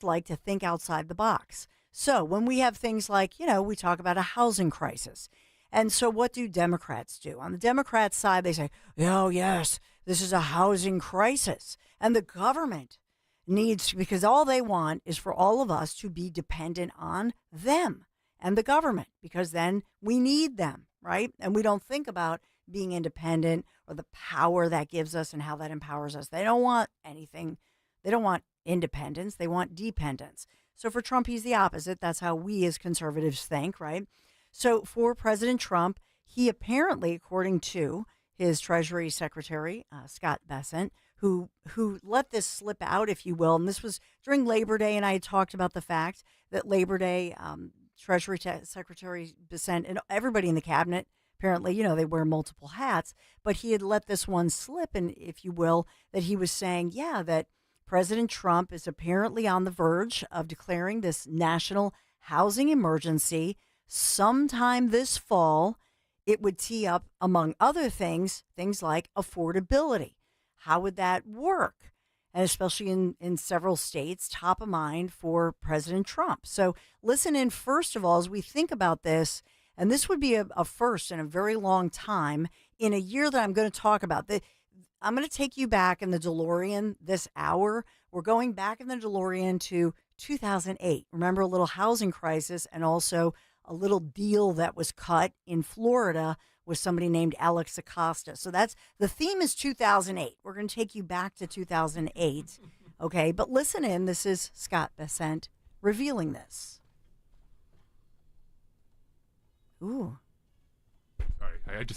like to think outside the box. So when we have things like, we talk about a housing crisis. And so what do Democrats do? On the Democrat side, they say, oh, yes, this is a housing crisis. And the government needs, because all they want is for all of us to be dependent on them and the government, because then we need them, right? And we don't think about being independent or the power that gives us and how that empowers us. They don't want anything. They don't want independence. They want dependence. So for Trump, he's the opposite. That's how we as conservatives think, right? So for President Trump, he apparently, according to his Treasury Secretary, Scott Bessent, who let this slip out, if you will, and this was during Labor Day, and I had talked about the fact that Labor Day, Treasury Secretary Bessent and everybody in the cabinet, apparently, they wear multiple hats, but he had let this one slip, and if you will, that he was saying, that President Trump is apparently on the verge of declaring this national housing emergency sometime this fall. It would tee up, among other things like affordability. How would that work? And especially in several states, top of mind for President Trump. So listen in, first of all, as we think about this, and this would be a first in a very long time in a year that I'm going to talk about. I'm going to take you back in the DeLorean this hour. We're going back in the DeLorean to 2008. Remember, a little housing crisis and also a little deal that was cut in Florida with somebody named Alex Acosta. So that's the theme is 2008. We're going to take you back to 2008. Okay, but listen in. This is Scott Bessent revealing this. Ooh. Sorry, I had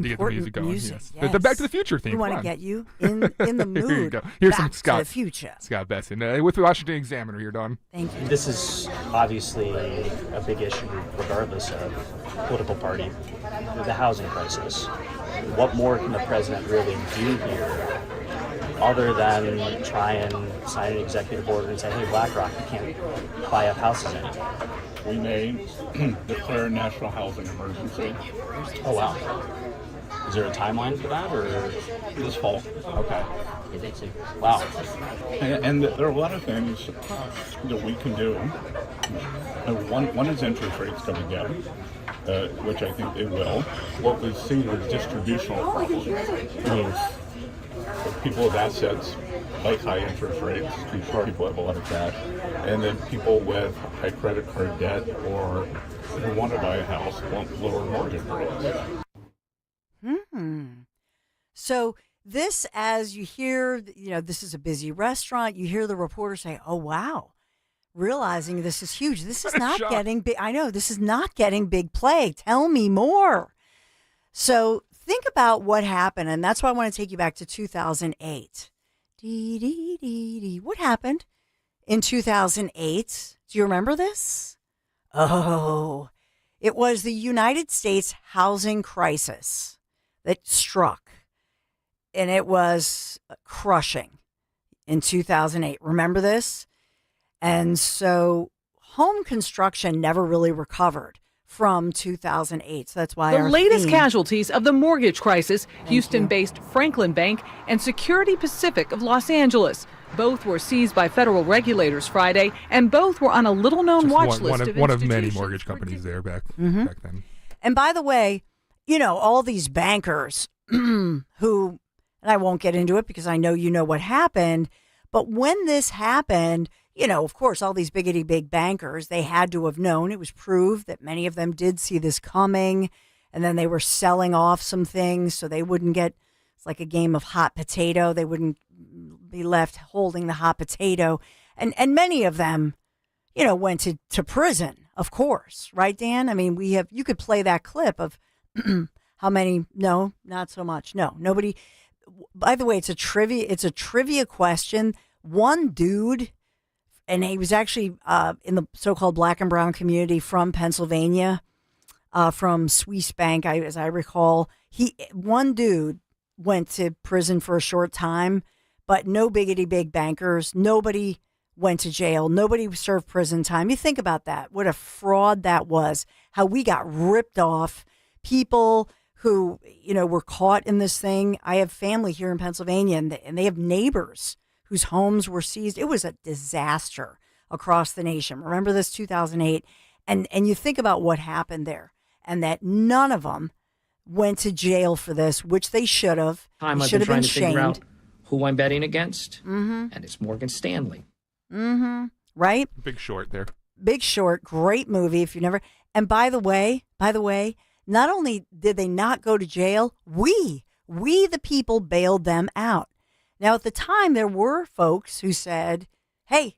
to get the music going. Yes. The Back to the Future theme. We want to get you in the mood. Here you go. Here's Back some Scott. to the Future. Scott Bessent with the Washington Examiner here, Don. Thank you. This is obviously a big issue, regardless of political party. The housing crisis. What more can the president really do here, other than try and sign an executive order and say, "Hey, BlackRock, you can't buy up houses anymore"? We may declare a national housing emergency. Oh, wow. Is there a timeline for that, or This fall. okay? Wow. And there are a lot of things that we can do. One is interest rates coming down, which I think they will. What we've seen is distributional problems. People with assets like high interest rates, people have a lot of cash, and then people with high credit card debt or who want to buy a house want lower mortgage rates. So this, as you hear, this is a busy restaurant. You hear the reporter say, "Oh, wow," realizing this is huge. This is not getting big. I know this is not getting big play. Tell me more. So think about what happened, and that's why I want to take you back to 2008. What happened in 2008? Do you remember this? Oh, it was the United States housing crisis that struck, and it was crushing in 2008. Remember this? And so home construction never really recovered from 2008. So that's why the latest casualties of the mortgage crisis, Houston-based Franklin Bank and Security Pacific of Los Angeles. Both were seized by federal regulators Friday, and both were on a little-known watch list of one of many mortgage companies there back then. And by the way, all these bankers who, and I won't get into it because I know you know what happened, but when this happened, of course, all these biggity big bankers, they had to have known. It was proved that many of them did see this coming, and then they were selling off some things so they wouldn't get, it's like a game of hot potato. They wouldn't be left holding the hot potato. And many of them, went to prison, of course. Right, Dan? I mean, you could play that clip of how many, no, not so much. No, nobody. By the way, it's a trivia question. One dude, and he was actually in the so-called black and brown community from Pennsylvania, from Swiss Bank, as I recall. One dude went to prison for a short time, but no biggity big bankers. Nobody went to jail. Nobody served prison time. You think about that. What a fraud that was. How we got ripped off. People who, were caught in this thing. I have family here in Pennsylvania, and they have neighbors whose homes were seized. It was a disaster. across the nation. Remember this 2008? And you think about what happened there, and that none of them went to jail for this, which they should have. I've should been have been trying to figure out shamed. who I'm betting against, and it's Morgan Stanley. Right? Big Short there. Big Short, great movie. If you never, and by the way, not only did they not go to jail, we the people bailed them out. Now at the time, there were folks who said, "Hey,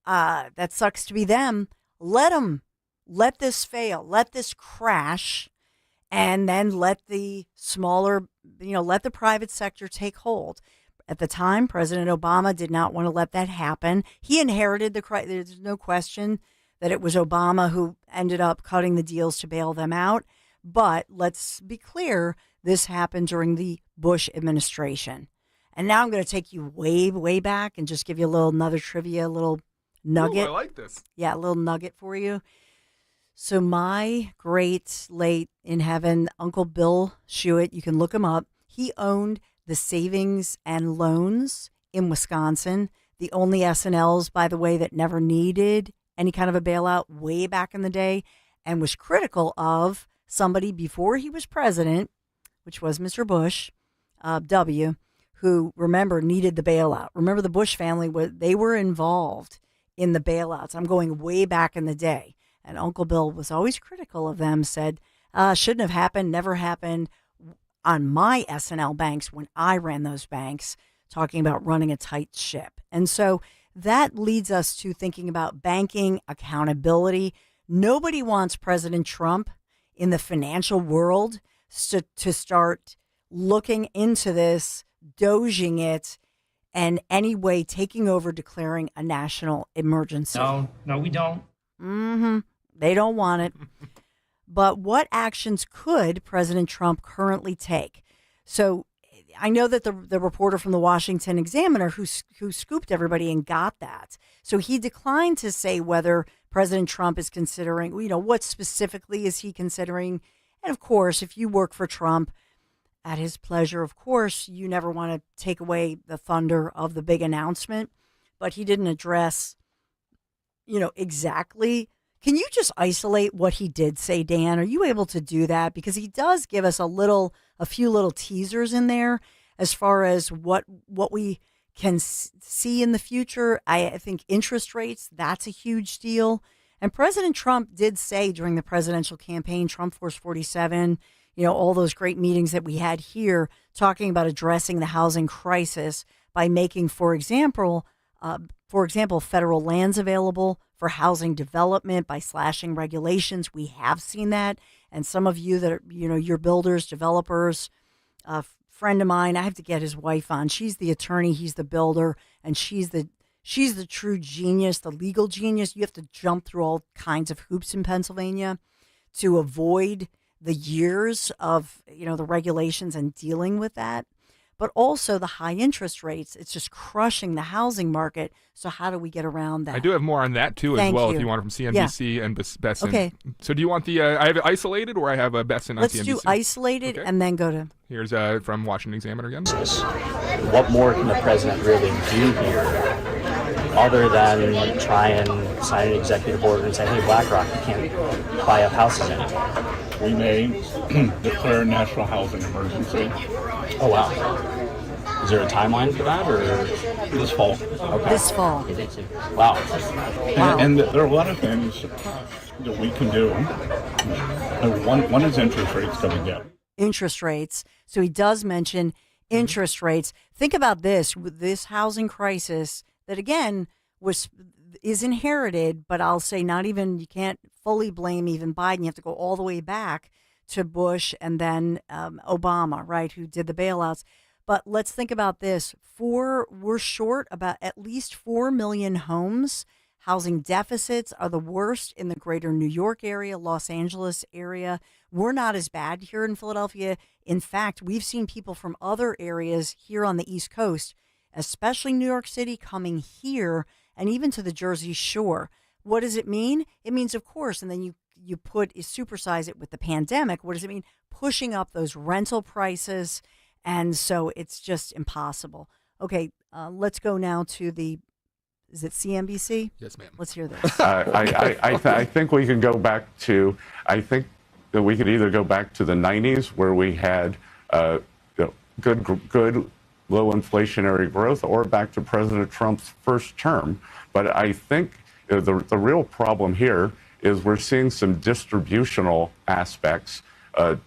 that sucks to be them. Let this fail, let this crash, and then let the smaller, let the private sector take hold." At the time, President Obama did not want to let that happen. He inherited there's no question that it was Obama who ended up cutting the deals to bail them out. But let's be clear, this happened during the Bush administration. And now I'm going to take you way, way back and just give you another trivia, a little nugget. Ooh, I like this. Yeah, a little nugget for you. So my great late in heaven Uncle Bill Shuett, you can look him up. He owned the Savings and Loans in Wisconsin, the only S&Ls, by the way, that never needed any kind of a bailout way back in the day, and was critical of somebody before he was president, which was Mr. Bush, W., who, remember, needed the bailout. Remember, the Bush family, they were involved in the bailouts. I'm going way back in the day. And Uncle Bill was always critical of them, said, shouldn't have happened, never happened on my S&L banks when I ran those banks, talking about running a tight ship. And so that leads us to thinking about banking accountability. Nobody wants President Trump in the financial world to start looking into this, doging it, and anyway taking over, declaring a national emergency. No, we don't. They don't want it. But what actions could President Trump currently take? So I know that the reporter from the Washington Examiner who scooped everybody and got that. So he declined to say whether President Trump is considering, what specifically is he considering? And of course, if you work for Trump at his pleasure, of course, you never want to take away the thunder of the big announcement. But he didn't address, exactly. Can you just isolate what he did say, Dan? Are you able to do that? Because he does give us a few little teasers in there as far as what we can see in the future. I think interest rates, that's a huge deal. And President Trump did say during the presidential campaign, Trump Force 47, all those great meetings that we had here, talking about addressing the housing crisis by making, for example, federal lands available for housing development by slashing regulations. We have seen that. And some of you that are, you're builders, developers, a friend of mine, I have to get his wife on. She's the attorney, he's the builder, and she's the true genius, the legal genius. You have to jump through all kinds of hoops in Pennsylvania to avoid the years of, the regulations and dealing with that. But also the high interest rates. It's just crushing the housing market. So how do we get around that? I do have more on that, too, Thank as well, you. if you want it from CNBC and Besson. Okay. So do you want I have it isolated, or I have a Besson on Let's CNBC? do isolated and then go to... Here's from Washington Examiner again. What more can the president really do here other than try and sign an executive order and say, hey, BlackRock, you can't buy up houses anymore? We may declare a national housing emergency. Oh, wow. Is there a timeline for that, or This fall. okay? This fall. Wow. And there are a lot of things that we can do. One is interest rates coming down. Interest rates. So he does mention interest rates. Think about this, with this housing crisis that, again, is inherited, but I'll say you can't fully blame even Biden. You have to go all the way back to Bush and then Obama, right, who did the bailouts. But let's think about this. We're short about at least 4 million homes. Housing deficits are the worst in the greater New York area, Los Angeles area. We're not as bad here in Philadelphia. In fact, we've seen people from other areas here on the East Coast, especially New York City, coming here and even to the Jersey Shore. What does it mean? It means, of course, and then you supersize it with the pandemic. What does it mean? Pushing up those rental prices. And so it's just impossible. Okay, let's go now to the is it CNBC? Yes, ma'am. Let's hear this. I think we can go back to, I think that we could either go back to the 90s where we had good low inflationary growth, or back to President Trump's first term. But I think the real problem here is we're seeing some distributional aspects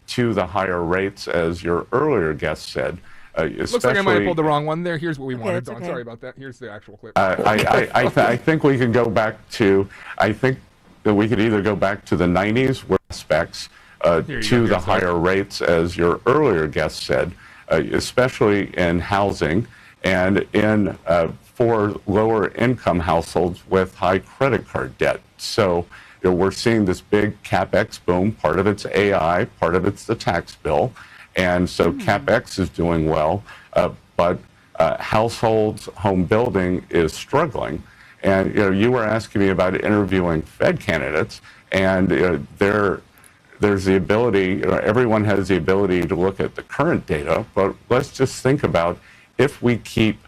to the higher rates, as your earlier guest said. Looks like I might have pulled the wrong one there. Here's what we wanted. Okay. Sorry about that. Here's the actual clip. I think we can go back to, I think that we could either go back to the 90s where aspects to the higher rates, as your earlier guest said, especially in housing and in for lower income households with high credit card debt. So we're seeing this big CapEx boom. Part of it's AI, part of it's the tax bill. And so CapEx is doing well, but households, home building is struggling. And you were asking me about interviewing Fed candidates, and there's the ability, everyone has the ability to look at the current data, but let's just think about if we keep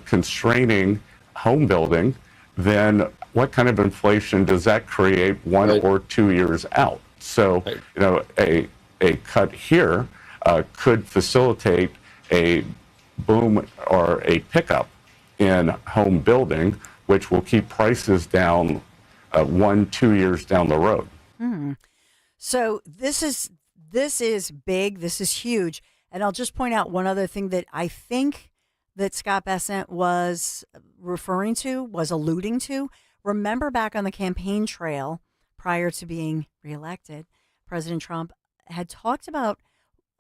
constraining home building, then what kind of inflation does that create 1 or 2 years out? So, a cut here could facilitate a boom or a pickup in home building, which will keep prices down 1-2 years down the road. So this is big. This is huge. And I'll just point out one other thing that I think that Scott Bessent was alluding to. Remember back on the campaign trail prior to being reelected, President Trump had talked about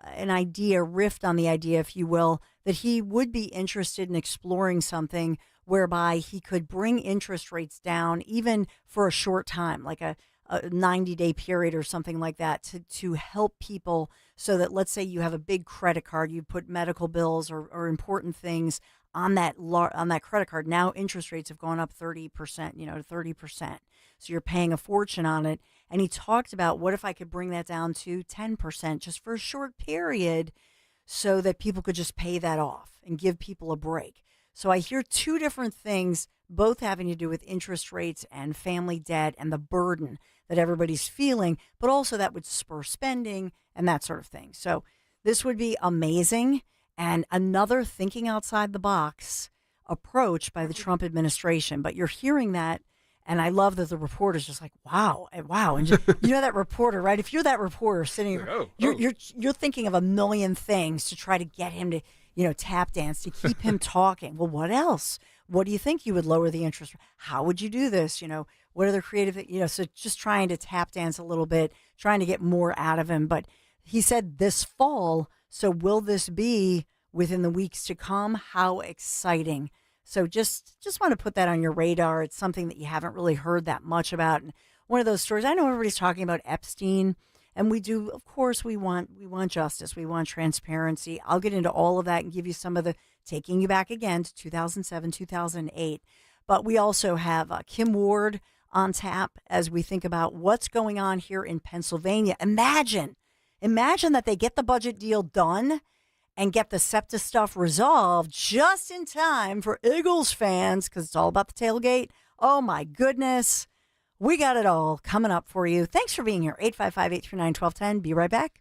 an idea, riffed on the idea, if you will, that he would be interested in exploring something whereby he could bring interest rates down even for a short time, like a 90-day period or something like that, to help people, so that, let's say you have a big credit card, you put medical bills or important things on that credit card. Now interest rates have gone up 30%, to 30%. So you're paying a fortune on it. And he talked about, what if I could bring that down to 10% just for a short period, so that people could just pay that off and give people a break. So I hear two different things, both having to do with interest rates and family debt and the burden that everybody's feeling, but also that would spur spending and that sort of thing. So this would be amazing, and another thinking outside the box approach by the Trump administration. But you're hearing that, and I love that the reporter's just like, wow, and just, that reporter, right? If you're that reporter sitting, you're thinking of a million things to try to get him to, tap dance, to keep him talking. Well, what else? What do you think you would lower the interest? How would you do this? What are the creative, so just trying to tap dance a little bit, trying to get more out of him. But he said this fall. So will this be within the weeks to come? How exciting. So just want to put that on your radar. It's something that you haven't really heard that much about. And one of those stories, I know everybody's talking about Epstein, and we do, of course, we want justice. We want transparency. I'll get into all of that and give you some of the, taking you back again to 2007, 2008. But we also have Kim Ward on tap as we think about what's going on here in Pennsylvania. Imagine that they get the budget deal done and get the SEPTA stuff resolved just in time for Eagles fans, because it's all about the tailgate. Oh, my goodness. We got it all coming up for you. Thanks for being here. 855-839-1210. Be right back.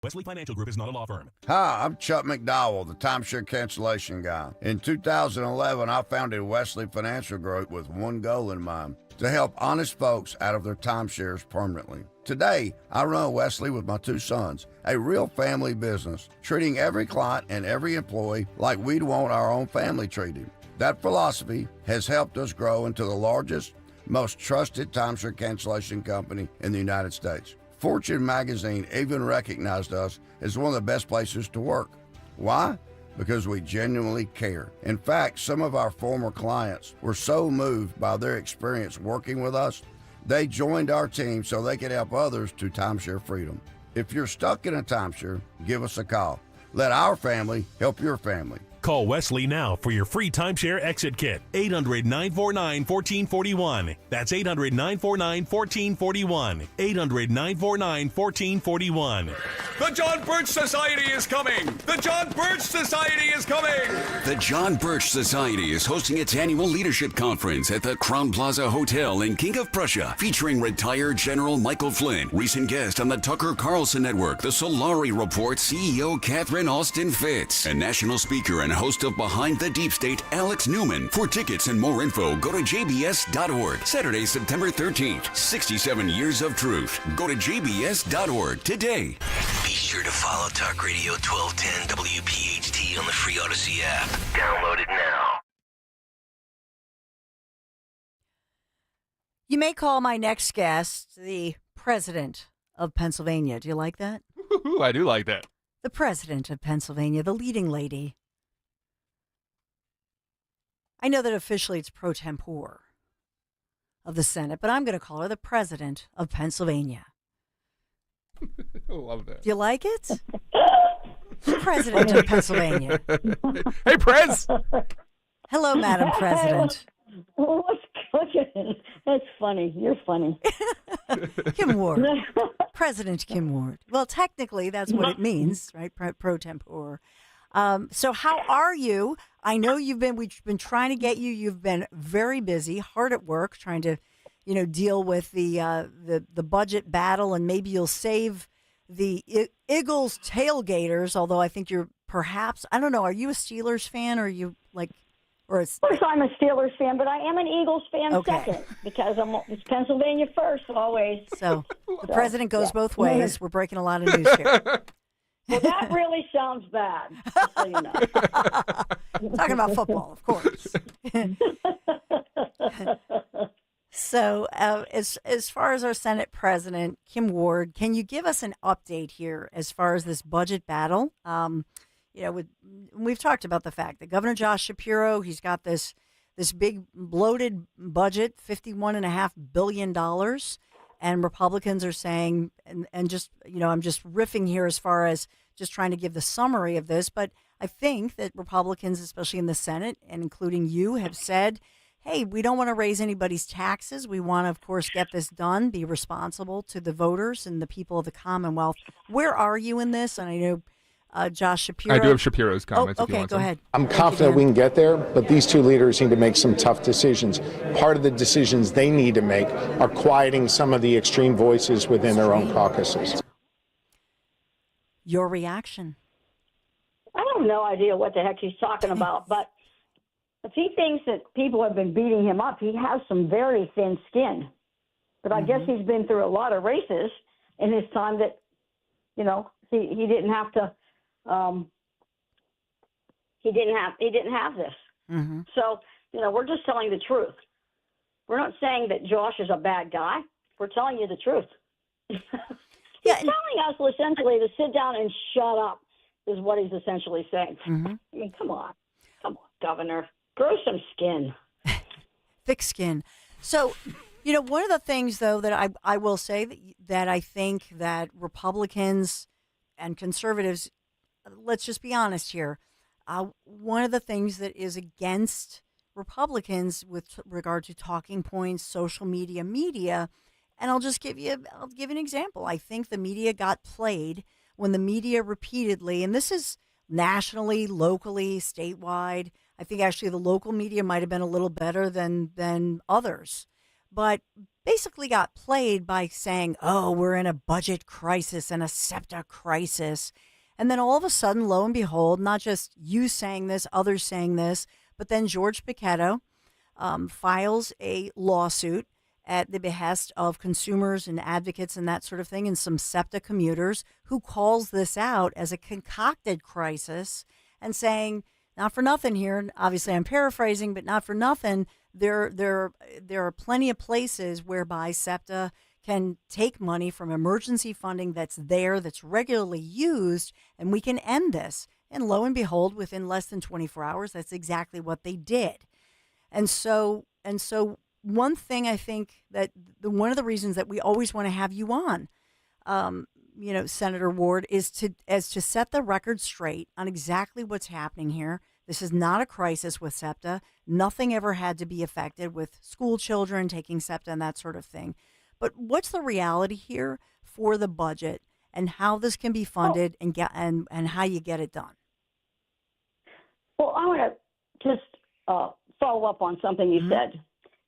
Wesley Financial Group is not a law firm. Hi, I'm Chuck McDowell, the timeshare cancellation guy. In 2011, I founded Wesley Financial Group with one goal in mind: to help honest folks out of their timeshares permanently. Today, I run Wesley with my two sons, a real family business, treating every client and every employee like we'd want our own family treated. That philosophy has helped us grow into the largest, most trusted timeshare cancellation company in the United States. Fortune magazine even recognized us as one of the best places to work. Why? Because we genuinely care. In fact, some of our former clients were so moved by their experience working with us, they joined our team so they could help others to timeshare freedom. If you're stuck in a timeshare, give us a call. Let our family help your family. Call Wesley now for your free timeshare exit kit. 800-949-1441. That's 800-949-1441. 800-949-1441. The John Birch Society is coming! The John Birch Society is coming! The John Birch Society is hosting its annual leadership conference at the Crown Plaza Hotel in King of Prussia, featuring retired General Michael Flynn, recent guest on the Tucker Carlson Network, the Solari Report CEO Catherine Austin Fitz, and national speaker and host of Behind the Deep State, Alex Newman. For tickets and more info, go to jbs.org. Saturday, September 13th, 67 Years of Truth. Go to jbs.org today. Be sure to follow Talk Radio 1210 WPHT on the free Odyssey app. Download it now. You may call my next guest the President of Pennsylvania. Do you like that? I do like that. The President of Pennsylvania, the leading lady. I know that officially it's pro tempore of the Senate, but I'm going to call her the President of Pennsylvania. I love that. Do you like it? The President of Pennsylvania. Hey, Prez! Hello, Madam President. What's cooking? That's funny. You're funny. Kim Ward. President Kim Ward. Well, technically, that's what it means, right? Pro tempore. So how are you? I know we've been trying to get you. You've been very busy, hard at work, trying to, deal with the budget battle, and maybe you'll save the Eagles tailgaters. Although I think you're perhaps, I don't know. Are you a Steelers fan, or are you Of course, I'm a Steelers fan, but I am an Eagles fan second because it's Pennsylvania first always. So the president goes both ways. We're breaking a lot of news here. Well, that really sounds bad, just so you know. Talking about football, of course. So as far as our Senate President, Kim Ward, can you give us an update here as far as this budget battle? We've talked about the fact that Governor Josh Shapiro, he's got this big bloated budget, $51.5 billion. And Republicans are saying, and just, I'm just riffing here as far as just trying to give the summary of this, but I think that Republicans, especially in the Senate, and including you, have said, hey, we don't want to raise anybody's taxes. We want to, of course, get this done, be responsible to the voters and the people of the Commonwealth. Where are you in this? And I know Josh Shapiro. I do have Shapiro's comments. Okay, go ahead. I'm confident we can get there, but these two leaders need to make some tough decisions. Part of the decisions they need to make are quieting some of the extreme voices within their own caucuses. Your reaction? I have no idea what the heck he's talking about, but if he thinks that people have been beating him up, he has some very thin skin. But I guess he's been through a lot of races in his time that, he didn't have to. He didn't have this. Mm-hmm. So, we're just telling the truth. We're not saying that Josh is a bad guy. We're telling you the truth. He's telling us essentially to sit down and shut up is what he's essentially saying. Mm-hmm. I mean, come on, Governor. Grow some skin. Thick skin. So, one of the things, though, that I will say that I think that Republicans and conservatives, let's just be honest here, one of the things that is against Republicans with regard to talking points, social media, and I'll give you an example. I think the media got played when the media repeatedly, and this is nationally, locally, statewide. I think actually the local media might have been a little better than others, but basically got played by saying, oh, we're in a budget crisis and a SEPTA crisis. And then all of a sudden, lo and behold, not just you saying this, others saying this, but then George Pichetto files a lawsuit at the behest of consumers and advocates and that sort of thing, and some SEPTA commuters, who calls this out as a concocted crisis and saying, not for nothing here, and obviously I'm paraphrasing, but not for nothing, there are plenty of places whereby SEPTA can take money from emergency funding that's regularly used, and we can end this. And lo and behold, within less than 24 hours, that's exactly what they did. And so one thing I think that one of the reasons that we always want to have you on, Senator Ward, is to set the record straight on exactly what's happening here. This is not a crisis with SEPTA. Nothing ever had to be affected with school children taking SEPTA and that sort of thing. But what's the reality here for the budget and how this can be funded and how you get it done? Well, I want to just follow up on something you said.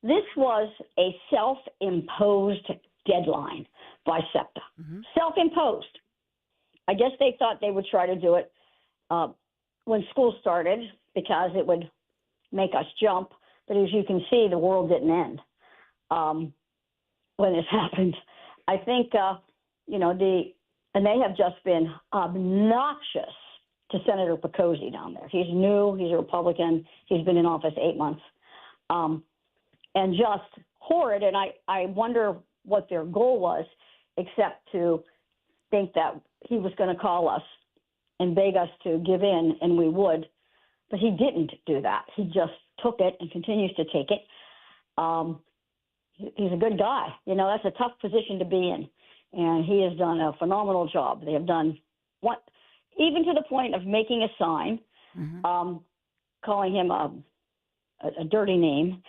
This was a self-imposed deadline by SEPTA. Self-imposed. I guess they thought they would try to do it when school started because it would make us jump. But as you can see, the world didn't end when this happened. I think, and they have just been obnoxious to Senator Pecosi down there. He's new. He's a Republican. He's been in office 8 months. And just horrid. And I wonder what their goal was, except to think that he was going to call us and beg us to give in, and we would. But he didn't do that. He just took it and continues to take it. He's a good guy. That's a tough position to be in. And he has done a phenomenal job. They have done even to the point of making a sign, calling him a dirty name,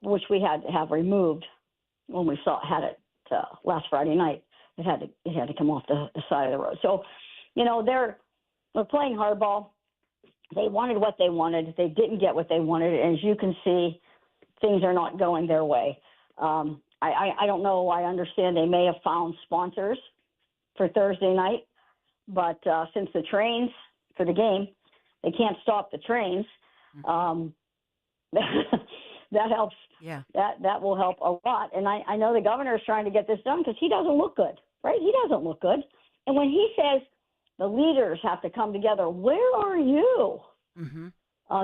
which we had to have removed when we had it last Friday night. It had to come off the side of the road. So, they're playing hardball. They wanted what they wanted. They didn't get what they wanted. And as you can see, things are not going their way. I don't know. I understand they may have found sponsors for Thursday night, but since the trains for the game, they can't stop the trains. That helps. Yeah. That will help a lot. And I know the governor is trying to get this done because he doesn't look good, right? He doesn't look good. And when he says the leaders have to come together, where are you,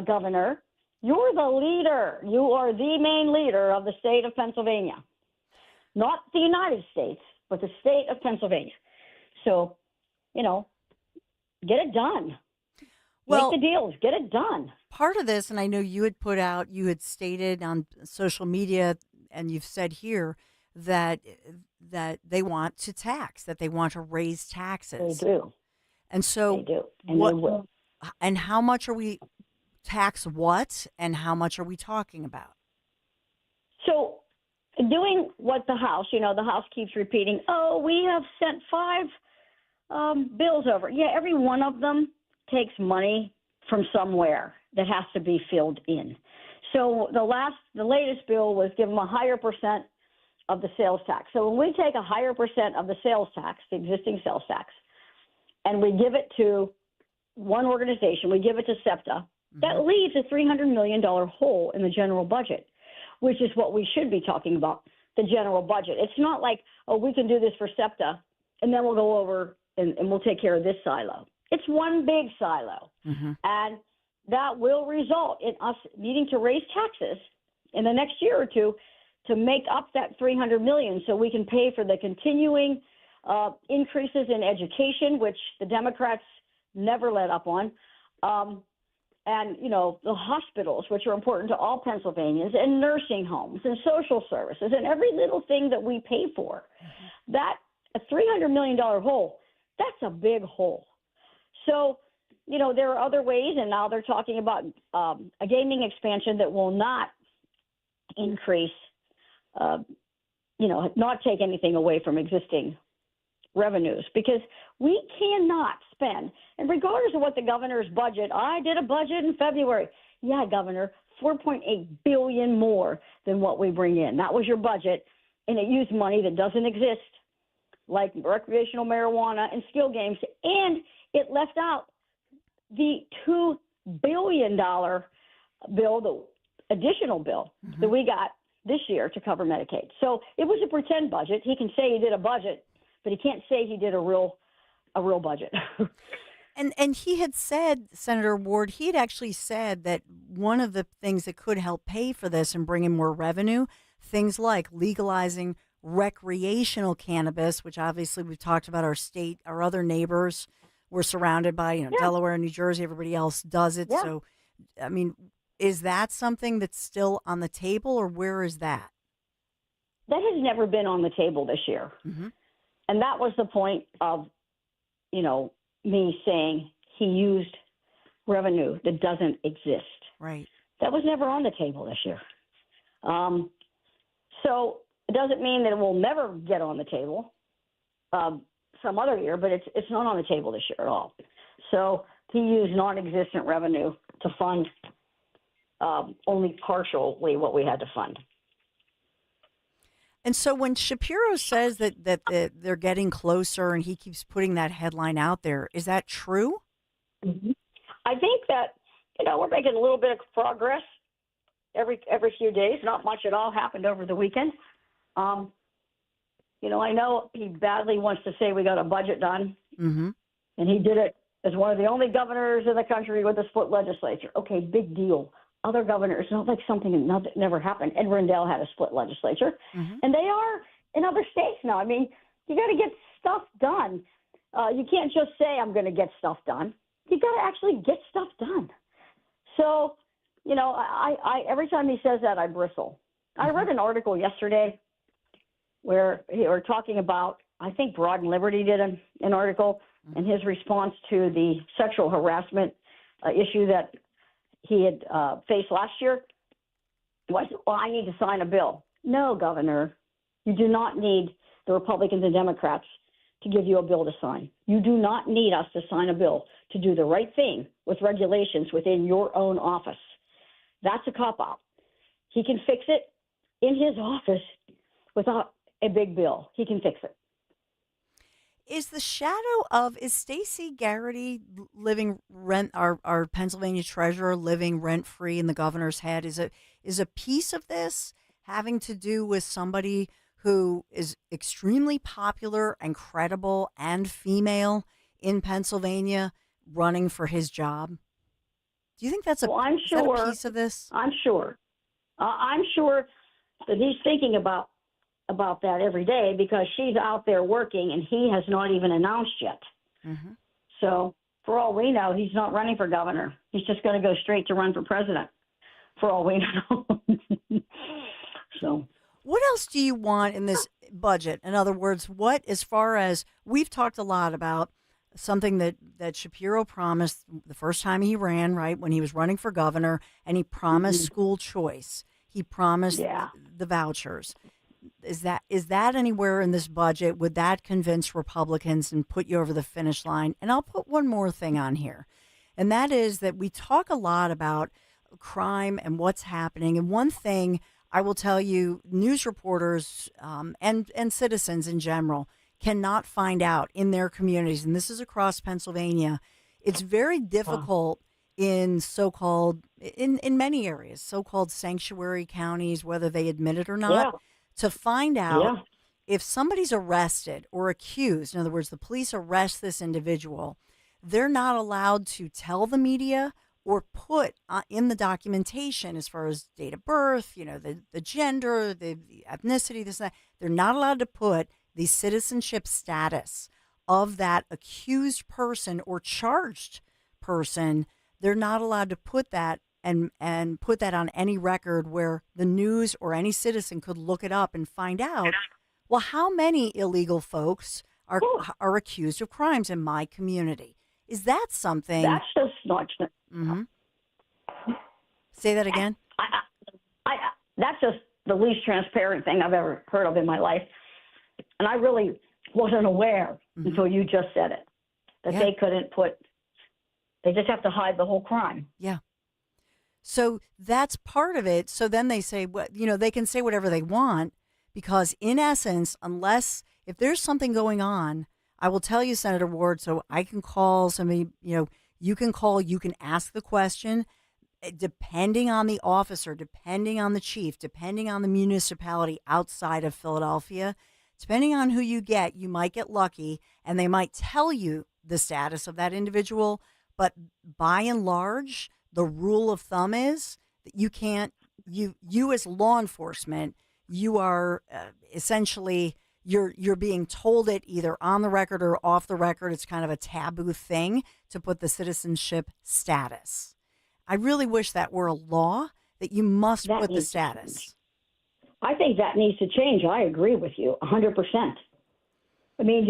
Governor? You're the leader. You are the main leader of the state of Pennsylvania. Not the United States, but the state of Pennsylvania. So, get it done. Well, make the deals. Get it done. Part of this, and I know you had stated on social media, and you've said here that they want to tax, that they want to raise taxes. They do. And so they do, and they will. And how much are we tax what, and how much are we talking about? So, doing what the House, the House keeps repeating, we have sent 5 bills over. Yeah, every one of them takes money from somewhere that has to be filled in. So the latest bill was give them a higher percent of the sales tax. So when we take a higher percent of the sales tax, the existing sales tax, and we give it to one organization, we give it to SEPTA, that leaves a $300 million hole in the general budget, which is what we should be talking about, the general budget. It's not like, we can do this for SEPTA, and then we'll go over and we'll take care of this silo. It's one big silo. And that will result in us needing to raise taxes in the next year or two to make up that $300 million so we can pay for the continuing increases in education, which the Democrats never let up on, and, the hospitals, which are important to all Pennsylvanians, and nursing homes and social services and every little thing that we pay for. That a $300 million hole, that's a big hole. So, there are other ways, and now they're talking about a gaming expansion that will not increase, not take anything away from existing revenues, because we cannot spend, and regardless of what the governor's budget, I did a budget in February. Yeah, Governor, $4.8 billion more than what we bring in. That was your budget, and it used money that doesn't exist, like recreational marijuana and skill games, and it left out the $2 billion bill, the additional bill that we got this year to cover Medicaid. So it was a pretend budget. He can say he did a budget, but he can't say he did a real budget. And he had said, Senator Ward, he had actually said that one of the things that could help pay for this and bring in more revenue, things like legalizing recreational cannabis, which obviously we've talked about our state, our other neighbors we're surrounded by, Delaware, New Jersey, everybody else does it. Yeah. So, I mean, is that something that's still on the table, or where is that? That has never been on the table this year. And that was the point of, me saying he used revenue that doesn't exist. Right. That was never on the table this year. So it doesn't mean that it will never get on the table some other year, but it's not on the table this year at all. So he used non-existent revenue to fund only partially what we had to fund. And so when Shapiro says that they're getting closer and he keeps putting that headline out there, is that true? Mm-hmm. I think that, we're making a little bit of progress every few days. Not much at all happened over the weekend. I know he badly wants to say we got a budget done, mm-hmm. and he did it as one of the only governors in the country with a split legislature. Okay, big deal. Other governors, not like something that never happened. Ed Rendell had a split legislature, mm-hmm. and they are in other states now. I mean, you got to get stuff done. You can't just say, I'm going to get stuff done. You got to actually get stuff done. So, I every time he says that, I bristle. Mm-hmm. I read an article yesterday where they were talking about, I think Broad and Liberty did an article, mm-hmm. and his response to the sexual harassment issue that he had faced last year was, well, I need to sign a bill. No, Governor, you do not need the Republicans and Democrats to give you a bill to sign. You do not need us to sign a bill to do the right thing with regulations within your own office. That's a cop-out. He can fix it in his office without a big bill. He can fix it. Is Stacey Garrity living our Pennsylvania treasurer living rent free in the governor's head? Is a piece of this having to do with somebody who is extremely popular and credible and female in Pennsylvania running for his job? Do you think that's I'm is that a piece of this? I'm sure. I'm sure that he's thinking about that every day because she's out there working and he has not even announced yet. Mm-hmm. So for all we know, he's not running for governor. He's just going to go straight to run for president for all we know. So what else do you want in this budget? In other words, as far as we've talked a lot about something that Shapiro promised the first time he ran, right, when he was running for governor, and he promised mm-hmm. school choice. He promised the vouchers. Is that anywhere in this budget? Would that convince Republicans and put you over the finish line? And I'll put one more thing on here, and that is that we talk a lot about crime and what's happening. And one thing I will tell you, news reporters and citizens in general cannot find out in their communities, and this is across Pennsylvania. It's very difficult in in many areas, so-called sanctuary counties, whether they admit it or not, to find out if somebody's arrested or accused. In other words, the police arrest this individual, they're not allowed to tell the media or put in the documentation as far as date of birth, the gender, the ethnicity, this and that. They're not allowed to put the citizenship status of that accused person or charged person. They're not allowed to put that and put that on any record where the news or any citizen could look it up and find out, well, how many illegal folks are accused of crimes in my community? Is that something? That's just not. Mm-hmm. Say that again. That's just the least transparent thing I've ever heard of in my life. And I really wasn't aware until you just said it, that they couldn't they just have to hide the whole crime. Yeah. So that's part of it. So then they say, they can say whatever they want because in essence, if there's something going on, I will tell you, Senator Ward, so I can call somebody, you can call, you can ask the question, depending on the officer, depending on the chief, depending on the municipality outside of Philadelphia, depending on who you get, you might get lucky and they might tell you the status of that individual. But by and large, the rule of thumb is that you can't, you as law enforcement, you are essentially, you're being told it either on the record or off the record. It's kind of a taboo thing to put the citizenship status. I really wish that were a law that you must put the status. I think that needs to change. I agree with you 100%. I mean,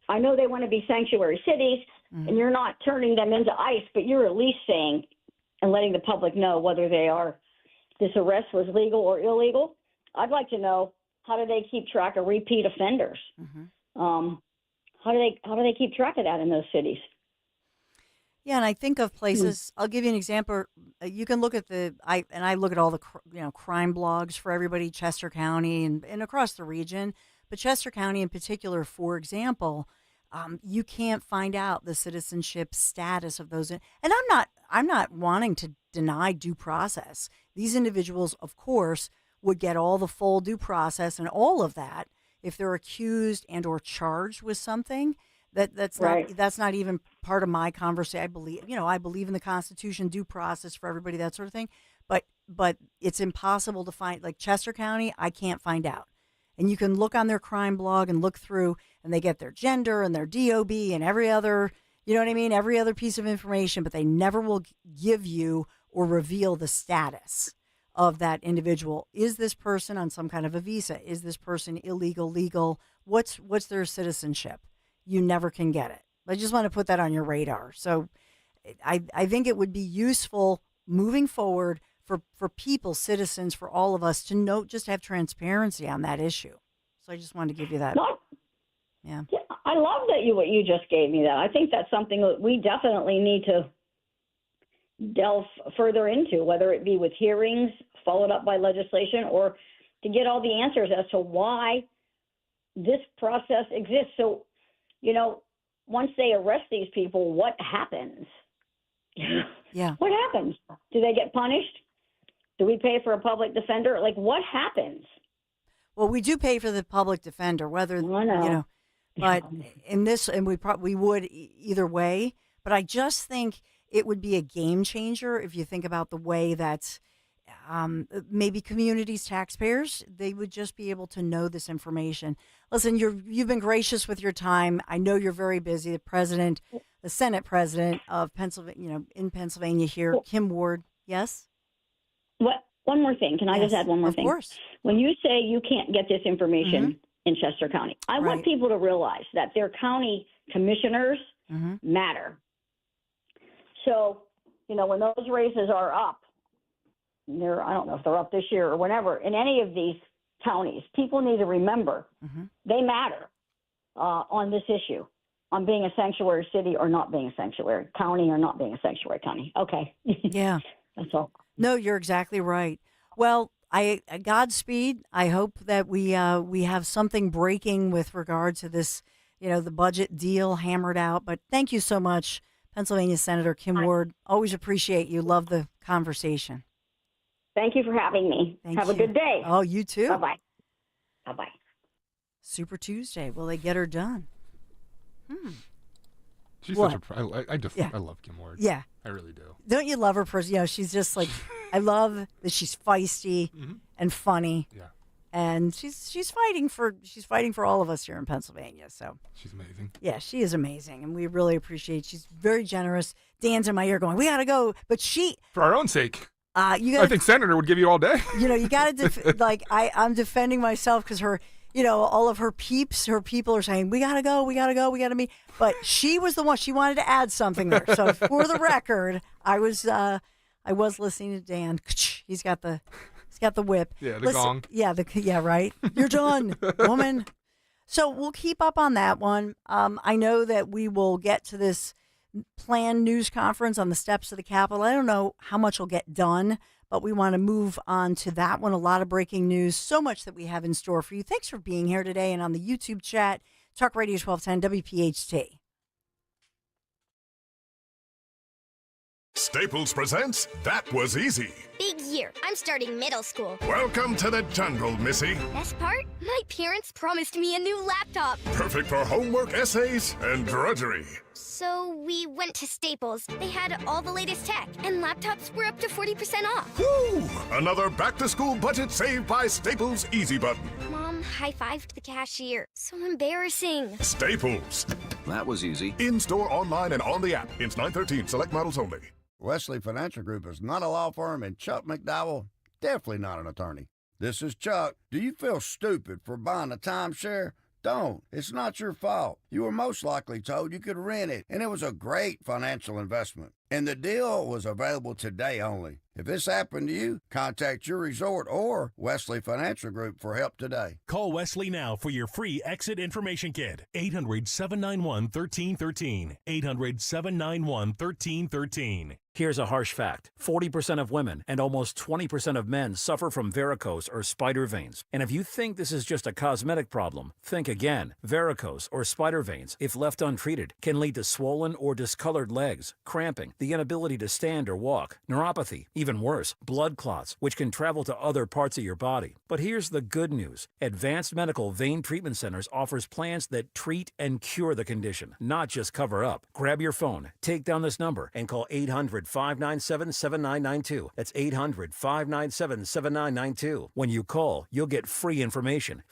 I know they want to be sanctuary cities. and you're not turning them into ice, but you're at least saying and letting the public know whether this arrest was legal or illegal. I'd like to know, how do they keep track of repeat offenders? How do they keep track of that in those cities? Yeah, and I think of places. I'll give you an example. You can look at I look at all the crime blogs for everybody, Chester County and across the region, but Chester County in particular, for example, you can't find out the citizenship status of those. And I'm not wanting to deny due process. These individuals, of course, would get all the full due process and all of that if they're accused and or charged with something. That's not even part of my conversation. I believe in the Constitution, due process for everybody, that sort of thing. But it's impossible to find, like Chester County, I can't find out. And you can look on their crime blog and look through, and they get their gender and their DOB and every other, every other piece of information, but they never will give you or reveal the status of that individual. Is this person on some kind of a visa? Is this person illegal, legal? What's their citizenship? You never can get it. I just want to put that on your radar. So I think it would be useful moving forward for people, citizens, for all of us to know, just have transparency on that issue. So I just wanted to give you that. Yeah. I love what you just gave me that. I think that's something that we definitely need to delve further into, whether it be with hearings followed up by legislation or to get all the answers as to why this process exists. So, once they arrest these people, what happens? Yeah. What happens? Do they get punished? Do we pay for a public defender? Like, what happens? Well, we do pay for the public defender, whether, but in this, and we would either way, but I just think it would be a game changer if you think about the way that maybe communities, taxpayers, they would just be able to know this information. Listen, you've been gracious with your time. I know you're very busy. The Senate president of Pennsylvania, in Pennsylvania here, Kim Ward. Yes? What? One more thing. Can I just add one more thing? Of course. When you say you can't get this information in Chester County, I want people to realize that their county commissioners matter. So, when those races are up, I don't know if they're up this year or whenever, in any of these counties, people need to remember they matter on this issue, on being a sanctuary city or not being a sanctuary county or not being a sanctuary county. Okay. Yeah. That's all. No, you're exactly right. Well, Godspeed. I hope that we have something breaking with regard to this, the budget deal hammered out. But thank you so much, Pennsylvania Senator Kim Ward. Always appreciate you. Love the conversation. Thank you for having me. Have a good day. Oh, you too. Bye-bye. Bye-bye. Super Tuesday. Will they get her done? She's such a. I love Kim Ward. Yeah, I really do. Don't you love her person? She's just like, I love that she's feisty and funny. Yeah, and she's fighting for all of us here in Pennsylvania. So she's amazing. Yeah, she is amazing, and we really appreciate. She's very generous. Dan's in my ear going, "We gotta go," but for our own sake. I think Senator would give you all day. You got to I'm defending myself because her. All of her people are saying, we got to go, we got to meet. But she was the one, she wanted to add something there. So for the record, I was listening to Dan. He's got the whip. Yeah, the gong. Yeah, right. You're done, woman. So we'll keep up on that one. I know that we will get to this planned news conference on the steps of the Capitol. I don't know how much will get done, but we want to move on to that one. A lot of breaking news, so much that we have in store for you. Thanks for being here today and on the YouTube chat. Talk Radio 1210 WPHT. Staples presents That Was Easy. Big year. I'm starting middle school. Welcome to the jungle, Missy. Best part? My parents promised me a new laptop. Perfect for homework, essays, and drudgery. So we went to Staples. They had all the latest tech, and laptops were up to 40% off. Woo! Another back-to-school budget saved by Staples Easy Button. Mom high-fived the cashier. So embarrassing. Staples. That was easy. In-store, online, and on the app. Ins 9/13. Select models only. Wesley Financial Group is not a law firm, and Chuck McDowell, definitely not an attorney. This is Chuck. Do you feel stupid for buying a timeshare? Don't. It's not your fault. You were most likely told you could rent it, and it was a great financial investment. And the deal was available today only. If this happened to you, contact your resort or Wesley Financial Group for help today. Call Wesley now for your free exit information kit. 800-791-1313. 800-791-1313. Here's a harsh fact. 40% of women and almost 20% of men suffer from varicose or spider veins. And if you think this is just a cosmetic problem, think again. Varicose or spider veins, if left untreated, can lead to swollen or discolored legs, cramping, the inability to stand or walk, neuropathy, even worse, blood clots, which can travel to other parts of your body. But here's the good news. Advanced Medical Vein Treatment Centers offers plans that treat and cure the condition, not just cover up. Grab your phone, take down this number, and call 800-597-7992. That's 800-597-7992. When you call, you'll get free information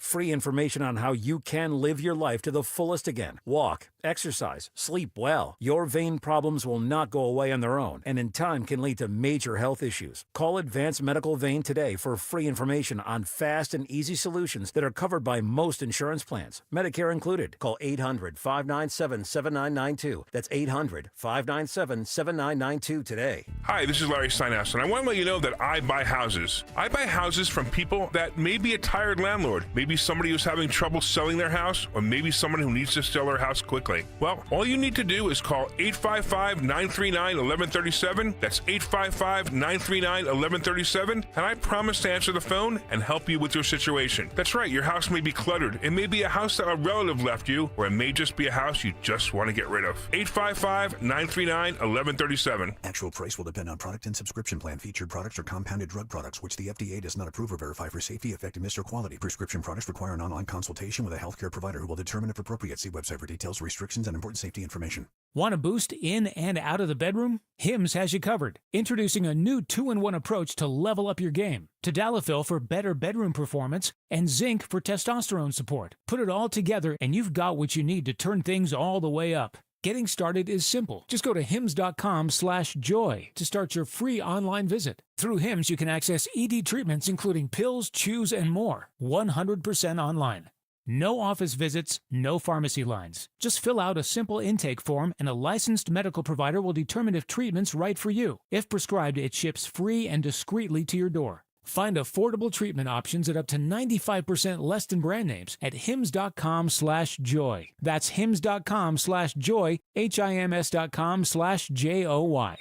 on how you can live your life to the fullest again. Walk, exercise, sleep well. Your vein problems will not go away on their own, and in time can lead to major health issues. Call Advanced Medical Vein today for free information on fast and easy solutions that are covered by most insurance plans, Medicare included. Call 800-597-7992. That's 800-597-7992 today. Hi, this is Larry Steinhaus, and I want to let you know that I buy houses. I buy houses from people that may be a tired landlord, maybe somebody who's having trouble selling their house, or maybe someone who needs to sell their house quickly. Well, all you need to do is call 855-939-1137. That's 855-939-1137, and I promise to answer the phone and help you with your situation. That's right, your house may be cluttered. It may be a house that a relative left you, or it may just be a house you just want to get rid of. 855-939-1137. Actual price will depend on product and subscription plan. Featured products are compounded drug products, which the FDA does not approve or verify for safety, effectiveness, or quality. Prescription products require an online consultation with a healthcare provider who will determine if appropriate. See website for details, restrictions, and important safety information. Want a boost in and out of the bedroom? Hims has you covered. Introducing a new 2-in-1 approach to level up your game. Tadalafil for better bedroom performance and zinc for testosterone support. Put it all together and you've got what you need to turn things all the way up. Getting started is simple. Just go to hims.com/joy to start your free online visit. Through Hims, you can access ED treatments including pills, chews, and more. 100% online. No office visits, no pharmacy lines. Just fill out a simple intake form and a licensed medical provider will determine if treatment's right for you. If prescribed, it ships free and discreetly to your door. Find affordable treatment options at up to 95% less than brand names at hims.com/joy. That's hims.com/joy, HIMS.com/JOY.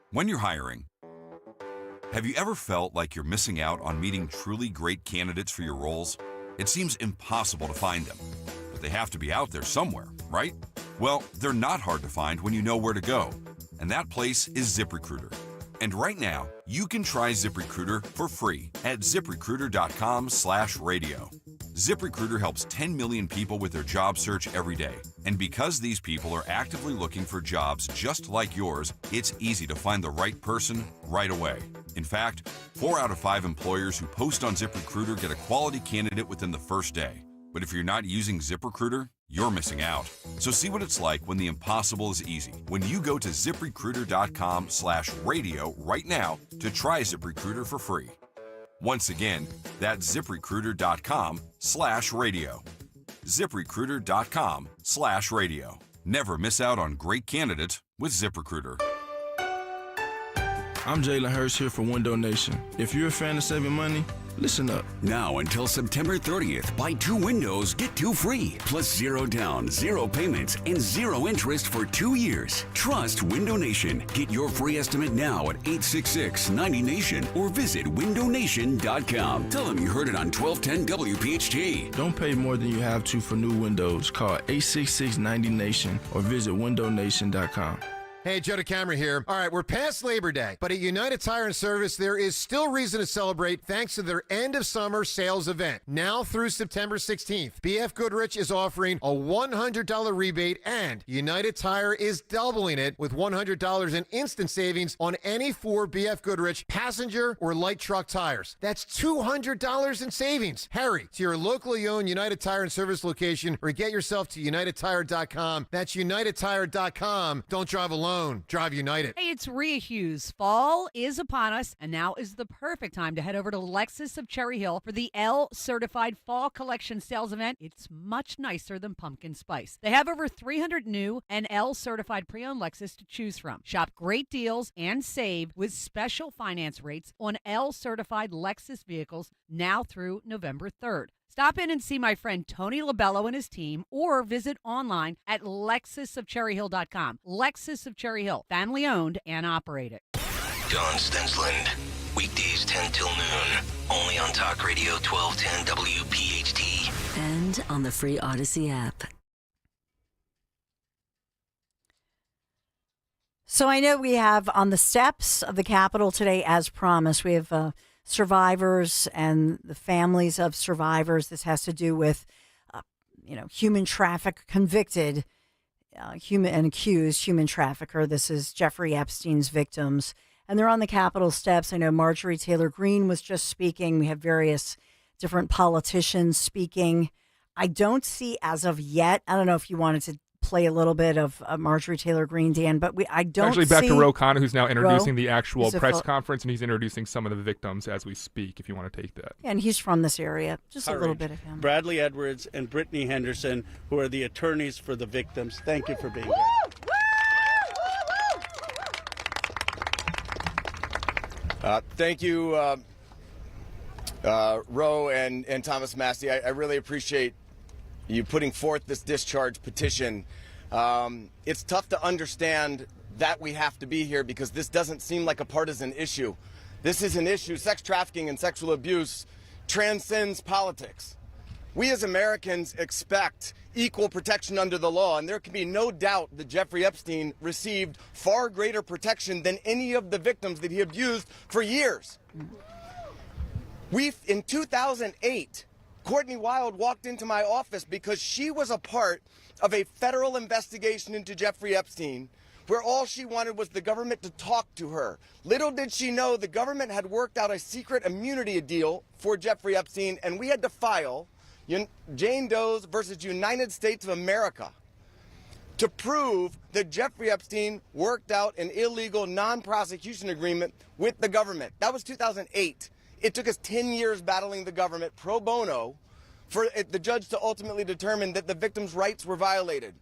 When you're hiring, have you ever felt like you're missing out on meeting truly great candidates for your roles? It seems impossible to find them, but they have to be out there somewhere, right? Well, they're not hard to find when you know where to go, and that place is ZipRecruiter. And right now, you can try ZipRecruiter for free at ZipRecruiter.com/radio. ZipRecruiter helps 10 million people with their job search every day. And because these people are actively looking for jobs just like yours, it's easy to find the right person right away. In fact, 4 out of 5 employers who post on ZipRecruiter get a quality candidate within the first day. But if you're not using ZipRecruiter, you're missing out. So see what it's like when the impossible is easy. When you go to ZipRecruiter.com/radio right now to try ZipRecruiter for free. Once again, that's ZipRecruiter.com/radio. ZipRecruiter.com/radio. Never miss out on great candidates with ZipRecruiter. I'm Jalen Hurst here for Window Nation. If you're a fan of saving money, listen up. Now until September 30th, buy 2 windows, get 2 free. Plus 0 down, 0 payments, and 0 interest for 2 years. Trust Window Nation. Get your free estimate now at 866-90NATION or visit windownation.com. Tell them you heard it on 1210 WPHT. Don't pay more than you have to for new windows. Call 866-90NATION or visit windownation.com. Hey, Joe DeCamera here. All right, we're past Labor Day, but at United Tire and Service, there is still reason to celebrate thanks to their end of summer sales event. Now through September 16th, BF Goodrich is offering a $100 rebate, and United Tire is doubling it with $100 in instant savings on any 4 BF Goodrich passenger or light truck tires. That's $200 in savings. Hurry to your locally owned United Tire and Service location or get yourself to UnitedTire.com. That's UnitedTire.com. Don't drive alone. alone. Drive United. Hey, it's Rhea Hughes. Fall is upon us, and now is the perfect time to head over to Lexus of Cherry Hill for the L Certified Fall Collection Sales Event. It's much nicer than pumpkin spice. They have over 300 new and L Certified pre-owned Lexus to choose from. Shop great deals and save with special finance rates on L Certified Lexus vehicles now through November 3rd. Stop in and see my friend Tony Labello and his team, or visit online at lexusofcherryhill.com. Lexus of Cherry Hill, family owned and operated. Don Stensland, weekdays 10 till noon, only on Talk Radio 1210 WPHT. And on the free Odyssey app. So I know we have on the steps of the Capitol today, as promised, we have survivors and the families of survivors. This has to do with, human traffic convicted, human and accused human trafficker. This is Jeffrey Epstein's victims, and they're on the Capitol steps. I know Marjorie Taylor Greene was just speaking. We have various different politicians speaking. I don't see as of yet. I don't know if you wanted to play a little bit of Marjorie Taylor Greene, Dan, but I don't actually back see to Ro Khanna, who's now introducing the actual He's a press conference, and he's introducing some of the victims as we speak, if you want to take that. And he's from this area. Just a little bit of him. Bradley Edwards and Brittany Henderson, who are the attorneys for the victims. Thank you for being here. Thank you, Ro and Thomas Massey. I really appreciate you putting forth this discharge petition. It's tough to understand that we have to be here because this doesn't seem like a partisan issue. This is an issue. Sex trafficking and sexual abuse transcends politics. We as Americans expect equal protection under the law, and there can be no doubt that Jeffrey Epstein received far greater protection than any of the victims that he abused for years. In 2008, Courtney Wild walked into my office because she was a part of a federal investigation into Jeffrey Epstein, where all she wanted was the government to talk to her. Little did she know the government had worked out a secret immunity deal for Jeffrey Epstein, and we had to file Jane Doe's versus United States of America to prove that Jeffrey Epstein worked out an illegal non-prosecution agreement with the government. That was 2008. It took us 10 years battling the government pro bono for the judge to ultimately determine that the victims' rights were violated.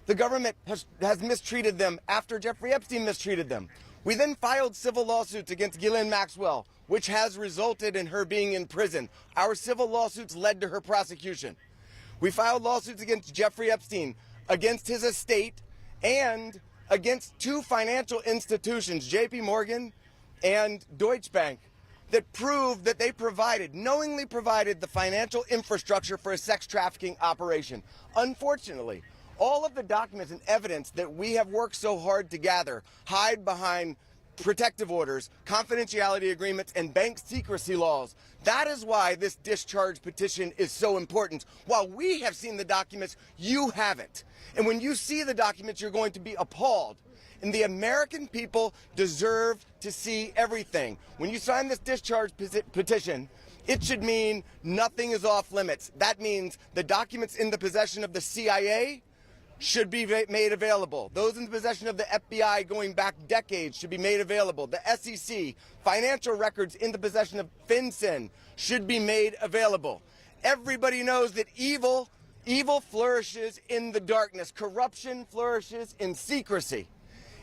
The government has mistreated them after Jeffrey Epstein mistreated them. We then filed civil lawsuits against Ghislaine Maxwell, which has resulted in her being in prison. Our civil lawsuits led to her prosecution. We filed lawsuits against Jeffrey Epstein, against his estate, and against two financial institutions, JP Morgan and Deutsche Bank, that proved that they knowingly provided the financial infrastructure for a sex trafficking operation. Unfortunately, all of the documents and evidence that we have worked so hard to gather hide behind protective orders, confidentiality agreements, and bank secrecy laws. That is why this discharge petition is so important. While we have seen the documents, you haven't. And when you see the documents, you're going to be appalled. And the American people deserve to see everything. When you sign this discharge petition, it should mean nothing is off limits. That means the documents in the possession of the CIA should be made available. Those in the possession of the FBI going back decades should be made available. The SEC, financial records in the possession of FinCEN should be made available. Everybody knows that evil flourishes in the darkness. Corruption flourishes in secrecy.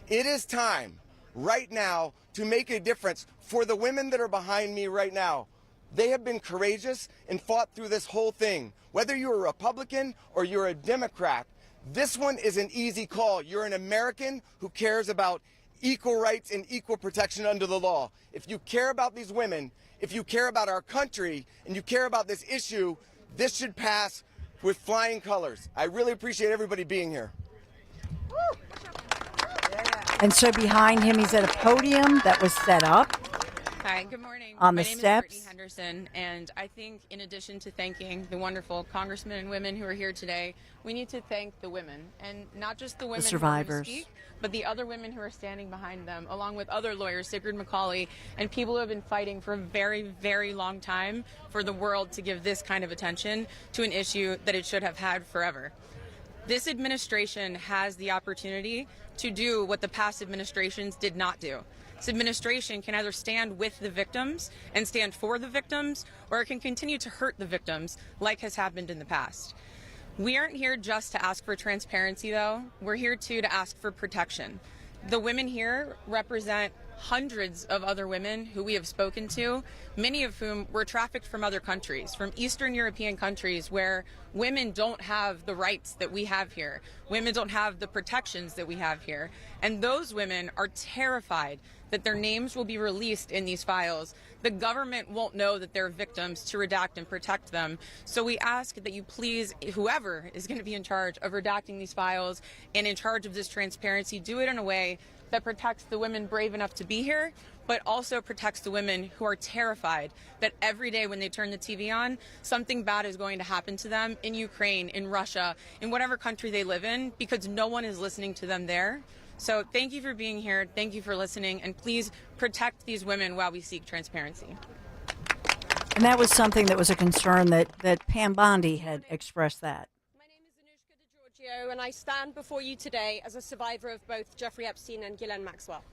It is time right now to make a difference for the women that are behind me right now. They have been courageous and fought through this whole thing. Whether you're a Republican or you're a Democrat, this one is an easy call. You're an American who cares about equal rights and equal protection under the law. If you care about these women, if you care about our country, and you care about this issue, this should pass with flying colors. I really appreciate everybody being here. And so behind him, he's at a podium that was set up. Hi, good morning. On My the name steps. is Brittany Henderson, and I think in addition to thanking the wonderful congressmen and women who are here today, we need to thank the women, and not just the women who are going to survivors. speak, but the other women who are standing behind them, along with other lawyers, Sigrid McCauley, and people who have been fighting for a very, very long time for the world to give this kind of attention to an issue that it should have had forever. This administration has the opportunity to do what the past administrations did not do. This administration can either stand with the victims and stand for the victims, or it can continue to hurt the victims like has happened in the past. We aren't here just to ask for transparency, though. We're here, too, to ask for protection. The women here represent hundreds of other women who we have spoken to, many of whom were trafficked from other countries, from Eastern European countries where women don't have the rights that we have here. Women don't have the protections that we have here. And those women are terrified that their names will be released in these files. The government won't know that they're victims to redact and protect them. So we ask that you please, whoever is going to be in charge of redacting these files and in charge of this transparency, do it in a way that protects the women brave enough to be here, but also protects the women who are terrified that every day when they turn the TV on, something bad is going to happen to them in Ukraine, in Russia, in whatever country they live in, because no one is listening to them there. So thank you for being here. Thank you for listening. And please protect these women while we seek transparency. And that was something that was a concern that Pam Bondi had expressed that. And I stand before you today as a survivor of both Jeffrey Epstein and Ghislaine Maxwell.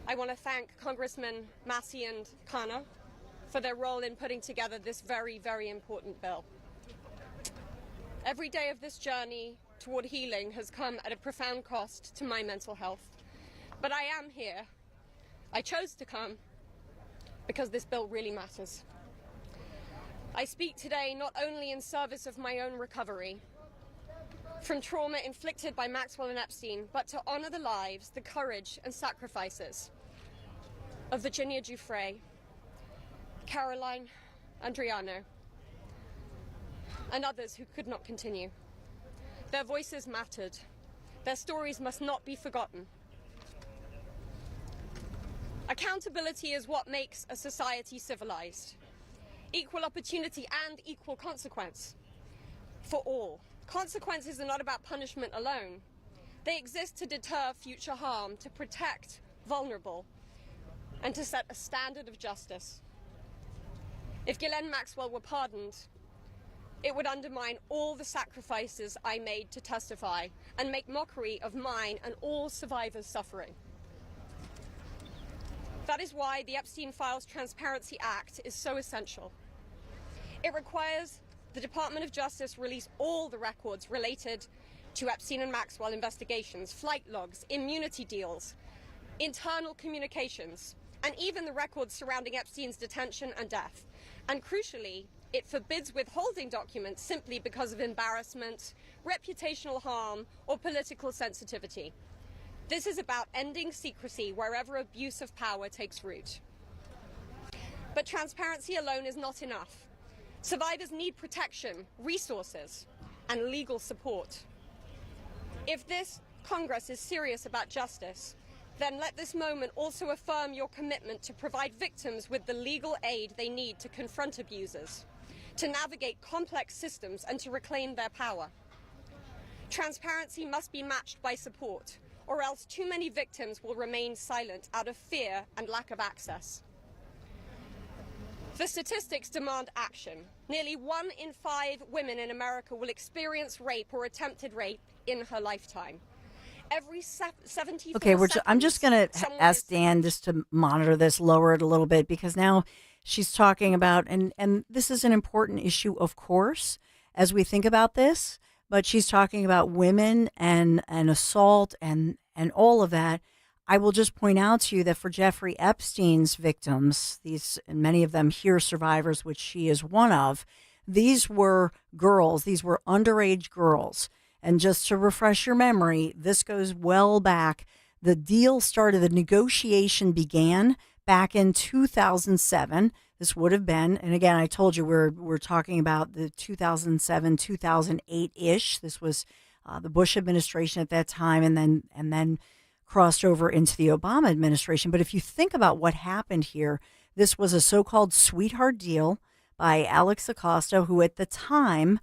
I want to thank Congressman Massey and Kana for their role in putting together this very, very important bill. Every day of this journey toward healing has come at a profound cost to my mental health. But I am here. I chose to come because this bill really matters. I speak today not only in service of my own recovery from trauma inflicted by Maxwell and Epstein, but to honor the lives, the courage and sacrifices of Virginia Giuffre, Caroline Andriano, and others who could not continue. Their voices mattered. Their stories must not be forgotten. Accountability is what makes a society civilized. Equal opportunity and equal consequence for all. Consequences are not about punishment alone. They exist to deter future harm, to protect vulnerable, and to set a standard of justice. If Ghislaine Maxwell were pardoned, it would undermine all the sacrifices I made to testify and make mockery of mine and all survivors' suffering. That is why the Epstein Files Transparency Act is so essential. It requires the Department of Justice release all the records related to Epstein and Maxwell investigations, flight logs, immunity deals, internal communications, and even the records surrounding Epstein's detention and death. And crucially, it forbids withholding documents simply because of embarrassment, reputational harm, or political sensitivity. This is about ending secrecy wherever abuse of power takes root. But transparency alone is not enough. Survivors need protection, resources, and legal support. If this Congress is serious about justice, then let this moment also affirm your commitment to provide victims with the legal aid they need to confront abusers, to navigate complex systems, and to reclaim their power. Transparency must be matched by support, or else too many victims will remain silent out of fear and lack of access. The statistics demand action. Nearly 1 in 5 women in America will experience rape or attempted rape in her lifetime. Every 74 Okay, I'm just going to ask Dan just to monitor this, lower it a little bit, because now she's talking about, and this is an important issue, of course, as we think about this, but she's talking about women and assault and all of that. I will just point out to you that for Jeffrey Epstein's victims, and many of them here survivors, which she is one of, these were girls, these were underage girls. And just to refresh your memory, this goes well back. The deal started, the negotiation began back in 2007. This would have been, and again, I told you we're talking about the 2007, 2008-ish. This was the Bush administration at that time, and then crossed over into the Obama administration. But if you think about what happened here, this was a so-called sweetheart deal by Alex Acosta, who at the time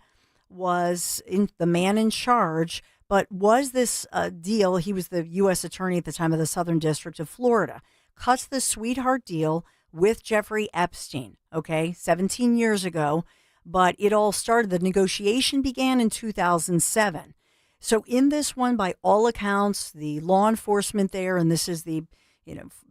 was the man in charge, but was this deal, he was the U.S. attorney at the time of the Southern District of Florida, cuts the sweetheart deal with Jeffrey Epstein, okay, 17 years ago. But it all started, the negotiation began in 2007. So in this one, by all accounts, the law enforcement there, and this is the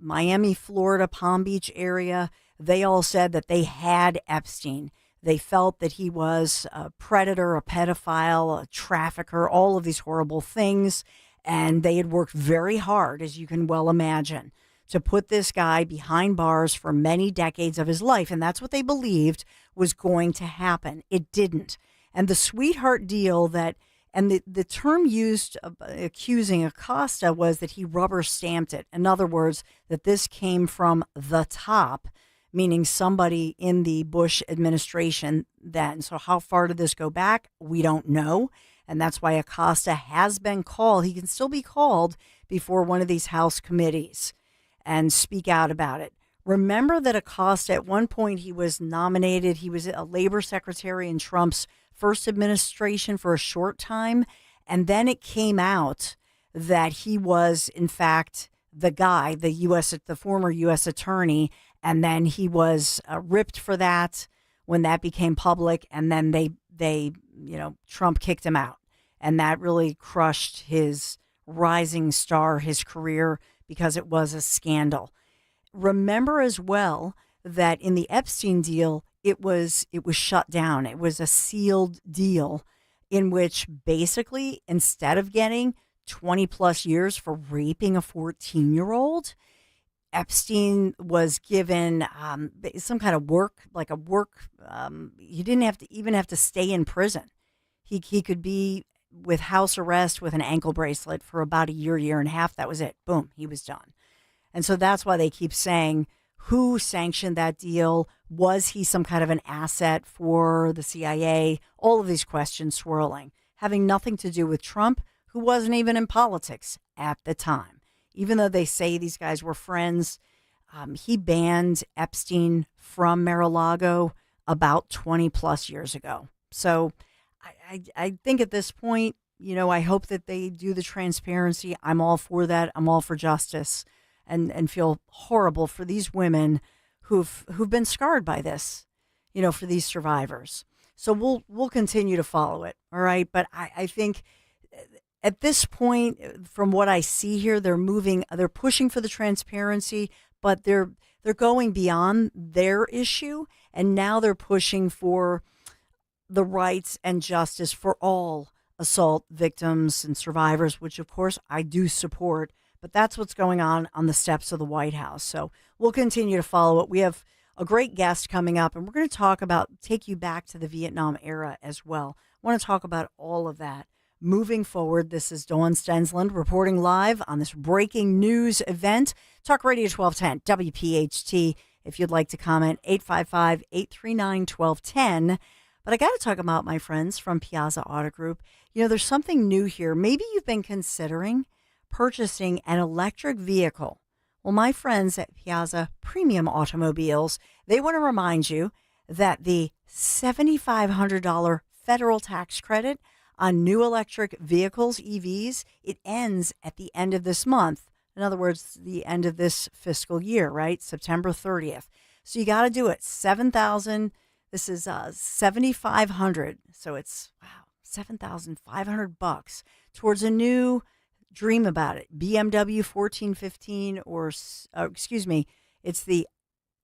Miami, Florida, Palm Beach area, they all said that they had Epstein. They felt that he was a predator, a pedophile, a trafficker, all of these horrible things. And they had worked very hard, as you can well imagine, to put this guy behind bars for many decades of his life. And that's what they believed was going to happen. It didn't. And the sweetheart deal and the term used accusing Acosta was that he rubber stamped it. In other words, that this came from the top, meaning somebody in the Bush administration then. So how far did this go back? We don't know. And that's why Acosta has been called. He can still be called before one of these House committees and speak out about it. Remember that Acosta, at one point, he was nominated. He was a labor secretary in Trump's first administration for a short time. And then it came out that he was, in fact, the guy, the former U.S. attorney. And then he was ripped for that when that became public. And then Trump kicked him out. And that really crushed his rising star, his career, because it was a scandal. Remember as well that in the Epstein deal, it was shut down. It was a sealed deal in which basically, instead of getting 20 plus years for raping a 14-year-old, Epstein was given some kind of work. He didn't have to stay in prison. He could be with house arrest with an ankle bracelet for about a year and a half. That was it. Boom, he was done. And so that's why they keep saying, who sanctioned that deal? Was he some kind of an asset for the CIA? All of these questions swirling, having nothing to do with Trump, who wasn't even in politics at the time. Even though they say these guys were friends, he banned Epstein from Mar-a-Lago about 20 plus years ago. So I think at this point, I hope that they do the transparency. I'm all for that. I'm all for justice, and feel horrible for these women who've been scarred by this, for these survivors. So we'll continue to follow it. All right. But I think at this point, from what I see here, they're pushing for the transparency, but they're going beyond their issue. And now they're pushing for the rights and justice for all assault victims and survivors, which of course I do support. But that's what's going on the steps of the White House. So we'll continue to follow it. We have a great guest coming up, and we're going to take you back to the Vietnam era as well. I want to talk about all of that moving forward. This is Dawn Stensland reporting live on this breaking news event. Talk Radio 1210, WPHT. If you'd like to comment, 855-839-1210. But I got to talk about my friends from Piazza Auto Group. There's something new here. Maybe you've been considering purchasing an electric vehicle. Well, my friends at Piazza Premium Automobiles, they want to remind you that the $7,500 federal tax credit on new electric vehicles, EVs, it ends at the end of this month. In other words, the end of this fiscal year, right? September 30th. So you got to do it. This is $7,500. So it's, wow, $7,500 towards a new, dream about it, BMW 1415 it's the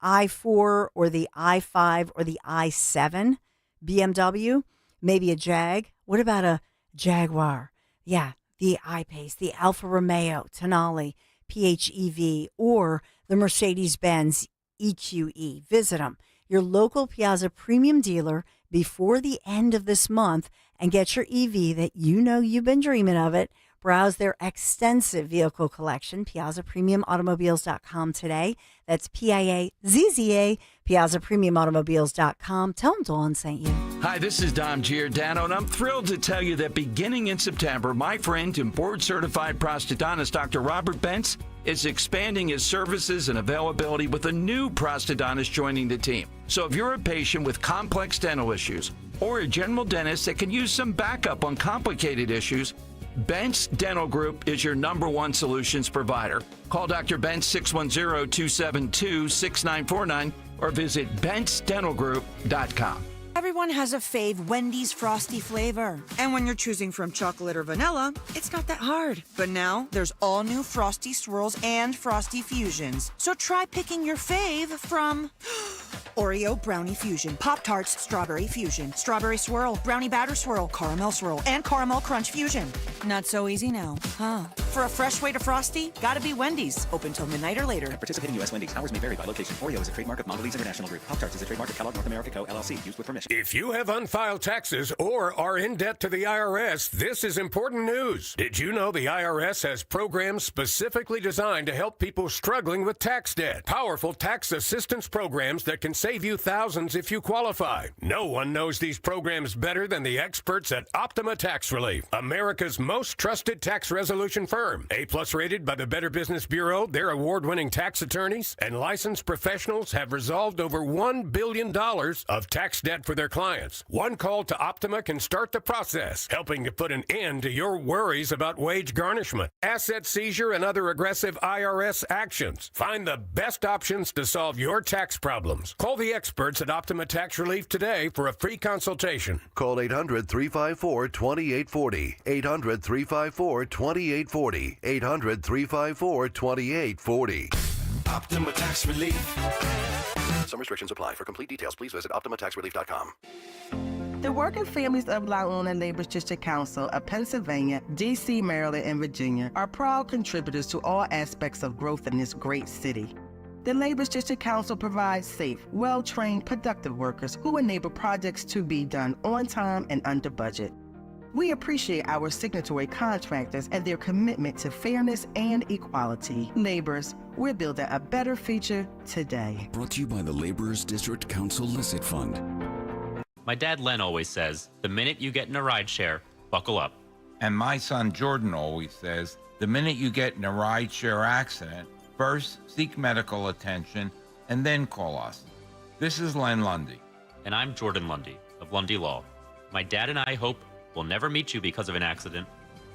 i4 or the i5 or the i7 BMW, maybe a Jag. What about a Jaguar? Yeah, the I-Pace, the Alfa Romeo Tonale PHEV, or the Mercedes-Benz EQE. Visit them, your local Piazza Premium dealer, before the end of this month and get your EV that you've been dreaming of it. Browse their extensive vehicle collection, PiazzaPremiumAutomobiles.com today. That's Piazza, PiazzaPremiumAutomobiles.com. Tell them Dawn sent you. Hi, this is Dom Giordano, and I'm thrilled to tell you that beginning in September, my friend and board-certified prosthodontist, Dr. Robert Bentz, is expanding his services and availability with a new prosthodontist joining the team. So if you're a patient with complex dental issues or a general dentist that can use some backup on complicated issues, Bentz Dental Group is your #1 solutions provider. Call Dr. Bentz 610-272-6949 or visit BentzDentalGroup.com. Everyone Everyone has a fave Wendy's Frosty flavor. And when you're choosing from chocolate or vanilla, it's not that hard. But now, there's all new Frosty Swirls and Frosty Fusions. So try picking your fave from Oreo Brownie Fusion, Pop-Tarts Strawberry Fusion, Strawberry Swirl, Brownie Batter Swirl, Caramel Swirl, and Caramel Crunch Fusion. Not so easy now, huh? For a fresh way to Frosty, gotta be Wendy's. Open till midnight or later. Participating U.S. Wendy's. Hours may vary by location. Oreo is a trademark of Mondelez International Group. Pop-Tarts is a trademark of Kellogg North America Co., LLC. Used with permission. If you have unfiled taxes or are in debt to the IRS, this is important news. Did you know the IRS has programs specifically designed to help people struggling with tax debt? Powerful tax assistance programs that can save you thousands if you qualify. No one knows these programs better than the experts at Optima Tax Relief, America's most trusted tax resolution firm. A-plus rated by the Better Business Bureau, their award-winning tax attorneys and licensed professionals have resolved over $1 billion of tax debt for their clients. One call to Optima can start the process, helping to put an end to your worries about wage garnishment, asset seizure, and other aggressive IRS actions. Find the best options to solve your tax problems. Call the experts at Optima Tax Relief today for a free consultation. Call 800-354-2840. 800-354-2840. 800-354-2840. Optima Tax Relief. Some restrictions apply. For complete details, please visit OptimaTaxRelief.com. The working families of La Una Labor District Council of Pennsylvania, D.C., Maryland, and Virginia are proud contributors to all aspects of growth in this great city. The Labor District Council provides safe, well-trained, productive workers who enable projects to be done on time and under budget. We appreciate our signatory contractors and their commitment to fairness and equality. Laborers, we're building a better future today. Brought to you by the Laborers District Council Licit Fund. My dad Len always says, the minute you get in a rideshare, buckle up. And my son Jordan always says, the minute you get in a rideshare accident, first seek medical attention and then call us. This is Len Lundy. And I'm Jordan Lundy of Lundy Law. My dad and I hope we'll never meet you because of an accident,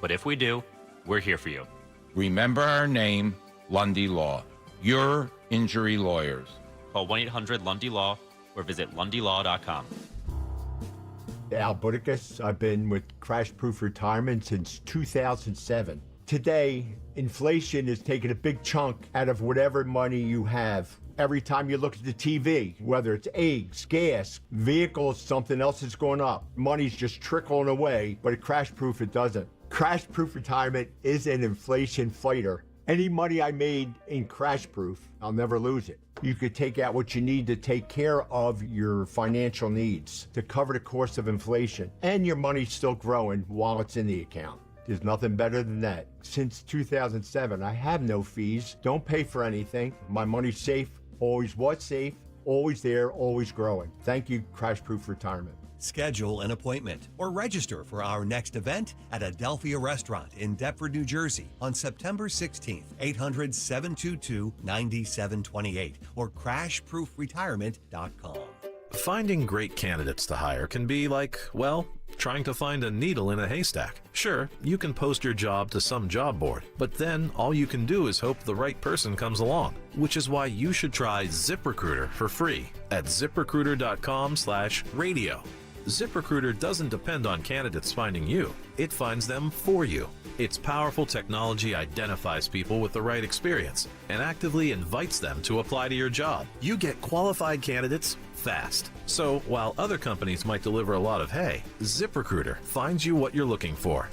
but if we do, we're here for you. Remember our name, Lundy Law. Your injury lawyers. Call 1-800-LUNDY-LAW or visit lundylaw.com. Al Budicus. I've been with Crash Proof Retirement since 2007. Today, inflation is taking a big chunk out of whatever money you have. Every time you look at the TV, whether it's eggs, gas, vehicles, something else is going up. Money's just trickling away, but at Crash Proof it doesn't. Crash Proof Retirement is an inflation fighter. Any money I made in Crash Proof, I'll never lose it. You could take out what you need to take care of your financial needs, to cover the cost of inflation, and your money's still growing while it's in the account. There's nothing better than that. Since 2007, I have no fees, don't pay for anything. My money's safe, always was safe, always there, always growing. Thank you, Crash Proof Retirement. Schedule an appointment or register for our next event at Adelphia Restaurant in Deptford, New Jersey on September 16th, 800-722-9728 or crashproofretirement.com. Finding great candidates to hire can be like, well, trying to find a needle in a haystack. Sure, you can post your job to some job board, but then all you can do is hope the right person comes along, which is why you should try ZipRecruiter for free at ZipRecruiter.com/radio. ZipRecruiter doesn't depend on candidates finding you. It finds them for you. Its powerful technology identifies people with the right experience and actively invites them to apply to your job. You get qualified candidates fast. So while other companies might deliver a lot of hay, ZipRecruiter finds you what you're looking for.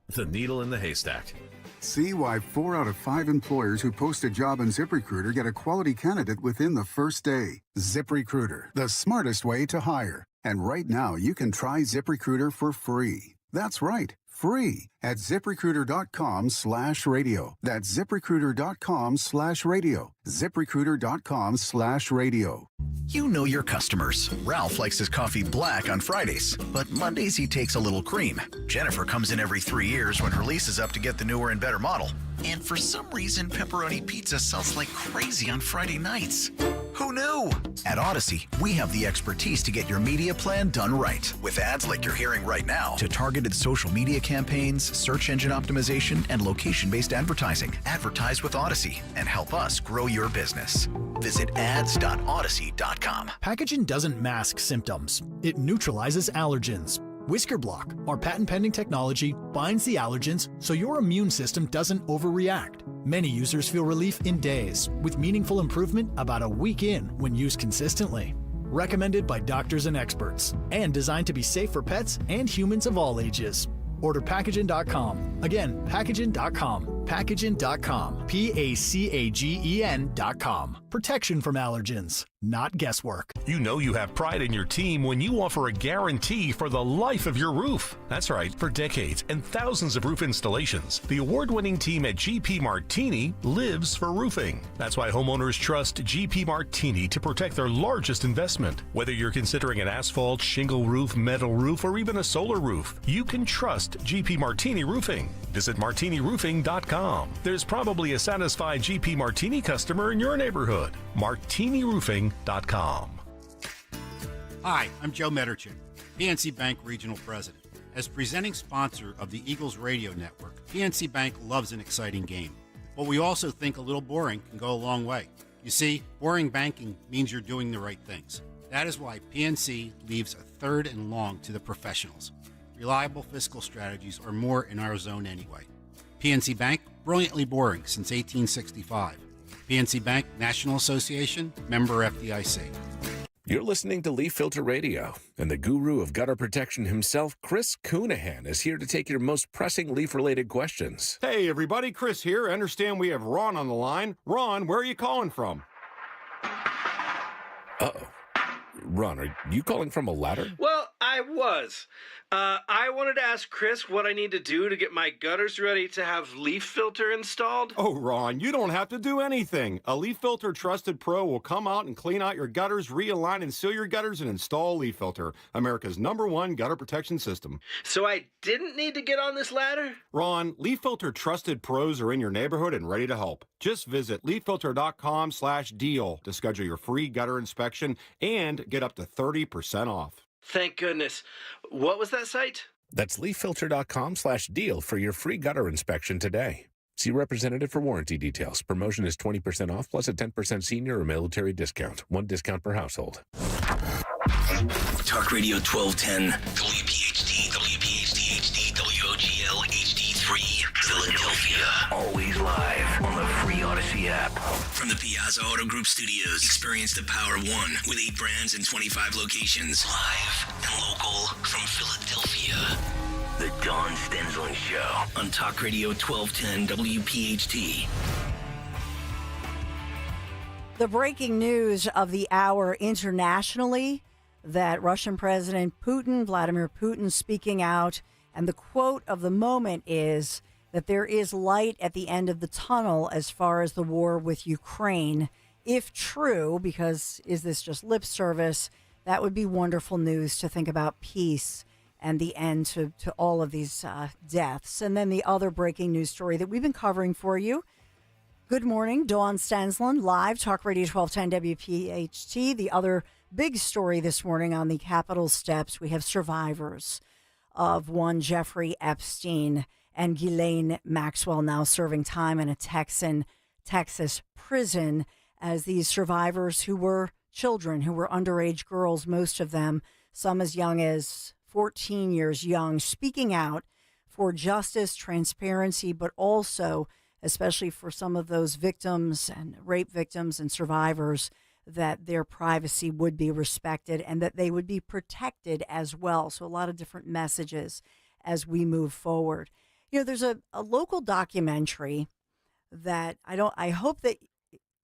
The needle in the haystack. See why 4 out of 5 employers who post a job on ZipRecruiter get a quality candidate within the first day. ZipRecruiter, the smartest way to hire. And right now, you can try ZipRecruiter for free. That's right, free at ZipRecruiter.com/radio. That's ZipRecruiter.com/radio. ZipRecruiter.com/radio. You know your customers. Ralph likes his coffee black on Fridays, but Mondays he takes a little cream. Jennifer comes in every 3 years when her lease is up to get the newer and better model. And for some reason, pepperoni pizza sells like crazy on Friday nights. Who knew? At Odyssey, we have the expertise to get your media plan done right. With ads like you're hearing right now, to targeted social media campaigns, search engine optimization, and location-based advertising. Advertise with Odyssey and help us grow your business. Visit ads.odyssey.com. Packaging doesn't mask symptoms. It neutralizes allergens. Whisker Block, our patent-pending technology, binds the allergens so your immune system doesn't overreact. Many users feel relief in days, with meaningful improvement about a week in when used consistently. Recommended by doctors and experts, and designed to be safe for pets and humans of all ages. Order Packaging.com. Again, Packaging.com. Packaging.com. Pacagen.com. Protection from allergens, not guesswork. You know you have pride in your team when you offer a guarantee for the life of your roof. That's right, for decades and thousands of roof installations, the award-winning team at GP Martini lives for roofing. That's why homeowners trust GP Martini to protect their largest investment. Whether you're considering an asphalt, shingle roof, metal roof, or even a solar roof, you can trust GP Martini Roofing. Visit martiniroofing.com. There's probably a satisfied GP Martini customer in your neighborhood. martiniroofing.com. Hi, I'm Joe Mederchik, PNC Bank Regional President. As presenting sponsor of the Eagles Radio Network, PNC Bank loves an exciting game. But we also think a little boring can go a long way. You see, boring banking means you're doing the right things. That is why PNC leaves a third and long to the professionals. Reliable fiscal strategies are more in our zone anyway. PNC Bank, brilliantly boring since 1865. PNC Bank, National Association, member FDIC. You're listening to Leaf Filter Radio, and the guru of gutter protection himself, Chris Coonahan, is here to take your most pressing leaf-related questions. Hey, everybody, Chris here. I understand we have Ron on the line. Ron, where are you calling from? Uh-oh. Ron, are you calling from a ladder? Well, I was. I wanted to ask Chris what I need to do to get my gutters ready to have leaf filter installed. Oh, Ron, you don't have to do anything. A Leaf Filter Trusted Pro will come out and clean out your gutters, realign and seal your gutters, and install Leaf Filter, America's #1 gutter protection system. So I didn't need to get on this ladder? Ron, Leaf Filter Trusted Pros are in your neighborhood and ready to help. Just visit leaffilter.com/deal to schedule your free gutter inspection and get up to 30% off. Thank goodness. What was that site? That's leaffilter.com/deal for your free gutter inspection today. See representative for warranty details. Promotion is 20% off plus a 10% senior or military discount. One discount per household. Talk Radio 1210, WPHT, WPHT HD, WOGL HD3, Philadelphia. Always live on the free Odyssey app. From the Piazza Auto Group Studios, experience the power of one with 8 brands and 25 locations. Live and local from Philadelphia. The Dawn Stensland Show on Talk Radio 1210 WPHT. The breaking news of the hour internationally, that Russian President Putin, Vladimir Putin, speaking out, and the quote of the moment is that there is light at the end of the tunnel as far as the war with Ukraine. If true, because is this just lip service, that would be wonderful news to think about peace and the end to all of these deaths. And then the other breaking news story that we've been covering for you. Good morning, Dawn Stensland, live, Talk Radio 1210 WPHT. The other big story this morning on the Capitol steps, we have survivors of one Jeffrey Epstein and Ghislaine Maxwell now serving time in a Texas prison as these survivors who were children, who were underage girls, most of them, some as young as 14 years young, speaking out for justice, transparency, but also, especially for some of those victims and rape victims and survivors, that their privacy would be respected and that they would be protected as well. So a lot of different messages as we move forward. You know, there's a local documentary that I hope that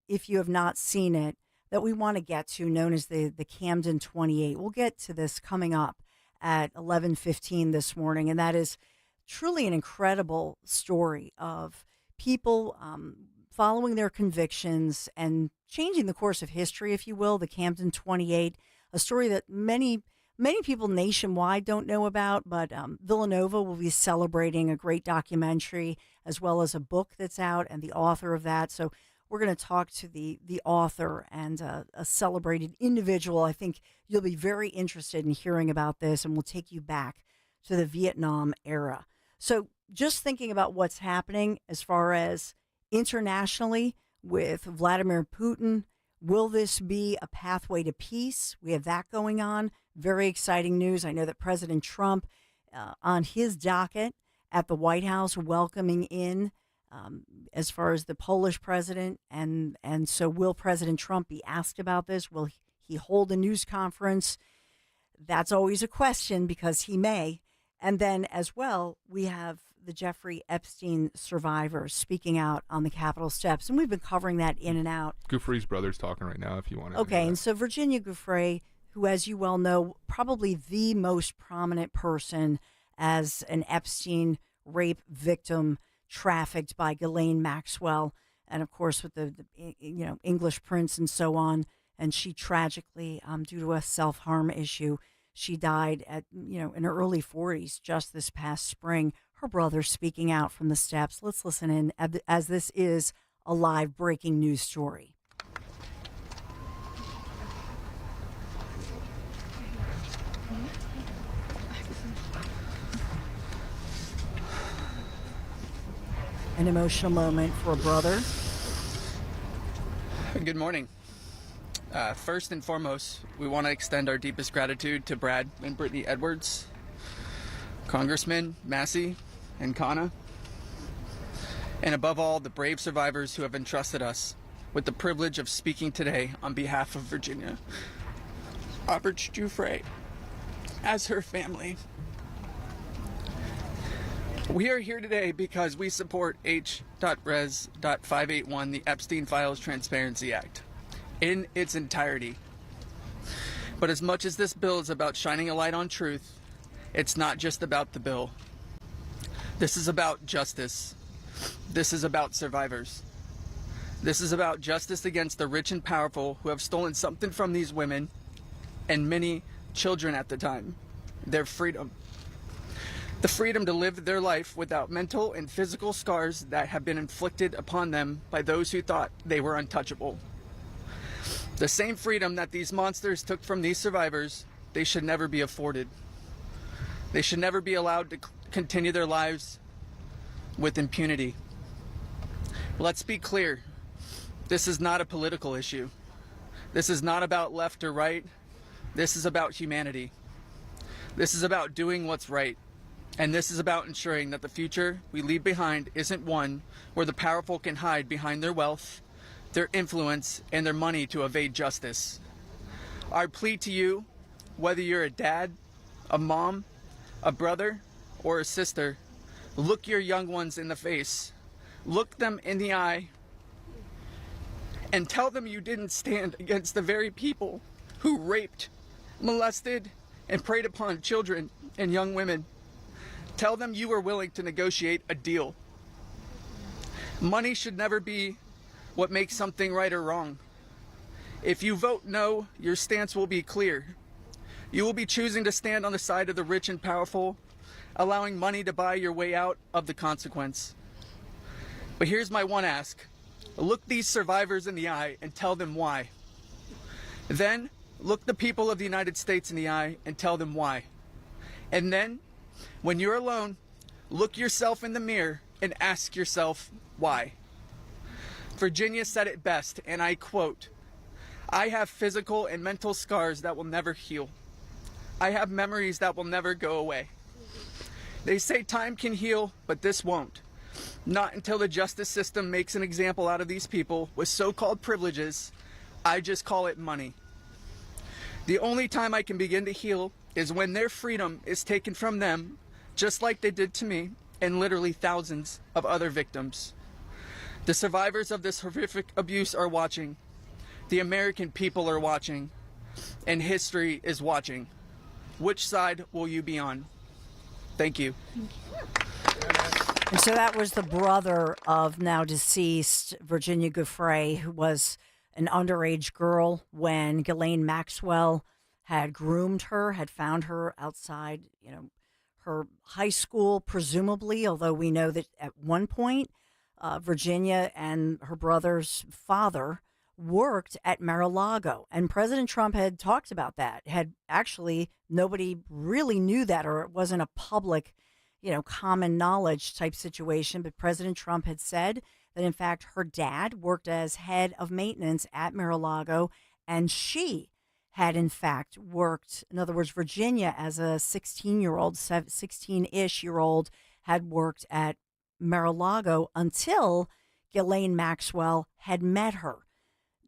if you have not seen it, that we want to get to, known as the Camden 28. We'll get to this coming up at 11:15 this morning, and that is truly an incredible story of people following their convictions and changing the course of history, if you will. The Camden 28, a story that many people nationwide don't know about, but Villanova will be celebrating a great documentary as well as a book that's out and the author of that. So we're going to talk to the author and a celebrated individual. I think you'll be very interested in hearing about this, and we'll take you back to the Vietnam era. So just thinking about what's happening as far as internationally with Vladimir Putin, will this be a pathway to peace? We have that going on. Very exciting news. I know that President Trump, on his docket at the White House, welcoming in as far as the Polish president. And so will President Trump be asked about this? Will he hold a news conference? That's always a question because he may. And then as well, we have the Jeffrey Epstein survivors speaking out on the Capitol steps. And we've been covering that in and out. Giuffre's brother's talking right now if you want to. Okay, and so Virginia Giuffre, who, as you well know, probably the most prominent person as an Epstein rape victim trafficked by Ghislaine Maxwell, and of course with the English prince and so on. And she tragically, due to a self-harm issue, she died at in her early 40s just this past spring. Her brother speaking out from the steps. Let's listen in as this is a live breaking news story. An emotional moment for a brother. Good morning. First and foremost, we want to extend our deepest gratitude to Brad and Brittany Edwards, Congressman Massey and Kana, and above all, the brave survivors who have entrusted us with the privilege of speaking today on behalf of Virginia. Robert Giuffre, as her family. We are here today because we support H.Res.581, the Epstein Files Transparency Act, in its entirety. But as much as this bill is about shining a light on truth, it's not just about the bill. This is about justice. This is about survivors. This is about justice against the rich and powerful who have stolen something from these women and many children at the time, their freedom. The freedom to live their life without mental and physical scars that have been inflicted upon them by those who thought they were untouchable. The same freedom that these monsters took from these survivors, they should never be afforded. They should never be allowed to continue their lives with impunity. Let's be clear. This is not a political issue. This is not about left or right. This is about humanity. This is about doing what's right. And this is about ensuring that the future we leave behind isn't one where the powerful can hide behind their wealth, their influence, and their money to evade justice. Our plea to you, whether you're a dad, a mom, a brother, or a sister, look your young ones in the face, look them in the eye, and tell them you didn't stand against the very people who raped, molested, and preyed upon children and young women. Tell them you were willing to negotiate a deal. Money should never be what makes something right or wrong. If you vote no, your stance will be clear. You will be choosing to stand on the side of the rich and powerful, allowing money to buy your way out of the consequence. But here's my one ask. Look these survivors in the eye and tell them why. Then, look the people of the United States in the eye and tell them why. And then, when you're alone, look yourself in the mirror and ask yourself why. Virginia said it best, and I quote, "I have physical and mental scars that will never heal. I have memories that will never go away. They say time can heal, but this won't. Not until the justice system makes an example out of these people with so-called privileges. I just call it money. The only time I can begin to heal is when their freedom is taken from them, just like they did to me and literally thousands of other victims. The survivors of this horrific abuse are watching. The American people are watching. And history is watching. Which side will you be on?" Thank you. And so that was the brother of now deceased Virginia Giuffre, who was an underage girl when Ghislaine Maxwell had groomed her, had found her outside, her high school, presumably, although we know that at one point Virginia and her brother's father worked at Mar-a-Lago, and President Trump had talked about that. Had actually nobody really knew that, or it wasn't a public, common knowledge type situation. But President Trump had said that in fact her dad worked as head of maintenance at Mar-a-Lago, and she had in fact worked. In other words, Virginia, as a 16-ish year old, had worked at Mar-a-Lago until Ghislaine Maxwell had met her.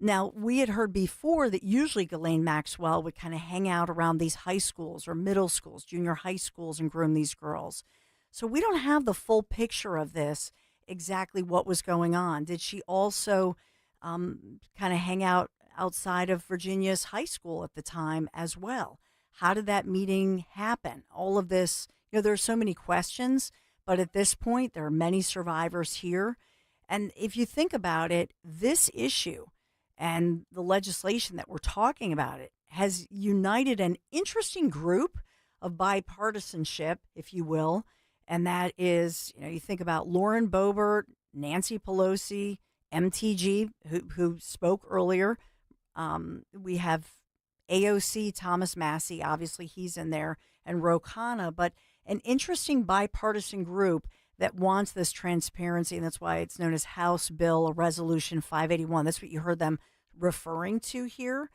Now, we had heard before that usually Ghislaine Maxwell would kind of hang out around these high schools or middle schools, junior high schools, and groom these girls. So we don't have the full picture of this, exactly what was going on. Did she also kind of hang out outside of Virginia's high school at the time as well? How did that meeting happen? All of this, there are so many questions, but at this point, there are many survivors here. And if you think about it, this issue and the legislation that we're talking about it has united an interesting group of bipartisanship, if you will. And that is, you think about Lauren Boebert, Nancy Pelosi, MTG, who spoke earlier. We have AOC, Thomas Massey, obviously he's in there, and Ro Khanna, but an interesting bipartisan group that wants this transparency, and that's why it's known as House Bill Resolution 581. That's what you heard them referring to here.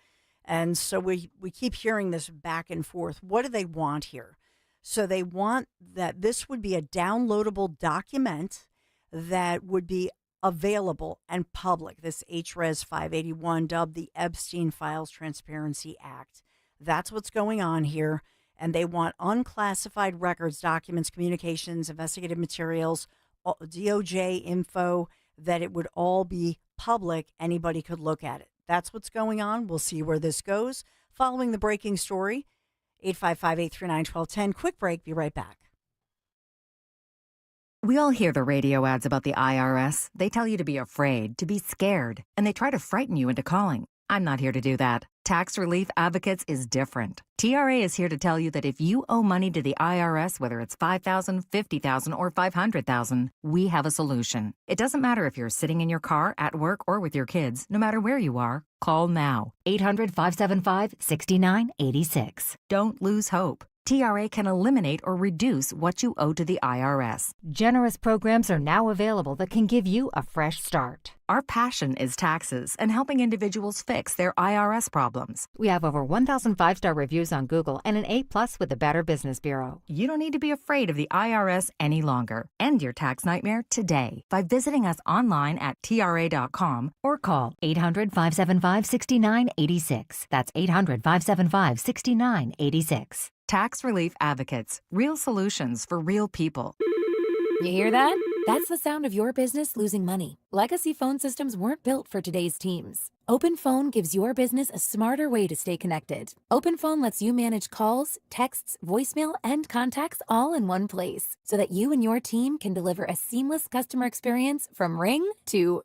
And so we keep hearing this back and forth. What do they want here? So they want that this would be a downloadable document that would be available and public, this HRES 581, dubbed the Epstein Files Transparency Act. That's what's going on here. And they want unclassified records, documents, communications, investigative materials, DOJ info, that it would all be public. Anybody could look at it. That's what's going on. We'll see where this goes. Following the breaking story, 855-839-1210. Quick break. Be right back. We all hear the radio ads about the IRS. They tell you to be afraid, to be scared, and they try to frighten you into calling. I'm not here to do that. Tax Relief Advocates is different. TRA is here to tell you that if you owe money to the IRS, whether it's $5,000, $50,000, or $500,000, we have a solution. It doesn't matter if you're sitting in your car, at work, or with your kids. No matter where you are, call now. 800-575-6986. Don't lose hope. TRA can eliminate or reduce what you owe to the IRS. Generous programs are now available that can give you a fresh start. Our passion is taxes and helping individuals fix their IRS problems. We have over 1,000 5-star reviews on Google and an A+ with the Better Business Bureau. You don't need to be afraid of the IRS any longer. End your tax nightmare today by visiting us online at TRA.com or call 800-575-6986. That's 800-575-6986. Tax Relief Advocates. Real solutions for real people. You hear that? That's the sound of your business losing money. Legacy phone systems weren't built for today's teams. OpenPhone gives your business a smarter way to stay connected. OpenPhone lets you manage calls, texts, voicemail, and contacts all in one place so that you and your team can deliver a seamless customer experience from ring to...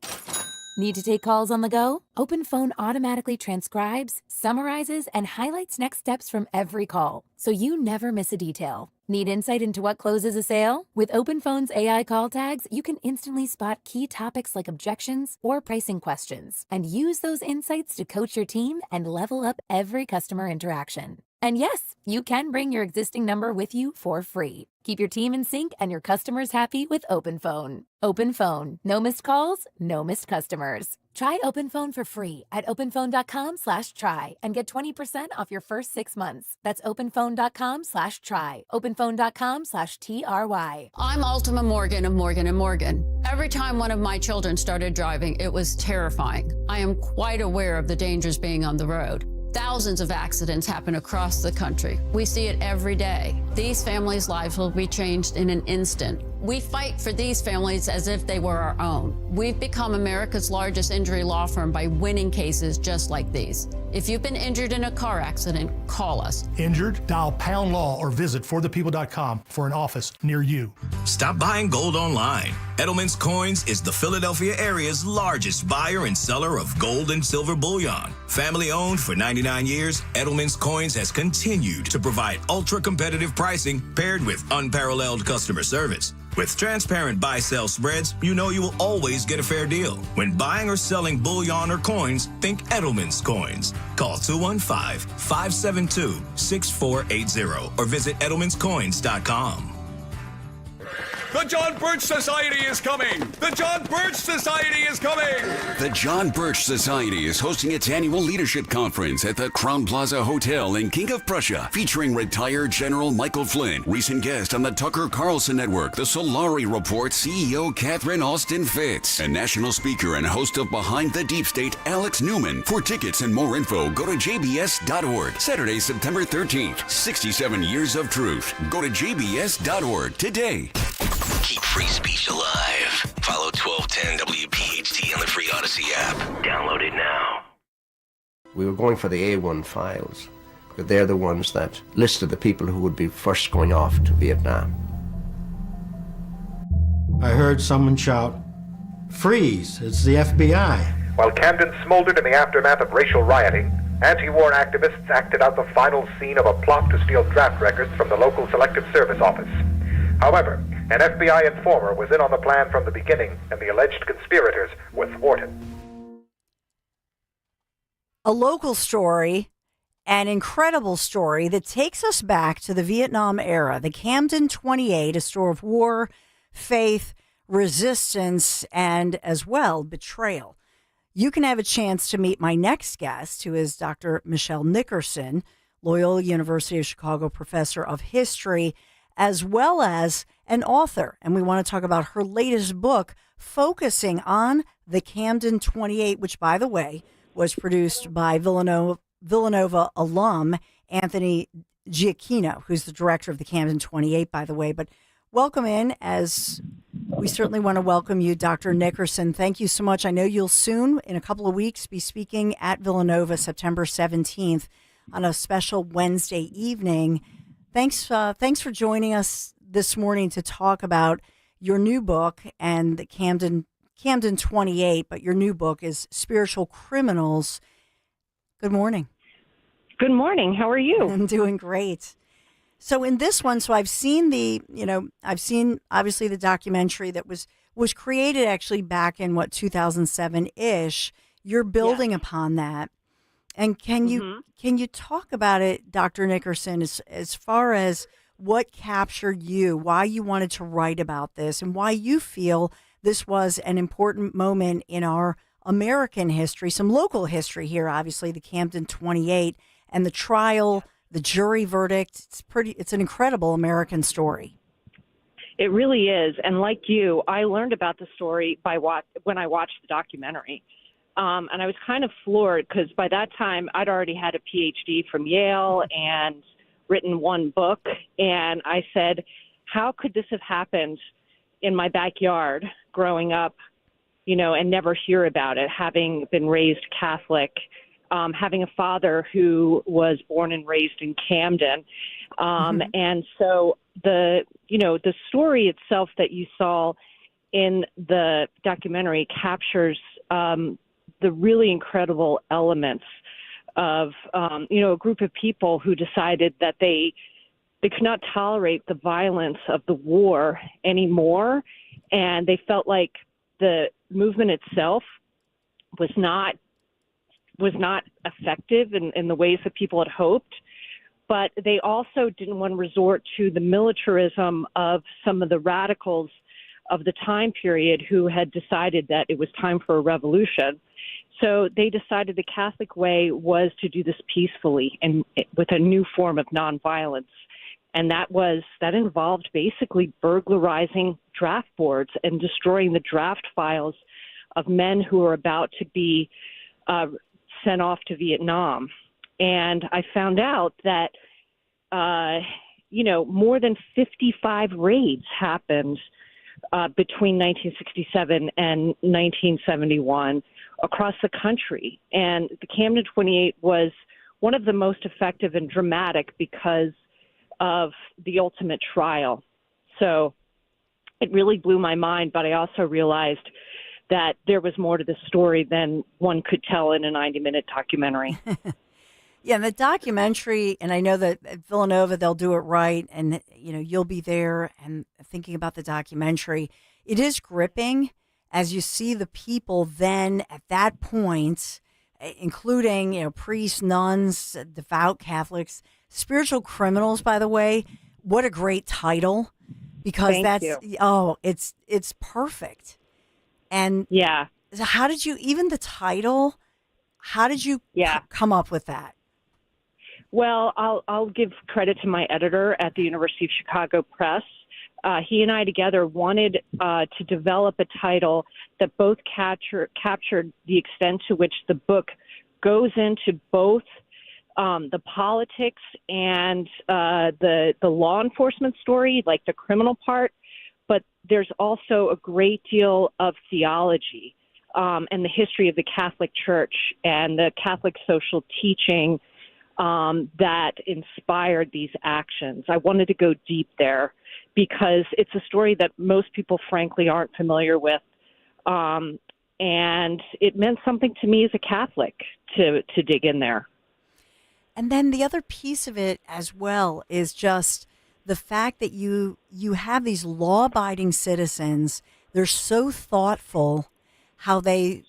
Need to take calls on the go? OpenPhone automatically transcribes, summarizes, and highlights next steps from every call, so you never miss a detail. Need insight into what closes a sale? With OpenPhone's AI call tags, you can instantly spot key topics like objections or pricing questions, and use those insights to coach your team and level up every customer interaction. And yes, you can bring your existing number with you for free. Keep your team in sync and your customers happy with OpenPhone. OpenPhone. No missed calls, no missed customers. Try OpenPhone for free at openphone.com/try and get 20% off your first 6 months. That's openphone.com/try. Openphone.com/TRY. I'm Ultima Morgan of Morgan & Morgan. Every time one of my children started driving, it was terrifying. I am quite aware of the dangers being on the road. Thousands of accidents happen across the country. We see it every day. These families' lives will be changed in an instant. We fight for these families as if they were our own. We've become America's largest injury law firm by winning cases just like these. If you've been injured in a car accident, call us. Injured? Dial pound law or visit forthepeople.com for an office near you. Stop buying gold online. Edelman's Coins is the Philadelphia area's largest buyer and seller of gold and silver bullion. Family owned for 99 years, Edelman's Coins has continued to provide ultra-competitive pricing paired with unparalleled customer service. With transparent buy-sell spreads, you know you will always get a fair deal. When buying or selling bullion or coins, think Edelman's Coins. Call 215-572-6480 or visit edelmanscoins.com. The John Birch Society is coming! The John Birch Society is coming! The John Birch Society is hosting its annual leadership conference at the Crown Plaza Hotel in King of Prussia, featuring retired General Michael Flynn, recent guest on the Tucker Carlson Network, the Solari Report CEO Catherine Austin Fitz, and national speaker and host of Behind the Deep State, Alex Newman. For tickets and more info, go to jbs.org. Saturday, September 13th, 67 Years of Truth. Go to jbs.org today. Keep free speech alive. Follow 1210 WPHT on the free Odyssey app. Download it now. We were going for the A1 files, because they're the ones that listed the people who would be first going off to Vietnam. I heard someone shout, "Freeze, it's the FBI." While Camden smoldered in the aftermath of racial rioting, anti-war activists acted out the final scene of a plot to steal draft records from the local Selective Service office. However, an FBI informer was in on the plan from the beginning, and the alleged conspirators were thwarted. A local story, an incredible story that takes us back to the Vietnam era, the Camden 28, a story of war, faith, resistance, and as well, betrayal. You can have a chance to meet my next guest, who is Dr. Michelle Nickerson, Loyola University of Chicago professor of history, as well as an author. And we want to talk about her latest book focusing on the Camden 28, which, by the way, was produced by Villanova alum Anthony Giacchino, who's the director of the Camden 28, by the way. But welcome in, as we certainly want to welcome you, Dr. Nickerson. Thank you so much. I know you'll soon, in a couple of weeks, be speaking at Villanova September 17th on a special Wednesday evening. Thanks for joining us this morning to talk about your new book and the Camden 28, but your new book is Spiritual Criminals. Good morning. Good morning. How are you? I'm doing great. So in this one, I've seen obviously the documentary that was created actually back in 2007-ish. You're building upon that. And can you talk about it, Dr. Nickerson, as far as what captured you, why you wanted to write about this, and why you feel this was an important moment in our American history, some local history here, obviously, the Camden 28 and the trial, the jury verdict. It's an incredible American story. It really is. And like you, I learned about the story when I watched the documentary. And I was kind of floored because by that time I'd already had a PhD from Yale and written one book. And I said, how could this have happened in my backyard growing up, and never hear about it, having been raised Catholic, having a father who was born and raised in Camden. And so the story itself that you saw in the documentary captures the really incredible elements of, a group of people who decided that they could not tolerate the violence of the war anymore. And they felt like the movement itself was not effective in the ways that people had hoped. But they also didn't want to resort to the militarism of some of the radicals of the time period who had decided that it was time for a revolution. So they decided the Catholic way was to do this peacefully and with a new form of nonviolence. And that involved basically burglarizing draft boards and destroying the draft files of men who were about to be sent off to Vietnam. And I found out that, more than 55 raids happened between 1967 and 1971 across the country. And the Camden 28 was one of the most effective and dramatic because of the ultimate trial. So it really blew my mind, but I also realized that there was more to the story than one could tell in a 90-minute documentary. Yeah, and the documentary, and I know that at Villanova, they'll do it right, and, you'll be there and thinking about the documentary. It is gripping as you see the people then at that point, including, priests, nuns, devout Catholics, spiritual criminals, by the way. What a great title, because Thank you. it's perfect. And yeah, how did you, even the title, how did you come up with that? Well, I'll give credit to my editor at the University of Chicago Press. He and I together wanted to develop a title that both captured the extent to which the book goes into both the politics and the law enforcement story, like the criminal part, but there's also a great deal of theology and the history of the Catholic Church and the Catholic social teaching that inspired these actions. I wanted to go deep there because it's a story that most people, frankly, aren't familiar with. And it meant something to me as a Catholic to dig in there. And then the other piece of it as well is just the fact that you have these law-abiding citizens. They're so thoughtful how they,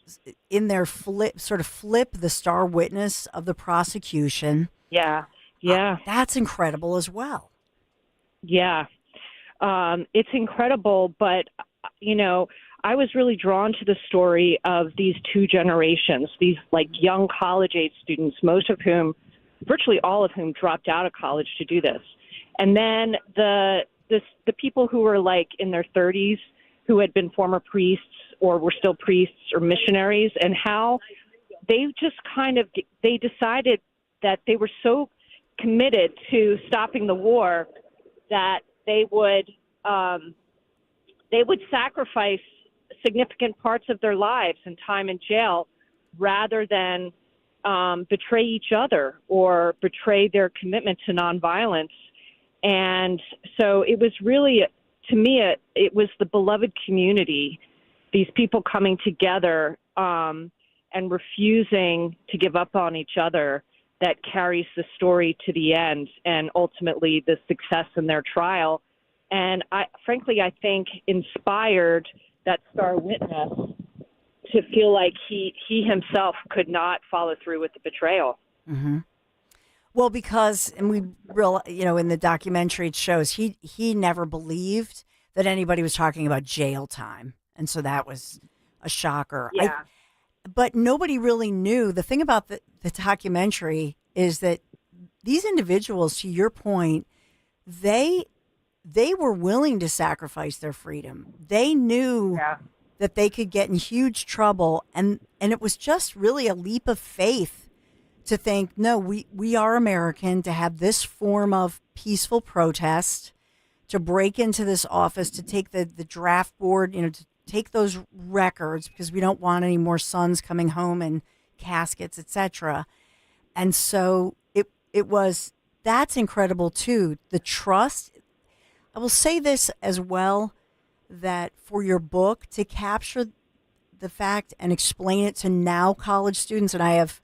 in their flip the star witness of the prosecution. Yeah. That's incredible as well. Yeah. It's incredible, but, I was really drawn to the story of these two generations, these like young college-age students, virtually all of whom dropped out of college to do this. And then the people who were like in their 30s who had been former priests or were still priests or missionaries, and how they just they decided that they were so committed to stopping the war that they would sacrifice significant parts of their lives and time in jail rather than betray each other or betray their commitment to nonviolence. And so it was really, to me, it was the beloved community, these people coming together and refusing to give up on each other, that carries the story to the end and ultimately the success in their trial. And I think inspired that star witness to feel like he himself could not follow through with the betrayal. Mm-hmm. Well, because, and we in the documentary it shows he never believed that anybody was talking about jail time, and so that was a shocker. Yeah. But nobody really knew. The thing about the documentary is that these individuals, to your point, they were willing to sacrifice their freedom. They knew that they could get in huge trouble, and it was just really a leap of faith to think, no, we are American, to have this form of peaceful protest, to break into this office, to take the draft board, to take those records because we don't want any more sons coming home in caskets, etc. And so that's incredible too. The trust. I will say this as well, that for your book to capture the fact and explain it to now college students, and I have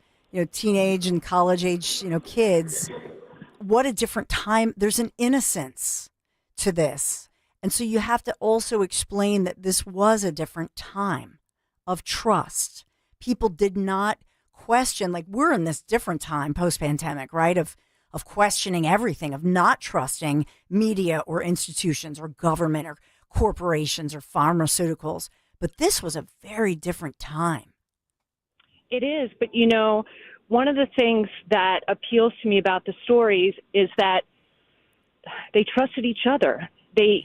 teenage and college age kids, what a different time. There's an innocence to this. And so you have to also explain that this was a different time of trust. People did not question, like we're in this different time post-pandemic, right? Of questioning everything, of not trusting media or institutions or government or corporations or pharmaceuticals. But this was a very different time. It is. But, one of the things that appeals to me about the stories is that they trusted each other. They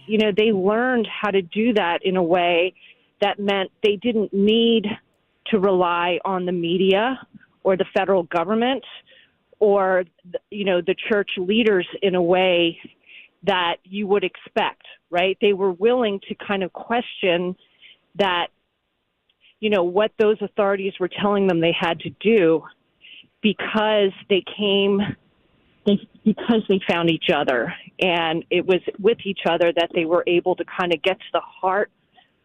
learned how to do that in a way that meant they didn't need to rely on the media or the federal government or, the church leaders in a way that you would expect, right? They were willing to kind of question that, what those authorities were telling them they had to do because they found each other. And it was with each other that they were able to kind of get to the heart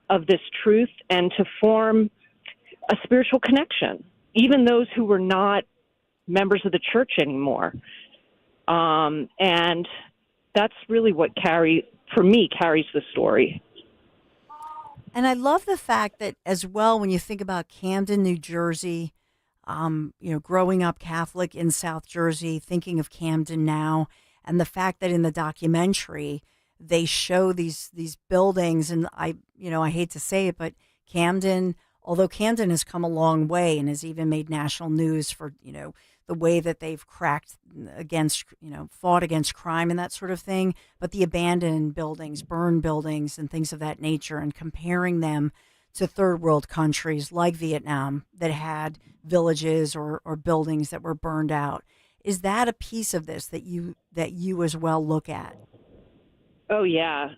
of this truth and to form a spiritual connection. Even those who were not members of the church anymore. And that's really what carries the story. And I love the fact that as well, when you think about Camden, New Jersey, growing up Catholic in South Jersey, thinking of Camden now, and the fact that in the documentary they show these buildings, and I hate to say it, but Camden, although Camden has come a long way and has even made national news for, the way that they've fought against crime and that sort of thing, but the abandoned buildings, burned buildings and things of that nature, and comparing them to third world countries like Vietnam that had villages or buildings that were burned out. Is that a piece of this that you as well look at? Oh yeah.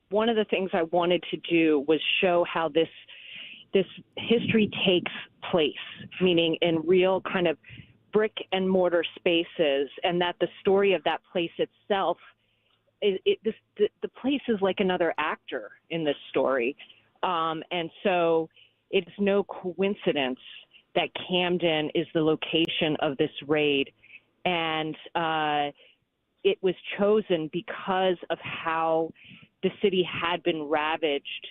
One of the things I wanted to do was show how this history takes place, meaning in real kind of brick and mortar spaces, and that the story of that place itself, the place is like another actor in this story. And so it's no coincidence that Camden is the location of this raid. And it was chosen because of how the city had been ravaged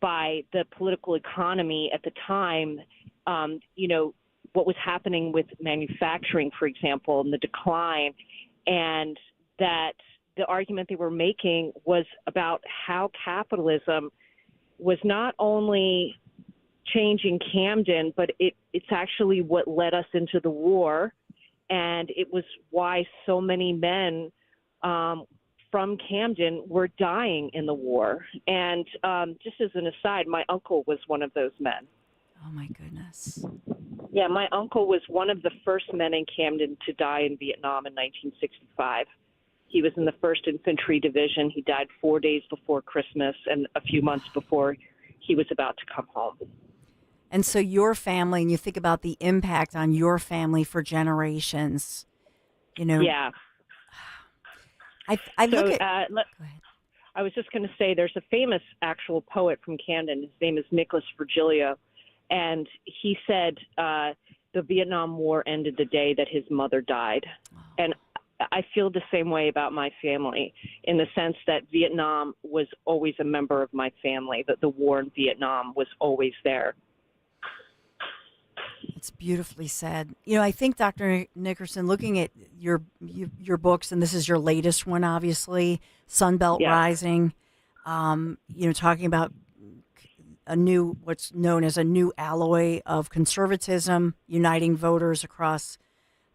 by the political economy at the time. What was happening with manufacturing, for example, and the decline, and that the argument they were making was about how capitalism was not only changing Camden, but it's actually what led us into the war. And it was why so many men from Camden were dying in the war. And just as an aside, my uncle was one of those men. Oh, my goodness. Yeah, my uncle was one of the first men in Camden to die in Vietnam in 1965. He was in the 1st Infantry Division. He died 4 days before Christmas and a few months before he was about to come home. And so your family, and you think about the impact on your family for generations, Yeah. I look at... Go ahead. I was just going to say there's a famous actual poet from Camden. His name is Nicholas Virgilio. And he said the Vietnam War ended the day that his mother died. Oh. And I feel the same way about my family, in the sense that Vietnam was always a member of my family, that the war in Vietnam was always there. It's beautifully said. I think, Dr. Nickerson, looking at your books, and this is your latest one, obviously, Sunbelt Rising, talking about what's known as a new alloy of conservatism, uniting voters across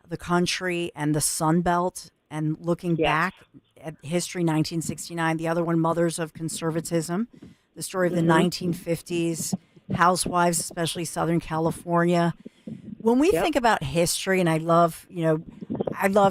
the country and the Sunbelt, and looking back at history, 1969, the other one, Mothers of Conservatism, the story of the 1950s, housewives, especially Southern California. When we think about history, and I love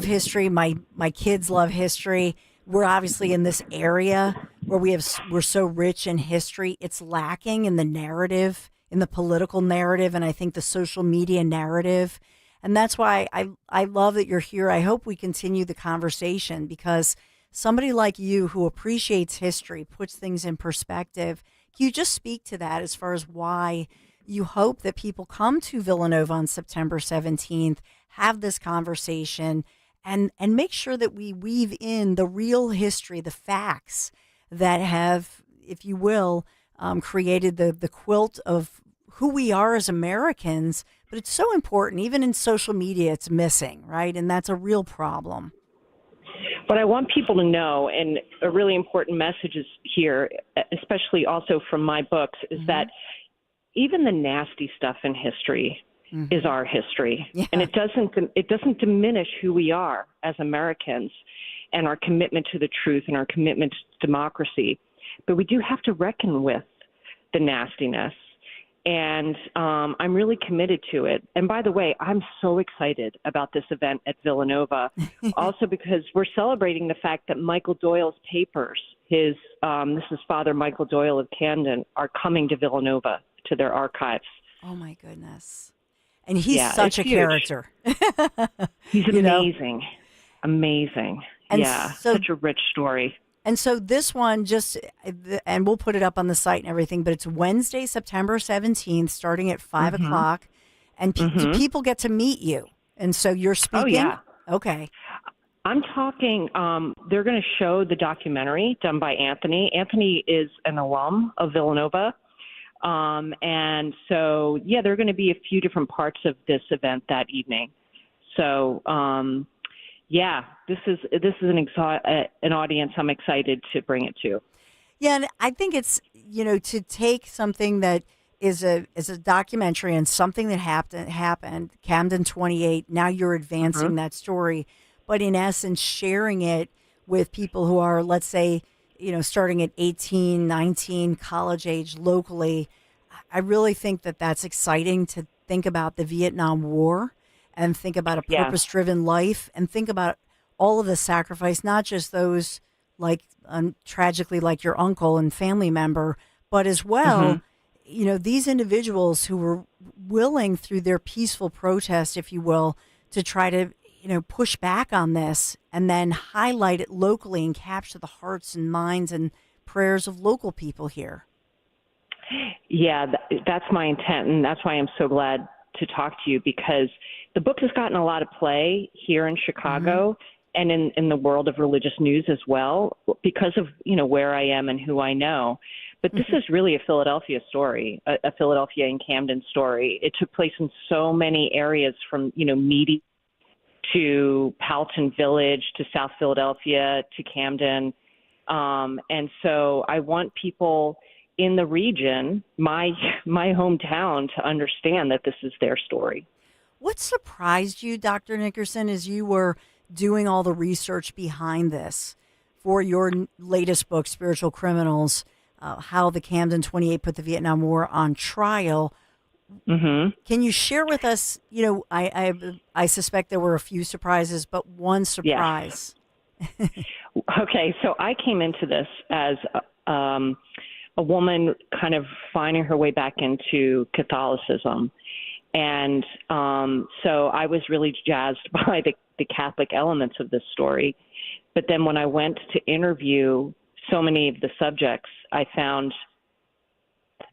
history, my kids love history. We're obviously in this area where we're so rich in history. It's lacking in the narrative, in the political narrative, and I think the social media narrative. And that's why I love that you're here. I hope we continue the conversation, because somebody like you who appreciates history, puts things in perspective. Can you just speak to that as far as why you hope that people come to Villanova on September 17th, have this conversation, and make sure that we weave in the real history, the facts that have, if you will, created the quilt of who we are as Americans. But it's so important. Even in social media, it's missing, right? And that's a real problem. What I want people to know, and a really important message is here, especially also from my books, is that even the nasty stuff in history is our history. Yeah. And it doesn't diminish who we are as Americans and our commitment to the truth and our commitment to democracy. But we do have to reckon with the nastiness. And I'm really committed to it. And by the way, I'm so excited about this event at Villanova, also because we're celebrating the fact that Michael Doyle's papers, this is Father Michael Doyle of Camden, are coming to Villanova, to their archives. Oh, my goodness. And he's such a character. He's amazing. Amazing. And such a rich story. And so this one and we'll put it up on the site and everything, but it's Wednesday, September 17th, starting at 5 o'clock. And do people get to meet you? And so you're speaking? Oh, yeah. Okay. I'm talking, they're going to show the documentary done by Anthony. Anthony is an alum of Villanova. And so, yeah, there are going to be a few different parts of this event that evening. So, yeah, this is an audience I'm excited to bring it to. Yeah, and I think it's, to take something that is a documentary and something that happened, Camden 28, now you're advancing that story, but in essence sharing it with people who are, let's say, starting at 18, 19, college age locally. I really think that that's exciting to think about the Vietnam War and think about a purpose-driven life and think about all of the sacrifice, not just those like tragically like your uncle and family member, but as well, these individuals who were willing through their peaceful protest, if you will, to try to, push back on this and then highlight it locally and capture the hearts and minds and prayers of local people here. Yeah, that's my intent. And that's why I'm so glad to talk to you, because the book has gotten a lot of play here in Chicago and in the world of religious news as well, because of, where I am and who I know. But this is really a Philadelphia story, a Philadelphia and Camden story. It took place in so many areas from, Meady to Powelton Village to South Philadelphia to Camden. And so I want people in the region, my hometown, to understand that this is their story. What surprised you, Dr. Nickerson, as you were doing all the research behind this for your latest book, Spiritual Criminals, how the Camden 28 put the Vietnam War on trial? Can you share with us, I suspect there were a few surprises, but one surprise. Okay, so I came into this as a woman kind of finding her way back into Catholicism. And so I was really jazzed by the Catholic elements of this story. But then when I went to interview so many of the subjects, I found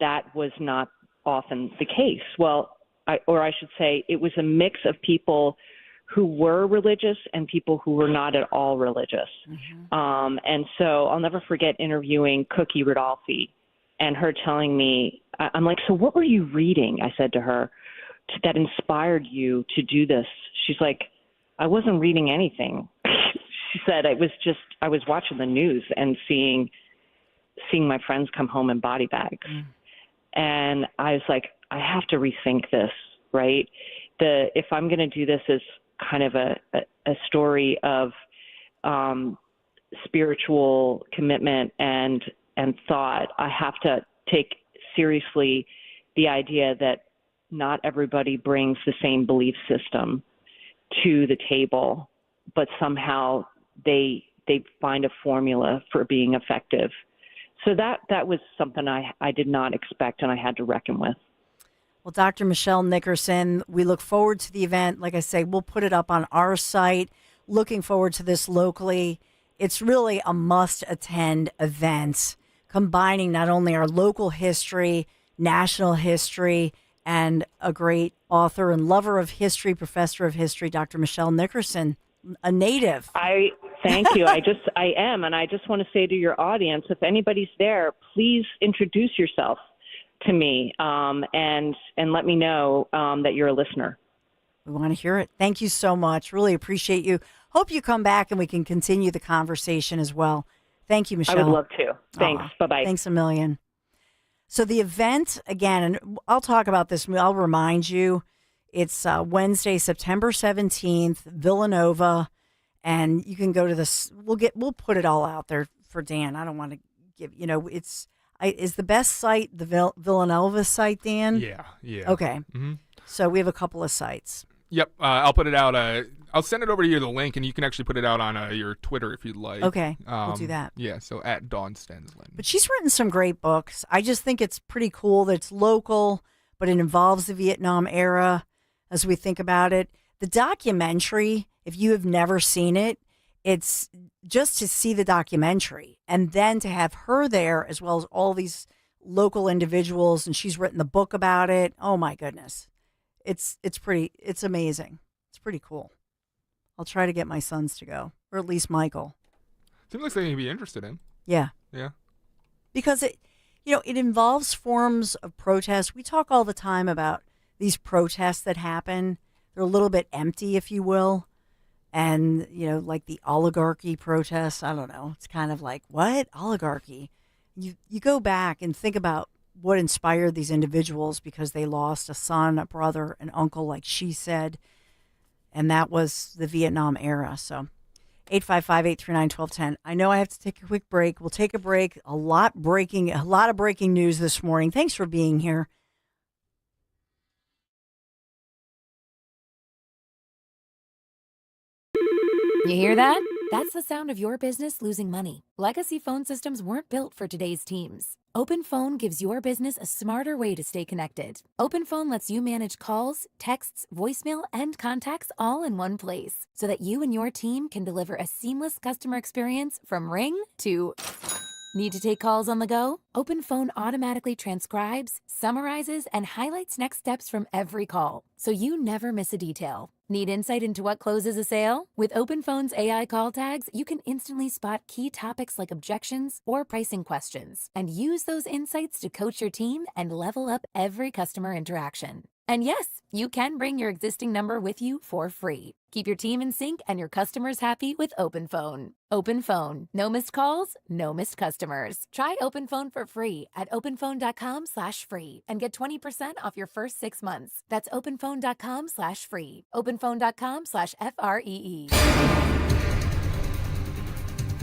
that was not often the case. Well, I should say it was a mix of people who were religious and people who were not at all religious. And so I'll never forget interviewing Cookie Rodolphe and her telling me, I'm like, so what were you reading? I said to her, that inspired you to do this. She's like, I wasn't reading anything. She said, I was watching the news and seeing my friends come home in body bags. And I was like, I have to rethink this, right? If I'm going to do this as kind of a story of spiritual commitment and thought, I have to take seriously the idea that not everybody brings the same belief system to the table, but somehow they find a formula for being effective. So that was something I did not expect and I had to reckon with. Well, Dr. Michelle Nickerson, we look forward to the event. Like I say, we'll put it up on our site. Looking forward to this locally. It's really a must-attend event, combining not only our local history, national history, and a great author and lover of history, professor of history, Dr. Michelle Nickerson, a native. Thank you. I am. And I just want to say to your audience, if anybody's there, please introduce yourself to me and let me know that you're a listener. We want to hear it. Thank you so much. Really appreciate you. Hope you come back and we can continue the conversation as well. Thank you, Michelle. I would love to. Thanks. Bye-bye. Thanks a million. So the event, again, and I'll talk about this, I'll remind you, it's Wednesday, September 17th, Villanova, and you can go to this. We'll put it all out there for Dan. I don't want to give, is the best site the Villanova site, Dan? Yeah. Okay. So we have a couple of sites. Yep. I'll put it out. I'll send it over to you, the link, and you can actually put it out on your Twitter if you'd like. Okay. We'll do that. Yeah. So at Dawn Stensland. But she's written some great books. I just think it's pretty cool that it's local, but it involves the Vietnam era as we think about it. The documentary, if you have never seen it, it's just to see the documentary and then to have her there as well as all these local individuals. And she's written the book about it. Oh, my goodness. it's amazing. It's pretty cool. I'll try to get my sons to go, or at least Michael. Seems like something you'd be interested in. Yeah. Yeah. Because it involves forms of protest. We talk all the time about these protests that happen. They're a little bit empty, if you will. And, like the oligarchy protests, I don't know. It's kind of like, what? Oligarchy? You go back and think about what inspired these individuals because they lost a son, a brother, an uncle, like she said. And that was the Vietnam era. So 855-839-1210. I know I have to take a quick break. We'll take a break. A lot of breaking news this morning. Thanks for being here. You hear that? That's the sound of your business losing money. Legacy phone systems weren't built for today's teams. Open Phone gives your business a smarter way to stay connected. Open Phone lets you manage calls, texts, voicemail, and contacts all in one place so that you and your team can deliver a seamless customer experience from ring to... Need to take calls on the go? Open Phone automatically transcribes, summarizes, and highlights next steps from every call, so you never miss a detail. Need insight into what closes a sale? With Open Phone's AI call tags, you can instantly spot key topics like objections or pricing questions, and use those insights to coach your team and level up every customer interaction. And yes, you can bring your existing number with you for free. Keep your team in sync and your customers happy with Open Phone. Open Phone. No missed calls, no missed customers. Try Open Phone for free at openphone.com/free and get 20% off your first 6 months. That's openphone.com/free. openphone.com/FREE.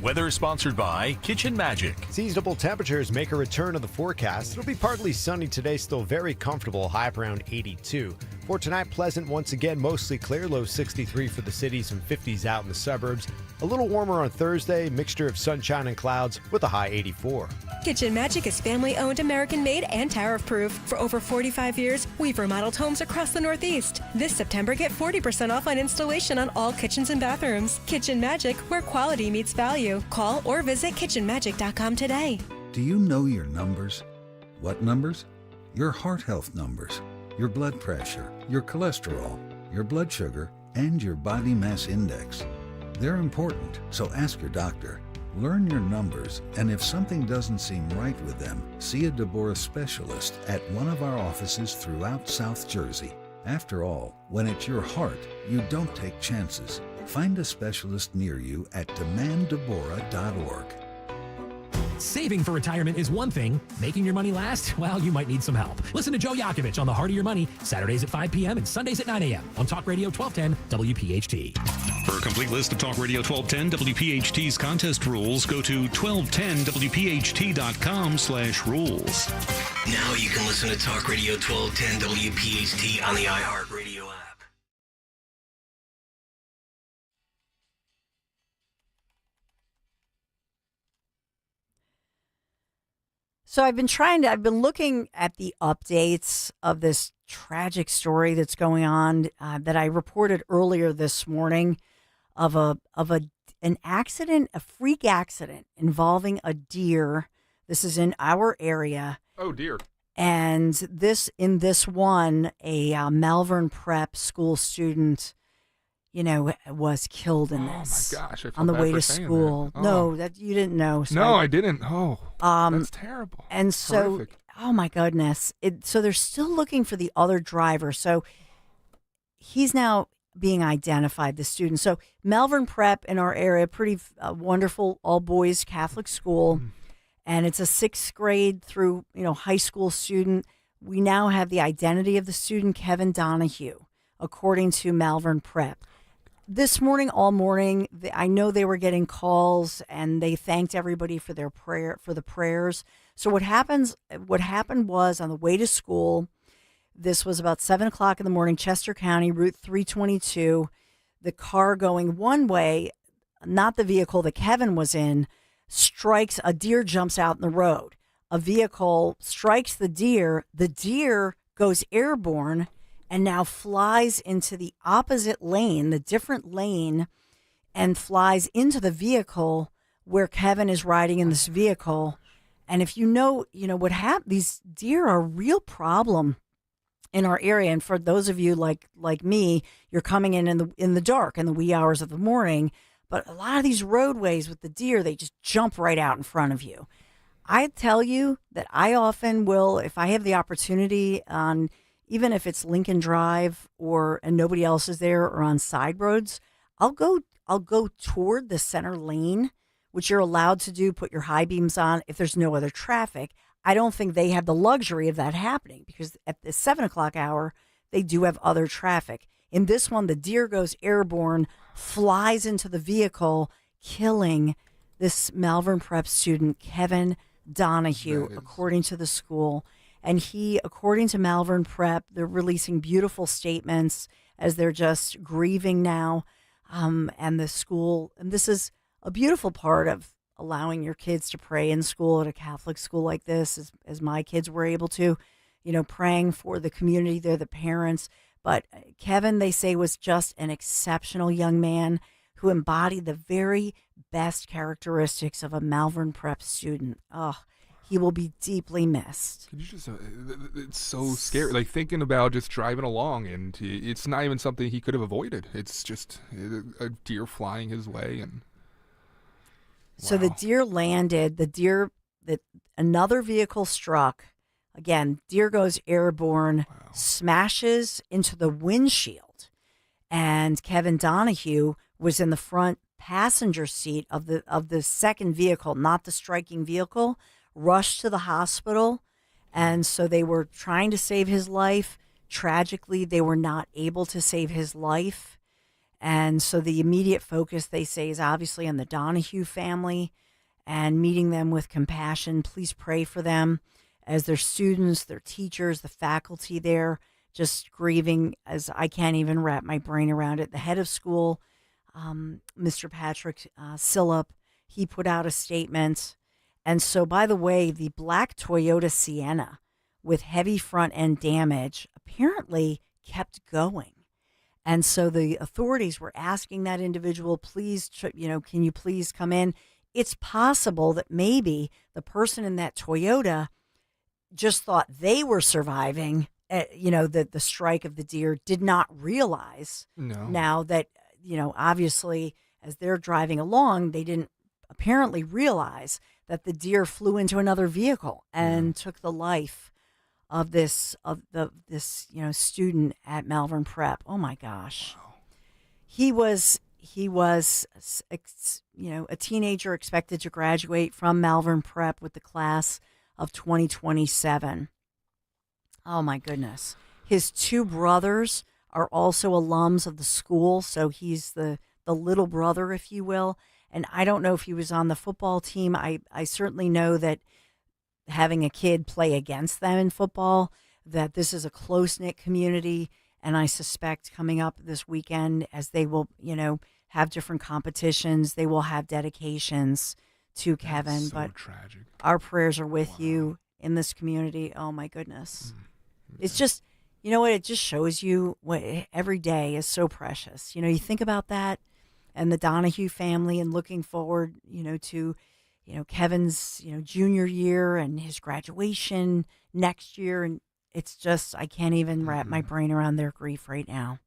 Weather sponsored by Kitchen Magic. Seasonable temperatures make a return to the forecast. It'll be partly sunny today, still very comfortable, high up around 82. For tonight, pleasant once again, mostly clear, low 63 for the city, some 50s out in the suburbs. A little warmer on Thursday, mixture of sunshine and clouds with a high 84. Kitchen Magic is family-owned, American-made, and tariff-proof. For over 45 years, we've remodeled homes across the Northeast. This September, get 40% off on installation on all kitchens and bathrooms. Kitchen Magic, where quality meets value. Call or visit kitchenmagic.com today. Do you know your numbers? What numbers? Your heart health numbers, your blood pressure, your cholesterol, your blood sugar, and your body mass index. They're important, so ask your doctor. Learn your numbers, and if something doesn't seem right with them, see a Deborah specialist at one of our offices throughout South Jersey. After all, when it's your heart, you don't take chances. Find a specialist near you at demanddeborah.org. Saving for retirement is one thing. Making your money last? Well, you might need some help. Listen to Joe Yakovich on The Heart of Your Money, Saturdays at 5 p.m. and Sundays at 9 a.m. on Talk Radio 1210 WPHT. For a complete list of Talk Radio 1210 WPHT's contest rules, go to 1210WPHT.com/rules. Now you can listen to Talk Radio 1210 WPHT on the iHeartRadio app. So I've been looking at the updates of this tragic story that's going on that I reported earlier this morning of an accident, a freak accident involving a deer. This is in our area. Oh dear. And in this one, a Malvern Prep school student, was killed in this. Oh my gosh! I felt on the bad way for to saying school. that. Oh. No, that you didn't know. So No, I didn't. Oh, that's terrible. And so, Horrific. oh my goodness! So they're still looking for the other driver. So he's now being identified. The student. So Malvern Prep in our area, pretty wonderful all boys Catholic school, and it's a 6th grade through high school student. We now have the identity of the student, Kevin Donahue, according to Malvern Prep. This morning, all morning, I know they were getting calls and they thanked everybody for the prayers. So what happened was on the way to school, this was about 7:00 in the morning, Chester County, Route 322, the car going one way, not the vehicle that Kevin was in, strikes, a deer jumps out in the road. A vehicle strikes the deer goes airborne and now flies into the opposite lane, the different lane, and flies into the vehicle where Kevin is riding in this vehicle. And if you know what happened, these deer are a real problem in our area. And for those of you like me, you're coming in the dark in the wee hours of the morning. But a lot of these roadways with the deer, they just jump right out in front of you. I tell you that I often will, if I have the opportunity on, even if it's Lincoln Drive and nobody else is there, or on side roads, I'll go toward the center lane, which you're allowed to do, put your high beams on if there's no other traffic. I don't think they have the luxury of that happening, because at the 7 o'clock hour, they do have other traffic. In this one, the deer goes airborne, flies into the vehicle, killing this Malvern Prep student, Kevin Donahue, according to the school. And according to Malvern Prep, they're releasing beautiful statements as they're just grieving now. And the school, and this is a beautiful part of allowing your kids to pray in school at a Catholic school like this, as my kids were able to, praying for the community, they're the parents. But Kevin, they say, was just an exceptional young man who embodied the very best characteristics of a Malvern Prep student. Oh, he will be deeply missed. Could you just, it's so scary. Like, thinking about just driving along, and it's not even something he could have avoided. It's just a deer flying his way. And so the deer landed, that another vehicle struck. Again, deer goes airborne, smashes into the windshield, and Kevin Donahue was in the front passenger seat of the second vehicle, not the striking vehicle, rushed to the hospital. And so they were trying to save his life. Tragically, they were not able to save his life. And so the immediate focus, they say, is obviously on the Donahue family and meeting them with compassion. Please pray for them as their students, their teachers, the faculty there, just grieving, as I can't even wrap my brain around it. The head of school, Mr. Patrick Sillop, he put out a statement. And so, by the way, the black Toyota Sienna with heavy front end damage apparently kept going. And so the authorities were asking that individual, please, can you please come in? It's possible that maybe the person in that Toyota just thought they were surviving, the strike of the deer, did not realize now that, obviously, as they're driving along, they didn't apparently realize that the deer flew into another vehicle and took the life of this student at Malvern Prep. Oh my gosh. Wow. He was a teenager expected to graduate from Malvern Prep with the class of 2027. Oh my goodness. His two brothers are also alums of the school, so he's the little brother, if you will. And I don't know if he was on the football team. I certainly know that having a kid play against them in football, that this is a close-knit community. And I suspect coming up this weekend, as they will, have different competitions, they will have dedications to Kevin. That's so but tragic. Our prayers are with you in this community. Oh my goodness. It's just, you know what? It just shows you what every day is so precious. You think about that and the Donahue family, and looking forward, to, Kevin's, junior year and his graduation next year. And it's just, I can't even wrap my brain around their grief right now.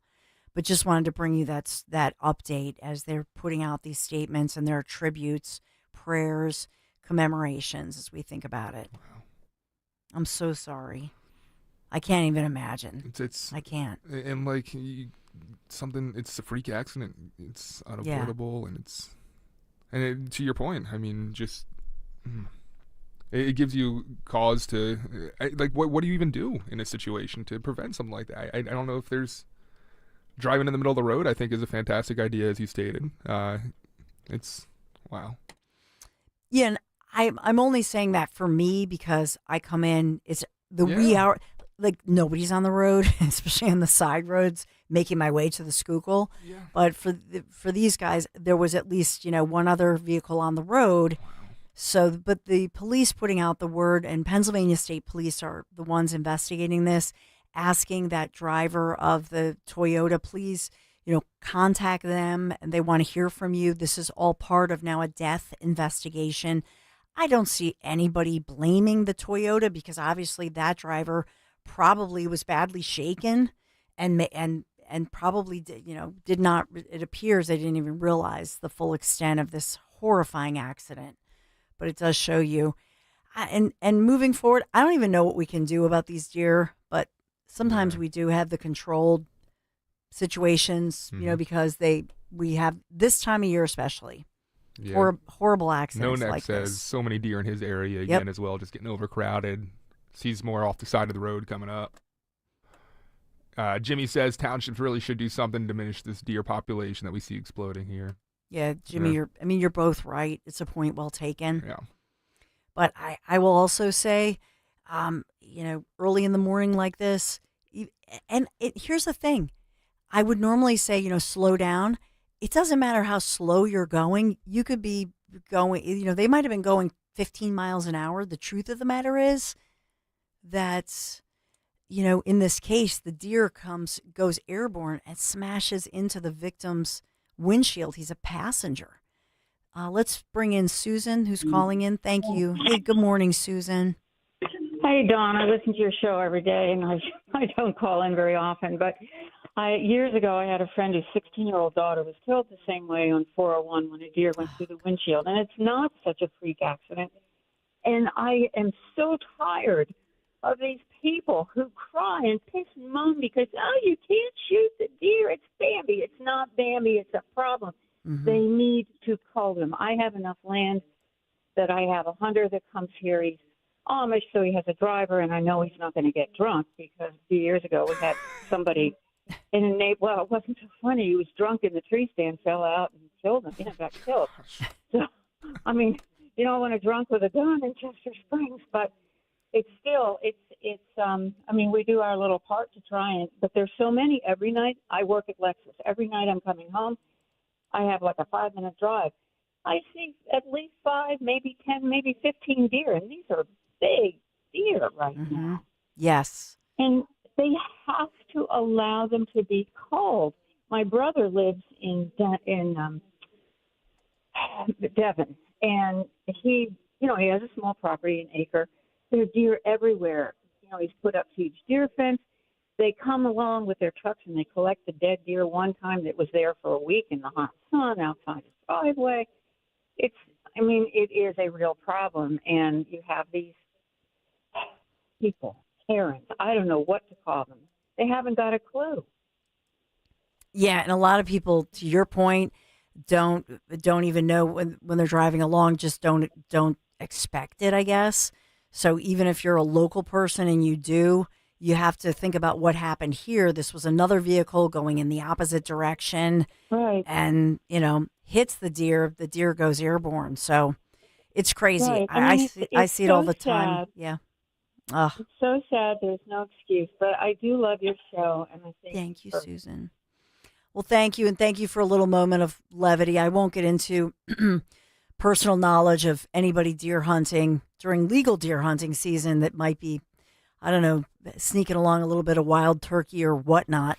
But just wanted to bring you that update as they're putting out these statements and their tributes, prayers, commemorations as we think about it. Wow. I'm so sorry. I can't even imagine. It's I can't. And it's a freak accident. It's unavoidable, and to your point, I mean, just it gives you cause to what do you even do in a situation to prevent something like that? I don't know if there's driving in the middle of the road. I think is a fantastic idea, as you stated. It's wow. Yeah, and I'm only saying that for me because I come in. It's the wee hour. Like, nobody's on the road, especially on the side roads, making my way to the Schuylkill. Yeah. But for these guys, there was at least, one other vehicle on the road. Wow. So, but the police putting out the word, and Pennsylvania State Police are the ones investigating this, asking that driver of the Toyota, please, contact them, and they want to hear from you. This is all part of now a death investigation. I don't see anybody blaming the Toyota because obviously that driver probably was badly shaken and probably did not, it appears they didn't even realize the full extent of this horrifying accident. But it does show you. And moving forward, I don't even know what we can do about these deer, but sometimes we do have the controlled situations, because we have this time of year especially. Yeah. Horrible accidents No Neck like says this. so many deer in his area again as well, just getting overcrowded. Sees more off the side of the road coming up. Jimmy says townships really should do something to diminish this deer population that we see exploding here. Yeah, Jimmy, you're both right. It's a point well taken. Yeah. But I will also say, early in the morning like this, here's the thing. I would normally say, slow down. It doesn't matter how slow you're going. You could be going, they might have been going 15 miles an hour. The truth of the matter is that, in this case, the deer goes airborne and smashes into the victim's windshield. He's a passenger. Let's bring in Susan, who's calling in. Thank you. Hey, good morning, Susan. Hey, Dawn. I listen to your show every day, and I don't call in very often. But years ago, I had a friend whose 16-year-old daughter was killed the same way on 401 when a deer went through the windshield. And it's not such a freak accident. And I am so tired of these people who cry and piss and moan because, you can't shoot the deer. It's Bambi. It's not Bambi. It's a problem. Mm-hmm. They need to cull them. I have enough land that I have a hunter that comes here. He's Amish, so he has a driver, and I know he's not going to get drunk because a few years ago we had somebody in a neighborhood. Well, it wasn't so funny. He was drunk in the tree stand, fell out, and killed him. Got killed. So, I mean, you don't want a drunk with a gun in Chester Springs, but it's still, I mean, we do our little part to try but there's so many every night. I work at Lexus. Every night I'm coming home. I have like a 5-minute drive. I see at least 5, maybe 10, maybe 15 deer, and these are big deer right now. Yes. And they have to allow them to be culled. My brother lives in Devon, and he has a small property, an acre. There are deer everywhere. He's put up huge deer fence. They come along with their trucks and they collect the dead deer. One time that was there for a week in the hot sun outside his driveway. It is a real problem. And you have these people, parents, I don't know what to call them. They haven't got a clue. Yeah, and a lot of people, to your point, don't even know when they're driving along, just don't expect it, I guess. So even if you're a local person and you have to think about what happened here. This was another vehicle going in the opposite direction. Right. And, hits the deer. The deer goes airborne. So it's crazy. Right. I see it all the time. Sad. Yeah. It's so sad. There's no excuse. But I do love your show. And I think Thank you, Susan. Well, thank you. And thank you for a little moment of levity. I won't get into personal knowledge of anybody deer hunting during legal deer hunting season that might be, I don't know, sneaking along a little bit of wild turkey or whatnot,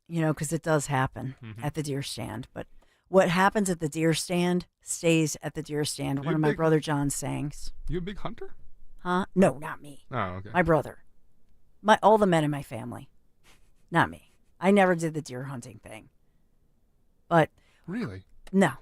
because it does happen at the deer stand. But what happens at the deer stand stays at the deer stand. One of my brother John's sayings. You a big hunter? Huh? No, not me. Oh, okay. My brother. All the men in my family. Not me. I never did the deer hunting thing. But really? No.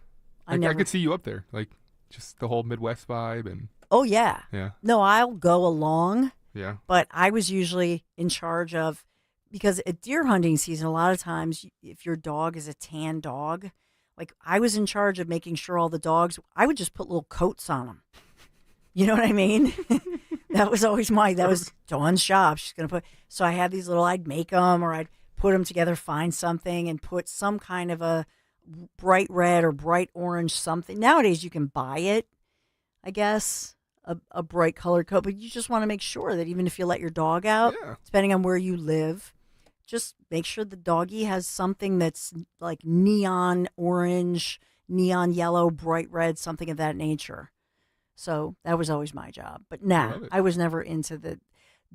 I could see you up there, like just the whole Midwest vibe and. Oh yeah. Yeah. No, I'll go along. Yeah. But I was usually in charge of, because at deer hunting season, a lot of times if your dog is a tan dog, like I was in charge of making sure all the dogs, I would just put little coats on them. You know what I mean? That was always that was Dawn's job. She's going to so I had these I'd make them or I'd put them together, find something and put some kind of a bright red or bright orange something. Nowadays you can buy it, I guess, a bright colored coat, but you just want to make sure that even if you let your dog out, depending on where you live, just make sure the doggy has something that's like neon orange, neon yellow, bright red, something of that nature. So that was always my job. But I was never into the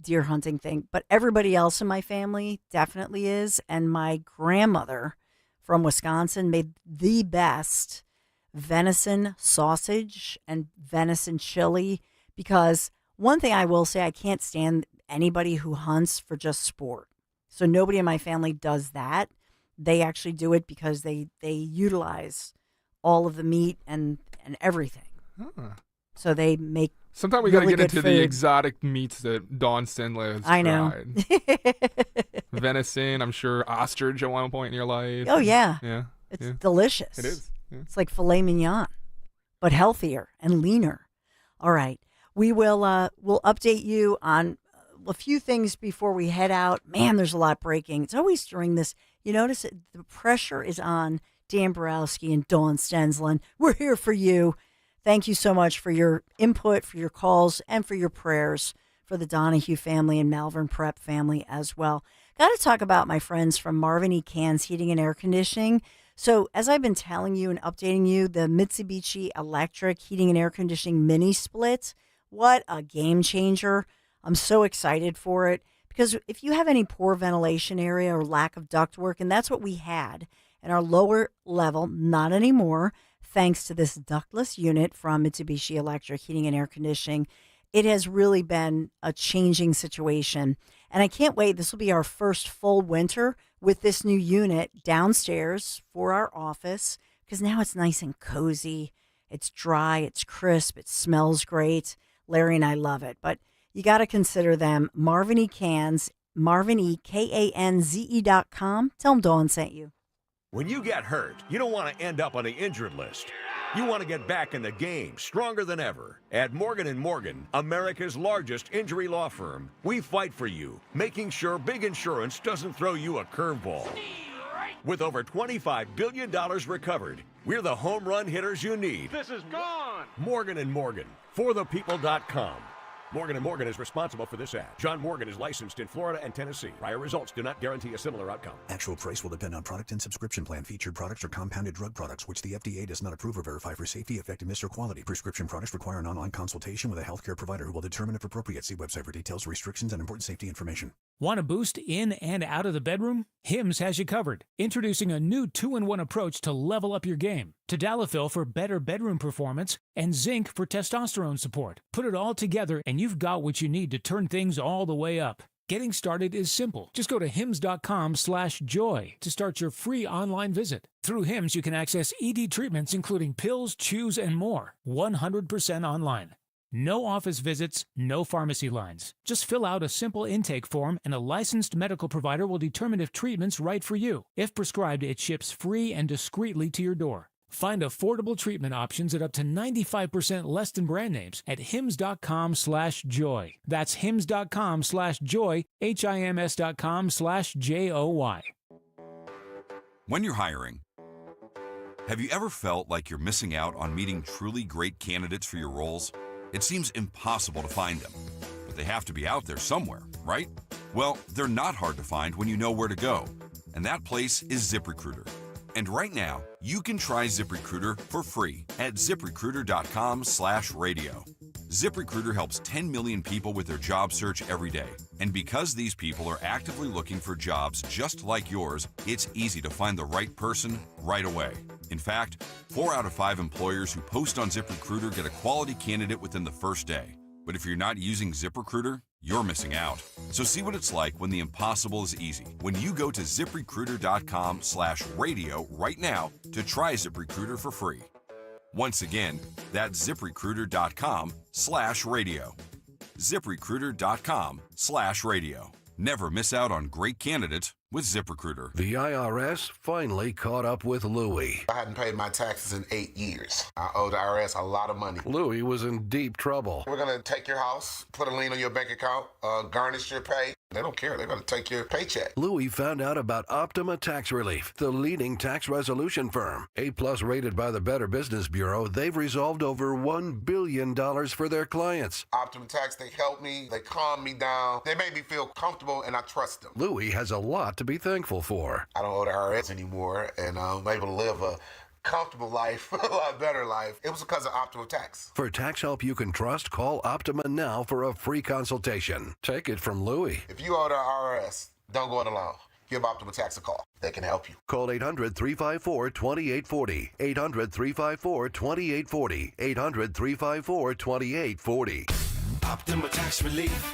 deer hunting thing. But everybody else in my family definitely is. And my grandmother from Wisconsin made the best venison sausage and venison chili, because One thing I will say, I can't stand anybody who hunts for just sport. So nobody in my family does that. They actually do it because they utilize all of the meat and everything. Huh. So they make Sometimes we really got to get good into food. the exotic meats that Dawn Stenley has I know. tried. Venison, I'm sure ostrich at one point in your life. Oh, yeah. Yeah. It's yeah. delicious. It is. Yeah. It's like filet mignon, but healthier and leaner. All right. We will we'll update you on a few things before we head out. Man, there's a lot breaking. It's always during this. You notice it, the pressure is on Dan Borowski and Dawn Stensland. We're here for you. Thank you so much for your input, for your calls, and for your prayers for the Donahue family and Malvern Prep family as well. Got to talk about my friends from Marvin E. Cans Heating and Air Conditioning. So as I've been telling you and updating you, the Mitsubishi Electric Heating and Air Conditioning Mini Split, what a game changer. I'm so excited for it because if you have any poor ventilation area or lack of ductwork, and that's what we had in our lower level, not anymore, thanks to this ductless unit from Mitsubishi Electric Heating and Air Conditioning, it has really been a changing situation. And I can't wait. This will be our first full winter with this new unit downstairs for our office because now it's nice and cozy. It's dry, it's crisp, it smells great. Larry and I love it. But you got to consider them. Marvin E. Cans, MarvinEKanze.com. Tell them Dawn sent you. When you get hurt, you don't want to end up on the injured list. You want to get back in the game, stronger than ever. At Morgan & Morgan, America's largest injury law firm, we fight for you, making sure big insurance doesn't throw you a curveball. With over $25 billion recovered, we're the home run hitters you need. This is gone! Morgan & Morgan, forthepeople.com. Morgan & Morgan is responsible for this ad. John Morgan is licensed in Florida and Tennessee. Prior results do not guarantee a similar outcome. Actual price will depend on product and subscription plan. Featured products are compounded drug products, which the FDA does not approve or verify for safety, effectiveness, or quality. Prescription products require an online consultation with a healthcare provider who will determine if appropriate. See website for details, restrictions, and important safety information. Want a boost in and out of the bedroom? Hims has you covered. Introducing a new 2-in-1 approach to level up your game. Tadalafil for better bedroom performance and zinc for testosterone support. Put it all together and you've got what you need to turn things all the way up. Getting started is simple. Just go to hims.com/joy to start your free online visit. Through Hims, you can access ED treatments including pills, chews, and more. 100% online. No office visits, no pharmacy lines. Just fill out a simple intake form and a licensed medical provider will determine if treatment's right for you. If prescribed, it ships free and discreetly to your door. Find affordable treatment options at up to 95% less than brand names at hims.com/joy. That's hims.com/joy, hims.com/joy. When you're hiring, have you ever felt like you're missing out on meeting truly great candidates for your roles? It seems impossible to find them, but they have to be out there somewhere, right? Well, they're not hard to find when you know where to go, and that place is ZipRecruiter. And right now, you can try ZipRecruiter for free at ZipRecruiter.com/radio. ZipRecruiter helps 10 million people with their job search every day. And because these people are actively looking for jobs just like yours, it's easy to find the right person right away. In fact, 4 out of 5 employers who post on ZipRecruiter get a quality candidate within the first day. But if you're not using ZipRecruiter, you're missing out. So see what it's like when the impossible is easy. When you go to ZipRecruiter.com/radio right now to try ZipRecruiter for free. Once again, that's ZipRecruiter.com/radio. ZipRecruiter.com/radio. Never miss out on great candidates with ZipRecruiter. The IRS finally caught up with Louie. I hadn't paid my taxes in 8 years. I owe the IRS a lot of money. Louie was in deep trouble. We're going to take your house, put a lien on your bank account, garnish your pay. They don't care. They're going to take your paycheck. Louie found out about Optima Tax Relief, the leading tax resolution firm. A+ rated by the Better Business Bureau, they've resolved over $1 billion for their clients. Optima Tax, they help me. They calm me down. They make me feel comfortable, and I trust them. Louie has a lot to be thankful for. I don't owe the IRS anymore, and I'm able to live a comfortable life, a lot better life. It was because of Optima Tax. For tax help you can trust, call Optima now for a free consultation. Take it from Louie. If you owe the IRS, don't go it alone. Give Optima Tax a call. They can help you. Call 800-354-2840. 800-354-2840. 800-354-2840. Optima Tax Relief.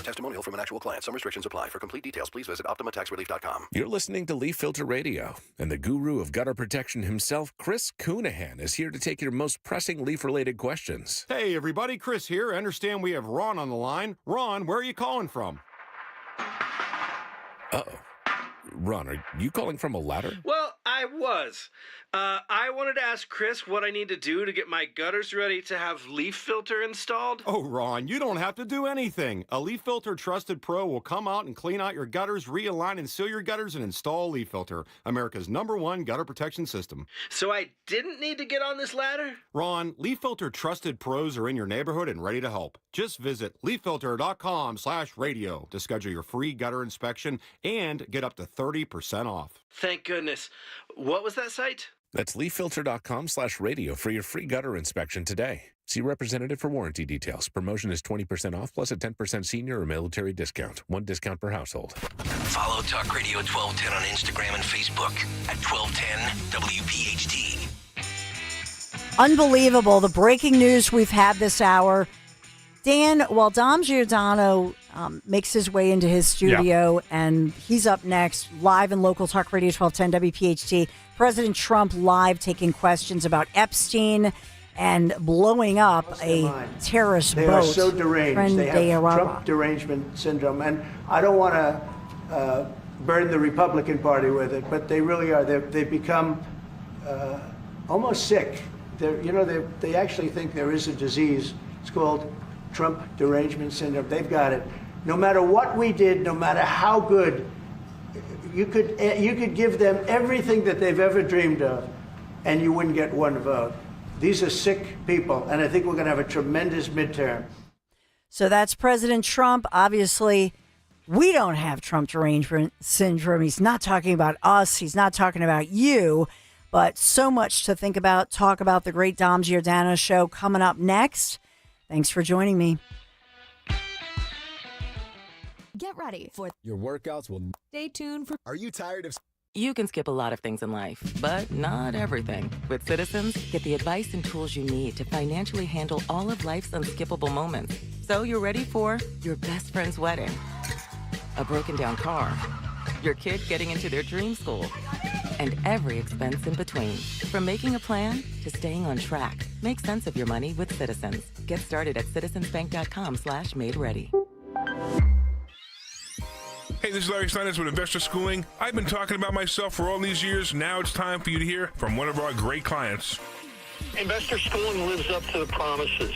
Testimonial from an actual client. Some restrictions apply. For complete details, please visit OptimaTaxRelief.com. You're listening to Leaf Filter Radio, and the guru of gutter protection himself, Chris Coonahan, is here to take your most pressing leaf-related questions. Hey, everybody. Chris here. I understand we have Ron on the line. Ron, where are you calling from? Uh-oh. Ron, are you calling from a ladder? Well, I was. I wanted to ask Chris what I need to do to get my gutters ready to have leaf filter installed. Oh, Ron, you don't have to do anything. A Leaf Filter Trusted Pro will come out and clean out your gutters, realign and seal your gutters, and install Leaf Filter, America's #1 gutter protection system. So I didn't need to get on this ladder? Ron, Leaf Filter Trusted Pros are in your neighborhood and ready to help. Just visit leaffilter.com/radio to schedule your free gutter inspection and get up to 30% off. Thank goodness. What was that site? That's leaffilter.com/radio for your free gutter inspection today. See representative for warranty details. Promotion is 20% off plus a 10% senior or military discount. One discount per household. Follow Talk Radio 1210 on Instagram and Facebook at 1210 WPHT. Unbelievable, the breaking news we've had this hour. Dan, while Dom Giordano makes his way into his studio, and he's up next, live in local Talk Radio 1210 WPHT, President Trump live taking questions about Epstein and blowing up a terrorist They boat. are so deranged. Tren They de have Araba. Trump derangement syndrome. And I don't want to burden the Republican Party with it, but they really are. They've become almost sick. They actually think there is a disease. It's called Trump derangement syndrome. They've got it. No matter what we did, no matter how good, you could give them everything that they've ever dreamed of, and you wouldn't get one vote. These are sick people, and I think we're going to have a tremendous midterm. So that's President Trump. Obviously, we don't have Trump derangement syndrome. He's not talking about us. He's not talking about you. But so much to think about, talk about. The great Dom Giordano show coming up next. Thanks for joining me. Get ready for your workouts will stay tuned for. Are you tired of? You can skip a lot of things in life, but not everything. With Citizens, get the advice and tools you need to financially handle all of life's unskippable moments. So you're ready for your best friend's wedding, a broken down car, your kid getting into their dream school, and every expense in between. From making a plan to staying on track, make sense of your money with Citizens. Get started at citizensbank.com/made-ready. Hey, this is Larry Steinitz with Investor Schooling. I've been talking about myself for all these years. Now it's time for you to hear from one of our great clients. Investor Schooling lives up to the promises.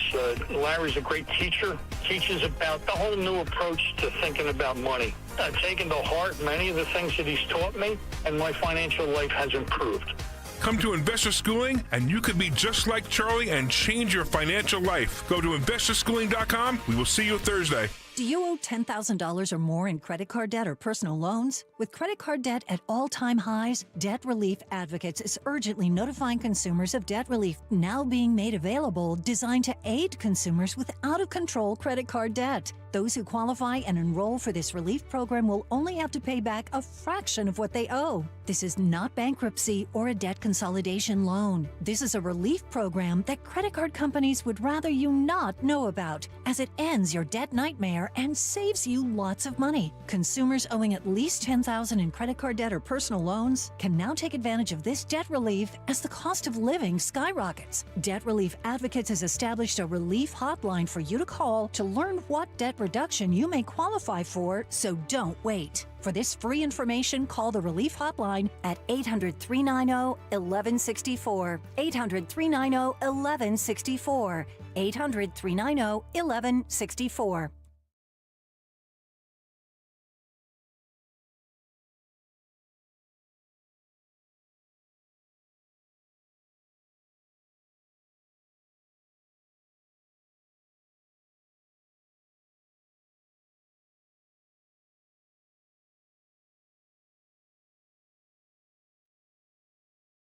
Larry's a great teacher, teaches about the whole new approach to thinking about money. I've taken to heart many of the things that he's taught me, and my financial life has improved. Come to Investor Schooling, and you could be just like Charlie and change your financial life. Go to investorschooling.com. We will see you Thursday. Do you owe $10,000 or more in credit card debt or personal loans? With credit card debt at all-time highs, Debt Relief Advocates is urgently notifying consumers of debt relief now being made available, designed to aid consumers with out-of-control credit card debt. Those who qualify and enroll for this relief program will only have to pay back a fraction of what they owe. This is not bankruptcy or a debt consolidation loan. This is a relief program that credit card companies would rather you not know about, as it ends your debt nightmare and saves you lots of money. Consumers owing at least $10,000 in credit card debt or personal loans can now take advantage of this debt relief as the cost of living skyrockets. Debt Relief Advocates has established a relief hotline for you to call to learn what debt reduction you may qualify for, so don't wait. For this free information, call the Relief Hotline at 800-390-1164. 800-390-1164. 800-390-1164.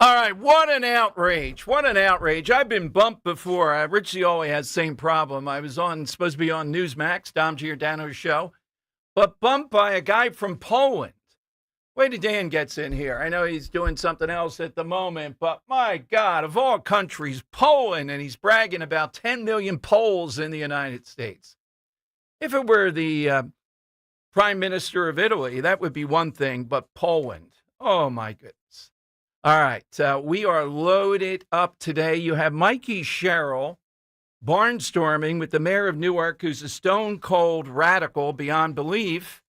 All right, what an outrage. What an outrage. I've been bumped before. Rich Zioli has the same problem. I was supposed to be on Newsmax, Dom Giordano's show, but bumped by a guy from Poland. Wait till Dan gets in here. I know he's doing something else at the moment, but my God, of all countries, Poland, and he's bragging about 10 million Poles in the United States. If it were the Prime Minister of Italy, that would be one thing, but Poland, oh my goodness. All right, we are loaded up today. You have Mikey Sherrill barnstorming with the mayor of Newark, who's a stone-cold radical beyond belief.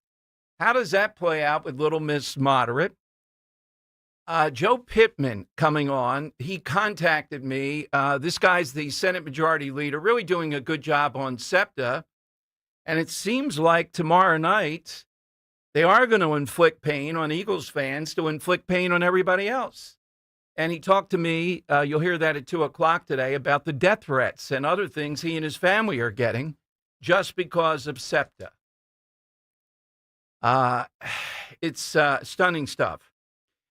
How does that play out with Little Miss Moderate? Joe Pittman coming on. He contacted me. This guy's the Senate Majority Leader, really doing a good job on SEPTA. And it seems like tomorrow night they are going to inflict pain on Eagles fans to inflict pain on everybody else. And he talked to me, you'll hear that at 2 o'clock today, about the death threats and other things he and his family are getting just because of SEPTA. It's stunning stuff.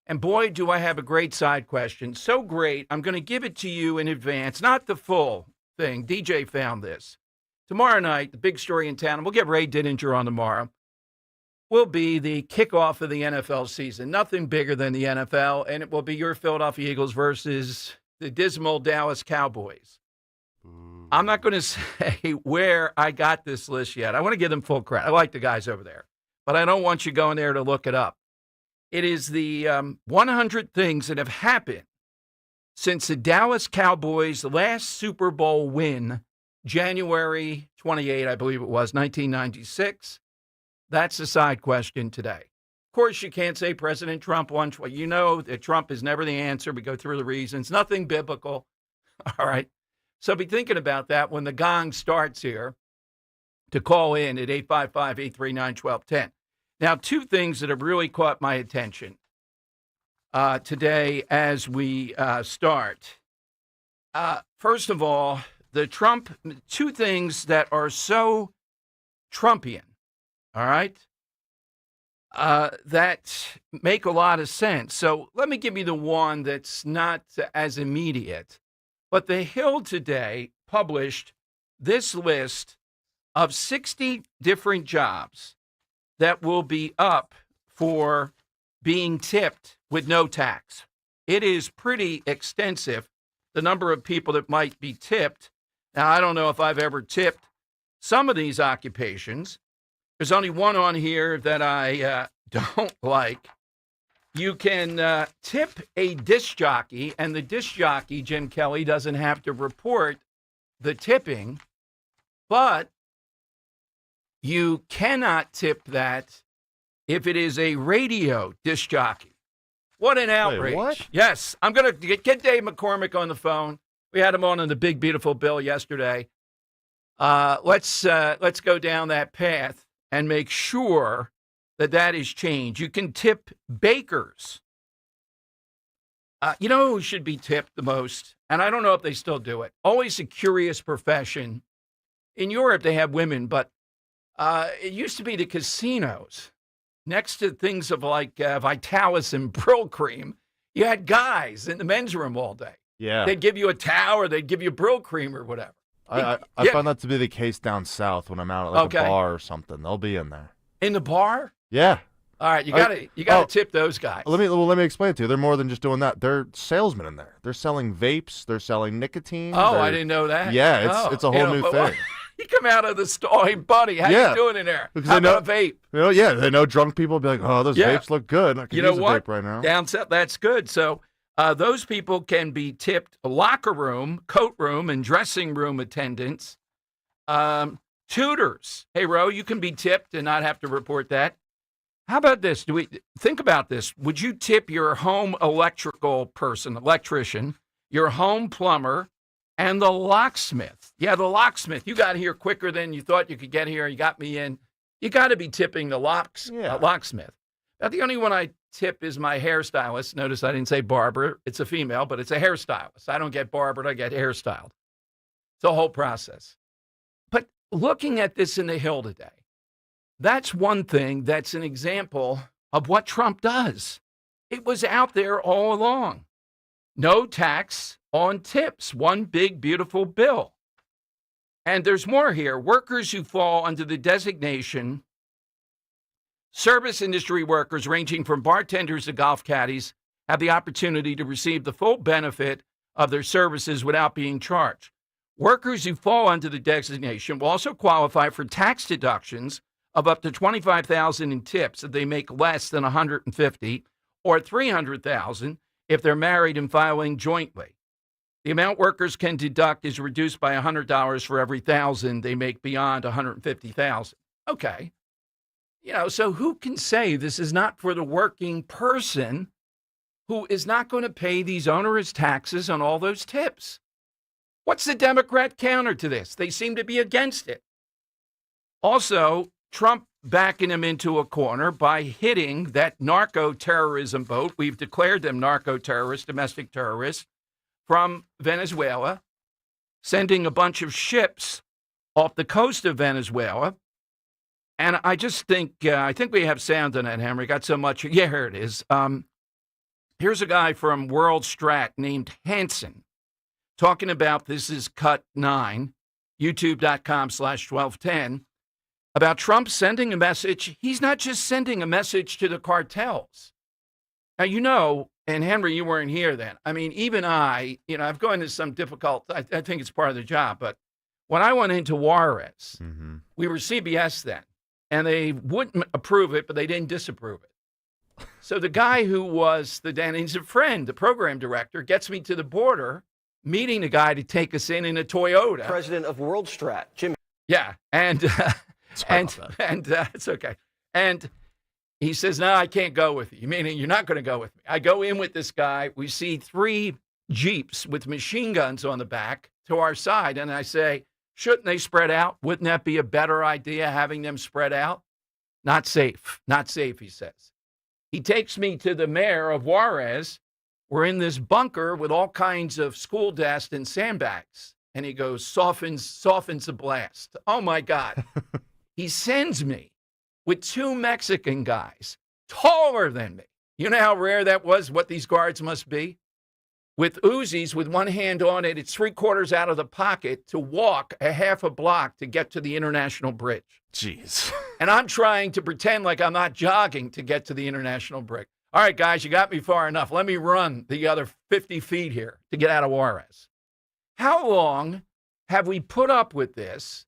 And boy, do I have a great side question. So great, I'm going to give it to you in advance, not the full thing. DJ found this. Tomorrow night, the big story in town, and we'll get Ray Didinger on tomorrow, will be the kickoff of the NFL season. Nothing bigger than the NFL, and it will be your Philadelphia Eagles versus the dismal Dallas Cowboys. I'm not going to say where I got this list yet. I want to give them full credit. I like the guys over there, but I don't want you going there to look it up. It is the 100 things that have happened since the Dallas Cowboys' last Super Bowl win, January 28, I believe it was, 1996. That's the side question today. Of course, you can't say President Trump once. Well, you know that Trump is never the answer. We go through the reasons. Nothing biblical. All right. So be thinking about that when the gong starts here to call in at 855-839-1210. Now, two things that have really caught my attention today as we start. First of all, two things that are so Trumpian, all right, that make a lot of sense. So let me give you the one that's not as immediate. But The Hill today published this list of 60 different jobs that will be up for being tipped with no tax. It is pretty extensive, the number of people that might be tipped. Now, I don't know if I've ever tipped some of these occupations. There's only one on here that I don't like. You can tip a disc jockey, and the disc jockey, Jim Kelly, doesn't have to report the tipping, but you cannot tip that if it is a radio disc jockey. What an outrage. Wait, what? Yes, I'm going to get Dave McCormick on the phone. We had him on the big, beautiful bill yesterday. Let's go down that path and make sure that is changed. You can tip bakers. You know who should be tipped the most? And I don't know if they still do it. Always a curious profession. In Europe, they have women, but it used to be the casinos. Next to things of like Vitalis and Brill Cream, you had guys in the men's room all day. Yeah. They'd give you a towel or they'd give you Brill Cream or whatever. I find that to be the case down south when I'm out at a bar or something. They'll be in there. In the bar? Yeah. All right, you gotta tip those guys. Let me explain it to you. They're more than just doing that. They're salesmen in there. They're selling vapes. They're selling nicotine. Oh, I didn't know that. Yeah, it's a whole new thing. You come out of the store, hey, buddy, how you doing in there? Because how about a vape? They know drunk people will be like, oh, those vapes look good. I can use a vape right now. Down south, that's good. So those people can be tipped locker room, coat room, and dressing room attendants. Tutors. Hey, Ro, you can be tipped and not have to report that. How about this? Think about this. Would you tip your home electrician, your home plumber, and the locksmith? Yeah, the locksmith. You got here quicker than you thought you could get here. You got me in. You got to be tipping the locksmith. Now, the only one I tip is my hairstylist. Notice I didn't say barber. It's a female, but it's a hairstylist. I don't get barbered. I get hairstyled. It's a whole process. But looking at this in the Hill today, that's one thing that's an example of what Trump does. It was out there all along. No tax on tips. One big, beautiful bill. And there's more here. Workers who fall under the designation Service industry workers, ranging from bartenders to golf caddies, have the opportunity to receive the full benefit of their services without being charged. Workers who fall under the designation will also qualify for tax deductions of up to $25,000 in tips if they make less than $150,000, or $300,000 if they're married and filing jointly. The amount workers can deduct is reduced by $100 for every $1,000 they make beyond $150,000. Okay. So who can say this is not for the working person who is not going to pay these onerous taxes on all those tips? What's the Democrat counter to this? They seem to be against it. Also, Trump backing him into a corner by hitting that narco-terrorism boat. We've declared them narco-terrorists, domestic terrorists, from Venezuela, sending a bunch of ships off the coast of Venezuela. And I just think, I think we have sound on that, Henry. Got so much. Yeah, here it is. Here's a guy from World Strat named Hansen talking about, this is cut 9, youtube.com/1210, about Trump sending a message. He's not just sending a message to the cartels. Now, and Henry, you weren't here then. I mean, even I've gone into some difficult, I think it's part of the job, but when I went into Juarez, we were CBS then, and they wouldn't approve it, but they didn't disapprove it. So the guy who was and he's a friend, the program director, gets me to the border, meeting a guy to take us in a Toyota. President of World Strat, Jim. Yeah, and it's okay. And he says, "No, I can't go with you." Meaning, you're not going to go with me. I go in with this guy. We see 3 Jeeps with machine guns on the back to our side, and I say, "Shouldn't they spread out? Wouldn't that be a better idea, having them spread out?" Not safe. Not safe, he says. He takes me to the mayor of Juarez. We're in this bunker with all kinds of school desks and sandbags. And he goes, softens the blast. Oh, my God. He sends me with 2 Mexican guys, taller than me. You know how rare that was, what these guards must be? With Uzis, with one hand on it, it's 3/4 out of the pocket to walk a half a block to get to the International Bridge. Jeez. And I'm trying to pretend like I'm not jogging to get to the International Bridge. All right, guys, you got me far enough. Let me run the other 50 feet here to get out of Juarez. How long have we put up with this,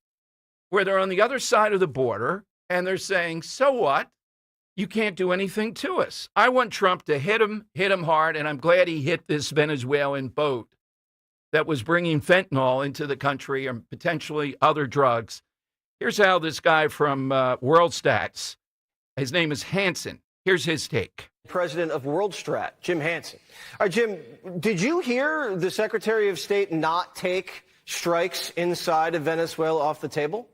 where they're on the other side of the border and they're saying, so what? You can't do anything to us. I want Trump to hit him hard, and I'm glad he hit this Venezuelan boat that was bringing fentanyl into the country and potentially other drugs. Here's how this guy from World Stats, his name is Hansen. Here's his take. President of World Strat, Jim Hansen. All right, Jim, did you hear the Secretary of State not take strikes inside of Venezuela off the table?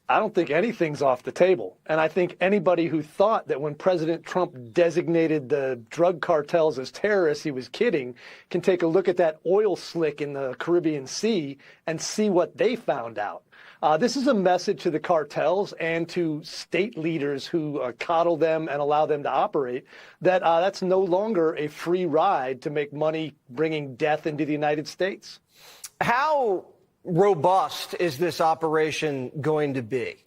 I don't think anything's off the table. And I think anybody who thought that when President Trump designated the drug cartels as terrorists, he was kidding, can take a look at that oil slick in the Caribbean Sea and see what they found out. This is a message to the cartels and to state leaders who coddle them and allow them to operate, that that's no longer a free ride to make money bringing death into the United States. How robust is this operation going to be?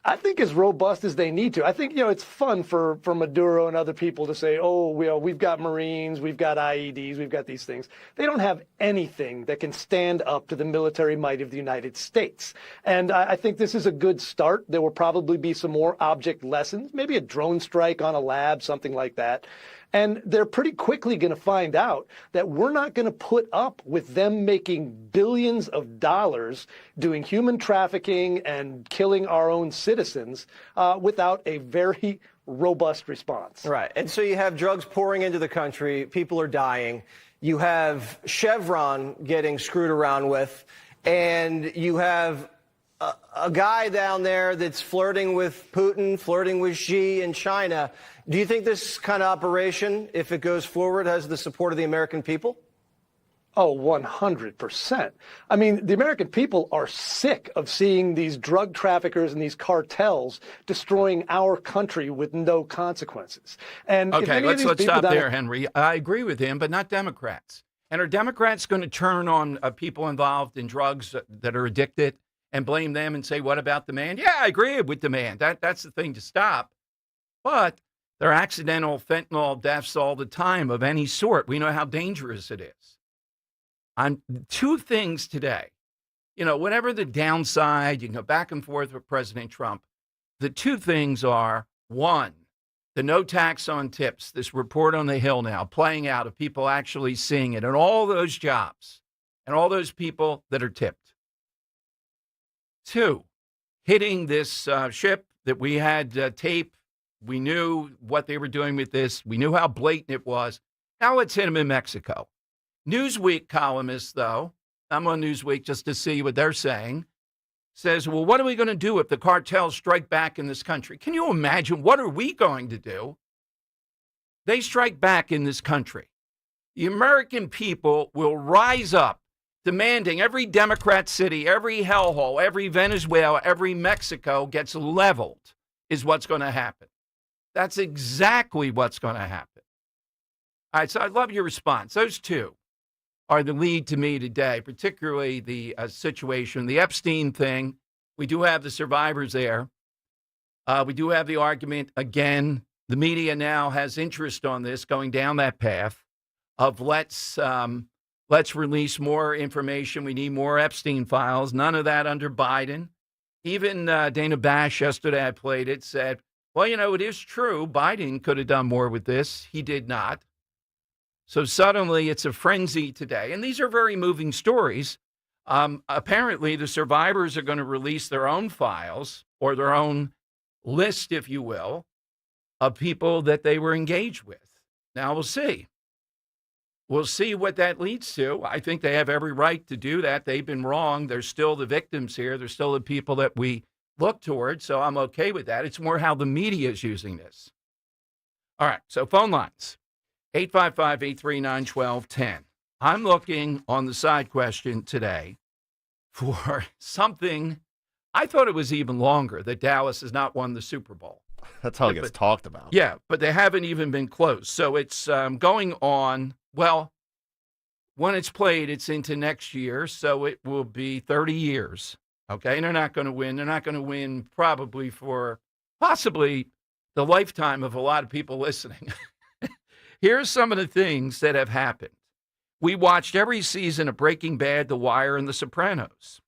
I think as robust as they need to. I think, it's fun for Maduro and other people to say, oh, we've got Marines, we've got IEDs, we've got these things. They don't have anything that can stand up to the military might of the United States. And I think this is a good start. There will probably be some more object lessons, maybe a drone strike on a lab, something like that. And they're pretty quickly going to find out that we're not going to put up with them making billions of dollars doing human trafficking and killing our own citizens without a very robust response. Right. And so you have drugs pouring into the country. People are dying. You have Chevron getting screwed around with. And you have a guy down there that's flirting with Putin, flirting with Xi in China. Do you think this kind of operation, if it goes forward, has the support of the American people? Oh, 100%. I mean, the American people are sick of seeing these drug traffickers and these cartels destroying our country with no consequences. And okay, let's stop there, Henry. I agree with him, but not Democrats. And are Democrats going to turn on people involved in drugs that are addicted and blame them and say, what about the man? Yeah, I agree with the man. That's the thing to stop. But there are accidental fentanyl deaths all the time of any sort. We know how dangerous it is. On two things today, whatever the downside, you can go back and forth with President Trump. The two things are, one, the no tax on tips, this report on the Hill now playing out of people actually seeing it and all those jobs and all those people that are tipped. Two, hitting this ship that we had tape. We knew what they were doing with this. We knew how blatant it was. Now let's hit them in Mexico. Newsweek columnist, though, I'm on Newsweek just to see what they're saying, says, well, what are we going to do if the cartels strike back in this country? Can you imagine? What are we going to do? They strike back in this country. The American people will rise up demanding every Democrat city, every hellhole, every Venezuela, every Mexico gets leveled is what's going to happen. That's exactly what's going to happen. All right, so I love your response. Those two are the lead to me today, particularly the situation, the Epstein thing. We do have the survivors there. We do have the argument, again, the media now has interest on this, going down that path of let's release more information. We need more Epstein files. None of that under Biden. Even Dana Bash, yesterday I played it, said, well, it is true. Biden could have done more with this. He did not. So suddenly it's a frenzy today. And these are very moving stories. Apparently, the survivors are going to release their own files or their own list, if you will, of people that they were engaged with. Now, we'll see. We'll see what that leads to. I think they have every right to do that. They've been wrong. They're still the victims here. They're still the people that we look toward. So I'm okay with that. It's more how the media is using this. All right. So phone lines, 855-839-1210. I'm looking on the side question today for something. I thought it was even longer that Dallas has not won the Super Bowl. That's how it gets talked about. Yeah, but they haven't even been close. So it's going on. Well, when it's played, it's into next year. So it will be 30 years. Okay, and they're not going to win. They're not going to win probably for possibly the lifetime of a lot of people listening. Here's some of the things that have happened. We watched every season of Breaking Bad, The Wire, and The Sopranos.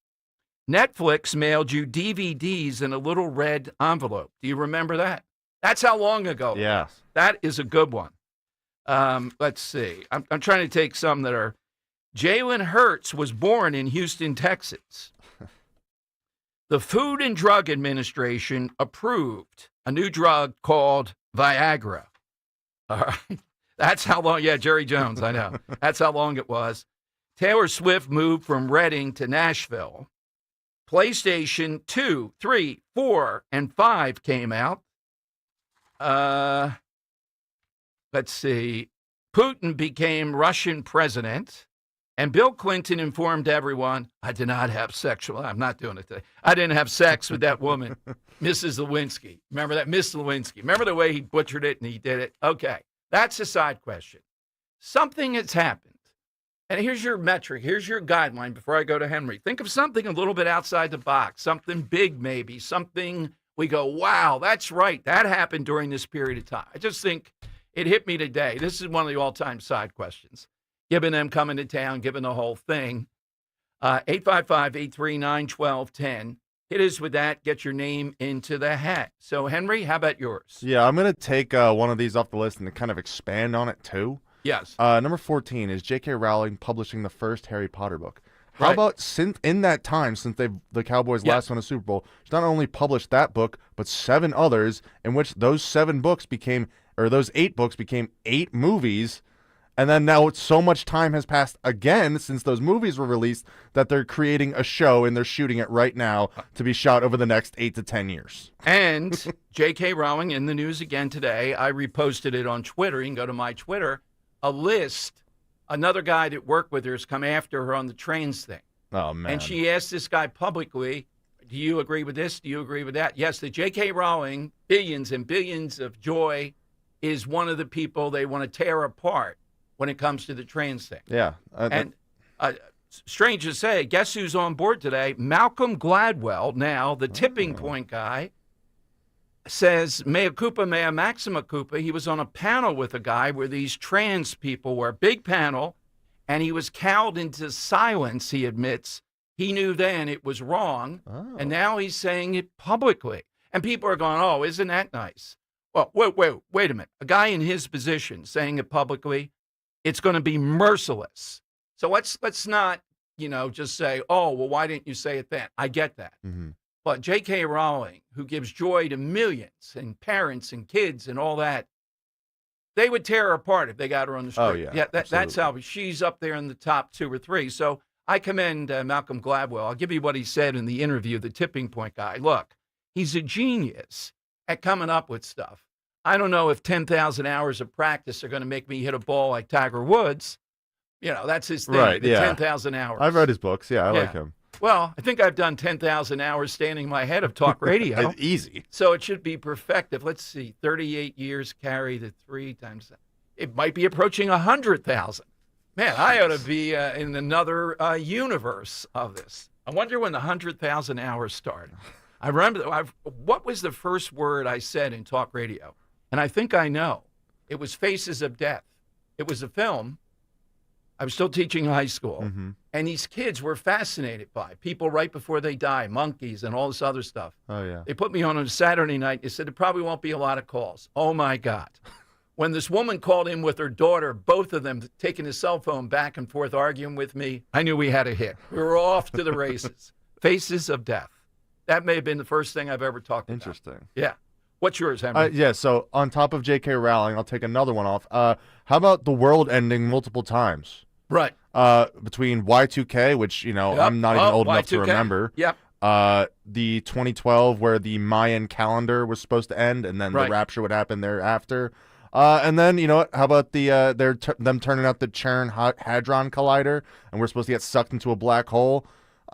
Netflix mailed you DVDs in a little red envelope. Do you remember that? That's how long ago. Yes. That is a good one. Let's see. I'm trying to take some that are. Jalen Hurts was born in Houston, Texas. The Food and Drug Administration approved a new drug called Viagra. All right. That's how long. Yeah, Jerry Jones, I know. That's how long it was. Taylor Swift moved from Reading to Nashville. PlayStation 2, 3, 4, and 5 came out. Let's see. Putin became Russian president. And Bill Clinton informed everyone, I did not have sexual. I'm not doing it today. I didn't have sex with that woman, Mrs. Lewinsky. Remember that? Miss Lewinsky. Remember the way he butchered it and he did it? Okay. That's a side question. Something has happened. And here's your metric. Here's your guideline before I go to Henry. Think of something a little bit outside the box, something big maybe, something we go, wow, that's right. That happened during this period of time. I just think it hit me today. This is one of the all-time side questions. Given them coming to town, given the whole thing. 855-839-1210. Hit us with that. Get your name into the hat. So, Henry, how about yours? Yeah, I'm going to take one of these off the list and kind of expand on it, too. Yes. Number 14 is J.K. Rowling publishing the first Harry Potter book. How Right. about in that time, since the Cowboys last won a Super Bowl, she's not only published that book, but 7 others, in which those 8 books became 8 movies. And then now so much time has passed again since those movies were released that they're creating a show and they're shooting it right now to be shot over the next 8 to 10 years. And J.K. Rowling in the news again today. I reposted it on Twitter. You can go to my Twitter. A list. Another guy that worked with her has come after her on the trans thing. Oh, man. And she asked this guy publicly, do you agree with this? Do you agree with that? Yes, the J.K. Rowling, billions and billions of joy, is one of the people they want to tear apart when it comes to the trans thing. Yeah. strange to say, guess who's on board today? Malcolm Gladwell, now the tipping point guy, says mea culpa, mea maxima culpa. He was on a panel with a guy where these trans people were, a big panel, and he was cowed into silence, he admits. He knew then it was wrong, and now he's saying it publicly. And people are going, oh, isn't that nice? Well, wait a minute. A guy in his position saying it publicly, it's going to be merciless. So let's not, just say, oh, well, why didn't you say it then? I get that. Mm-hmm. But J.K. Rowling, who gives joy to millions and parents and kids and all that, they would tear her apart if they got her on the street. Oh, yeah, That's how she's up there in the top 2 or 3. So I commend Malcolm Gladwell. I'll give you what he said in the interview, the tipping point guy. Look, he's a genius at coming up with stuff. I don't know if 10,000 hours of practice are going to make me hit a ball like Tiger Woods. That's his thing, right, 10,000 hours. I've read his books. Yeah, I like him. Well, I think I've done 10,000 hours standing my head of talk radio. Easy. So it should be perfective. Let's see, 38 years carry the 3 times. It might be approaching 100,000. Man, I ought to be in another universe of this. I wonder when the 100,000 hours start. I remember, what was the first word I said in talk radio? And I think I know. It was Faces of Death. It was a film. I was still teaching high school. Mm-hmm. And these kids were fascinated by people right before they die, monkeys and all this other stuff. Oh, yeah. They put me on a Saturday night. They said there probably won't be a lot of calls. Oh, my God. When this woman called in with her daughter, both of them taking his cell phone back and forth, arguing with me, I knew we had a hit. We were off to the races. Faces of Death. That may have been the first thing I've ever talked about. Interesting. Yeah. What's yours, Henry? Yeah, so on top of J.K. Rowling, I'll take another one off. How about the world ending multiple times? Right. Between Y2K, which, I'm not even old enough to remember. Yep. The 2012, where the Mayan calendar was supposed to end, and then the rapture would happen thereafter. And then, how about them turning out the Charon Hadron Collider, and we're supposed to get sucked into a black hole?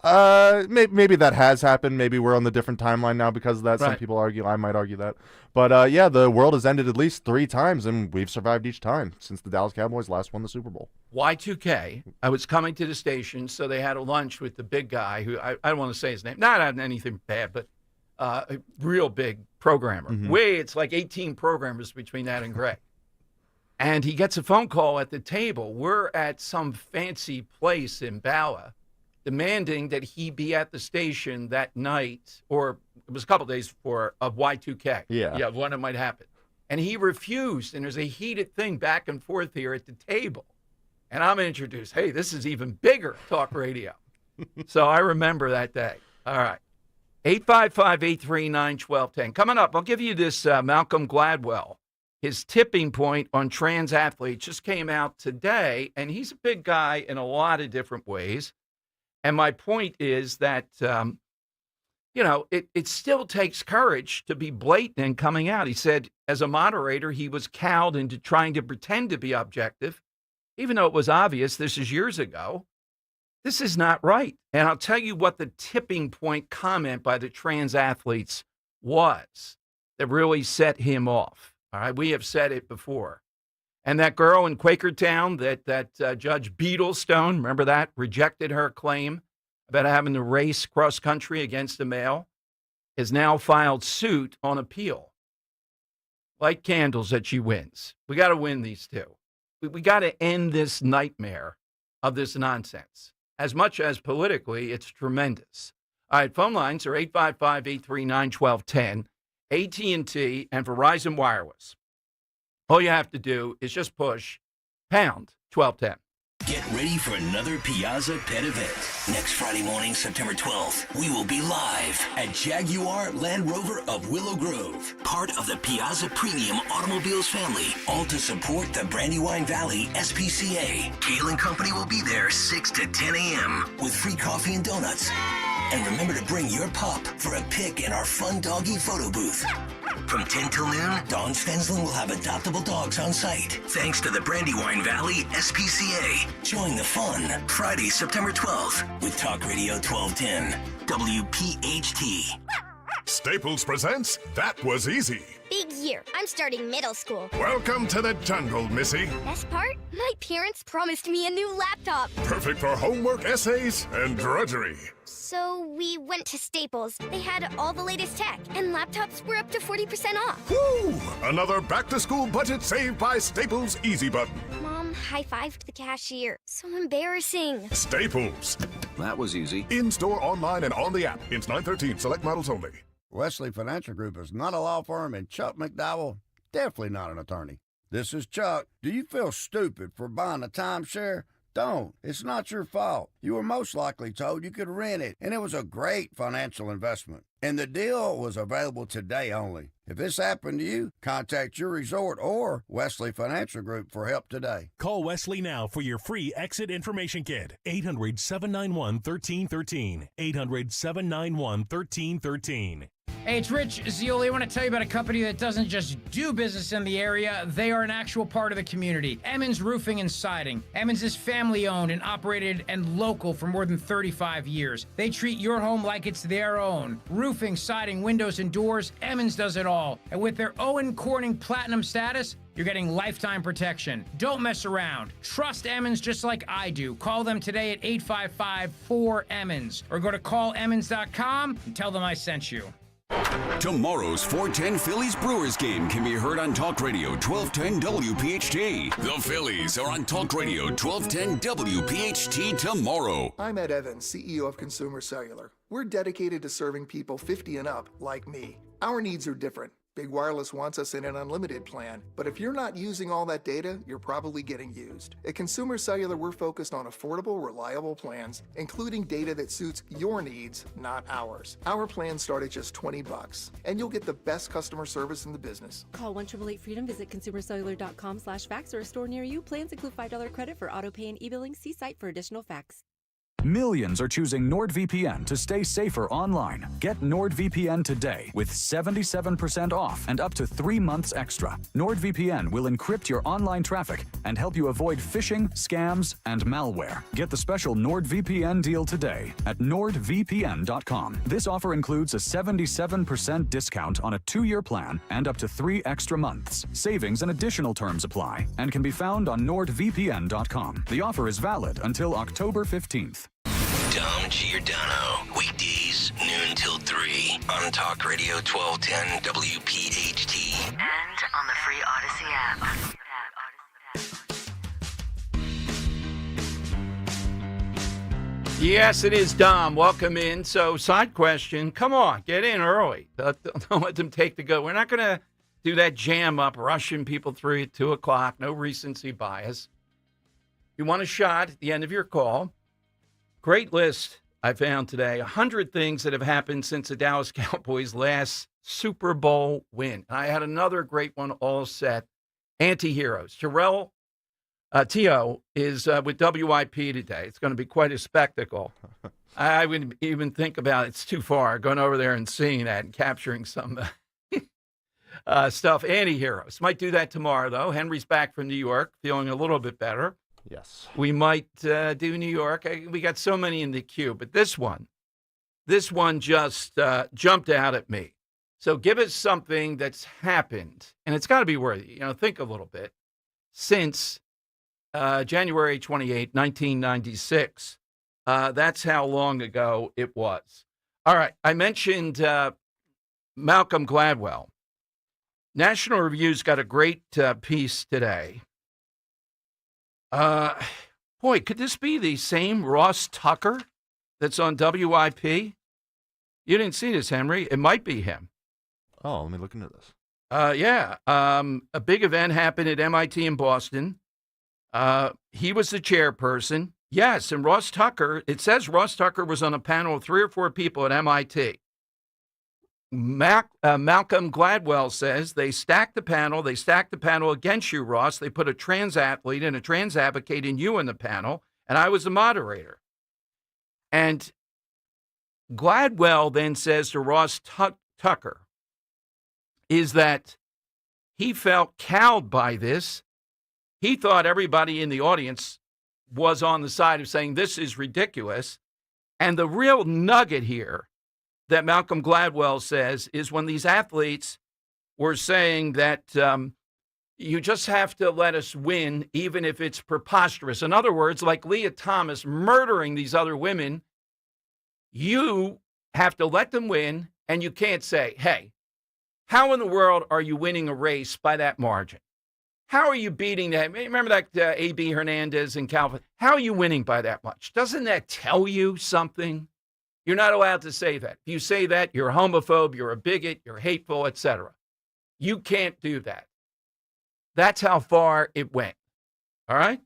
Maybe that has happened. Maybe we're on the different timeline now because of that. Some people argue. I might argue that. But yeah, the world has ended at least 3 times, and we've survived each time since the Dallas Cowboys last won the Super Bowl. Y2K, I was coming to the station, so they had a lunch with the big guy who, I don't want to say his name, not anything bad, but a real big programmer. Mm-hmm. It's like 18 programmers between that and Greg. And he gets a phone call at the table. We're at some fancy place in Bala, demanding that he be at the station that night, or it was a couple days before, of Y2K. Yeah, when it might happen. And he refused, and there's a heated thing back and forth here at the table. And I'm introduced, hey, this is even bigger talk radio. So I remember that day. All right. 855-839-1210. Coming up, I'll give you this Malcolm Gladwell. His tipping point on trans athletes just came out today, and he's a big guy in a lot of different ways. And my point is that, it still takes courage to be blatant in coming out. He said, as a moderator, he was cowed into trying to pretend to be objective, even though it was obvious this is years ago. This is not right. And I'll tell you what the tipping point comment by the trans athletes was that really set him off. All right, we have said it before. And that girl in Quakertown that Judge Beetlestone, remember that, rejected her claim about having to race cross country against a male, has now filed suit on appeal. Light candles that she wins. We got to win these two. We got to end this nightmare of this nonsense. As much as politically, it's tremendous. All right, phone lines are 855-839-1210, AT&T, and Verizon Wireless. All you have to do is just push pound 1210. Get ready for another Piazza Pet event. Next Friday morning, September 12th, we will be live at Jaguar Land Rover of Willow Grove, part of the Piazza Premium Automobiles family, all to support the Brandywine Valley SPCA. Kale & Company will be there 6 to 10 a.m. with free coffee and donuts. And remember to bring your pup for a pic in our fun doggy photo booth. From 10 till noon, Dawn Svensson will have adoptable dogs on site. Thanks to the Brandywine Valley SPCA. Join the fun Friday, September 12th with Talk Radio 1210, WPHT. Staples presents That Was Easy. Big year. I'm starting middle school. Welcome to the jungle, Missy. Best part? My parents promised me a new laptop. Perfect for homework, essays, and drudgery. So we went to Staples. They had all the latest tech, and laptops were up to 40% off. Woo! Another back-to-school budget saved by Staples Easy Button. Mom high-fived the cashier. So embarrassing. Staples. That was easy. In-store, online, and on the app. It's 9/13. Select models only. Wesley Financial Group is not a law firm, and Chuck McDowell, definitely not an attorney. This is Chuck. Do you feel stupid for buying a timeshare? Don't. It's not your fault. You were most likely told you could rent it, and it was a great financial investment. And the deal was available today only. If this happened to you, contact your resort or Wesley Financial Group for help today. Call Wesley now for your free exit information kit. 800-791-1313. 800-791-1313. Hey, it's Rich Zioli. I want to tell you about a company that doesn't just do business in the area. They are an actual part of the community. Emmons Roofing and Siding. Emmons is family-owned and operated and local for more than 35 years. They treat your home like it's their own. Roofing, siding, windows, and doors, Emmons does it all. And with their Owen Corning Platinum status, you're getting lifetime protection. Don't mess around. Trust Emmons just like I do. Call them today at 855-4EMMONS or go to callemmons.com and tell them I sent you. Tomorrow's 410 Phillies Brewers game can be heard on Talk Radio 1210 WPHT. The Phillies are on Talk Radio 1210 WPHT tomorrow. I'm Ed Evans, CEO of Consumer Cellular. We're dedicated to serving people 50 and up, like me. Our needs are different. Big Wireless wants us in an unlimited plan, but if you're not using all that data, you're probably getting used. At Consumer Cellular, we're focused on affordable, reliable plans, including data that suits your needs, not ours. Our plans start at just $20, and you'll get the best customer service in the business. Call 1-888-FREEDOM, visit consumercellular.com/facts or a store near you. Plans include $5 credit for auto pay and e-billing. See site for additional facts. Millions are choosing NordVPN to stay safer online. Get NordVPN today with 77% off and up to 3 months extra. NordVPN will encrypt your online traffic and help you avoid phishing, scams, and malware. Get the special NordVPN deal today at nordvpn.com. This offer includes a 77% discount on a 2-year plan and up to 3 extra months. Savings and additional terms apply and can be found on nordvpn.com. The offer is valid until October 15th. Dom Giordano, weekdays, noon till 3 on Talk Radio 1210 WPHT. And on the free Odyssey app. Yes, it is Dom. Welcome in. So, side question. Come on, get in early. Don't let them take the go. We're not going to do that jam up, rushing people through at 2 o'clock. No recency bias. You want a shot at the end of your call. Great list I found today. 100 things that have happened since the Dallas Cowboys' last Super Bowl win. And I had another great one all set. Anti-heroes. Terrell Teo is with WIP today. It's going to be quite a spectacle. I wouldn't even think about it. It's too far going over there and seeing that and capturing some stuff. Anti-heroes. Might do that tomorrow, though. Henry's back from New York, feeling a little bit better. Yes. We might do New York. We got so many in the queue, but this one just jumped out at me. So give us something that's happened, and it's got to be worthy. Think a little bit. Since January 28, 1996. That's how long ago it was. All right. I mentioned Malcolm Gladwell. National Review's got a great piece today. Boy, could this be the same Ross Tucker that's on WIP? You didn't see this, Henry. It might be him. Oh, let me look into this. Yeah. A big event happened at MIT in Boston. He was the chairperson. Yes, and Ross Tucker, it says Ross Tucker was on a panel of 3 or 4 people at MIT. Malcolm Gladwell says they stacked the panel. They stacked the panel against you, Ross. They put a trans athlete and a trans advocate and you in the panel, and I was the moderator. And Gladwell then says to Ross Tucker is that he felt cowed by this. He thought everybody in the audience was on the side of saying this is ridiculous. And the real nugget here that Malcolm Gladwell says is when these athletes were saying that you just have to let us win, even if it's preposterous. In other words, like Leah Thomas murdering these other women, you have to let them win, and you can't say, hey, how in the world are you winning a race by that margin? How are you beating that? Remember that A.B. Hernandez and Calvin? How are you winning by that much? Doesn't that tell you something? You're not allowed to say that. If you say that, you're a homophobe, you're a bigot, you're hateful, etc. You can't do that. That's how far it went. All right?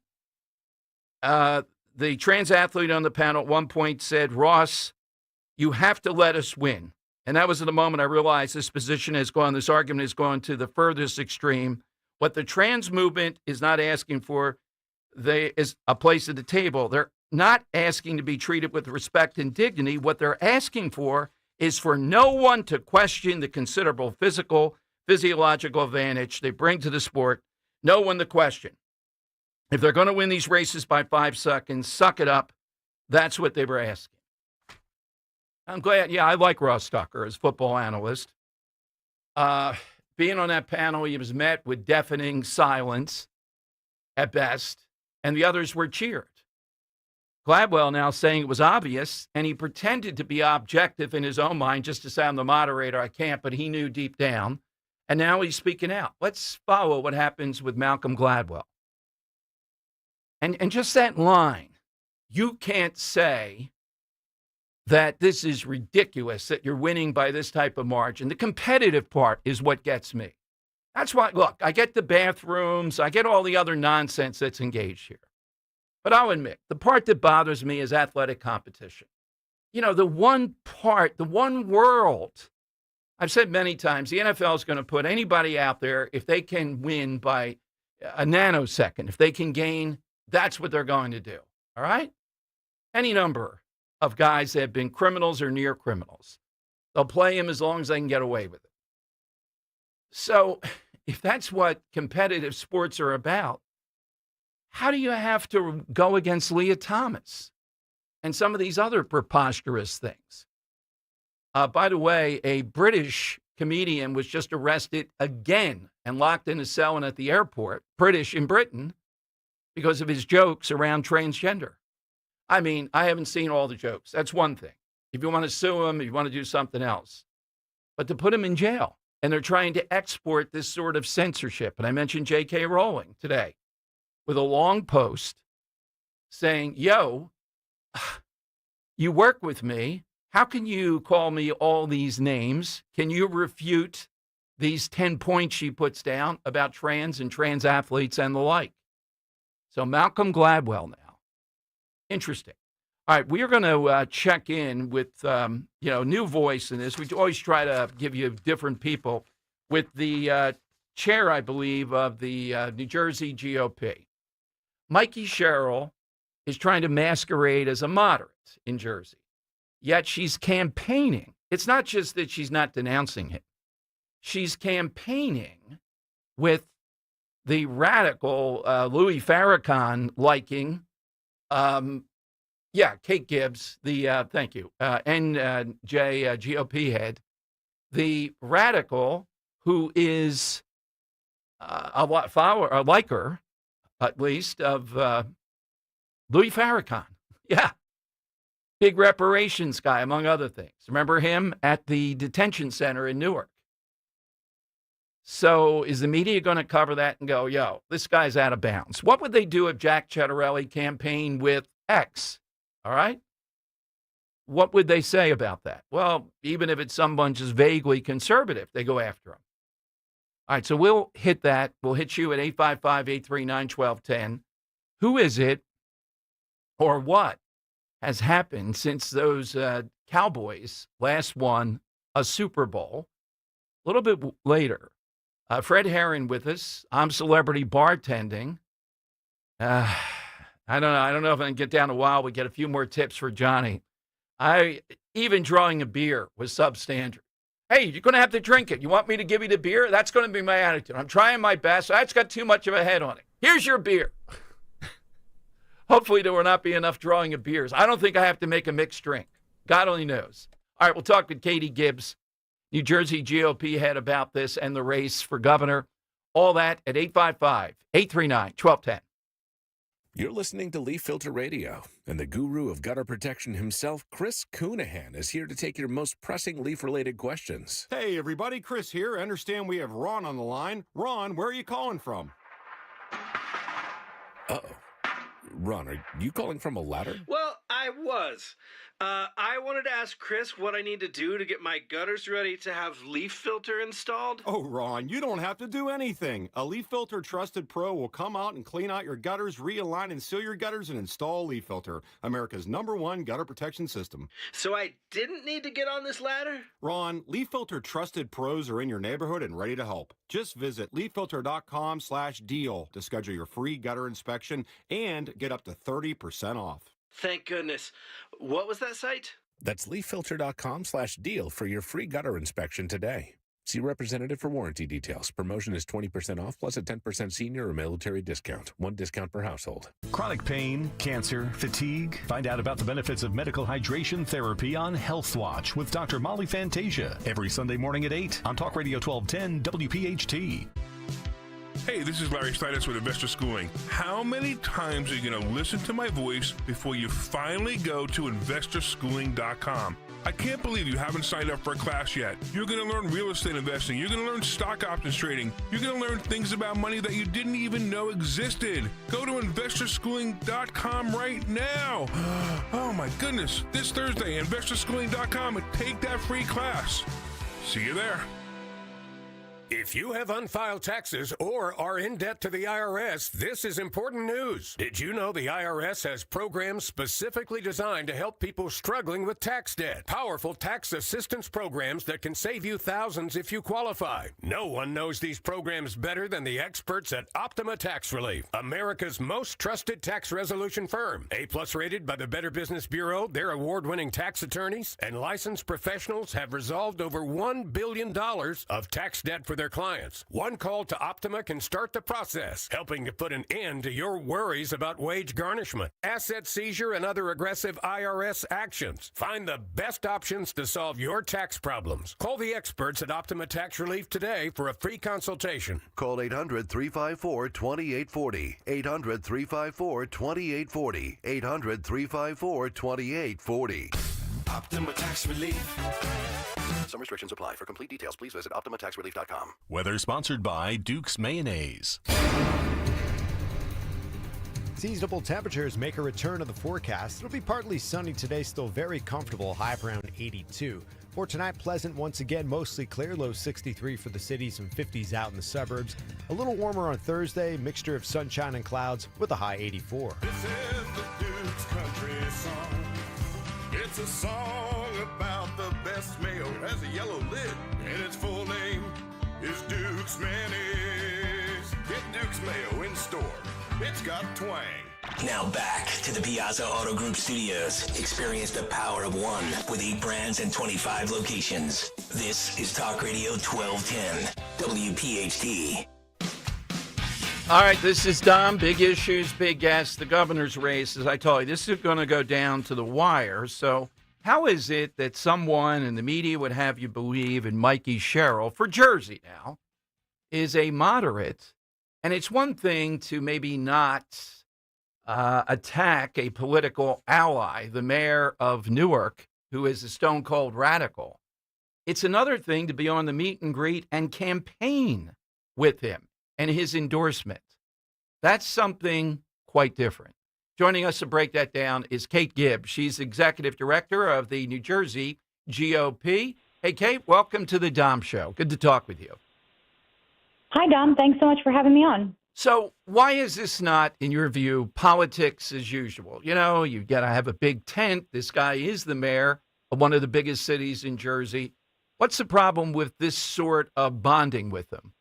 The trans athlete on the panel at one point said, Ross, you have to let us win. And that was at the moment I realized this argument has gone to the furthest extreme. What the trans movement is not asking for is a place at the table. They're not asking to be treated with respect and dignity. What they're asking for is for no one to question the considerable physiological advantage they bring to the sport. No one to question. If they're going to win these races by 5 seconds, suck it up. That's what they were asking. I'm glad. Yeah, I like Ross Tucker as football analyst. Being on that panel, he was met with deafening silence at best, and the others were cheered. Gladwell now saying it was obvious, and he pretended to be objective in his own mind just to say, I'm the moderator, I can't, but he knew deep down. And now he's speaking out. Let's follow what happens with Malcolm Gladwell. And just that line, you can't say that this is ridiculous, that you're winning by this type of margin. The competitive part is what gets me. That's why, look, I get the bathrooms, I get all the other nonsense that's engaged here. But I'll admit, the part that bothers me is athletic competition. You know, the one world, I've said many times, the NFL is going to put anybody out there, if they can win by a nanosecond, if they can gain, that's what they're going to do, all right? Any number of guys that have been criminals or near criminals. They'll play him as long as they can get away with it. So if that's what competitive sports are about, how do you have to go against Leah Thomas and some of these other preposterous things? By the way, a British comedian was just arrested again and locked in a cell and at the airport, British in Britain, because of his jokes around transgender. I mean, I haven't seen all the jokes. That's one thing. If you want to sue him, if you want to do something else. But to put him in jail, and they're trying to export this sort of censorship. And I mentioned J.K. Rowling today with a long post saying, yo, you work with me. How can you call me all these names? Can you refute these 10 points she puts down about trans and trans athletes and the like? So Malcolm Gladwell now. Interesting. All right, we are going to check in with, new voice in this. We always try to give you different people with the chair, I believe, of the New Jersey GOP. Mikey Sherrill is trying to masquerade as a moderate in Jersey, yet she's campaigning. It's not just that she's not denouncing him. She's campaigning with the radical Louis Farrakhan liking Kate Gibbs, the thank you, NJ GOP head, the radical who is a liker, at least, of Louis Farrakhan. Yeah, big reparations guy, among other things. Remember him at the detention center in Newark? So is the media going to cover that and go, yo, this guy's out of bounds? What would they do if Jack Ciattarelli campaigned with X? All right? What would they say about that? Well, even if it's someone just vaguely conservative, they go after him. All right, so we'll hit that. We'll hit you at 855-839-1210. Who is it or what has happened since those Cowboys last won a Super Bowl? A little bit later, Fred Herron with us. I'm celebrity bartending. I don't know. I don't know if I can get down a while. We get a few more tips for Johnny. Even drawing a beer was substandard. Hey, you're going to have to drink it. You want me to give you the beer? That's going to be my attitude. I'm trying my best. That's got too much of a head on it. Here's your beer. Hopefully there will not be enough drawing of beers. I don't think I have to make a mixed drink. God only knows. All right, we'll talk with Katie Gibbs New Jersey GOP head about this and the race for governor. All that at 855-839-1210. You're listening to Leaf Filter Radio, and the guru of gutter protection himself, Chris Coonahan, is here to take your most pressing leaf-related questions. Hey, everybody, Chris here. I understand we have Ron on the line. Ron, where are you calling from? Uh-oh. Ron, are you calling from a ladder? Well, I was. I wanted to ask Chris what I need to do to get my gutters ready to have leaf filter installed. Oh, Ron, you don't have to do anything. A Leaf Filter Trusted Pro will come out and clean out your gutters, realign and seal your gutters, and install Leaf Filter, America's #1 gutter protection system. So I didn't need to get on this ladder? Ron, Leaf Filter Trusted Pros are in your neighborhood and ready to help. Just visit leaffilter.com/deal to schedule your free gutter inspection and get up to 30% off. Thank goodness. What was that site? That's leaffilter.com/deal for your free gutter inspection today. See representative for warranty details. Promotion is 20% off plus a 10% senior or military discount. One discount per household. Chronic pain, cancer, fatigue. Find out about the benefits of medical hydration therapy on Health Watch with Dr. Molly Fantasia every Sunday morning at 8 on Talk Radio 1210 WPHT. Hey, this is Larry Steinitz with Investor Schooling. How many times are you going to listen to my voice before you finally go to investorschooling.com? I can't believe you haven't signed up for a class yet. You're going to learn real estate investing. You're going to learn stock options trading. You're going to learn things about money that you didn't even know existed. Go to investorschooling.com right now. Oh my goodness. This Thursday, investorschooling.com, and take that free class. See you there. If you have unfiled taxes or are in debt to the IRS, this is important news. Did you know the IRS has programs specifically designed to help people struggling with tax debt? Powerful tax assistance programs that can save you thousands if you qualify. No one knows these programs better than the experts at Optima Tax Relief, America's most trusted tax resolution firm. A+ rated by the Better Business Bureau, their award-winning tax attorneys and licensed professionals have resolved over $1 billion of tax debt for their clients. One call to Optima can start the process, helping to put an end to your worries about wage garnishment, asset seizure, and other aggressive IRS actions. Find the best options to solve your tax problems. Call the experts at Optima Tax Relief today for a free consultation. Call 800-354-2840. 800-354-2840. 800-354-2840. Optima Tax Relief. Some restrictions apply. For complete details, please visit OptimaTaxRelief.com. Weather sponsored by Duke's Mayonnaise. Seasonable temperatures make a return to the forecast. It'll be partly sunny today, still very comfortable, high of around 82. For tonight, pleasant once again, mostly clear, low 63 for the city, some 50s out in the suburbs. A little warmer on Thursday, mixture of sunshine and clouds with a high 84. This is the Duke's Country Song. It's a song about the best mayo. Has a yellow lid, and its full name is Duke's Mayonnaise. Get Duke's Mayo in store. It's got twang. Now back to the Piazza Auto Group studios. Experience the power of one with 8 brands and 25 locations. This is Talk Radio 1210, WPHT. All right, this is Dom. Big issues, big guests. The governor's race, as I told you, this is going to go down to the wire. So how is it that someone in the media would have you believe in Mikey Sherrill, for Jersey now, is a moderate? And it's one thing to maybe not attack a political ally, the mayor of Newark, who is a stone-cold radical. It's another thing to be on the meet and greet and campaign with him and his endorsement. That's something quite different. Joining us to break that down is Kate Gibb. She's executive director of the New Jersey GOP. Hey, Kate, welcome to the Dom Show. Good to talk with you. Hi, Dom. Thanks so much for having me on. So why is this not, in your view, politics as usual? You know, you got to have a big tent. This guy is the mayor of one of the biggest cities in Jersey. What's the problem with this sort of bonding with him?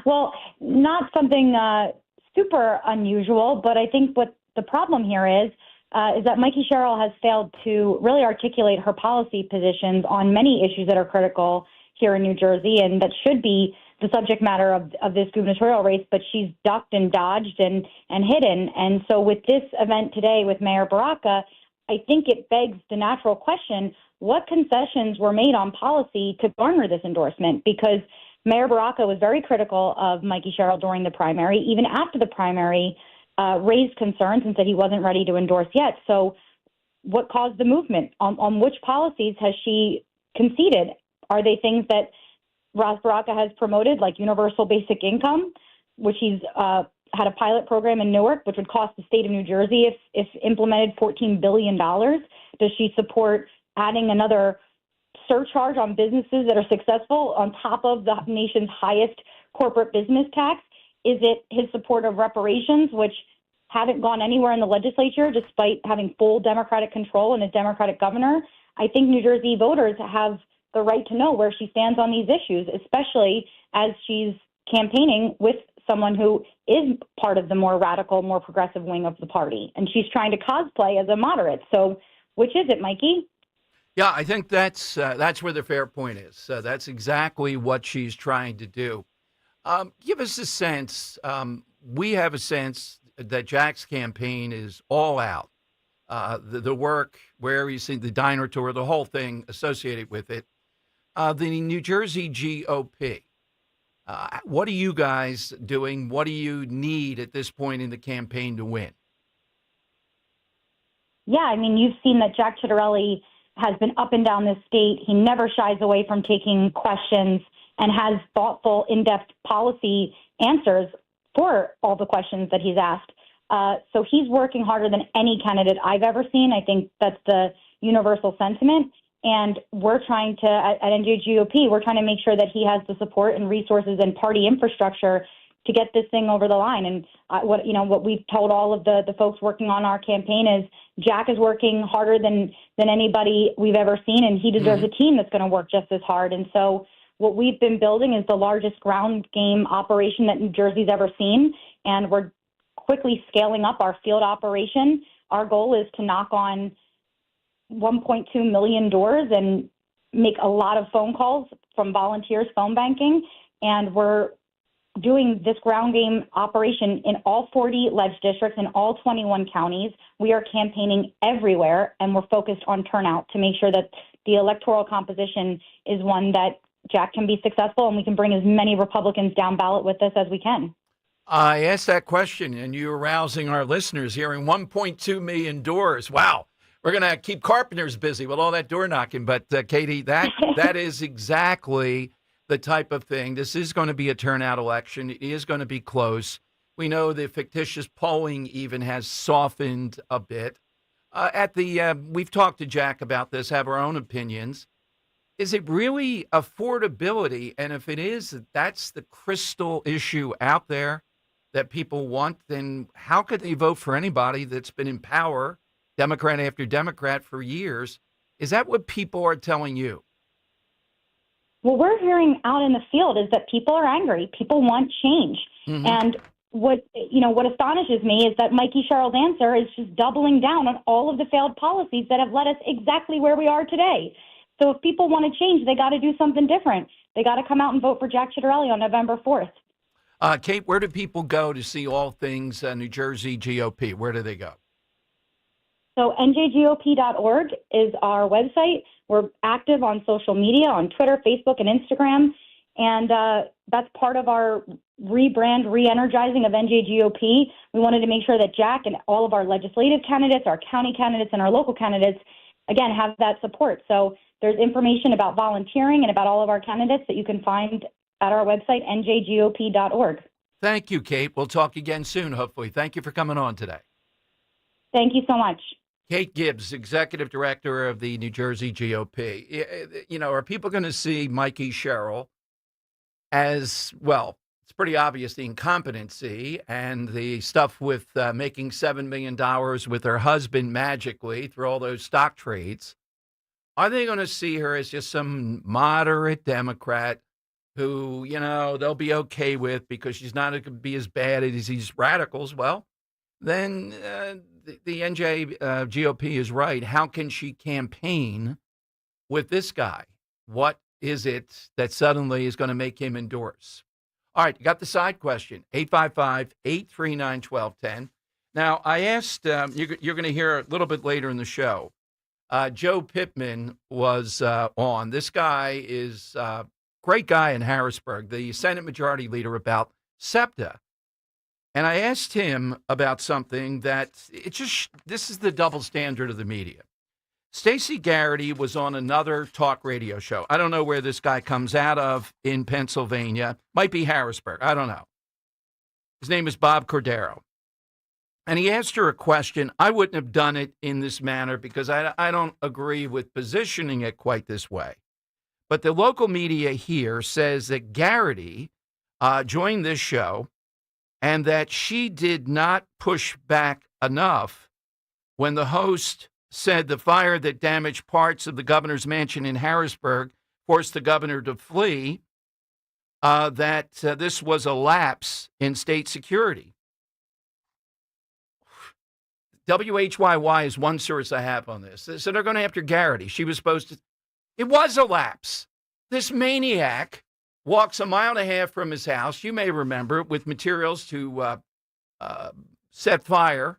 Well, not something super unusual, but I think what the problem here is that Mikey Sherrill has failed to really articulate her policy positions on many issues that are critical here in New Jersey and that should be the subject matter of this gubernatorial race, but she's ducked and dodged and hidden. And so with this event today with Mayor Baraka, I think it begs the natural question, what concessions were made on policy to garner this endorsement? Because Mayor Baraka was very critical of Mikey Sherrill during the primary, even after the primary, raised concerns and said he wasn't ready to endorse yet. So what caused the movement? On which policies has she conceded? Are they things that Ras Baraka has promoted, like universal basic income, which he's had a pilot program in Newark, which would cost the state of New Jersey, if implemented, $14 billion? Does she support adding another surcharge on businesses that are successful on top of the nation's highest corporate business tax? Is it his support of reparations, which haven't gone anywhere in the legislature despite having full Democratic control and a Democratic governor? I think New Jersey voters have the right to know where she stands on these issues, especially as she's campaigning with someone who is part of the more radical, more progressive wing of the party. And she's trying to cosplay as a moderate. So which is it, Mikey? Yeah, I think that's where the fair point is. That's exactly what she's trying to do. Give us a sense. We have a sense that Jack's campaign is all out. The work, where you see the diner tour, the whole thing associated with it. The New Jersey GOP. What are you guys doing? What do you need at this point in the campaign to win? Yeah, I mean, you've seen that Jack Ciattarelli has been up and down the state. He never shies away from taking questions and has thoughtful, in-depth policy answers for all the questions that he's asked. So he's working harder than any candidate I've ever seen. I think that's the universal sentiment. And we're trying to, at NJGOP, we're trying to make sure that he has the support and resources and party infrastructure to get this thing over the line. And what we've told all of the folks working on our campaign is Jack is working harder than anybody we've ever seen, and he deserves a team that's going to work just as hard. And so what we've been building is the largest ground game operation that New Jersey's ever seen, and we're quickly scaling up our field operation. Our goal is to knock on 1.2 million doors and make a lot of phone calls from volunteers phone banking, and we're doing this ground game operation in all 40 ledge districts in all 21 counties. We are campaigning everywhere, and we're focused on turnout to make sure that the electoral composition is one that Jack can be successful and we can bring as many Republicans down ballot with us as we can. I asked that question, and you're arousing our listeners here in 1.2 million doors. Wow. We're going to keep carpenters busy with all that door knocking. But, Katie, that is exactly the type of thing. This is going to be a turnout election. It is going to be close. We know the fictitious polling even has softened a bit. We've talked to Jack about this, have our own opinions. Is it really affordability? And if it is, that's the crystal issue out there that people want, then how could they vote for anybody that's been in power, Democrat after Democrat, for years? Is that what people are telling you? What we're hearing out in the field is that people are angry. People want change. And what astonishes me is that Mikey Sherrill's answer is just doubling down on all of the failed policies that have led us exactly where we are today. So if people want to change, they got to do something different. They got to come out and vote for Jack Ciattarelli on November 4th. Kate, where do people go to see all things New Jersey GOP? Where do they go? So njgop.org is our website. We're active on social media, on Twitter, Facebook, and Instagram. And that's part of our rebrand, re-energizing of NJGOP. We wanted to make sure that Jack and all of our legislative candidates, our county candidates, and our local candidates, again, have that support. So there's information about volunteering and about all of our candidates that you can find at our website, njgop.org. Thank you, Kate. We'll talk again soon, hopefully. Thank you for coming on today. Thank you so much. Kate Gibbs, Executive Director of the New Jersey GOP. Are people going to see Mikey Sherrill as, well, it's pretty obvious the incompetency and the stuff with making $7 million with her husband magically through all those stock trades. Are they going to see her as just some moderate Democrat who, they'll be okay with because she's not going to be as bad as these radicals? Well, then the NJ GOP is right. How can she campaign with this guy? What is it that suddenly is going to make him endorse? All right, you got the side question, 855-839-1210. Now, I asked, you're going to hear a little bit later in the show, Joe Pittman was on. This guy is a great guy in Harrisburg, the Senate Majority Leader, about SEPTA. And I asked him about something that this is the double standard of the media. Stacey Garrity was on another talk radio show. I don't know where this guy comes out of in Pennsylvania. Might be Harrisburg. I don't know. His name is Bob Cordero. And he asked her a question. I wouldn't have done it in this manner because I don't agree with positioning it quite this way. But the local media here says that Garrity joined this show and that she did not push back enough when the host said the fire that damaged parts of the governor's mansion in Harrisburg forced the governor to flee, that this was a lapse in state security. WHYY is one source I have on this. So they're going after Garrity. She was supposed to. It was a lapse. This maniac walks 1.5 miles from his house, you may remember, with materials to set fire,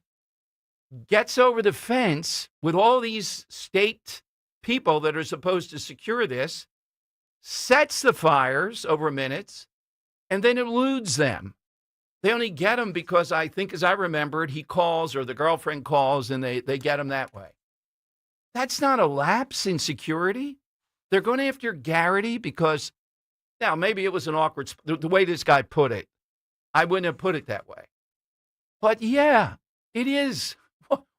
gets over the fence with all these state people that are supposed to secure this, sets the fires over minutes, and then eludes them. They only get him because I think, as I remember it, he calls or the girlfriend calls and they get him that way. That's not a lapse in security. They're going after Garrity because, now, maybe it was an awkward, the way this guy put it, I wouldn't have put it that way. But yeah, it is.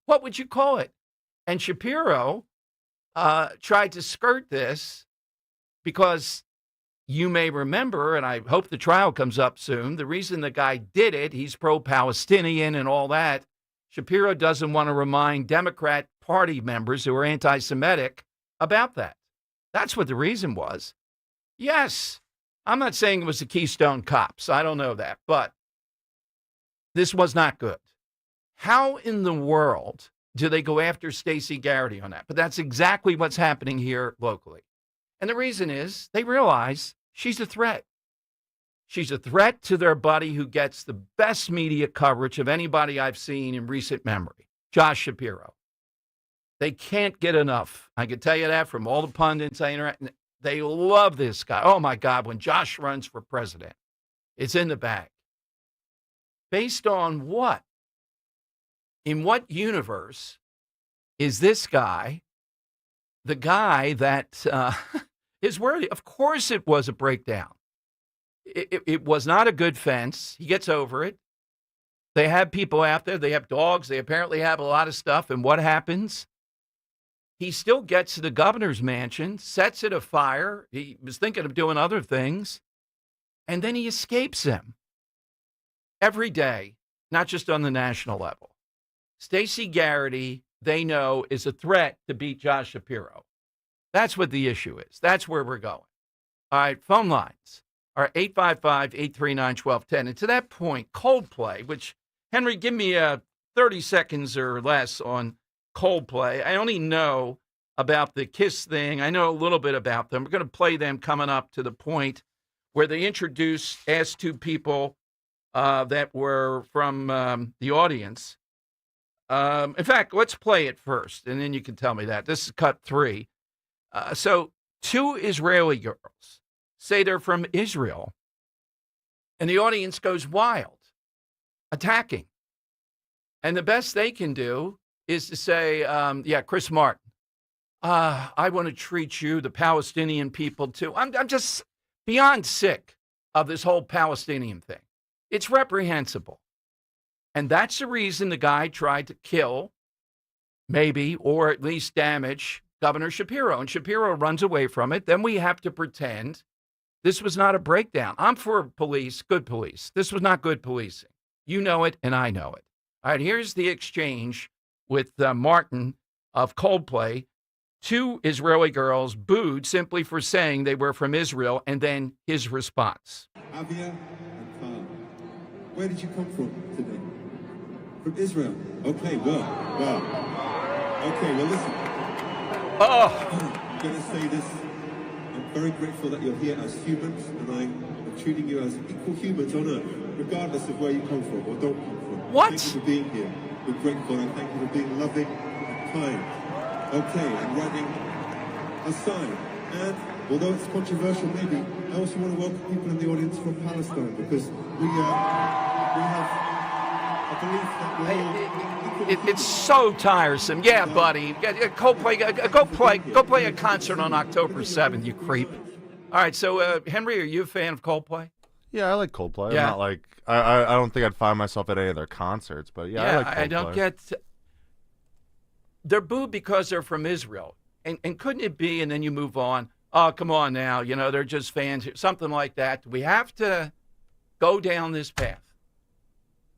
What would you call it? And Shapiro tried to skirt this because you may remember, and I hope the trial comes up soon, the reason the guy did it, he's pro-Palestinian and all that. Shapiro doesn't want to remind Democrat Party members who are anti-Semitic about that. That's what the reason was. Yes, I'm not saying it was the Keystone Cops. I don't know that. But this was not good. How in the world do they go after Stacey Garrity on that? But that's exactly what's happening here locally. And the reason is they realize she's a threat. She's a threat to their buddy who gets the best media coverage of anybody I've seen in recent memory, Josh Shapiro. They can't get enough. I can tell you that from all the pundits I interact with. They love this guy. Oh, my God, when Josh runs for president, it's in the bag. Based on what? In what universe is this guy the guy that is worthy? Of course it was a breakdown. It was not a good fence. He gets over it. They have people out there. They have dogs. They apparently have a lot of stuff. And what happens? He still gets to the governor's mansion, sets it afire. He was thinking of doing other things. And then he escapes him every day, not just on the national level. Stacey Garrity, they know, is a threat to beat Josh Shapiro. That's what the issue is. That's where we're going. All right, phone lines are 855-839-1210. And to that point, Coldplay, which, Henry, give me 30 seconds or less on Coldplay. I only know about the Kiss thing. I know a little bit about them. We're going to play them coming up to the point where they asked two people that were from the audience. In fact, let's play it first, and then you can tell me that. This is cut 3. So 2 Israeli girls say they're from Israel, and the audience goes wild, attacking. And the best they can do is to say, Chris Martin, I want to treat you, the Palestinian people, too. I'm just beyond sick of this whole Palestinian thing. It's reprehensible. And that's the reason the guy tried to kill, maybe, or at least damage Governor Shapiro. And Shapiro runs away from it. Then we have to pretend this was not a breakdown. I'm for police, good police. This was not good policing. You know it, and I know it. All right, here's the exchange with Martin of Coldplay. 2 Israeli girls booed simply for saying they were from Israel, and then his response. Avia and Khan, where did you come from today? From Israel. Okay, well. Okay, well, listen. I'm going to say this. I'm very grateful that you're here as humans, and I'm treating you as equal humans on earth, regardless of where you come from or don't come from. What? Thank you for being here. We're grateful and thank you for being loving and kind. Okay, I'm writing a sign. And although it's controversial maybe, I also want to welcome people in the audience from Palestine because we have a belief that we're all... It's so tiresome. Yeah, buddy. Coldplay, go play a concert on October 7th, you creep. All right, so Henry, are you a fan of Coldplay? Yeah, I like Coldplay. Yeah. I'm not like I don't think I'd find myself at any of their concerts, but yeah, I like Coldplay. I don't get. They're booed because they're from Israel, and couldn't it be? And then you move on. Oh, come on now, they're just fans, something like that. We have to go down this path.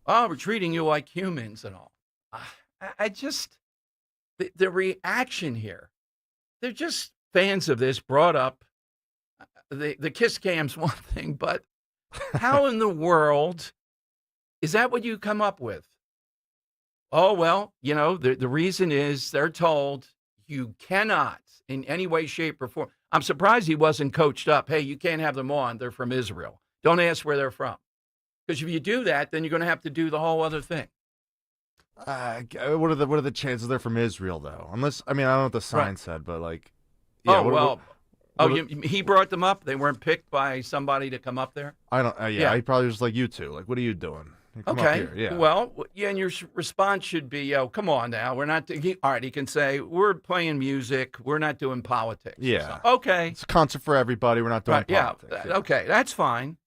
Oh, we're treating you like humans and all. I just the reaction here. They're just fans of this. Brought up. The kiss cam's one thing, but how in the world is that what you come up with? Oh, well, the reason is they're told you cannot in any way, shape, or form. I'm surprised he wasn't coached up. Hey, you can't have them on. They're from Israel. Don't ask where they're from. Because if you do that, then you're going to have to do the whole other thing. What are the chances they're from Israel, though? Unless, I don't know what the sign said, but like... Yeah, he brought them up? They weren't picked by somebody to come up there? I don't. He probably was like, you two. Like, what are you doing? Come up here. Yeah. Well, and your response should be, come on now. We're not. All right. He can say, we're playing music. We're not doing politics. Yeah. Okay. It's a concert for everybody. We're not doing politics. Yeah. Okay. That's fine.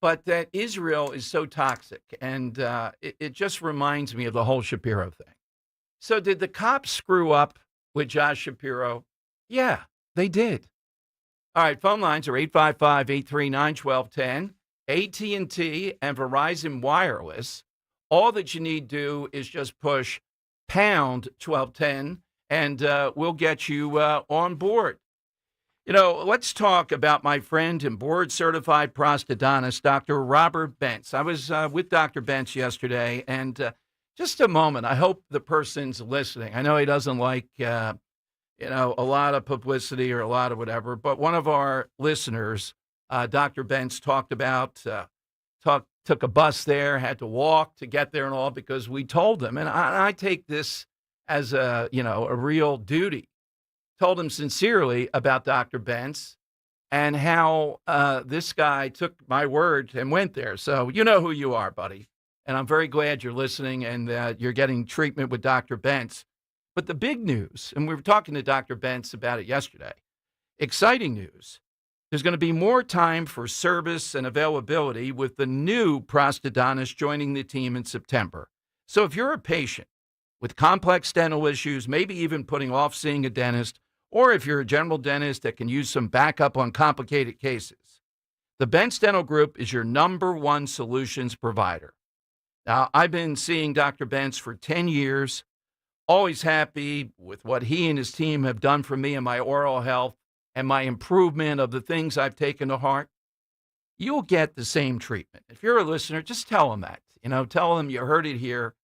But that Israel is so toxic, and it just reminds me of the whole Shapiro thing. So did the cops screw up with Josh Shapiro? Yeah, they did. All right, phone lines are 855-839-1210, AT&T and Verizon Wireless. All that you need to do is just push pound 1210, and we'll get you on board. Let's talk about my friend and board-certified prosthodontist, Dr. Robert Bentz. I was with Dr. Bentz yesterday, and just a moment, I hope the person's listening. I know he doesn't like... a lot of publicity or a lot of whatever. But one of our listeners, Dr. Bentz, talked about, took a bus there, had to walk to get there and all because we told him. And I take this as a real duty. Told him sincerely about Dr. Bentz and how this guy took my word and went there. So you know who you are, buddy. And I'm very glad you're listening and that you're getting treatment with Dr. Bentz. But the big news, and we were talking to Dr. Bentz about it yesterday, exciting news. There's going to be more time for service and availability with the new prosthodontist joining the team in September. So if you're a patient with complex dental issues, maybe even putting off seeing a dentist, or if you're a general dentist that can use some backup on complicated cases, the Bentz Dental Group is your #1 solutions provider. Now, I've been seeing Dr. Bentz for 10 years. Always happy with what he and his team have done for me and my oral health and my improvement of the things I've taken to heart. You'll get the same treatment. If you're a listener, just tell them that. Tell them you heard it here.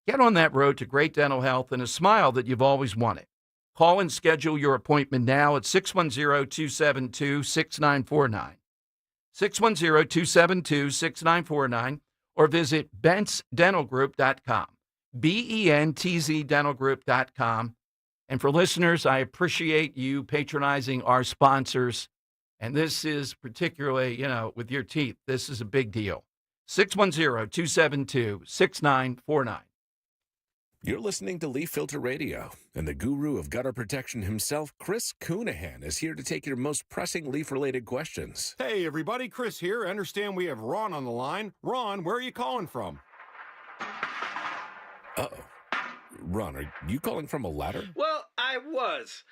Get on that road to great dental health and a smile that you've always wanted. Call and schedule your appointment now at 610-272-6949. 610-272-6949 or visit bentzdentalgroup.com. BENTZdentalgroup.com. And for listeners, I appreciate you patronizing our sponsors. And this is particularly, with your teeth, this is a big deal. 610-272-6949. You're listening to Leaf Filter Radio, and the guru of gutter protection himself, Chris Coonahan, is here to take your most pressing leaf-related questions. Hey, everybody, Chris here. I understand we have Ron on the line. Ron, where are you calling from? Uh-oh. Ron, are you calling from a ladder? Well, I was.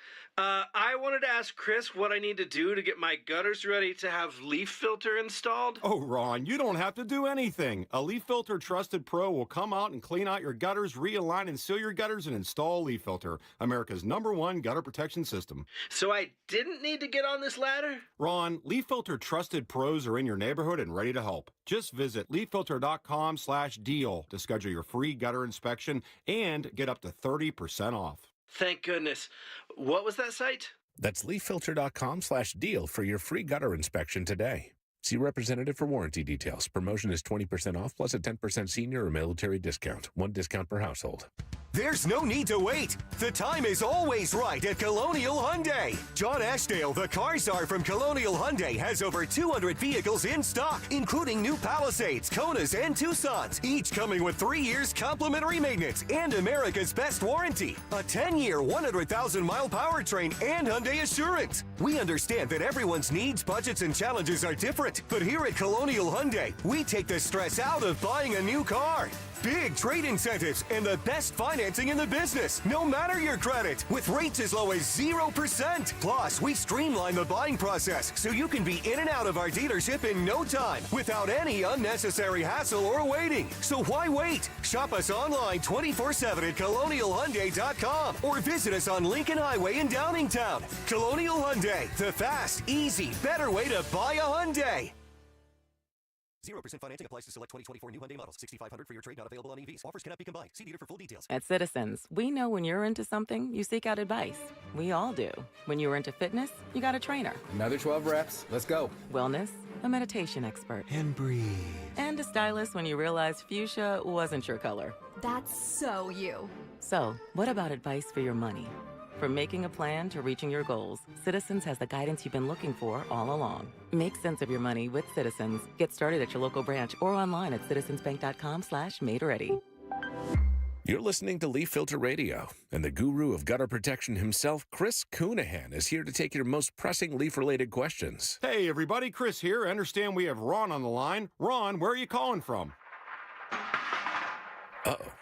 I wanted to ask Chris what I need to do to get my gutters ready to have leaf filter installed. Oh, Ron, you don't have to do anything. A Leaf Filter Trusted Pro will come out and clean out your gutters, realign and seal your gutters, and install Leaf Filter, America's #1 gutter protection system. So I didn't need to get on this ladder? Ron, Leaf Filter Trusted Pros are in your neighborhood and ready to help. Just visit leaffilter.com/deal to schedule your free gutter inspection and get up to 30% off. Thank goodness. What was that site? That's leaffilter.com/deal for your free gutter inspection today. See representative for warranty details. Promotion is 20% off plus a 10% senior or military discount. One discount per household. There's no need to wait. The time is always right at Colonial Hyundai. John Ashdale, the car czar from Colonial Hyundai, has over 200 vehicles in stock, including new Palisades, Konas, and Tucsons, each coming with 3 years complimentary maintenance and America's best warranty, a 10-year, 100,000-mile powertrain, and Hyundai Assurance. We understand that everyone's needs, budgets, and challenges are different, but here at Colonial Hyundai, we take the stress out of buying a new car. Big trade incentives and the best financing in the business, no matter your credit, with rates as low as 0%. Plus, we streamline the buying process so you can be in and out of our dealership in no time without any unnecessary hassle or waiting. So why wait? Shop us online 24/7 at colonialhyundai.com or visit us on Lincoln Highway in Downingtown. Colonial Hyundai, the fast, easy, better way to buy a Hyundai. 0% financing applies to select 2024 new Hyundai models. 6,500 for your trade not available on EVs. Offers cannot be combined. See dealer for full details. At Citizens, we know when you're into something, you seek out advice. We all do. When you were into fitness, you got a trainer. Another 12 reps. Let's go. Wellness, a meditation expert. And breathe. And a stylist when you realized fuchsia wasn't your color. That's so you. So, what about advice for your money? From making a plan to reaching your goals, Citizens has the guidance you've been looking for all along. Make sense of your money with Citizens. Get started at your local branch or online at citizensbank.com/made-ready. You're listening to Leaf Filter Radio, and the guru of gutter protection himself, Chris Coonahan, is here to take your most pressing leaf-related questions. Hey, everybody, Chris here. I understand we have Ron on the line. Ron, where are you calling from? Uh-oh.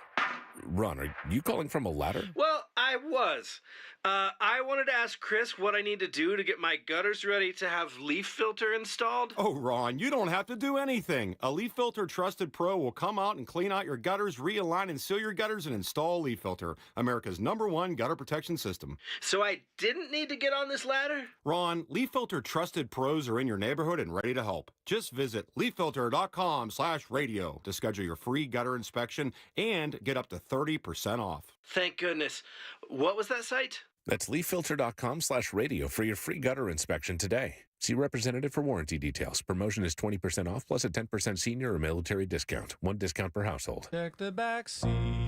Ron, are you calling from a ladder? Well, I was. I wanted to ask Chris what I need to do to get my gutters ready to have leaf filter installed. Oh, Ron, you don't have to do anything. A Leaf Filter Trusted Pro will come out and clean out your gutters, realign and seal your gutters, and install Leaf Filter, America's #1 gutter protection system. So I didn't need to get on this ladder? Ron, Leaf Filter Trusted Pros are in your neighborhood and ready to help. Just visit leaffilter.com/radio to schedule your free gutter inspection and get up to 30% off. Thank goodness. What was that site? That's leaffilter.com/radio for your free gutter inspection today. See representative for warranty details. Promotion is 20% off plus a 10% senior or military discount. One discount per household. Check the back seat.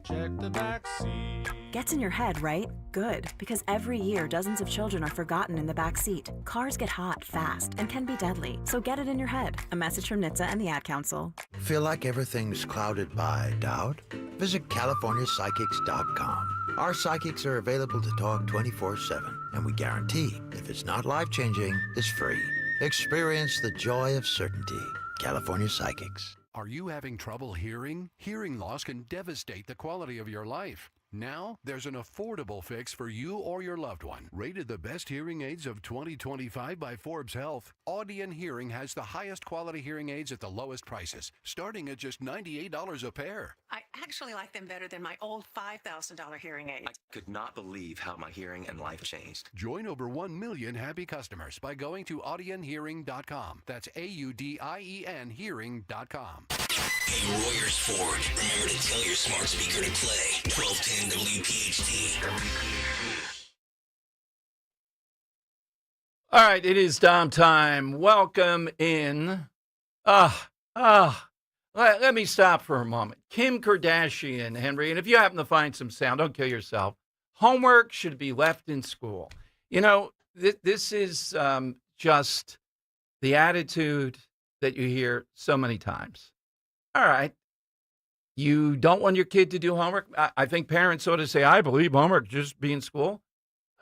Check the back seat. Gets in your head, right? Good, because every year dozens of children are forgotten in the back seat. Cars get hot fast and can be deadly, so get it in your head. A message from NHTSA and the Ad Council. Feel like everything's clouded by doubt? Visit CaliforniaPsychics.com. Our psychics are available to talk 24/7, and we guarantee if it's not life-changing, it's free. Experience the joy of certainty. California Psychics. Are you having trouble hearing? Hearing loss can devastate the quality of your life. Now, there's an affordable fix for you or your loved one. Rated the best hearing aids of 2025 by Forbes Health, Audion Hearing has the highest quality hearing aids at the lowest prices, starting at just $98 a pair. I actually like them better than my old $5,000 hearing aid. I could not believe how my hearing and life changed. Join over 1 million happy customers by going to audionhearing.com. That's AUDIEN hearing.com. Hey, Royers Ford, remember to tell your smart speaker to play 1210 WPHT. All right, it is Dom time. Welcome in. Let me stop for a moment. Kim Kardashian, Henry, and if you happen to find some sound, don't kill yourself. Homework should be left in school. You know, this is just the attitude that you hear so many times. All right. You don't want your kid to do homework? I think parents ought to say, I believe homework just be in school.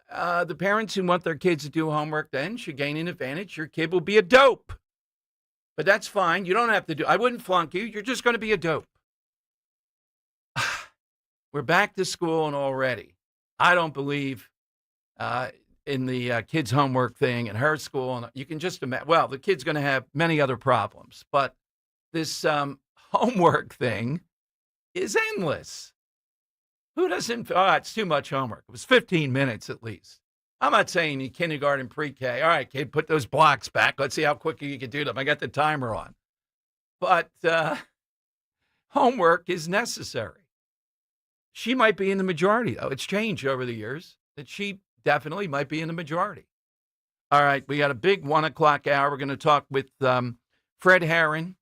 The parents who want their kids to do homework then should gain an advantage. Your kid will be a dope. But that's fine. You don't have to do. I wouldn't flunk you. You're just going to be a dope. We're back to school and already. I don't believe in the kids' homework thing in her school. And you can just imagine. Well, the kid's going to have many other problems. But this homework thing is endless. Who doesn't? It's too much homework. It was 15 minutes at least. I'm not saying in kindergarten, pre-K. All right, kid, put those blocks back. Let's see how quickly you can do them. I got the timer on. But homework is necessary. She might be in the majority, though. It's changed over the years that she definitely might be in the majority. All right, we got a big 1 o'clock hour. We're going to talk with Fred Herron,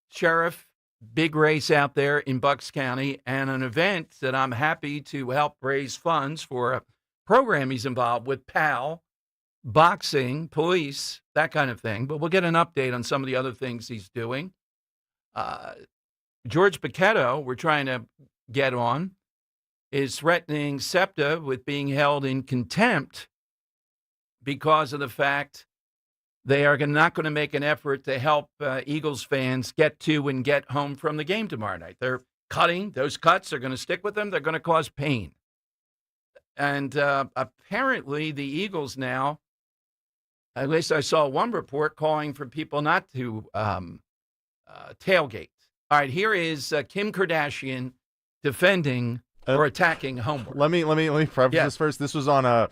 sheriff, big race out there in Bucks County, and an event that I'm happy to help raise funds for a program he's involved with, PAL, boxing, police, that kind of thing. But we'll get an update on some of the other things he's doing. George Paquetto, we're trying to get on, is threatening SEPTA with being held in contempt because of the fact they are not going to make an effort to help Eagles fans get to and get home from the game tomorrow night. They're cutting. Those cuts are going to stick with them. They're going to cause pain. And apparently the Eagles now, at least I saw one report calling for people not to tailgate. All right, here is Kim Kardashian defending or attacking homework. Let me preface this first. This was on a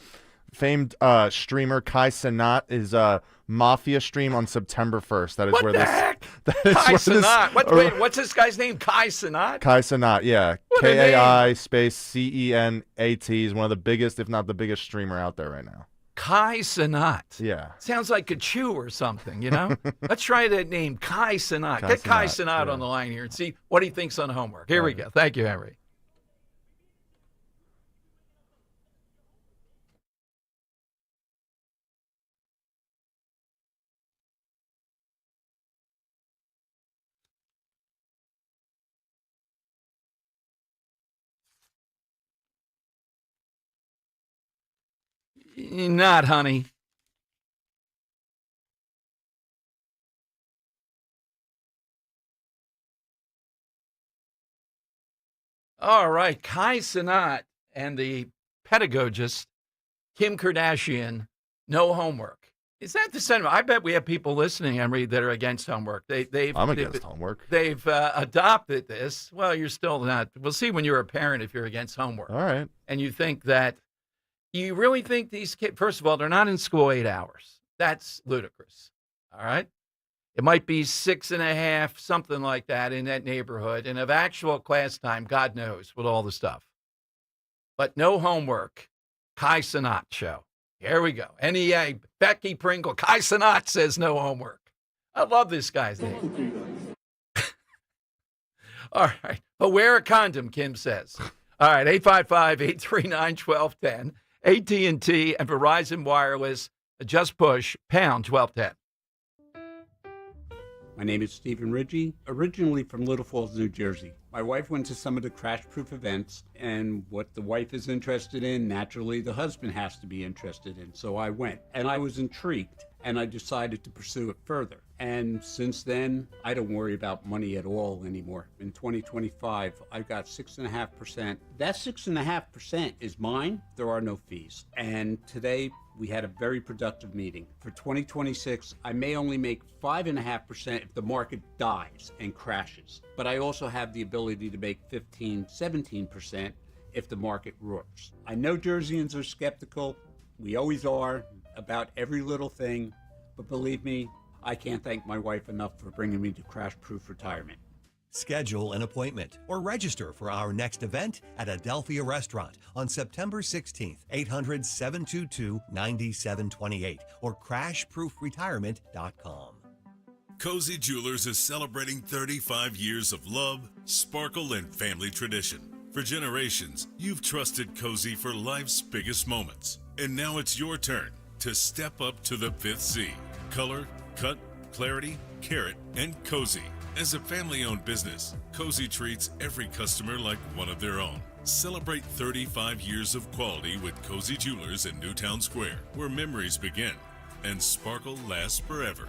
famed streamer Kai Cenat is Mafia stream on September 1st. That is what where the this. Heck? That is Kai where Cenat. Wait, what's this guy's name? Kai Cenat? Kai Cenat, yeah. What a Kai space CENAT is one of the biggest, if not the biggest streamer out there right now. Kai Cenat. Yeah. Sounds like a chew or something, you know? Let's try that name, Kai Cenat. Get Kai Cenat on the line here and see what he thinks on homework. Here we go. Thank you, Henry. Not, honey. All right, Kai Cenat and the pedagogist Kim Kardashian, no homework. Is that the sentiment? I bet we have people listening, Henry, that are against homework. I'm against homework. They've adopted this. Well, you're still not. We'll see when you're a parent if you're against homework. All right. And you think that, you really think these kids, first of all, they're not in school 8 hours. That's ludicrous. All right. It might be 6.5, something like that in that neighborhood. And of actual class time, God knows with all the stuff. But no homework. Kai Cenat show. Here we go. NEA, Becky Pringle. Kai Cenat says no homework. I love this guy's name. All right. But wear a condom, Kim says. All right. 855-839-1210. AT&T and Verizon Wireless. Just push pound 1210. My name is Stephen Ridgey, originally from Little Falls, New Jersey. My wife went to some of the crash-proof events, and what the wife is interested in, naturally, the husband has to be interested in. So I went, and I was intrigued, and I decided to pursue it further. And since then, I don't worry about money at all anymore. In 2025, I got 6.5%. That 6.5% is mine. There are no fees. And today, we had a very productive meeting. For 2026, I may only make 5.5% if the market dies and crashes. But I also have the ability to make 15, 17% if the market roars. I know Jerseyans are skeptical. We always are about every little thing. But believe me, I can't thank my wife enough for bringing me to Crash-Proof Retirement. Schedule an appointment or register for our next event at Adelphia Restaurant on September 16th, 800-722-9728 or crashproofretirement.com. Cozy Jewelers is celebrating 35 years of love, sparkle, and family tradition. For generations, you've trusted Cozy for life's biggest moments. And now it's your turn to step up to the fifth C. Color, cut, clarity, carat, and cozy. As a family-owned business, Cozy treats every customer like one of their own. Celebrate 35 years of quality with Cozy Jewelers in Newtown Square, where memories begin and sparkle lasts forever.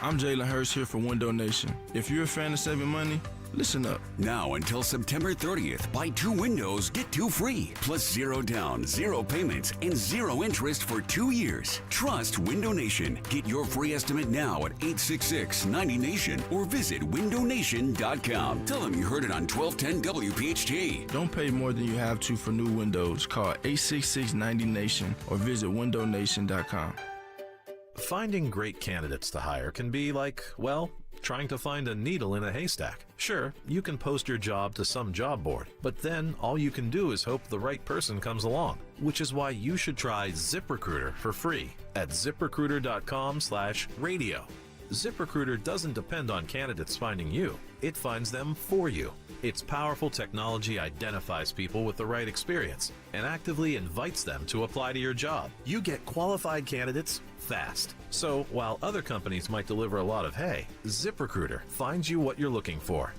I'm Jalen Hurst here for Window Nation. If you're a fan of saving money, listen up. Now until September 30th, buy 2 windows, get 2 free. Plus 0 down, 0 payments, and 0 interest for 2 years. Trust Window Nation. Get your free estimate now at 866-90-NATION or visit windownation.com. Tell them you heard it on 1210 WPHT. Don't pay more than you have to for new windows. Call 866-90-NATION or visit windownation.com. Finding great candidates to hire can be like, well, trying to find a needle in a haystack. Sure, you can post your job to some job board, but then all you can do is hope the right person comes along, which is why you should try ZipRecruiter for free at ZipRecruiter.com/radio. ZipRecruiter doesn't depend on candidates finding you. It finds them for you. Its powerful technology identifies people with the right experience and actively invites them to apply to your job. You get qualified candidates fast. So while other companies might deliver a lot of hay, ZipRecruiter finds you what you're looking for.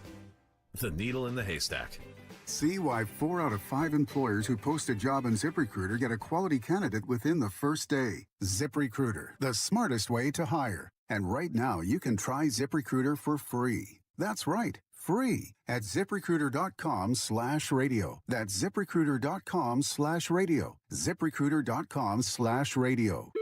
The needle in the haystack. See why 4 out of 5 employers who post a job in ZipRecruiter get a quality candidate within the first day. ZipRecruiter, the smartest way to hire. And right now, you can try ZipRecruiter for free. That's right, free at ZipRecruiter.com/radio. That's ZipRecruiter.com/radio. ZipRecruiter.com/radio.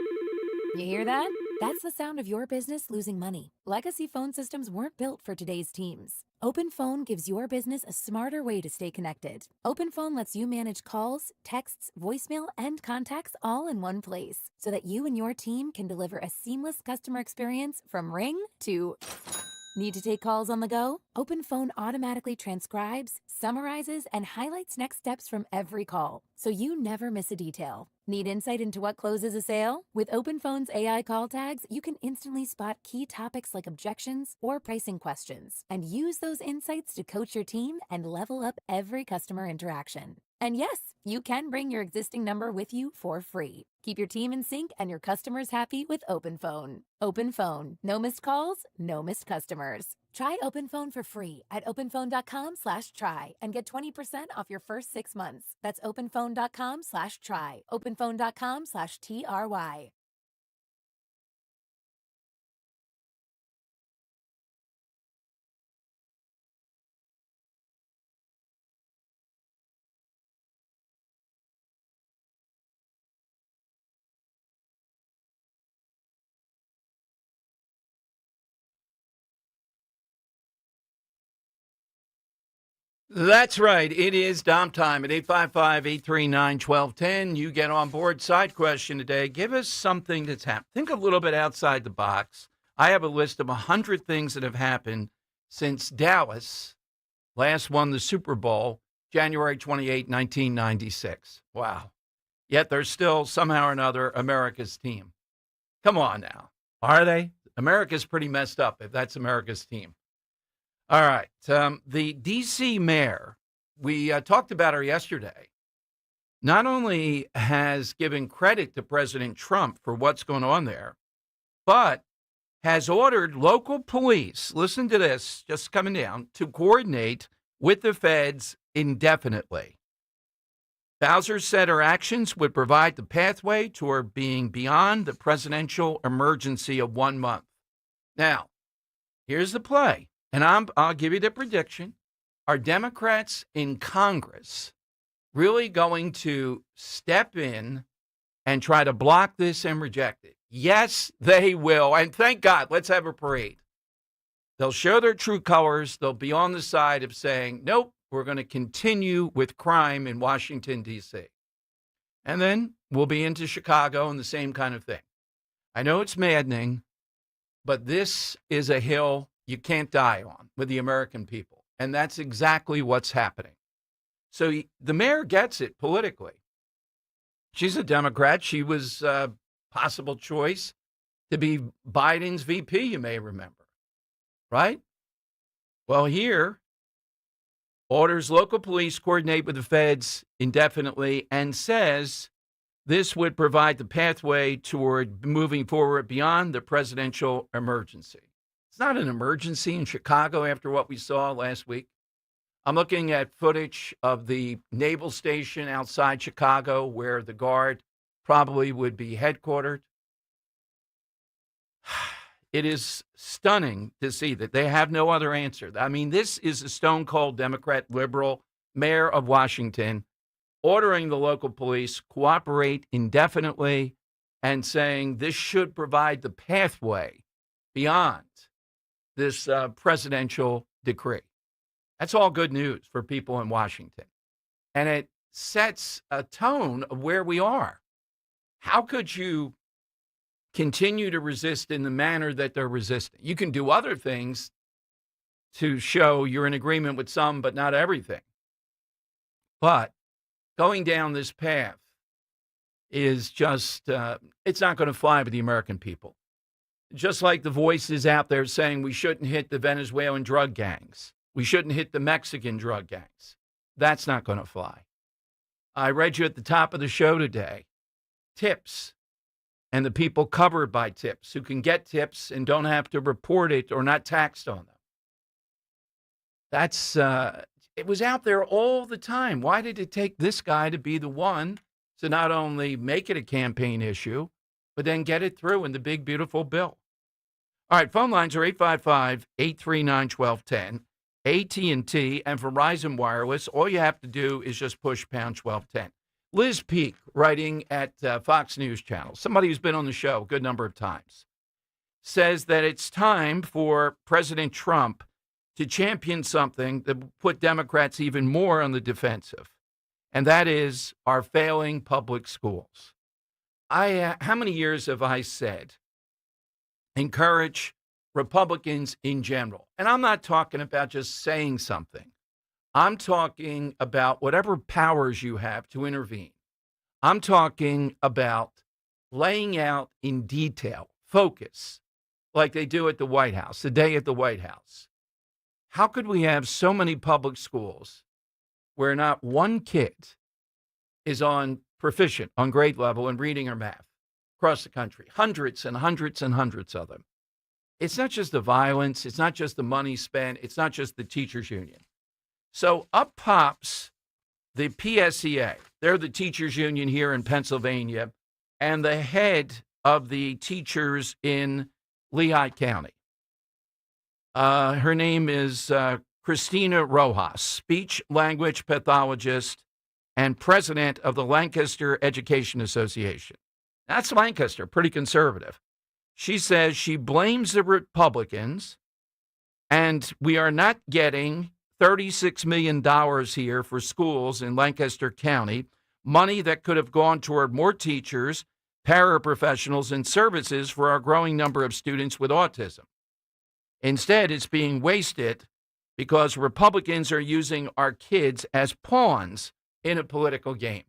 You hear that? That's the sound of your business losing money. Legacy phone systems weren't built for today's teams. OpenPhone gives your business a smarter way to stay connected. OpenPhone lets you manage calls, texts, voicemail, and contacts all in one place so that you and your team can deliver a seamless customer experience from ring to... Need to take calls on the go? OpenPhone automatically transcribes, summarizes, and highlights next steps from every call, so you never miss a detail. Need insight into what closes a sale? With OpenPhone's AI call tags, you can instantly spot key topics like objections or pricing questions, and use those insights to coach your team and level up every customer interaction. And yes, you can bring your existing number with you for free. Keep your team in sync and your customers happy with OpenPhone. OpenPhone. No missed calls, no missed customers. Try OpenPhone for free at openphone.com/try and get 20% off your first 6 months. That's openphone.com/try. openphone.com/TRY. That's right. It is Dom time at 855-839-1210. You get on board. Side question today. Give us something that's happened. Think a little bit outside the box. I have a list of 100 things that have happened since Dallas last won the Super Bowl, January 28, 1996. Wow. Yet they're still somehow or another America's team. Come on now. Are they? America's pretty messed up if that's America's team. All right. The D.C. mayor, we talked about her yesterday, not only has given credit to President Trump for what's going on there, but has ordered local police, listen to this, just coming down, to coordinate with the feds indefinitely. Bowser said her actions would provide the pathway toward being beyond the presidential emergency of 1 month. Now, here's the play. And I'll give you the prediction. Are Democrats in Congress really going to step in and try to block this and reject it? Yes, they will. And thank God, let's have a parade. They'll show their true colors. They'll be on the side of saying, nope, we're going to continue with crime in Washington, D.C. And then we'll be into Chicago and the same kind of thing. I know it's maddening, but this is a hill you can't die on with the American people. And that's exactly what's happening. So the mayor gets it politically. She's a Democrat. She was a possible choice to be Biden's VP, you may remember. Right? Well, here, orders local police coordinate with the feds indefinitely and says this would provide the pathway toward moving forward beyond the presidential emergency. It's not an emergency in Chicago after what we saw last week. I'm looking at footage of the naval station outside Chicago where the Guard probably would be headquartered. It is stunning to see that they have no other answer. I mean, this is a stone-cold Democrat liberal mayor of Washington ordering the local police cooperate indefinitely and saying this should provide the pathway beyond this presidential decree. That's all good news for people in Washington. And it sets a tone of where we are. How could you continue to resist in the manner that they're resisting. You can do other things to show you're in agreement with some, but not everything. But going down this path is just, it's not going to fly with the American people. Just like the voices out there saying we shouldn't hit the Venezuelan drug gangs. We shouldn't hit the Mexican drug gangs. That's not going to fly. I read you at the top of the show today, tips, and the people covered by tips who can get tips and don't have to report it or not taxed on them. That's, it was out there all the time. Why did it take this guy to be the one to not only make it a campaign issue, but then get it through in the big, beautiful bill? All right, phone lines are 855-839-1210, AT&T, and Verizon Wireless. All you have to do is just push pound 1210. Liz Peek, writing at Fox News Channel, somebody who's been on the show a good number of times, says that it's time for President Trump to champion something that will put Democrats even more on the defensive, and that is our failing public schools. How many years have I said, encourage Republicans in general? And I'm not talking about just saying something. I'm talking about whatever powers you have to intervene. I'm talking about laying out in detail, focus, like they do at the White House, the day at the White House. How could we have so many public schools where not one kid is proficient on grade level in reading or math across the country? Hundreds and hundreds and hundreds of them. It's not just the violence. It's not just the money spent. It's not just the teachers union. So up pops the PSEA. They're the teachers union here in Pennsylvania, and the head of the teachers in Lehigh County. Her name is Christina Rojas, speech language pathologist and president of the Lancaster Education Association. That's Lancaster, pretty conservative. She says she blames the Republicans, and we are not getting $36 million here for schools in Lancaster County, money that could have gone toward more teachers, paraprofessionals, and services for our growing number of students with autism. Instead, it's being wasted because Republicans are using our kids as pawns in a political game.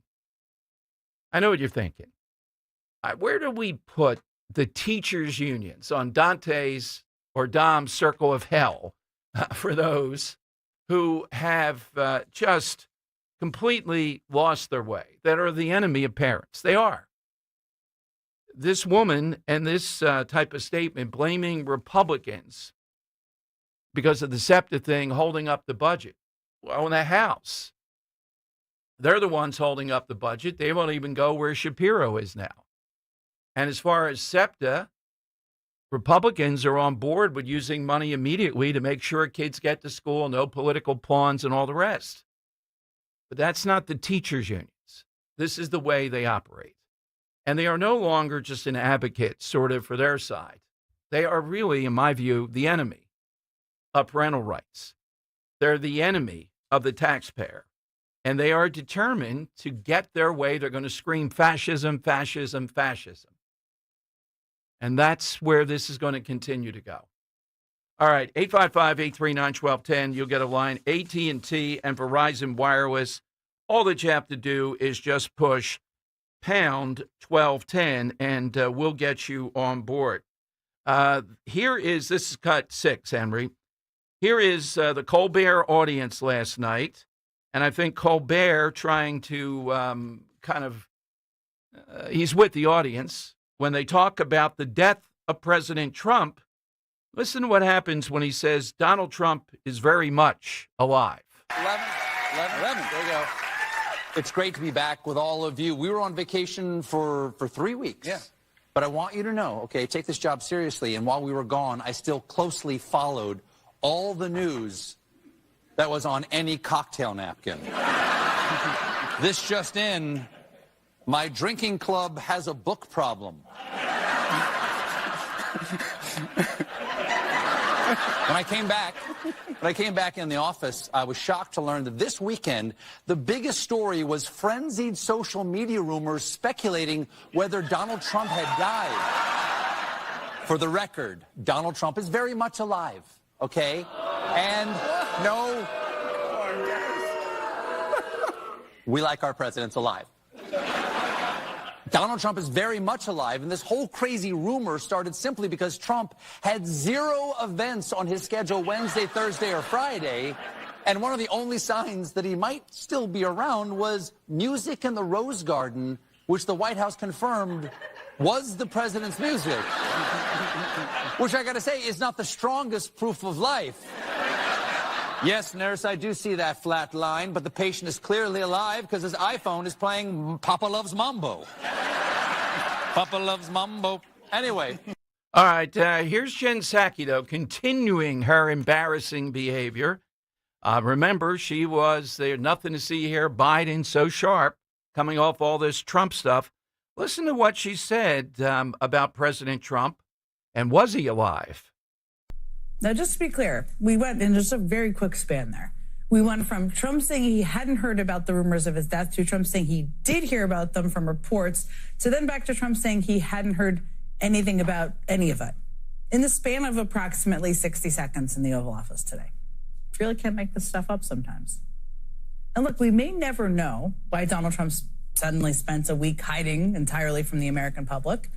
I know what you're thinking. Where do we put the teachers' unions on Dante's or Dom's circle of hell for those who have just completely lost their way, that are the enemy of parents? They are. This woman and this type of statement blaming Republicans because of the SEPTA thing holding up the budget. Well, in the House, they're the ones holding up the budget. They won't even go where Shapiro is now. And as far as SEPTA, Republicans are on board with using money immediately to make sure kids get to school, no political pawns and all the rest. But that's not the teachers' unions. This is the way they operate. And they are no longer just an advocate, sort of, for their side. They are really, in my view, the enemy of parental rights. They're the enemy of the taxpayer. And they are determined to get their way. They're going to scream fascism, fascism, fascism. And that's where this is going to continue to go. All right, 855-839-1210. You'll get a line. AT&T and Verizon Wireless. All that you have to do is just push pound 1210, and we'll get you on board. This is cut 6, Henry. Here is the Colbert audience last night, and I think Colbert trying to he's with the audience. When they talk about the death of President Trump, listen to what happens when he says Donald Trump is very much alive. 11. There you go. It's great to be back with all of you. We were on vacation for 3 weeks. Yeah. But I want you to know, okay, take this job seriously. And while we were gone, I still closely followed all the news that was on any cocktail napkin. This just in, my drinking club has a book problem. When I came back in the office, I was shocked to learn that this weekend, the biggest story was frenzied social media rumors speculating whether Donald Trump had died. For the record, Donald Trump is very much alive, okay? And no, we like our presidents alive. Donald Trump is very much alive, and this whole crazy rumor started simply because Trump had 0 events on his schedule Wednesday, Thursday, or Friday, and one of the only signs that he might still be around was music in the Rose Garden, which the White House confirmed was the president's music, which I gotta say is not the strongest proof of life. Yes, nurse, I do see that flat line, but the patient is clearly alive because his iPhone is playing Papa Loves Mambo. Papa Loves Mambo. Anyway. All right, here's Jen Psaki, though, continuing her embarrassing behavior. Remember, she was there, nothing to see here, Biden so sharp, coming off all this Trump stuff. Listen to what she said about President Trump, and was he alive? Now, just to be clear, we went in just a very quick span there. We went from Trump saying he hadn't heard about the rumors of his death to Trump saying he did hear about them from reports to then back to Trump saying he hadn't heard anything about any of it in the span of approximately 60 seconds in the Oval Office today. You really can't make this stuff up sometimes. And look, we may never know why Donald Trump suddenly spent a week hiding entirely from the American public.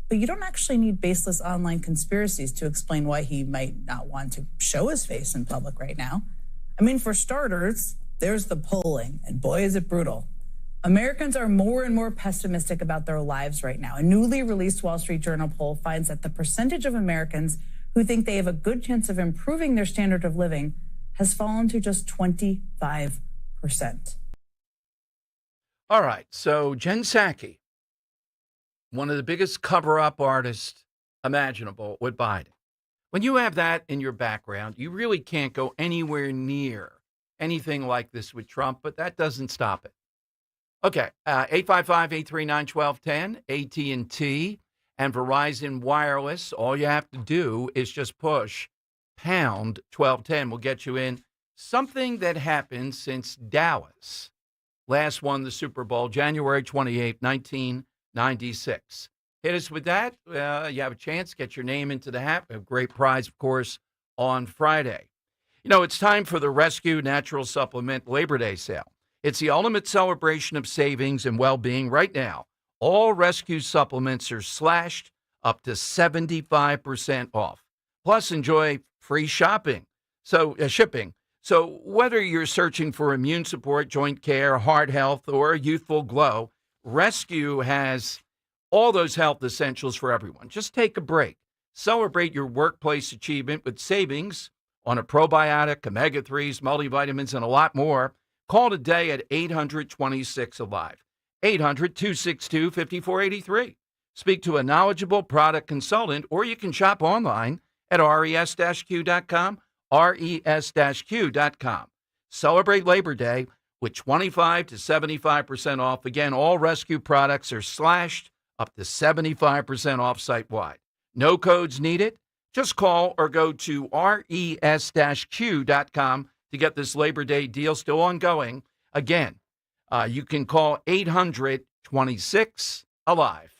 But you don't actually need baseless online conspiracies to explain why he might not want to show his face in public right now. I mean, for starters, there's the polling, and boy, is it brutal. Americans are more and more pessimistic about their lives right now. A newly released Wall Street Journal poll finds that the percentage of Americans who think they have a good chance of improving their standard of living has fallen to just 25%. All right, so Jen Psaki, one of the biggest cover-up artists imaginable with Biden. When you have that in your background, you really can't go anywhere near anything like this with Trump, but that doesn't stop it. Okay, 855-839-1210, AT&T and Verizon Wireless. All you have to do is just push pound 1210. We'll get you in. Something that happened since Dallas last won the Super Bowl, January 28, 1996. Hit us with that. You have a chance. Get your name into the hat. A great prize, of course, on Friday. You know, it's time for the Rescue Natural Supplement Labor Day sale. It's the ultimate celebration of savings and well-being right now. All Rescue supplements are slashed up to 75% off. Plus, enjoy free shipping. So whether you're searching for immune support, joint care, heart health, or a youthful glow, Rescue has all those health essentials for everyone. Just take a break. Celebrate your workplace achievement with savings on a probiotic, omega-3s, multivitamins, and a lot more. Call today at 800-26-ALIVE, 800-262-5483. Speak to a knowledgeable product consultant, or you can shop online at res-q.com, res-q.com. Celebrate Labor Day with 25 to 75% off. Again, all Rescue products are slashed up to 75% off site-wide. No codes needed. Just call or go to res-q.com to get this Labor Day deal still ongoing. Again, you can call 800-26-ALIVE.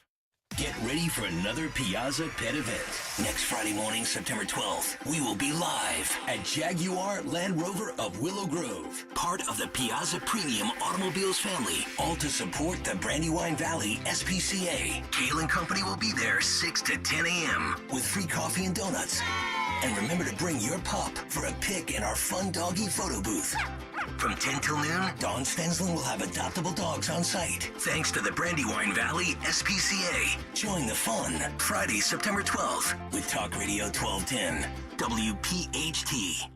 Get ready for another Piazza Pet event. Next Friday morning, September 12th, we will be live at Jaguar Land Rover of Willow Grove, part of the Piazza Premium Automobiles family, all to support the Brandywine Valley SPCA. Kale and Company will be there 6 to 10 a.m. with free coffee and donuts. And remember to bring your pup for a pic in our fun doggy photo booth. From 10 till noon, Dawn Stensland will have adoptable dogs on site. Thanks to the Brandywine Valley SPCA. Join the fun Friday, September 12th with Talk Radio 1210, WPHT.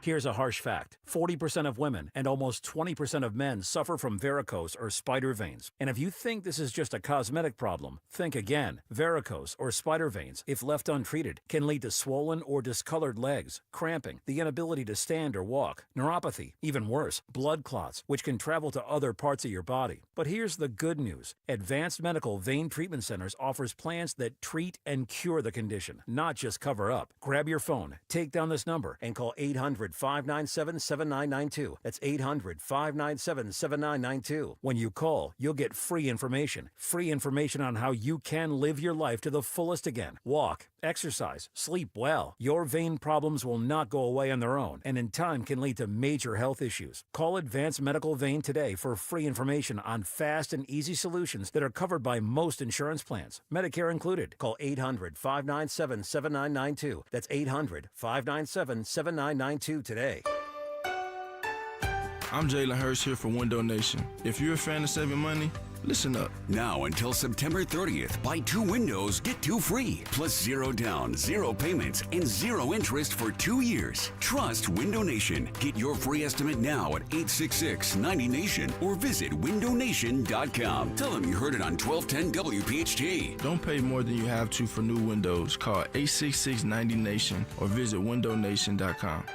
Here's a harsh fact. 40% of women and almost 20% of men suffer from varicose or spider veins. And if you think this is just a cosmetic problem, think again. Varicose or spider veins, if left untreated, can lead to swollen or discolored legs, cramping, the inability to stand or walk, neuropathy, even worse, blood clots, which can travel to other parts of your body. But here's the good news. Advanced Medical Vein Treatment Centers offers plans that treat and cure the condition, not just cover up. Grab your phone, take down this number, and call 800 800-597-7992. That's 800-597-7992. When you call, you'll get free information. Free information on how you can live your life to the fullest again. Walk, exercise, sleep well. Your vein problems will not go away on their own, and in time can lead to major health issues. Call Advanced Medical Vein today for free information on fast and easy solutions that are covered by most insurance plans, Medicare included. Call 800-597-7992. That's 800-597-7992 today. I'm Jalen Hurst here for Window Nation. If you're a fan of saving money, listen up. Now until September 30th, buy 2 windows, get 2 free. Plus 0 down, 0 payments, and 0 interest for 2 years. Trust Window Nation. Get your free estimate now at 866-90NATION or visit windownation.com. Tell them you heard it on 1210 WPHT. Don't pay more than you have to for new windows. Call 866-90NATION or visit windownation.com.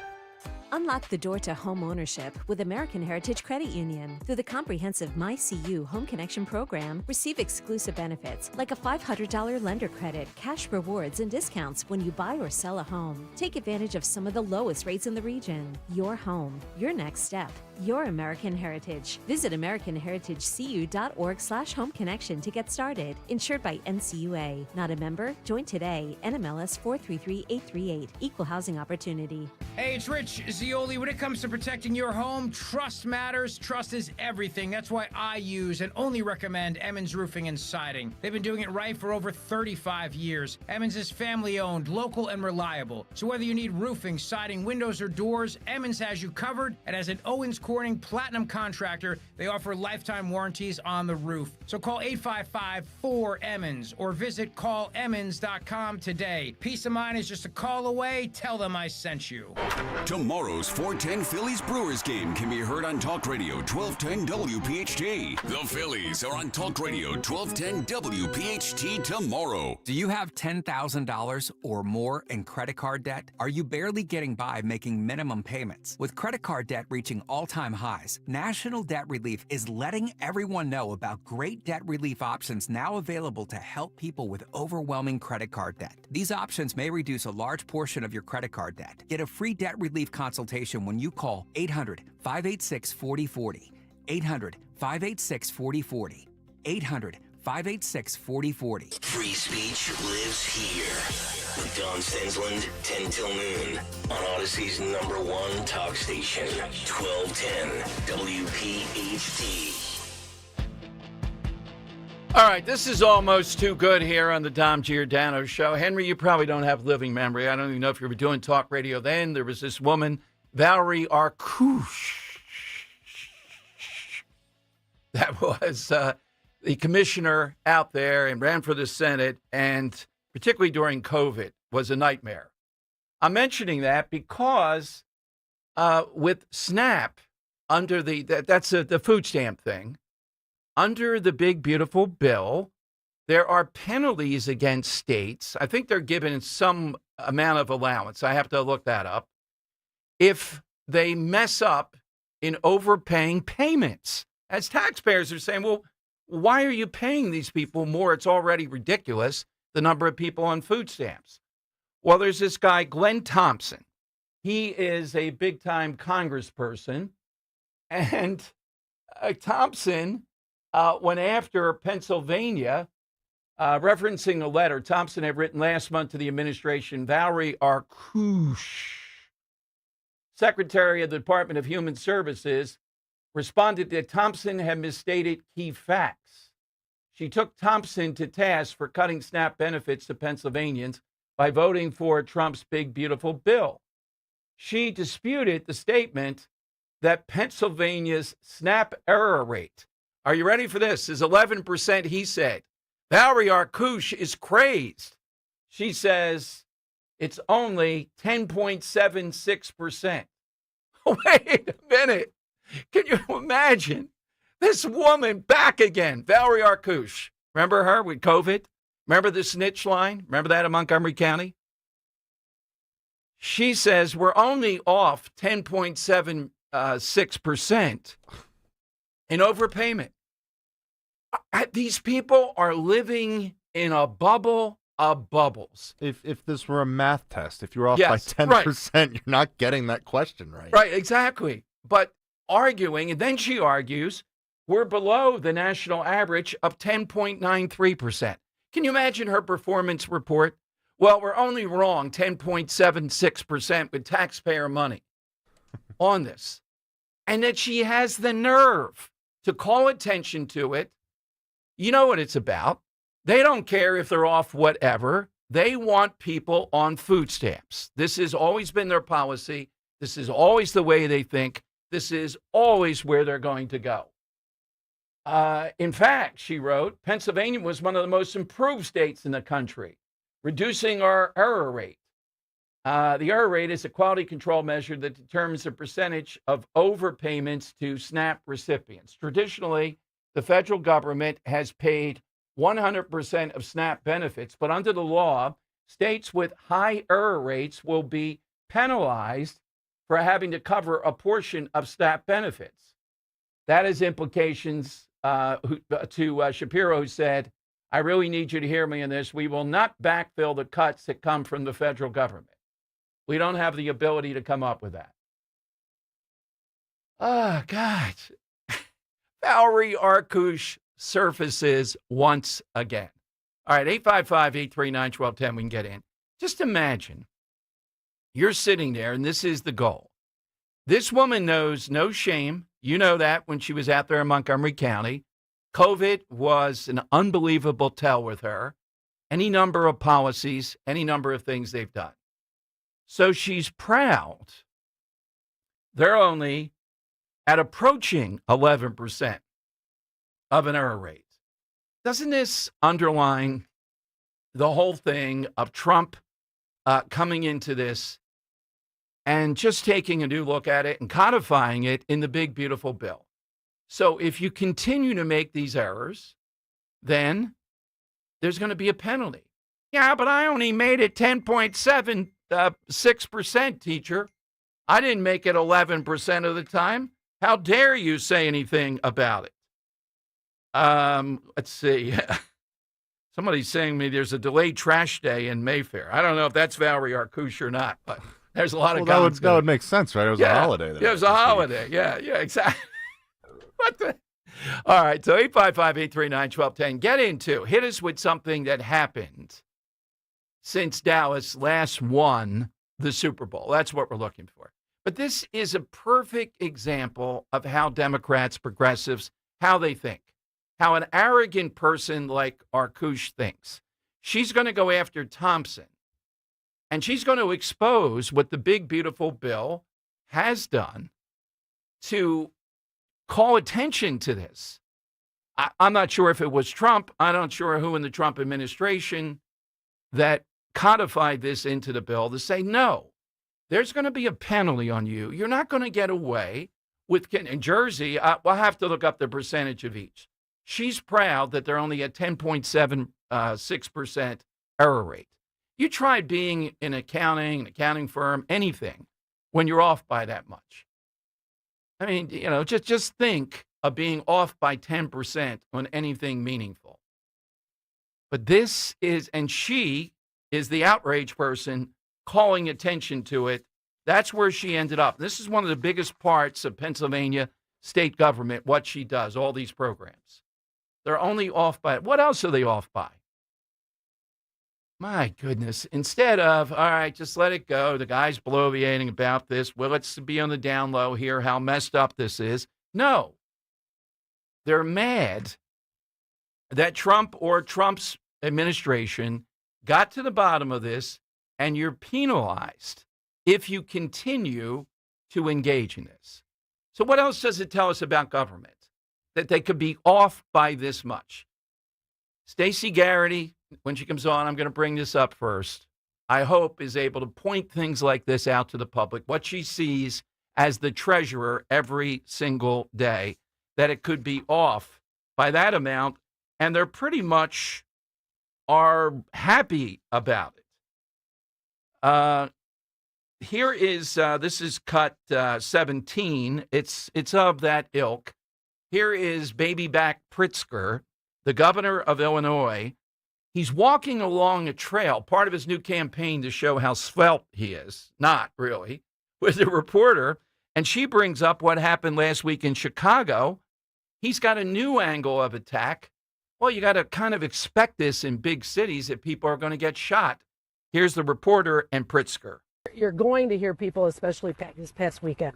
Unlock the door to home ownership with American Heritage Credit Union. Through the comprehensive MyCU Home Connection program, receive exclusive benefits like a $500 lender credit, cash rewards, and discounts when you buy or sell a home. Take advantage of some of the lowest rates in the region. Your home, your next step, your American Heritage. Visit AmericanHeritageCU.org/home connection to get started. Insured by NCUA. Not a member? Join today. NMLS 433838. Equal housing opportunity. Hey, it's Rich Zioli. When it comes to protecting your home, trust matters. Trust is everything. That's why I use and only recommend Emmons Roofing and Siding. They've been doing it right for over 35 years. Emmons is family-owned, local, and reliable. So whether you need roofing, siding, windows, or doors, Emmons has you covered. And as an Owens Corning Platinum contractor, they offer lifetime warranties on the roof. So call 855-4-EMMONS or visit callemmons.com today. Peace of mind is just a call away. Tell them I sent you. Tomorrow's 410 Phillies Brewers game can be heard on Talk Radio 1210 WPHT. The Phillies are on Talk Radio 1210 WPHT tomorrow. Do you have $10,000 or more in credit card debt? Are you barely getting by making minimum payments? With credit card debt reaching all-time highs, National Debt Relief is letting everyone know about great debt relief options now available to help people with overwhelming credit card debt. These options may reduce a large portion of your credit card debt. Get a free debt relief consultation when you call 800-586-4040. 800-586-4040. 800-586-4040. Free speech lives here. With Don Stensland, 10 till noon. On Odyssey's #1 talk station, 1210 WPHT. All right, this is almost too good here on the Dom Giordano Show. Henry, you probably don't have living memory. I don't even know if you were doing talk radio then. There was this woman, Valerie Arkush, that was the commissioner out there and ran for the Senate, and particularly during COVID, was a nightmare. I'm mentioning that because with SNAP, under that's the food stamp thing, under the big, beautiful bill, there are penalties against states. I think they're given some amount of allowance. I have to look that up. If they mess up in overpaying payments. As taxpayers are saying, well, why are you paying these people more? It's already ridiculous, the number of people on food stamps. Well, there's this guy, Glenn Thompson. He is a big-time congressperson. And Thompson went after Pennsylvania, referencing a letter Thompson had written last month to the administration. Valerie Arkush, Secretary of the Department of Human Services, responded that Thompson had misstated key facts. She took Thompson to task for cutting SNAP benefits to Pennsylvanians by voting for Trump's big, beautiful bill. She disputed the statement that Pennsylvania's SNAP error rate, are you ready for this, is 11%, he said. Valerie Arkush is crazed. She says it's only 10.76%. Wait a minute. Can you imagine this woman back again? Valerie Arkush. Remember her with COVID? Remember the snitch line? Remember that in Montgomery County? She says we're only off 10.76% in overpayment. These people are living in a bubble bubbles. If this were a math test, if you're off Yes, by 10%, you're not getting that question right. Right, exactly. But arguing, and then she argues, we're below the national average of 10.93%. Can you imagine her performance report? Well, we're only wrong 10.76% with taxpayer money on this. And that she has the nerve to call attention to it. You know what it's about. They don't care if they're off whatever. They want people on food stamps. This has always been their policy. This is always the way they think. This is always where they're going to go. In fact, she wrote, Pennsylvania was one of the most improved states in the country, reducing our error rate. The error rate is a quality control measure that determines the percentage of overpayments to SNAP recipients. Traditionally, the federal government has paid 100% of SNAP benefits, but under the law, states with high error rates will be penalized for having to cover a portion of SNAP benefits. That has implications to Shapiro, who said, I really need you to hear me on this. We will not backfill the cuts that come from the federal government. We don't have the ability to come up with that. Oh, God. Valerie Arkush surfaces once again. All right, 855-839-1210, we can get in. Just imagine you're sitting there, and this is the goal. This woman knows no shame. You know that when she was out there in Montgomery County. COVID was an unbelievable tell with her. Any number of policies, any number of things they've done. So she's proud. They're only at approaching 11% of an error rate. Doesn't this underline the whole thing of Trump coming into this and just taking a new look at it and codifying it in the big, beautiful bill? So if you continue to make these errors, then there's going to be a penalty. Yeah, but I only made it 10.76%, teacher. I didn't make it 11% of the time. How dare you say anything about it? Let's see. Somebody's saying to me there's a delayed trash day in Mayfair. I don't know if that's Valerie Arkush or not, but there's a lot of comments. That would make sense, right? It was a holiday. Yeah, it was a holiday. Yeah, exactly. What the? All right, so 855-839-1210. Get into, hit us with something that happened since Dallas last won the Super Bowl. That's what we're looking for. But this is a perfect example of how Democrats, progressives, how they think. How an arrogant person like Arkush thinks. She's going to go after Thompson, and she's going to expose what the big, beautiful bill has done to call attention to this. I'm not sure if it was Trump. I'm not sure who in the Trump administration that codified this into the bill to say, no, there's going to be a penalty on you. You're not going to get away with, in Jersey, we'll have to look up the percentage of each. She's proud that they're only at 10.76% error rate. You try being in accounting, an accounting firm, anything, when you're off by that much. I mean, just think of being off by 10% on anything meaningful. But this is, and she is the outrage person calling attention to it. That's where she ended up. This is one of the biggest parts of Pennsylvania state government, what she does, all these programs. They're only off by, what else are they off by? My goodness. Instead of, all right, just let it go. The guy's bloviating about this. Well, let's be on the down low here, how messed up this is. No. They're mad that Trump or Trump's administration got to the bottom of this, and you're penalized if you continue to engage in this. So what else does it tell us about government? That they could be off by this much. Stacey Garrity, when she comes on, I'm going to bring this up first, I hope is able to point things like this out to the public, what she sees as the treasurer every single day, that it could be off by that amount, and they're pretty much are happy about it. Here is, this is cut 17. It's of that ilk. Here is Baby Back Pritzker, the governor of Illinois. He's walking along a trail, part of his new campaign to show how svelte he is. Not really. With a reporter, and she brings up what happened last week in Chicago. He's got a new angle of attack. Well, you got to kind of expect this in big cities that people are going to get shot. Here's the reporter and Pritzker. You're going to hear people, especially this past weekend,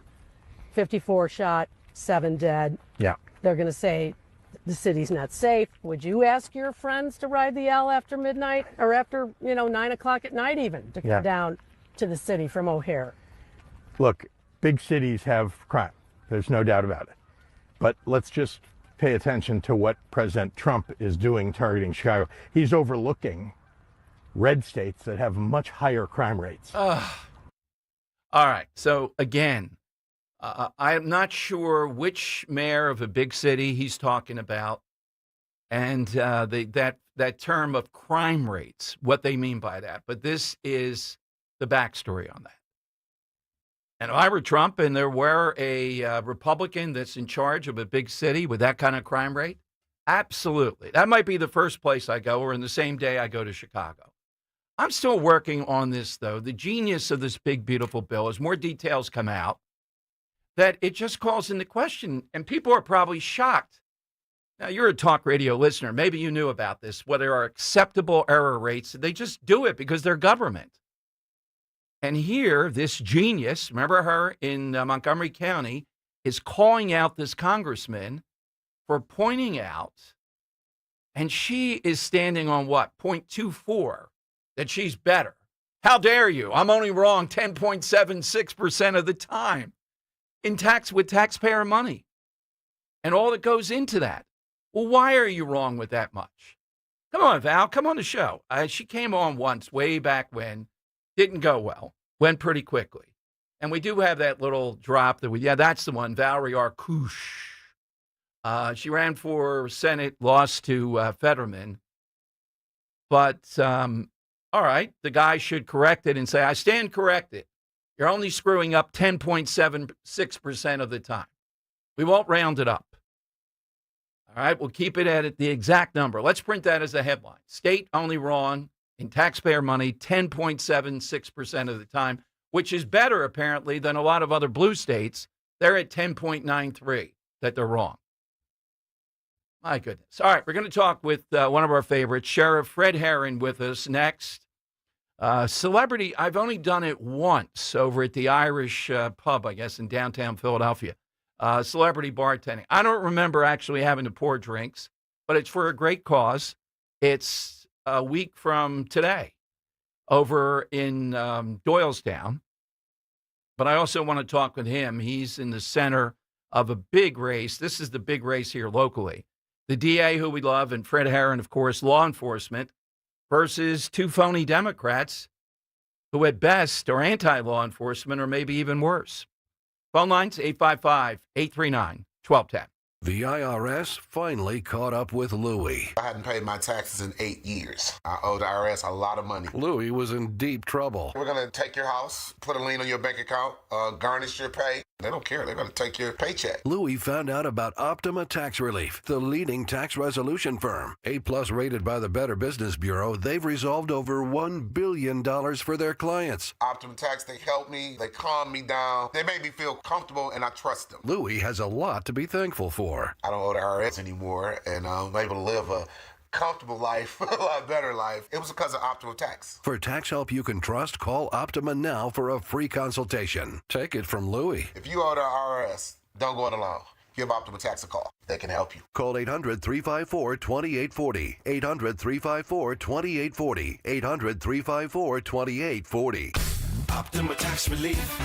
54 shot, 7 dead. Yeah. They're going to say the city's not safe. Would you ask your friends to ride the L after midnight or after, 9 o'clock at night even to come down to the city from O'Hare? Look, big cities have crime. There's no doubt about it. But let's just pay attention to what President Trump is doing targeting Chicago. He's overlooking red states that have much higher crime rates. All right. So again, I'm not sure which mayor of a big city he's talking about, and that term of crime rates, what they mean by that. But this is the backstory on that. And if I were Trump and there were a Republican that's in charge of a big city with that kind of crime rate, absolutely. That might be the first place I go, or in the same day I go to Chicago. I'm still working on this, though. The genius of this big, beautiful bill, as more details come out, that it just calls into question, and people are probably shocked. Now, you're a talk radio listener. Maybe you knew about this, where there are acceptable error rates. They just do it because they're government. And here, this genius, remember her in Montgomery County, is calling out this congressman for pointing out, and she is standing on what, 0.24, that she's better. How dare you? I'm only wrong 10.76% of the time with taxpayer money and all that goes into that. Well, why are you wrong with that much? Come on, Val, come on the show. She came on once way back when. Didn't go well. Went pretty quickly. And we do have that little drop that's the one, Valerie Arkush. She ran for Senate, lost to Fetterman. But, all right, the guy should correct it and say, I stand corrected. You're only screwing up 10.76% of the time. We won't round it up. All right, we'll keep it at the exact number. Let's print that as a headline. State only wrong in taxpayer money 10.76% of the time, which is better, apparently, than a lot of other blue states. They're at 10.93 that they're wrong. My goodness. All right, we're going to talk with one of our favorites, Sheriff Fred Herron, with us next. Celebrity, I've only done it once over at the Irish pub, I guess, in downtown Philadelphia. Celebrity bartending. I don't remember actually having to pour drinks, but it's for a great cause. It's a week from today over in Doylestown. But I also want to talk with him. He's in the center of a big race. This is the big race here locally. The DA, who we love, and Fred Herron, of course, law enforcement, versus two phony Democrats who at best are anti-law enforcement or maybe even worse. Phone lines, 855-839-1210. The IRS finally caught up with Louie. I hadn't paid my taxes in 8 years. I owe the IRS a lot of money. Louie was in deep trouble. We're going to take your house, put a lien on your bank account, garnish your pay. They don't care. They're going to take your paycheck. Louie found out about Optima Tax Relief, the leading tax resolution firm. A-plus rated by the Better Business Bureau, they've resolved over $1 billion for their clients. Optima Tax, they help me. They calm me down. They make me feel comfortable, and I trust them. Louie has a lot to be thankful for. I don't owe the IRS anymore, and I'm able to live a comfortable life, a lot better life. It was because of Optima Tax. For tax help you can trust, call Optima now for a free consultation. Take it from Louie. If you owe the IRS, don't go it alone. Give Optima Tax a call. They can help you. Call 800-354-2840. 800-354-2840. 800-354-2840. Optima Tax Relief.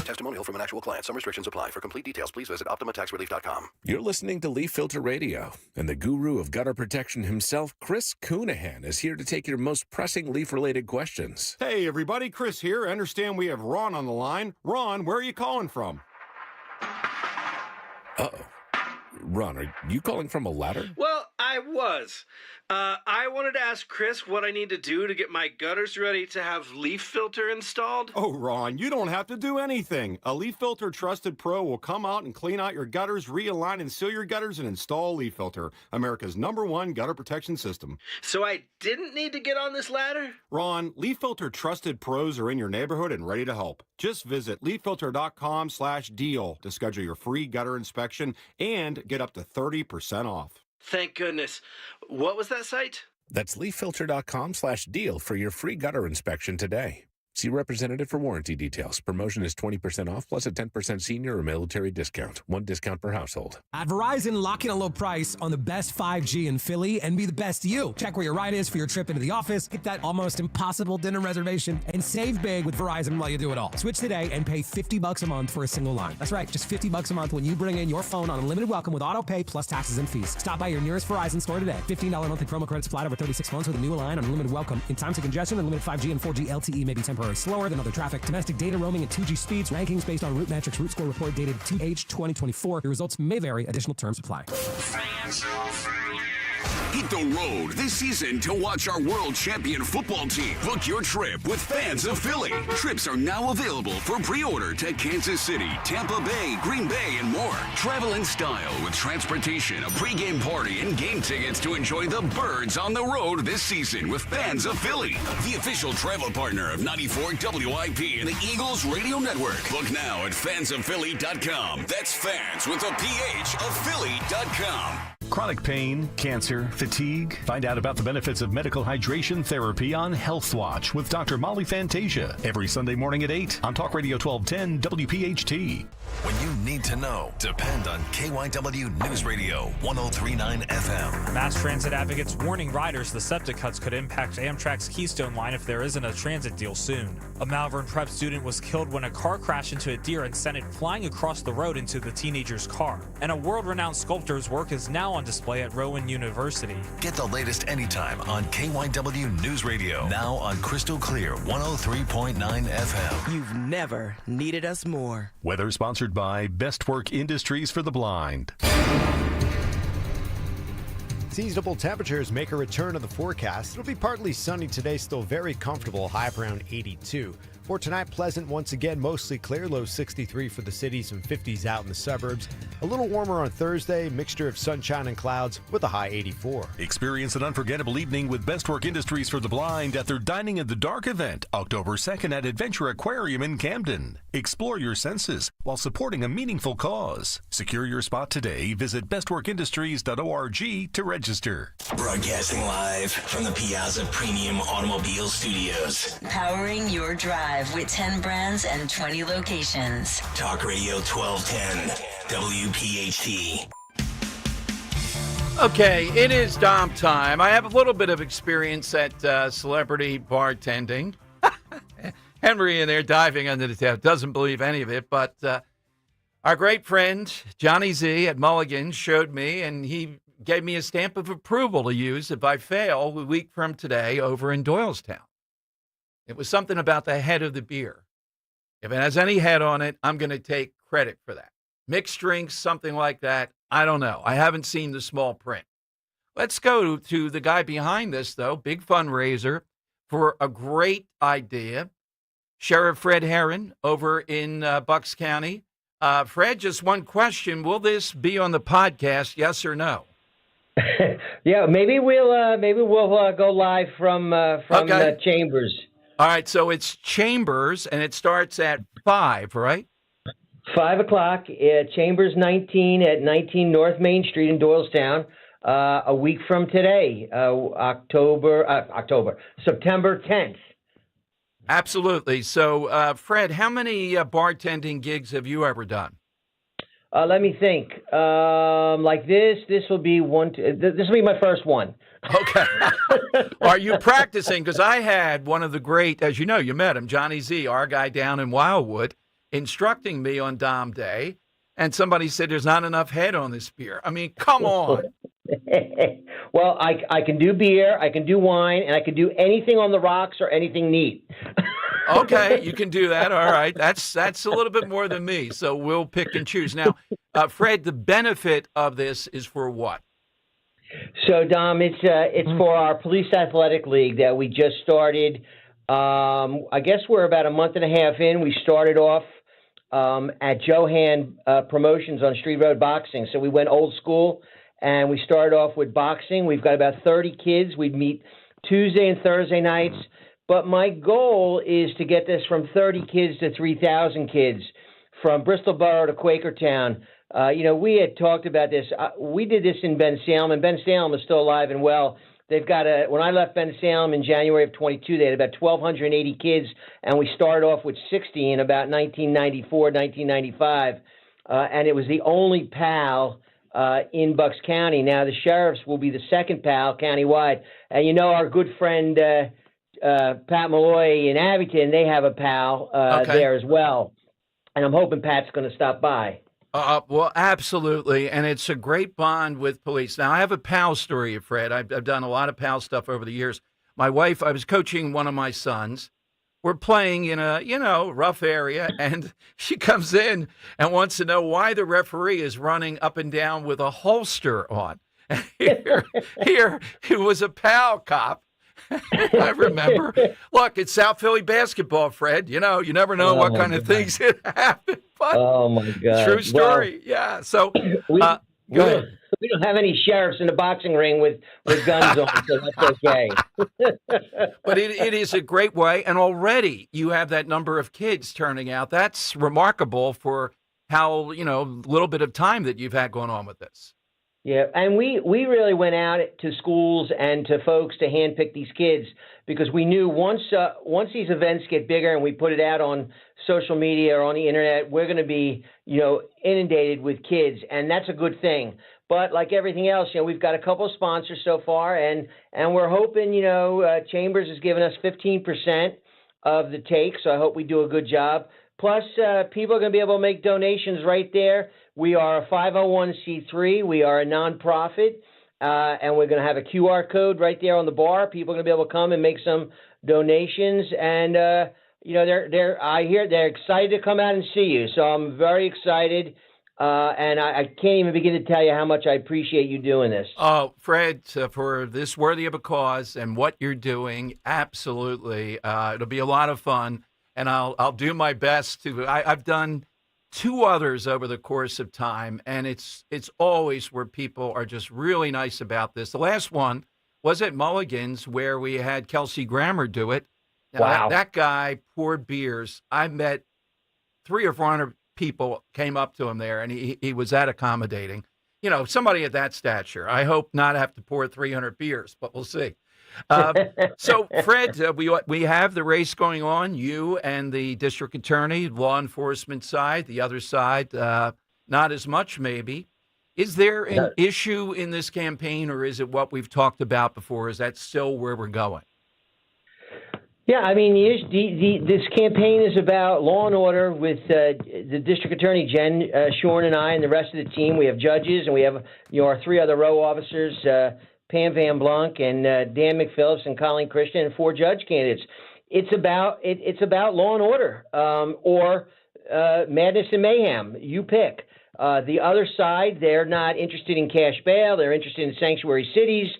Testimonial from an actual client. Some restrictions apply. For complete details, please visit OptimaTaxRelief.com. You're listening to Leaf Filter Radio, and the guru of gutter protection himself, Chris Coonahan, is here to take your most pressing leaf-related questions. Hey, everybody. Chris here. I understand we have Ron on the line. Ron, where are you calling from? Uh-oh. Ron, are you calling from a ladder? Well, I was. I wanted to ask Chris what I need to do to get my gutters ready to have leaf filter installed. Oh, Ron, you don't have to do anything. A Leaf Filter Trusted Pro will come out and clean out your gutters, realign and seal your gutters, and install Leaf Filter, America's #1 gutter protection system. So I didn't need to get on this ladder? Ron, Leaf Filter Trusted Pros are in your neighborhood and ready to help. Just visit leaffilter.com/deal to schedule your free gutter inspection and get up to 30% off. Thank goodness. What was that site? That's leaffilter.com/deal for your free gutter inspection today. See representative for warranty details. Promotion is 20% off plus a 10% senior or military discount. One discount per household. At Verizon, lock in a low price on the best 5G in Philly and be the best you. Check where your ride is for your trip into the office, get that almost impossible dinner reservation, and save big with Verizon while you do it all. Switch today and pay $50 a month for a single line. That's right, just $50 a month when you bring in your phone on unlimited welcome with auto pay plus taxes and fees. Stop by your nearest Verizon store today. $15 monthly promo credits applied over 36 months with a new line on unlimited welcome. In times of congestion, unlimited 5G and 4G LTE may be temporarily slower than other traffic. Domestic data roaming and 2G speeds. Rankings based on Root Metrics Root Score report dated 2H2024. The results may vary. Additional terms apply. Hit the road this season to watch our world champion football team. Book your trip with Fans of Philly. Trips are now available for pre-order to Kansas City, Tampa Bay, Green Bay, and more. Travel in style with transportation, a pregame party, and game tickets to enjoy the Birds on the road this season with Fans of Philly. The official travel partner of 94 WIP and the Eagles Radio Network. Book now at fansofphilly.com. That's fans with a PH of Philly.com. Chronic pain, cancer, fatigue. Find out about the benefits of medical hydration therapy on Health Watch with Dr. Molly Fantasia every Sunday morning at 8 on Talk Radio 1210 WPHT. When you need to know, depend on KYW News Radio 1039 FM. Mass transit advocates warning riders the SEPTA cuts could impact Amtrak's Keystone line if there isn't a transit deal soon. A Malvern prep student was killed when a car crashed into a deer and sent it flying across the road into the teenager's car. And a world-renowned sculptor's work is now on display at Rowan University. Get the latest anytime on KYW News Radio. Now on Crystal Clear 103.9 FM. You've never needed us more. Weather sponsored by Best Work Industries for the Blind. Seasonable temperatures make a return to the forecast. It'll be partly sunny today, still very comfortable, high up around 82. For tonight, pleasant once again, mostly clear, low 63 for the city, some 50s out in the suburbs. A little warmer on Thursday, mixture of sunshine and clouds with a high 84. Experience an unforgettable evening with Best Work Industries for the Blind at their Dining in the Dark event, October 2nd at Adventure Aquarium in Camden. Explore your senses while supporting a meaningful cause. Secure your spot today. Visit bestworkindustries.org to register. Broadcasting live from the Piazza Premium Automobile Studios. Powering your drive with 10 brands and 20 locations. Talk Radio 1210, WPHT. Okay, it is Dom time. I have a little bit of experience at celebrity bartending. Henry in there diving under the tap. Doesn't believe any of it, but our great friend Johnny Z at Mulligan's showed me, and he gave me a stamp of approval to use if I fail a week from today over in Doylestown. It was something about the head of the beer. If it has any head on it, I'm going to take credit for that. Mixed drinks, something like that. I don't know. I haven't seen the small print. Let's go to the guy behind this, though. Big fundraiser for a great idea. Sheriff Fred Herron over in Bucks County. Fred, just one question. Will this be on the podcast, yes or no? Yeah, maybe we'll go live from Chambers. All right, so it's Chambers, and it starts at 5, right? 5 o'clock at Chambers 19 at 19 North Main Street in Doylestown. A week from today, September 10th. Absolutely. So, Fred, how many bartending gigs have you ever done? Let me think. Like this will be this will be my first one. Okay. Are you practicing? Because I had one of the great, as you know, you met him, Johnny Z, our guy down in Wildwood, instructing me on Dom Day, and somebody said there's not enough head on this beer. I mean, come on. Well, I can do beer, I can do wine, and I can do anything on the rocks or anything neat. Okay, you can do that. All right. That's a little bit more than me, so we'll pick and choose. Now, Fred, the benefit of this is for what? So, Dom, it's for our police athletic league that we just started. I guess we're about a month and a half in. We started off at Johan Promotions on Street Road Boxing. So we went old school, and we started off with boxing. We've got about 30 kids. We'd meet Tuesday and Thursday nights. But my goal is to get this from 30 kids to 3,000 kids, from Bristol Borough to Quakertown. We had talked about this. We did this in Ben Salem, and Ben Salem is still alive and well. They've got when I left Ben Salem in January of 22, they had about 1,280 kids, and we started off with 60 in about 1994, 1995. And it was the only PAL in Bucks County. Now the sheriffs will be the second PAL countywide. And our good friend Pat Malloy in Abington, they have a PAL there as well. And I'm hoping Pat's going to stop by. Well, absolutely, and it's a great bond with police. Now, I have a PAL story, Fred. I've done a lot of PAL stuff over the years. My wife, I was coaching one of my sons. We're playing in a, rough area, and she comes in and wants to know why the referee is running up and down with a holster on. Here, it was a PAL cop. I remember. Look, it's South Philly basketball, Fred. You never know what kind of things could happen. But oh my God! True story. Yeah. So we go ahead. don't have any sheriffs in the boxing ring with guns on, so that's okay. But it is a great way, and already you have that number of kids turning out. That's remarkable for how little bit of time that you've had going on with this. Yeah, and we really went out to schools and to folks to handpick these kids, because we knew once these events get bigger and we put it out on social media or on the internet, we're going to be inundated with kids, and that's a good thing. But like everything else, we've got a couple of sponsors so far, and we're hoping Chambers has given us 15% of the take, so I hope we do a good job. Plus, people are going to be able to make donations right there. We are a 501c3. We are a nonprofit, and we're going to have a QR code right there on the bar. People are going to be able to come and make some donations, and I hear they're excited to come out and see you. So I'm very excited, and I can't even begin to tell you how much I appreciate you doing this. Oh, Fred, for this worthy of a cause and what you're doing, absolutely, it'll be a lot of fun. And I'll do my best to. I've done 2 others over the course of time, and it's always where people are just really nice about this. The last one was at Mulligan's, where we had Kelsey Grammer do it. Now, wow, that guy poured beers. I met 300 or 400 people came up to him there, and he was that accommodating. Somebody at that stature. I hope not have to pour 300 beers, but we'll see. So, Fred, we have the race going on, you and the district attorney, law enforcement side, the other side, not as much maybe. Is there an issue in this campaign, or is it what we've talked about before? Is that still where we're going? Yeah, I mean, this campaign is about law and order with the district attorney, Jen Shorn, and I, and the rest of the team. We have judges, and we have our 3 other row officers, Pam Van Blunk and Dan McPhillips and Colleen Christian, and 4 judge candidates. It's about law and order or madness and mayhem. You pick. The other side, they're not interested in cash bail. They're interested in sanctuary cities.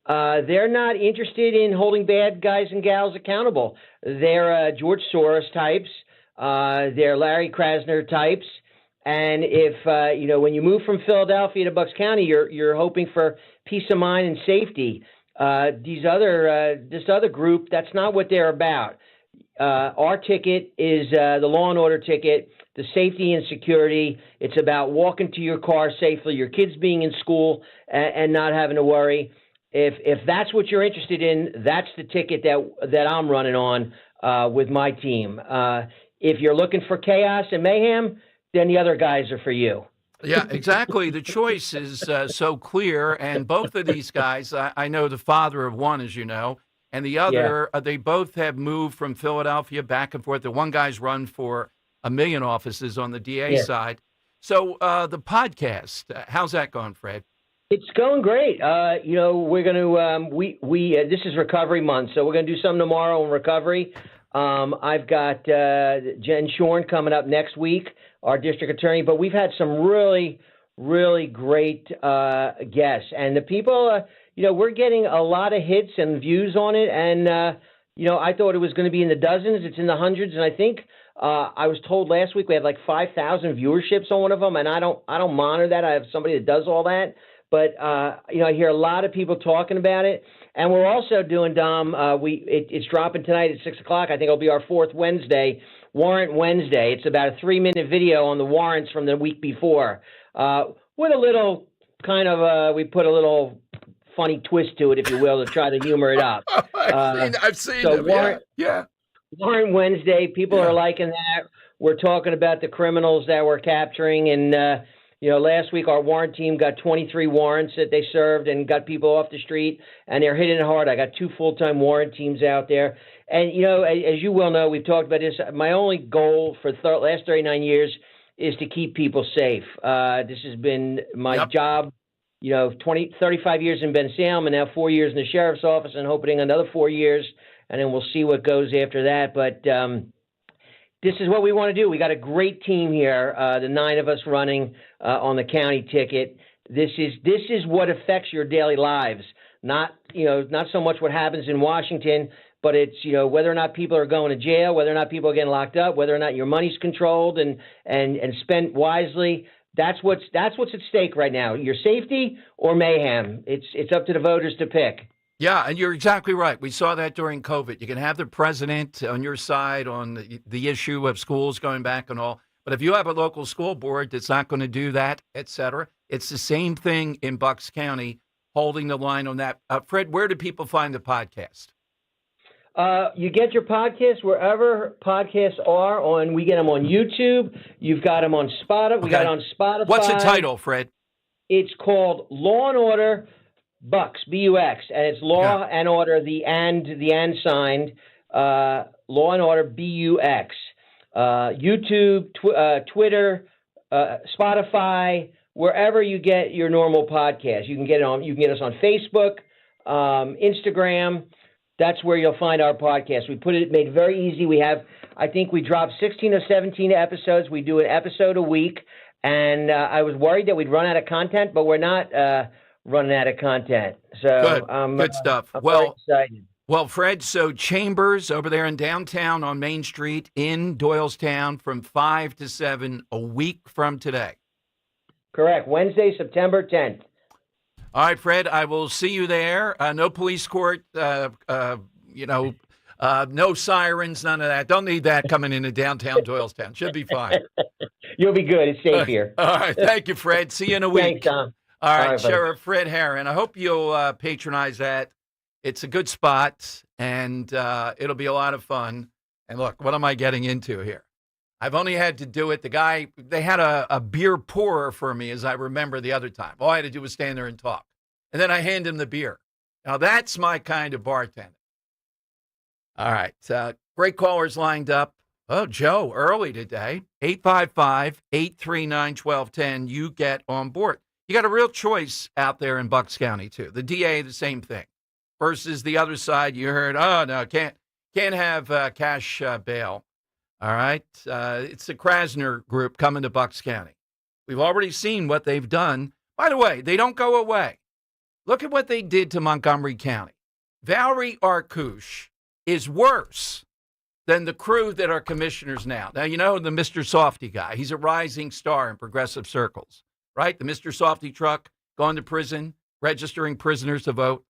They're not interested in holding bad guys and gals accountable. They're George Soros types. They're Larry Krasner types. And if when you move from Philadelphia to Bucks County, you're hoping for peace of mind and safety. This other group, that's not what they're about. Our ticket is the law and order ticket, the safety and security. It's about walking to your car safely, your kids being in school and not having to worry. If that's what you're interested in, that's the ticket that I'm running on with my team. If you're looking for chaos and mayhem, then the other guys are for you. Yeah, exactly. The choice is so clear, and both of these guys, I know the father of one, as you know, and the other, they both have moved from Philadelphia back and forth. The one guy's run for 1 million offices on the DA side. So the podcast, how's that going, Fred? It's going great. We're going to this is recovery month, so we're going to do something tomorrow on recovery. I've got Jen Shorn coming up next week, our district attorney, but we've had some really, really great guests. And the people, we're getting a lot of hits and views on it. And, I thought it was going to be in the dozens. It's in the hundreds. And I think I was told last week we had like 5,000 viewerships on one of them. And I don't monitor that. I have somebody that does all that. But, I hear a lot of people talking about it. And we're also doing, Dom, it's dropping tonight at 6 o'clock. I think it'll be our fourth Wednesday, Warrant Wednesday. It's about a 3-minute video on the warrants from the week before. With a little we put a little funny twist to it, if you will, to try to humor it up. I've seen them. Warrant, Yeah. Warrant Wednesday, people are liking that. We're talking about the criminals that we're capturing. And, last week our warrant team got 23 warrants that they served and got people off the street, and they're hitting it hard. I got 2 full-time warrant teams out there. And, as you well know, we've talked about this. My only goal for the last 39 years is to keep people safe. This has been my job, 35 years in Ben Salem and now 4 years in the sheriff's office, and hoping another 4 years, and then we'll see what goes after that. But this is what we want to do. We got a great team here, the 9 of us running on the county ticket. This is what affects your daily lives, not so much what happens in Washington, but it's, whether or not people are going to jail, whether or not people are getting locked up, whether or not your money's controlled and spent wisely. That's what's at stake right now. Your safety or mayhem. It's up to the voters to pick. Yeah, and you're exactly right. We saw that during COVID. You can have the president on your side on the issue of schools going back and all. But if you have a local school board that's not going to do that, et cetera, it's the same thing in Bucks County, holding the line on that. Fred, where do people find the podcast? You get your podcasts wherever podcasts are on. We get them on YouTube. You've got them on Spotify. We got it on Spotify. What's the title, Fred? It's called Law and Order Bucks, B-U-X, and it's Law and Order, the and signed, Law and Order, B-U-X. YouTube, Twitter, Spotify, wherever you get your normal podcast. You can get us on Facebook, Instagram. That's where you'll find our podcast. We made it very easy. I think we dropped 16 or 17 episodes. We do an episode a week, and I was worried that we'd run out of content, but we're not running out of content. So good stuff. I'm very excited. Well, Fred, so Chambers over there in downtown on Main Street in Doylestown from 5 to 7 a week from today. Correct. Wednesday, September 10th. All right, Fred, I will see you there. No police court, no sirens, none of that. Don't need that coming into downtown Doylestown. Should be fine. You'll be good. It's safe here. All right. Thank you, Fred. See you in a week. Thanks, Tom. All right, Sheriff Fred Herron. I hope you'll patronize that. It's a good spot, and it'll be a lot of fun. And look, what am I getting into here? I've only had to do it. They had a beer pourer for me, as I remember the other time. All I had to do was stand there and talk. And then I hand him the beer. Now, that's my kind of bartender. All right. Great callers lined up. Oh, Joe, early today. 855-839-1210. You get on board. You got a real choice out there in Bucks County, too. The DA, the same thing. Versus the other side, you heard, oh, no, can't have cash bail. All right. It's the Krasner group coming to Bucks County. We've already seen what they've done. By the way, they don't go away. Look at what they did to Montgomery County. Valerie Arkush is worse than the crew that are commissioners now. Now, you know the Mr. Softy guy. He's a rising star in progressive circles, right? The Mr. Softy truck going to prison, registering prisoners to vote.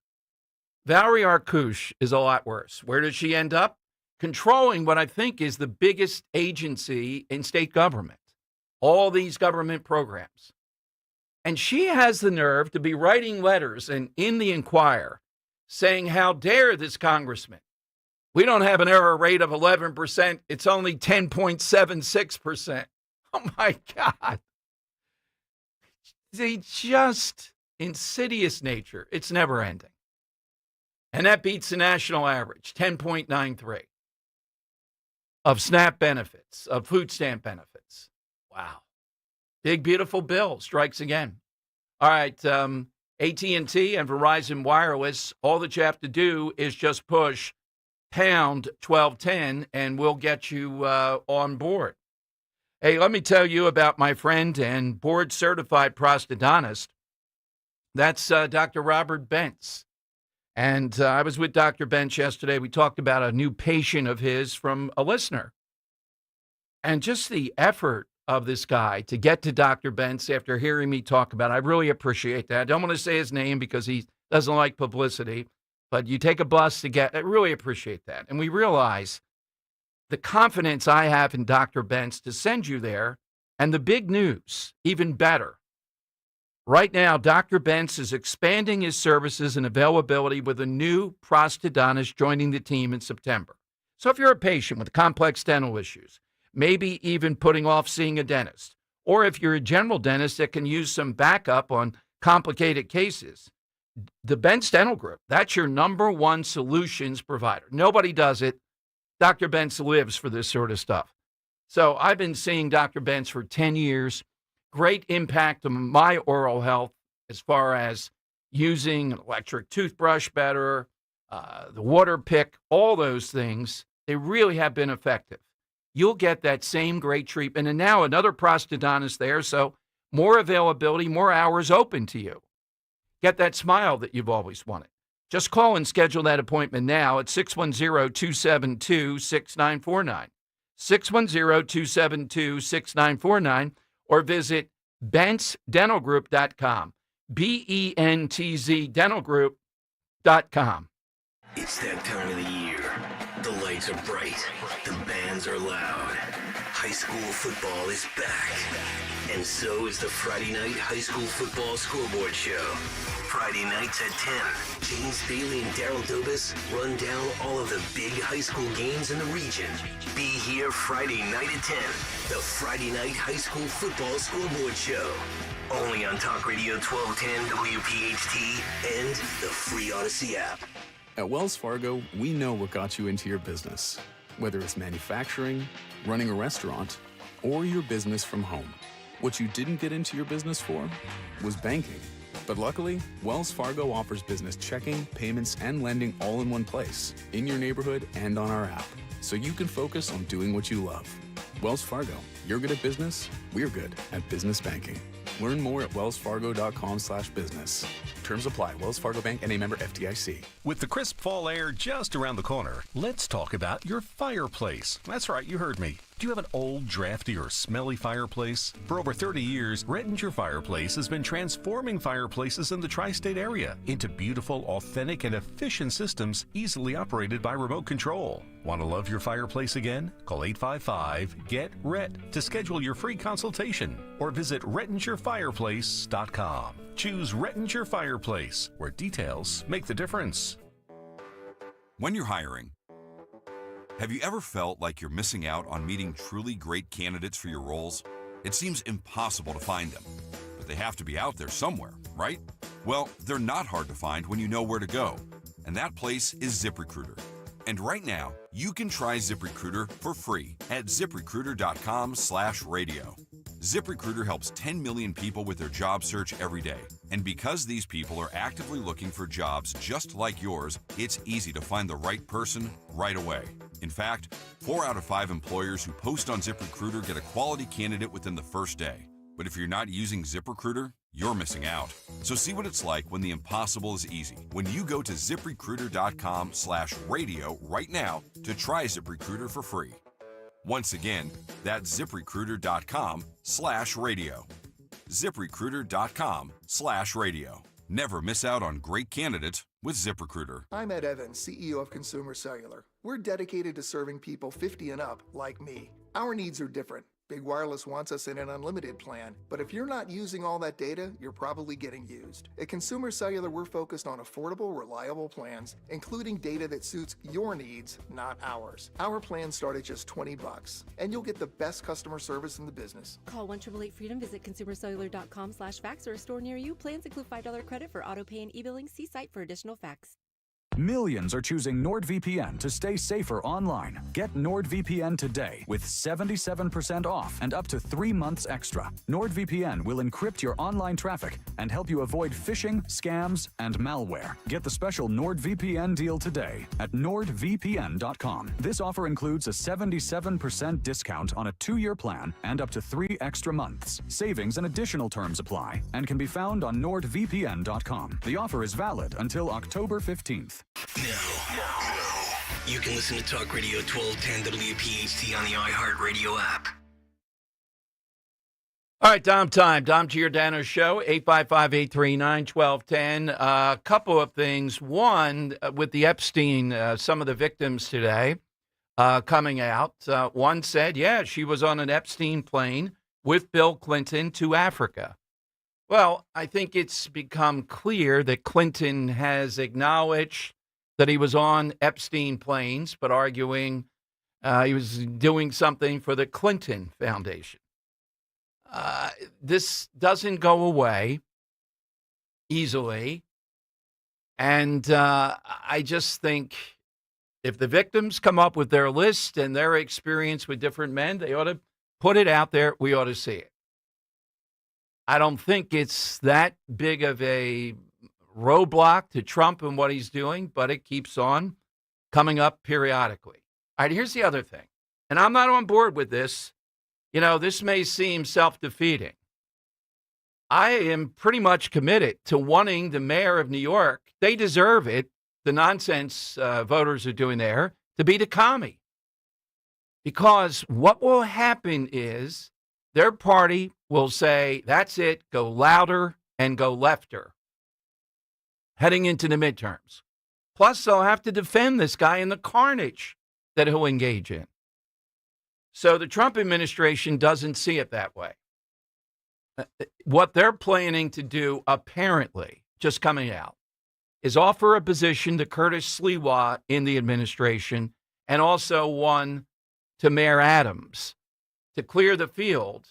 Valerie Arkush is a lot worse. Where does she end up? Controlling what I think is the biggest agency in state government, all these government programs. And she has the nerve to be writing letters and in the Enquirer saying, how dare this congressman? We don't have an error rate of 11%. It's only 10.76%. Oh, my God. The just insidious nature. It's never ending. And that beats the national average, 10.93. Of SNAP benefits, of food stamp benefits. Wow. Big, beautiful bill strikes again. All right, AT&T and Verizon Wireless, all that you have to do is just push pound 1210, and we'll get you on board. Hey, let me tell you about my friend and board-certified prosthodontist. That's Dr. Robert Bentz. And I was with Dr. Bentz yesterday. We talked about a new patient of his from a listener. And just the effort of this guy to get to Dr. Bentz after hearing me talk about it, I really appreciate that. I don't want to say his name because he doesn't like publicity, but you take a bus to get, I really appreciate that. And we realize the confidence I have in Dr. Bentz to send you there, and the big news, even better. Right now, Dr. Bentz is expanding his services and availability with a new prosthodontist joining the team in September. So if you're a patient with complex dental issues, maybe even putting off seeing a dentist, or if you're a general dentist that can use some backup on complicated cases, the Bentz Dental Group, that's your number one solutions provider. Nobody does it. Dr. Bentz lives for this sort of stuff. So I've been seeing Dr. Bentz for 10 years. Great impact on my oral health as far as using an electric toothbrush better, the water pick, all those things. They really have been effective. You'll get that same great treatment. And now another prosthodontist there, so more availability, more hours open to you. Get that smile that you've always wanted. Just call and schedule that appointment now at 610-272-6949, 610-272-6949, or visit bentzdentalgroup.com, B-E-N-T-Z dentalgroup.com. It's that time of the year. The lights are bright. The bands are loud. High school football is back. And so is the Friday Night High School Football Scoreboard Show. Friday nights at 10, James Bailey and Daryl Dobis run down all of the big high school games in the region. Be here Friday night at 10, the Friday Night High School Football Scoreboard Show. Only on Talk Radio 1210 WPHT and the free Odyssey app. At Wells Fargo, we know what got you into your business. Whether it's manufacturing, running a restaurant, or your business from home. What you didn't get into your business for was banking. But luckily, Wells Fargo offers business checking, payments, and lending all in one place, in your neighborhood and on our app, so you can focus on doing what you love. Wells Fargo, you're good at business, we're good at business banking. Learn more at wellsfargo.com/business. Terms apply. Wells Fargo Bank, N.A. member FDIC. With the crisp fall air just around the corner, let's talk about your fireplace. That's right, you heard me. Do you have an old, drafty, or smelly fireplace? For over 30 years, Rettinger Fireplace has been transforming fireplaces in the tri-state area into beautiful, authentic, and efficient systems easily operated by remote control. Want to love your fireplace again? Call 855-GET-RET to schedule your free consultation or visit RettingerFireplace.com. Choose Rettinger Fireplace, where details make the difference. When you're hiring, have you ever felt like you're missing out on meeting truly great candidates for your roles? It seems impossible to find them, but they have to be out there somewhere, right? Well, they're not hard to find when you know where to go, and that place is ZipRecruiter. And right now, you can try ZipRecruiter for free at ZipRecruiter.com/radio. ZipRecruiter helps 10 million people with their job search every day. And because these people are actively looking for jobs just like yours, it's easy to find the right person right away. In fact, 4 out of 5 employers who post on ZipRecruiter get a quality candidate within the first day. But if you're not using ZipRecruiter, you're missing out. So see what it's like when the impossible is easy. When you go to ZipRecruiter.com/radio right now to try ZipRecruiter for free. Once again, that's ZipRecruiter.com/radio. ZipRecruiter.com/radio. Never miss out on great candidates with ZipRecruiter. I'm Ed Evans, CEO of Consumer Cellular. We're dedicated to serving people 50 and up like me. Our needs are different. Big Wireless wants us in an unlimited plan, but if you're not using all that data, you're probably getting used. At Consumer Cellular, we're focused on affordable, reliable plans, including data that suits your needs, not ours. Our plans start at just $20, and you'll get the best customer service in the business. Call 1-888-FREEDOM, visit consumercellular.com/fax or a store near you. Plans include $5 credit for auto pay and e-billing. See site for additional facts. Millions are choosing NordVPN to stay safer online. Get NordVPN today with 77% off and up to 3 months extra. NordVPN will encrypt your online traffic and help you avoid phishing, scams, and malware. Get the special NordVPN deal today at nordvpn.com. This offer includes a 77% discount on a 2-year plan and up to 3 extra months. Savings and additional terms apply and can be found on nordvpn.com. The offer is valid until October 15th. Now, you can listen to Talk Radio 1210 WPHT on the iHeartRadio app. All right, Dom time. Dom Giordano Show, 855-839-1210. A couple of things. One, with the Epstein, some of the victims today coming out. One said, yeah, she was on an Epstein plane with Bill Clinton to Africa. Well, I think it's become clear that Clinton has acknowledged that he was on Epstein planes, but arguing he was doing something for the Clinton Foundation. This doesn't go away easily. And I just think if the victims come up with their list and their experience with different men, they ought to put it out there. We ought to see it. I don't think it's that big of a roadblock to Trump and what he's doing, but it keeps on coming up periodically. All right, here's the other thing. And I'm not on board with this. You know, this may seem self-defeating. I am pretty much committed to wanting the mayor of New York, they deserve it, the nonsense voters are doing there, to be the commie. Because what will happen is their party will say, that's it, go louder and go lefter, heading into the midterms. Plus, they'll have to defend this guy in the carnage that he'll engage in. So the Trump administration doesn't see it that way. What they're planning to do, apparently, just coming out, is offer a position to Curtis Sliwa in the administration and also one to Mayor Adams to clear the field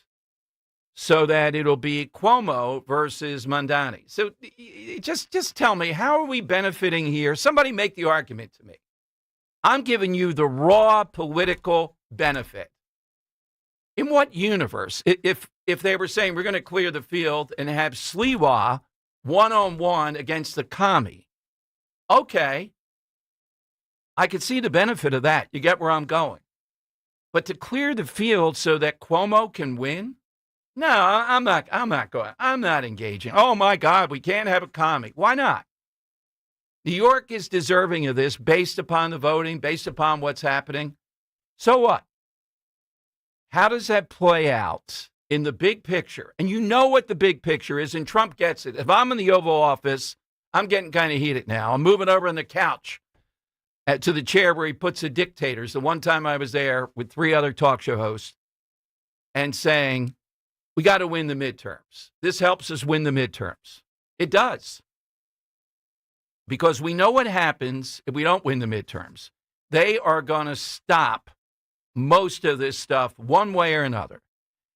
so that it'll be Cuomo versus Mondani. So just tell me, how are we benefiting here? Somebody make the argument to me. I'm giving you the raw political benefit. In what universe? If they were saying we're going to clear the field and have Sliwa one-on-one against the commie, okay, I could see the benefit of that. You get where I'm going. But to clear the field so that Cuomo can win? No, I'm not going. I'm not engaging. Oh, my God, we can't have a commie. Why not? New York is deserving of this based upon the voting, based upon what's happening. So what? How does that play out in the big picture? And you know what the big picture is, and Trump gets it. If I'm in the Oval Office, I'm getting kind of heated now. I'm moving over on the couch to the chair where he puts the dictators. The one time I was there with 3 other talk show hosts and saying, we got to win the midterms. This helps us win the midterms. It does. Because we know what happens if we don't win the midterms. They are going to stop most of this stuff one way or another.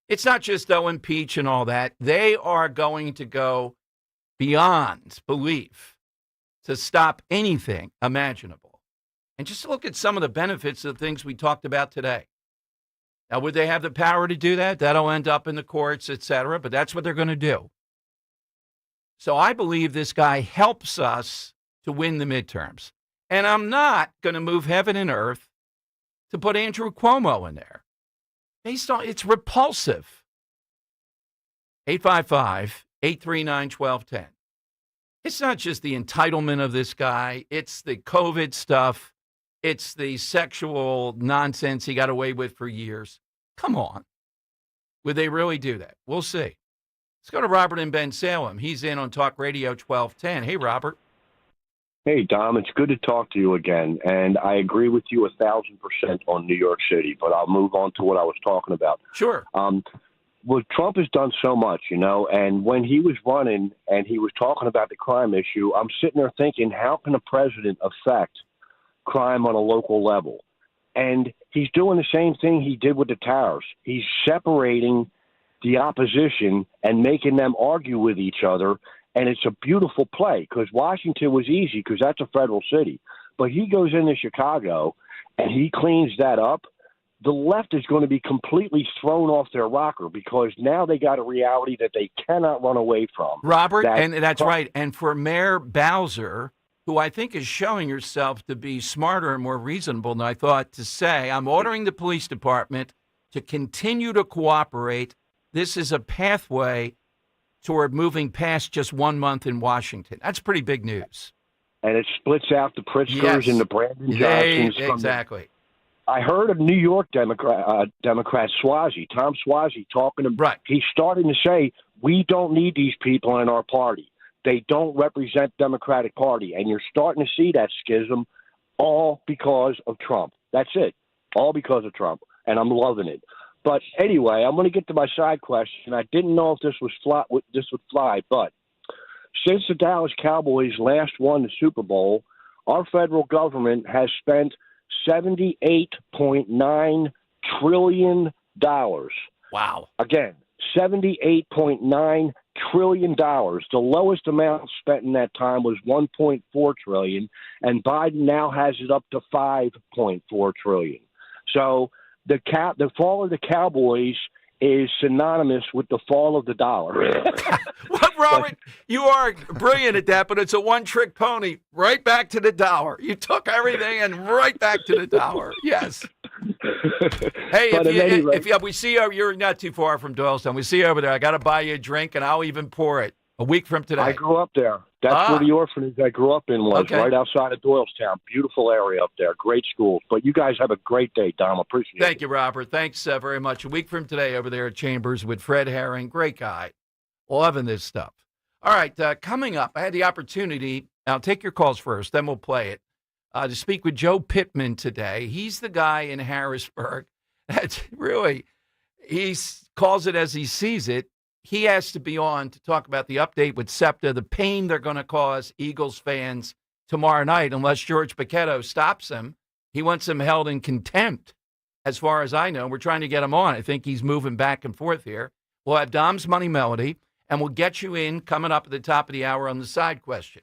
It's not just, impeach and all that. They are going to go beyond belief to stop anything imaginable. And just look at some of the benefits of the things we talked about today. Now, would they have the power to do that? That'll end up in the courts, et cetera, but that's what they're going to do. So I believe this guy helps us to win the midterms. And I'm not going to move heaven and earth to put Andrew Cuomo in there. Based on, it's repulsive. 855-839-1210. It's not just the entitlement of this guy. It's the COVID stuff. It's the sexual nonsense he got away with for years. Come on. Would they really do that? We'll see. Let's go to Robert in Ben Salem. He's in on Talk Radio 1210. Hey, Robert. Hey, Dom, it's good to talk to you again. And I agree with you 1,000% on New York City, but I'll move on to what I was talking about. Sure. Well, Trump has done so much, and when he was running and he was talking about the crime issue, I'm sitting there thinking, how can a president affect crime on a local level? And he's doing the same thing he did with the tariffs. He's separating the opposition and making them argue with each other and it's a beautiful play because Washington was easy because that's a federal city. But he goes into Chicago and he cleans that up. The left is going to be completely thrown off their rocker because now they got a reality that they cannot run away from. Robert, and that's right. And for Mayor Bowser, who I think is showing herself to be smarter and more reasonable than I thought, to say, I'm ordering the police department to continue to cooperate. This is a pathway toward moving past just 1 month in Washington. That's pretty big news. And it splits out the Pritzkers and the Brandon Johnsons. Exactly. I heard of New York Democrat Suozzi, Tom Suozzi, talking to right. He's starting to say, we don't need these people in our party. They don't represent Democratic Party. And you're starting to see that schism all because of Trump. That's it. All because of Trump. And I'm loving it. But anyway, I'm going to get to my side question. I didn't know if this would fly, but since the Dallas Cowboys last won the Super Bowl, our federal government has spent $78.9 trillion. Wow. Again, $78.9 trillion. The lowest amount spent in that time was $1.4 trillion, and Biden now has it up to $5.4 trillion. So the fall of the Cowboys is synonymous with the fall of the dollar. Well, Robert, you are brilliant at that, but it's a one-trick pony. Right back to the dollar. You took everything and right back to the dollar. Yes. Hey, if we see you, you're not too far from Doylestown. We see you over there. I got to buy you a drink, and I'll even pour it a week from today. I grew up there. That's where the orphanage I grew up in was, right outside of Doylestown. Beautiful area up there. Great schools. But you guys have a great day, Dom. Appreciate it. Thank you, Robert. Thanks very much. A week from today over there at Chambers with Fred Herring. Great guy. Loving this stuff. All right, coming up, I had the opportunity, I'll take your calls first, then we'll play it, to speak with Joe Pittman today. He's the guy in Harrisburg that's really, he calls it as he sees it. He has to be on to talk about the update with SEPTA, the pain they're going to cause Eagles fans tomorrow night unless George Paquetto stops him. He wants him held in contempt, as far as I know. We're trying to get him on. I think he's moving back and forth here. We'll have Dom's Money Melody, and we'll get you in coming up at the top of the hour on the side question.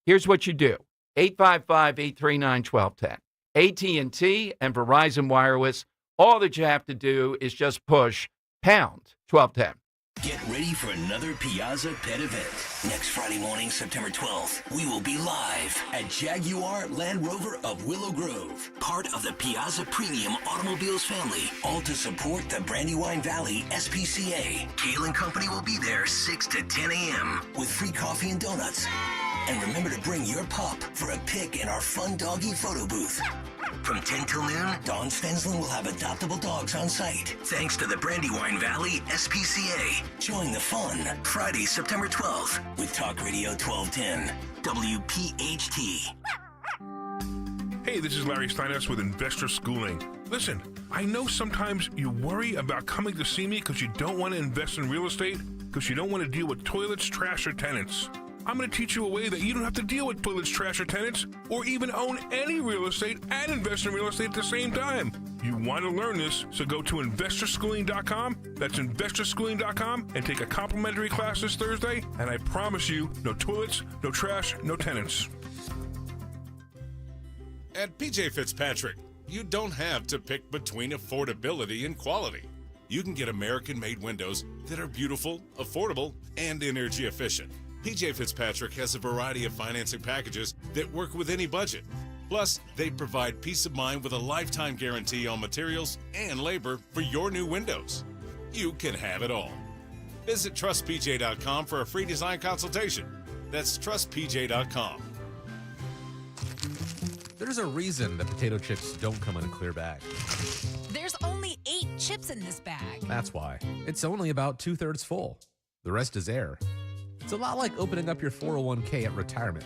Here's what you do. 855-839-1210. AT&T and Verizon Wireless, all that you have to do is just push pound 1210. Get ready for another Piazza Pet event. Next Friday morning, September 12th, we will be live at Jaguar Land Rover of Willow Grove, part of the Piazza Premium Automobiles family, all to support the Brandywine Valley SPCA. Kale and Company will be there 6 to 10 a.m. with free coffee and donuts. And remember to bring your pup for a pic in our fun doggy photo booth. From 10 till noon, Dawn Stensland will have adoptable dogs on site. Thanks to the Brandywine Valley SPCA. Join the fun Friday, September 12th with Talk Radio 1210, WPHT. Hey, this is Larry Steiners with Investor Schooling. Listen, I know sometimes you worry about coming to see me because you don't want to invest in real estate, because you don't want to deal with toilets, trash, or tenants. I'm going to teach you a way that you don't have to deal with toilets, trash, or tenants, or even own any real estate and invest in real estate at the same time. You want to learn this, so go to investorschooling.com. That's investorschooling.com, and take a complimentary class this Thursday, and I promise you, no toilets, no trash, no tenants. At PJ Fitzpatrick, you don't have to pick between affordability and quality. You can get American-made windows that are beautiful, affordable, and energy efficient. PJ Fitzpatrick has a variety of financing packages that work with any budget. Plus, they provide peace of mind with a lifetime guarantee on materials and labor for your new windows. You can have it all. Visit trustpj.com for a free design consultation. That's trustpj.com. There's a reason that potato chips don't come in a clear bag. There's only 8 chips in this bag. That's why. It's only about 2/3 full. The rest is air. It's a lot like opening up your 401k at retirement.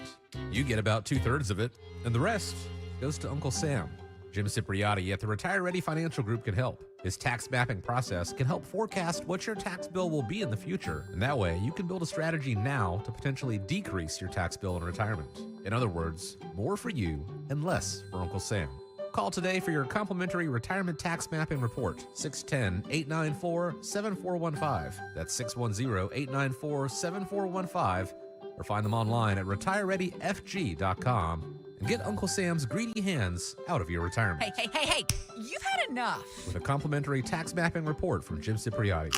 You get about 2/3 of it, and the rest goes to Uncle Sam. Jim Cipriotti at the Retire Ready Financial Group can help. His tax mapping process can help forecast what your tax bill will be in the future, and that way you can build a strategy now to potentially decrease your tax bill in retirement. In other words, more for you and less for Uncle Sam. Call today for your complimentary retirement tax mapping report, 610-894-7415. That's 610-894-7415. or find them online at retirereadyfg.com and get Uncle Sam's greedy hands out of your retirement. Hey, you've had enough. With a complimentary tax mapping report from Jim Cipriotti.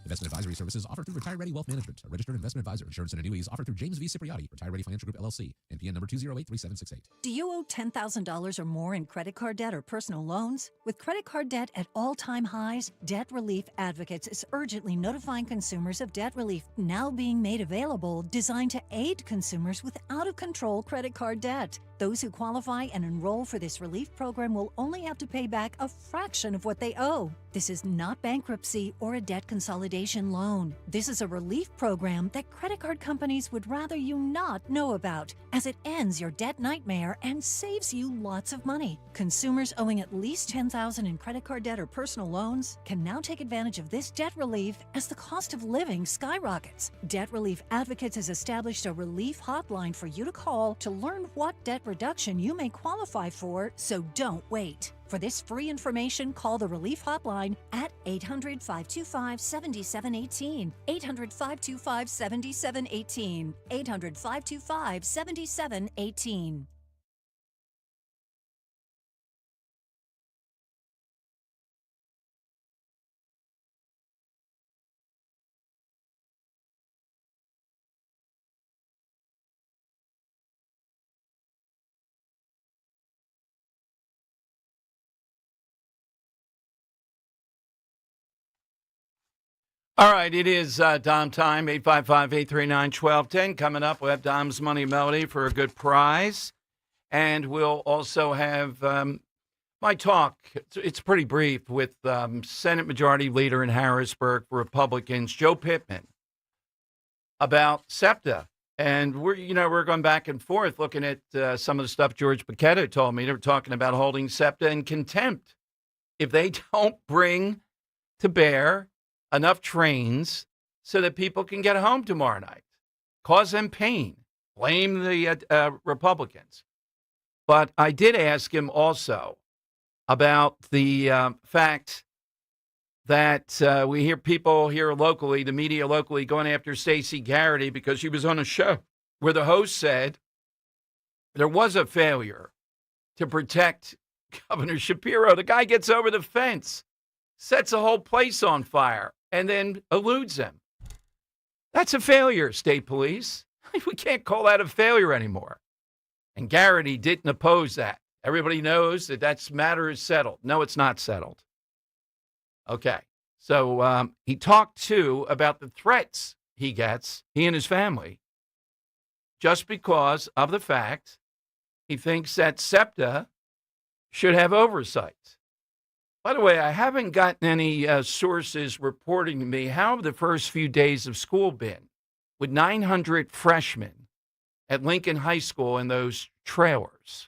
Investment advisory services offered through Retire Ready Wealth Management, a registered investment advisor. Insurance and annuities offered through James V. Cipriotti, Retire Ready Financial Group, LLC, NPN number 2083768. Do you owe $10,000 or more in credit card debt or personal loans? With credit card debt at all-time highs, Debt Relief Advocates is urgently notifying consumers of debt relief now being made available, designed to aid consumers with out-of-control credit card debt. Those who qualify and enroll for this relief program will only have to pay back a fraction of what they owe. This is not bankruptcy or a debt consolidation loan. This is a relief program that credit card companies would rather you not know about, as it ends your debt nightmare and saves you lots of money. Consumers owing at least $10,000 in credit card debt or personal loans can now take advantage of this debt relief as the cost of living skyrockets. Debt Relief Advocates has established a relief hotline for you to call to learn what debt reduction you may qualify for, so don't wait. For this free information, call the Relief Hotline at 800-525-7718. 800-525-7718. 800-525-7718. All right, it is Dom time, 855-839-1210. Coming up, we'll have Dom's Money Melody for a good prize. And we'll also have my talk. It's pretty brief with Senate Majority Leader in Harrisburg, Republicans, Joe Pittman, about SEPTA. And we're going back and forth looking at some of the stuff George Paquetta told me. They were talking about holding SEPTA in contempt if they don't bring to bear enough trains so that people can get home tomorrow night, cause them pain, blame the Republicans. But I did ask him also about the fact that we hear people here locally, the media locally, going after Stacey Garrity because she was on a show where the host said there was a failure to protect Governor Shapiro. The guy gets over the fence, sets the whole place on fire, and then eludes them. That's a failure, state police. We can't call that a failure anymore. And Garrity didn't oppose that. Everybody knows that matter is settled. No, it's not settled. Okay. So he talked, too, about the threats he gets, he and his family, just because of the fact he thinks that SEPTA should have oversight. By the way, I haven't gotten any sources reporting to me how have the first few days of school been with 900 freshmen at Lincoln High School in those trailers.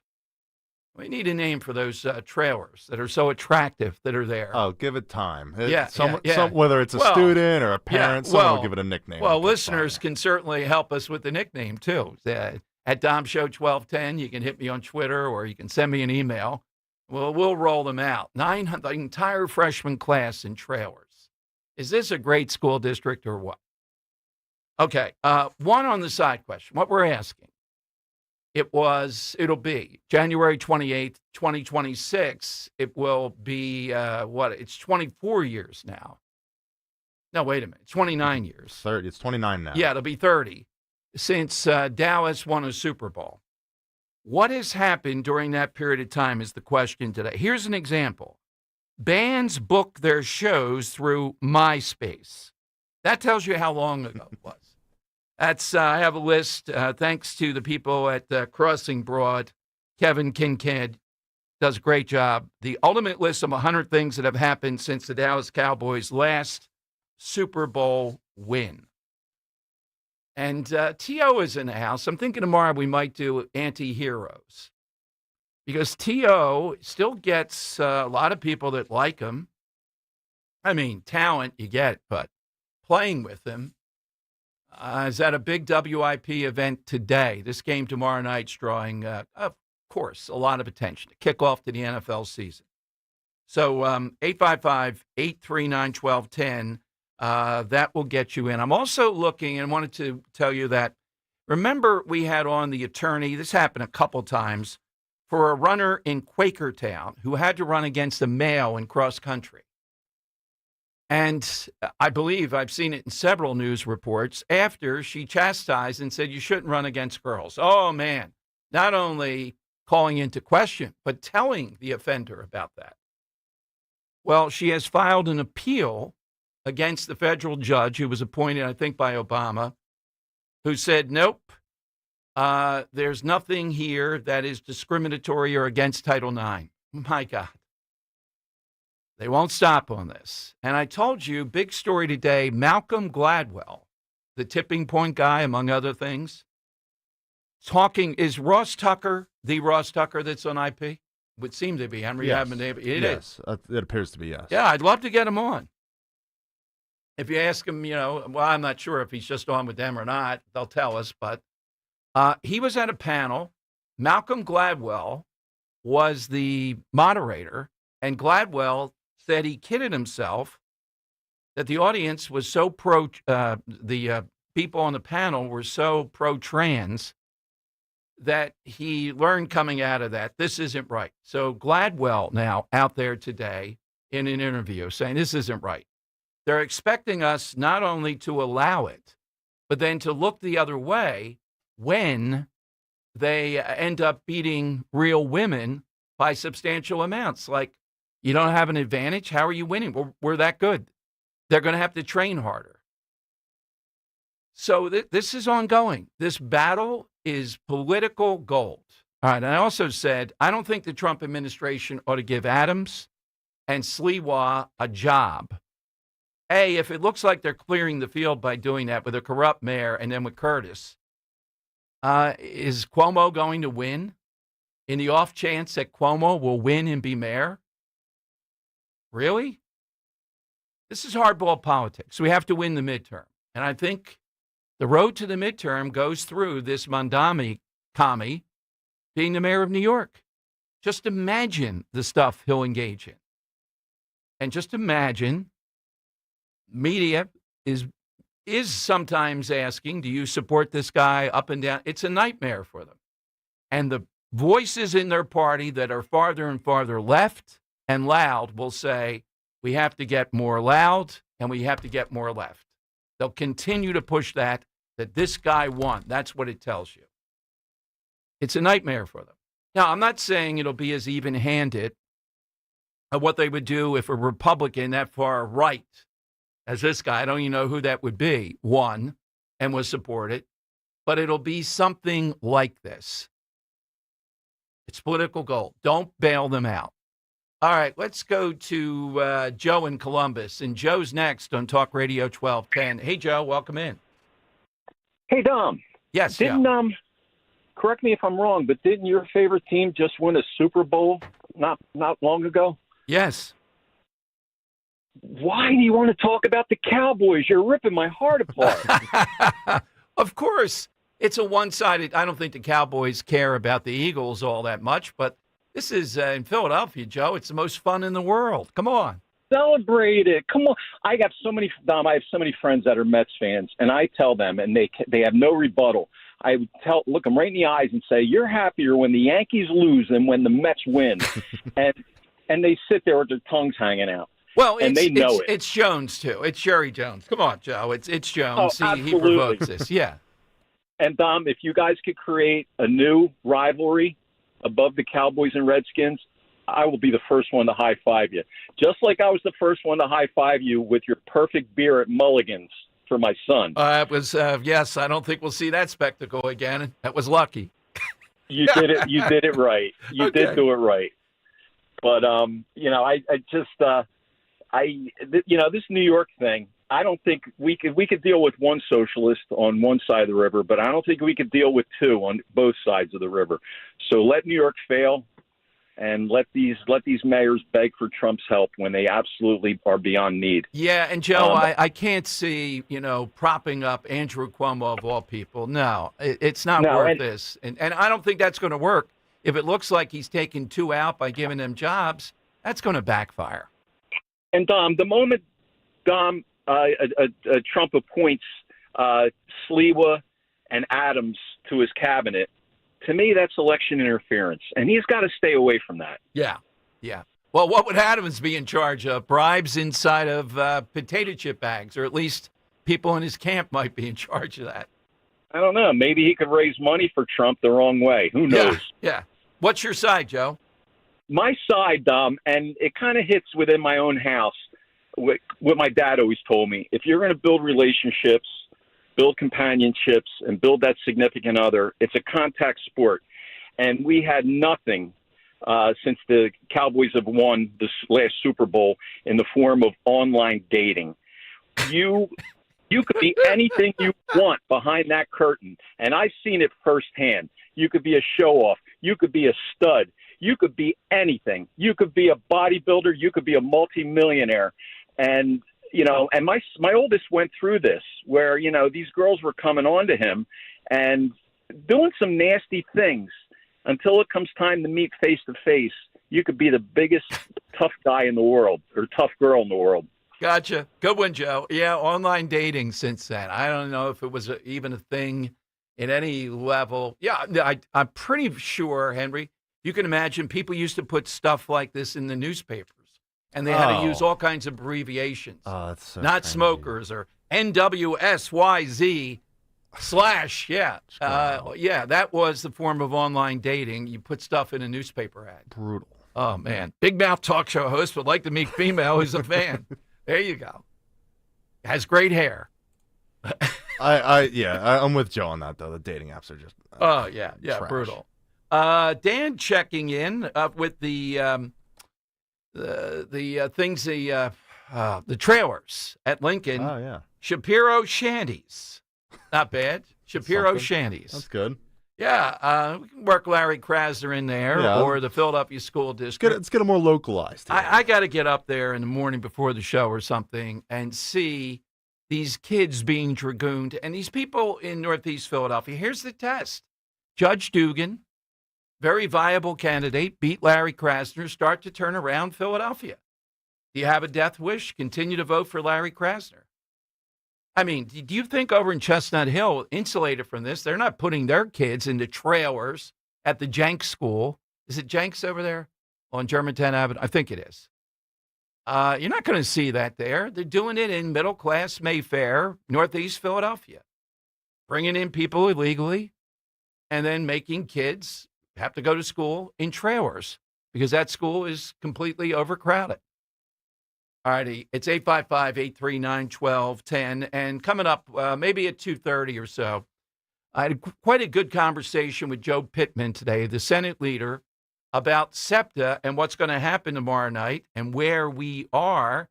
We need a name for those trailers that are so attractive that are there. Oh, give it time. Whether it's a student or a parent, someone will give it a nickname. Well, listeners can certainly help us with the nickname, too. At Dom Show 1210, you can hit me on Twitter or you can send me an email. Well, we'll roll them out. 900, the entire freshman class in trailers. Is this a great school district or what? Okay, one on the side question. What we're asking, it'll be January 28th, 2026. It will be, it's 24 years now. No, wait a minute. It's 29 years. 30. It's 29 now. Yeah, it'll be 30 since Dallas won a Super Bowl. What has happened during that period of time is the question today. Here's an example. Bands book their shows through MySpace. That tells you how long ago it was. I have a list, thanks to the people at Crossing Broad. Kevin Kincaid does a great job. The ultimate list of 100 things that have happened since the Dallas Cowboys' last Super Bowl win. And T.O. is in the house. I'm thinking tomorrow we might do anti-heroes because T.O. still gets a lot of people that like him. I mean, talent you get, but playing with him is at a big WIP event today. This game tomorrow night's drawing, of course, a lot of attention to kick off to the NFL season. So 855-839-1210. That will get you in. I'm also looking and wanted to tell you that Remember, we had on the attorney, this happened a couple times, for a runner in Quakertown who had to run against a male in cross country. And I believe I've seen it in several news reports after she chastised and said, you shouldn't run against girls. Oh, man, not only calling into question, but telling the offender about that. Well, she has filed an appeal against the federal judge who was appointed, I think, by Obama, who said, nope, there's nothing here that is discriminatory or against Title IX. My God. They won't stop on this. And I told you, big story today, Malcolm Gladwell, the tipping point guy, among other things, talking, is Ross Tucker the Ross Tucker that's on IP? Would seem to be. Henry, yes. It yes. is. It appears to be, yes. Yeah, I'd love to get him on. If you ask him, well, I'm not sure if he's just on with them or not. They'll tell us. But he was at a panel. Malcolm Gladwell was the moderator, and Gladwell said he kidded himself that the audience was so the people on the panel were so pro-trans that he learned coming out of that, this isn't right. So Gladwell now out there today in an interview saying this isn't right. They're expecting us not only to allow it, but then to look the other way when they end up beating real women by substantial amounts. Like, you don't have an advantage? How are you winning? We're that good. They're going to have to train harder. So this is ongoing. This battle is political gold. All right. And I also said, I don't think the Trump administration ought to give Adams and Sliwa a job. If it looks like they're clearing the field by doing that with a corrupt mayor and then with Curtis, is Cuomo going to win in the off chance that Cuomo will win and be mayor? Really? This is hardball politics. We have to win the midterm. And I think the road to the midterm goes through this Mondami commie being the mayor of New York. Just imagine the stuff he'll engage in. And just imagine media is sometimes asking, do you support this guy up and down? It's a nightmare for them. And the voices in their party that are farther and farther left and loud will say, we have to get more loud and we have to get more left. They'll continue to push that this guy won. That's what it tells you. It's a nightmare for them. Now, I'm not saying it'll be as even-handed of what they would do if a Republican that far right as this guy, I don't even know who that would be, won and was supported, but it'll be something like this. It's political gold. Don't bail them out. All right, let's go to Joe in Columbus. And Joe's next on Talk Radio 1210. Hey, Joe, welcome in. Hey, Dom. Yes, Joe. Correct me if I'm wrong, but didn't your favorite team just win a Super Bowl not long ago? Yes. Why do you want to talk about the Cowboys? You're ripping my heart apart. Of course. It's a one-sided. I don't think the Cowboys care about the Eagles all that much, but this is in Philadelphia, Joe. It's the most fun in the world. Come on. Celebrate it. Come on. I have so many friends that are Mets fans, and I tell them, and they have no rebuttal. I would look them right in the eyes and say, you're happier when the Yankees lose than when the Mets win. and they sit there with their tongues hanging out. Well, they know it. It's Jones, too. It's Jerry Jones. Come on, Joe. It's Jones. Oh, he provokes this. Yeah. And, Dom, if you guys could create a new rivalry above the Cowboys and Redskins, I will be the first one to high-five you. Just like I was the first one to high-five you with your perfect beer at Mulligan's for my son. It was, yes, I don't think we'll see that spectacle again. That was lucky. You did it. You did it right. You did do it right. But, this New York thing, I don't think we could deal with one socialist on one side of the river, but I don't think we could deal with two on both sides of the river. So let New York fail, and let these mayors beg for Trump's help when they absolutely are beyond need. Yeah, and Joe, I can't see propping up Andrew Cuomo of all people. No, it's not worth this, and I don't think that's going to work. If it looks like he's taking two out by giving them jobs, that's going to backfire. And Dom, the moment Trump appoints Sliwa and Adams to his cabinet, to me, that's election interference, and he's got to stay away from that. Yeah, yeah. Well, what would Adams be in charge of? Bribes inside of potato chip bags, or at least people in his camp might be in charge of that. I don't know. Maybe he could raise money for Trump the wrong way. Who knows? Yeah. What's your side, Joe? My side, and it kind of hits within my own house, what my dad always told me. If you're going to build relationships, build companionships, and build that significant other, it's a contact sport. And we had nothing since the Cowboys have won this last Super Bowl in the form of online dating. You could be anything you want behind that curtain, and I've seen it firsthand. You could be a show-off. You could be a stud. You could be anything. You could be a bodybuilder. You could be a multimillionaire. And, and my oldest went through this where, these girls were coming on to him and doing some nasty things until it comes time to meet face-to-face. You could be the biggest tough guy in the world or tough girl in the world. Gotcha. Good one, Joe. Yeah, online dating since then. I don't know if it was even a thing at any level. Yeah, I'm pretty sure, Henry, you can imagine people used to put stuff like this in the newspapers, and they had to use all kinds of abbreviations. Oh, that's so Not crazy. Smokers or NWSYZ / yeah. That was the form of online dating. You put stuff in a newspaper ad. Brutal. Oh, man. Big mouth talk show host would like to meet female who's a fan. There you go. Has great hair. I'm with Joe on that though. The dating apps are just trash. Brutal. Dan checking in with the things, the trailers at Lincoln. Oh yeah, Shapiro Shanties, not bad. Shapiro Something. Shanties. That's good. Yeah, we can work Larry Krasner in there or the Philadelphia School District. Let's get it more localized. I got to get up there in the morning before the show or something and see these kids being dragooned and these people in Northeast Philadelphia. Here's the test. Judge Dugan, very viable candidate, beat Larry Krasner, start to turn around Philadelphia. Do you have a death wish? Continue to vote for Larry Krasner. I mean, do you think over in Chestnut Hill, insulated from this, they're not putting their kids into trailers at the Jenks School? Is it Jenks over there on Germantown Avenue? I think it is. You're not going to see that there. They're doing it in middle-class Mayfair, Northeast Philadelphia, bringing in people illegally and then making kids have to go to school in trailers because that school is completely overcrowded. All righty, it's 855-839-1210, and coming up maybe at 2:30 or so, I had quite a good conversation with Joe Pittman today, the Senate leader, about SEPTA and what's going to happen tomorrow night and where we are,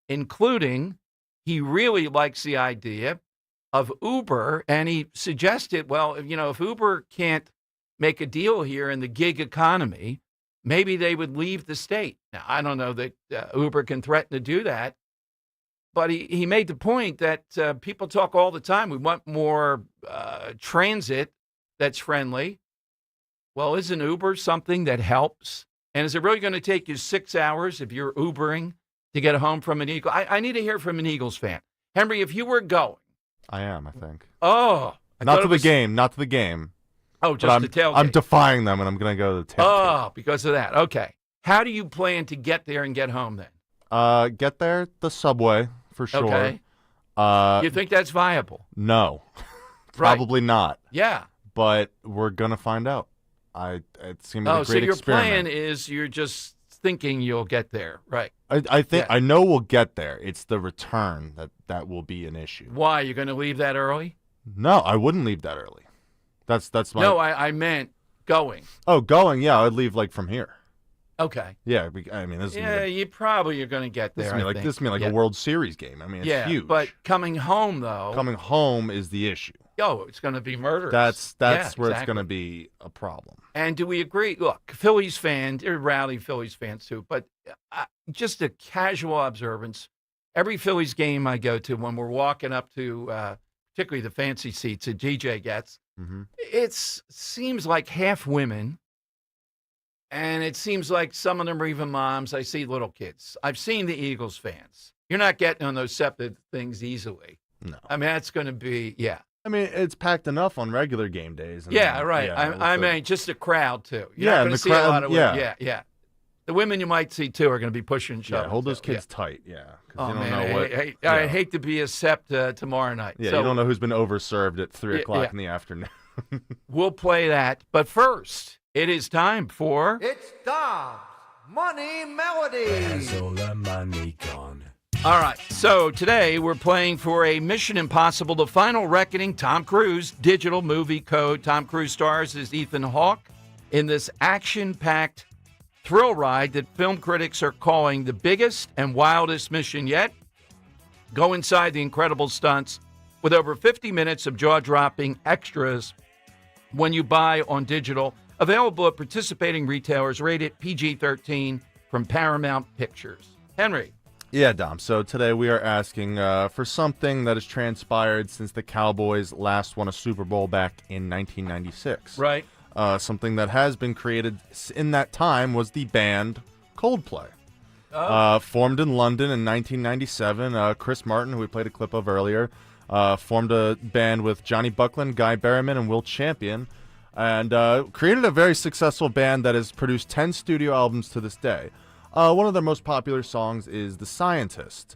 including he really likes the idea of Uber, and he suggested, well, if Uber can't make a deal here in the gig economy, maybe they would leave the state. Now, I don't know that Uber can threaten to do that, but he made the point that people talk all the time. We want more transit that's friendly. Well, isn't Uber something that helps? And is it really going to take you 6 hours if you're Ubering to get home from an Eagle? I need to hear from an Eagles fan. Henry, if you were going. I am, I think. Oh. Not to the game. Oh, just the tailgate. I'm defying them, and I'm going to go to the tailgate. Oh, because of that. Okay. How do you plan to get there and get home then? Get there the subway, for sure. Okay. You think that's viable? No. Probably not. Yeah. But we're going to find out. It seemed like a great experiment. So your plan is you're just thinking you'll get there, right? I think I know we'll get there. It's the return that will be an issue. Why? You're going to leave that early? No, I wouldn't leave that early. That's my. No, I meant going. Oh, going? Yeah, I'd leave from here. Okay. Yeah, I mean, this. Yeah, you probably are going to get there. This is like a World Series game. I mean, it's huge. But coming home though. Coming home is the issue. It's going to be murderous. That's where it's going to be a problem. And do we agree? Look, Phillies fans, rowdy Phillies fans too, but just a casual observance. Every Phillies game I go to, when we're walking up to, particularly the fancy seats that DJ gets, it seems like half women, and it seems like some of them are even moms. I see little kids. I've seen the Eagles fans. You're not getting on those SEPTA things easily. No. I mean, that's going to be, I mean, it's packed enough on regular game days. And Yeah, then, right. yeah, I mean, just a crowd, too. You're Yeah, not and going the to see a crowd- lot of women. yeah. Yeah. The women you might see, too, are going to be pushing and shoving. Yeah, hold those too. kids tight, yeah. 'Cause Oh, you don't man, know what, I hate to be a sept tomorrow night. Yeah, So you don't know who's been overserved at 3 o'clock yeah. in the afternoon. we'll play that. But first, it is time for... It's Dom's Money Melodies. All the money gone. All right, so today we're playing for a Mission Impossible: The Final Reckoning Tom Cruise digital movie code. Tom Cruise stars as Ethan Hawke in this action-packed thrill ride that film critics are calling the biggest and wildest mission yet. Go inside the incredible stunts with over 50 minutes of jaw-dropping extras when you buy on digital. Available at participating retailers, rated PG-13 from Paramount Pictures. Henry. Yeah, Dom. So today we are asking for something that has transpired since the Cowboys last won a Super Bowl back in 1996. Right. Something that has been created in that time was the band Coldplay. Formed in London in 1997, Chris Martin, who we played a clip of earlier, formed a band with Johnny Buckland, Guy Berryman, and Will Champion, and created a very successful band that has produced 10 studio albums to this day. One of their most popular songs is The Scientist.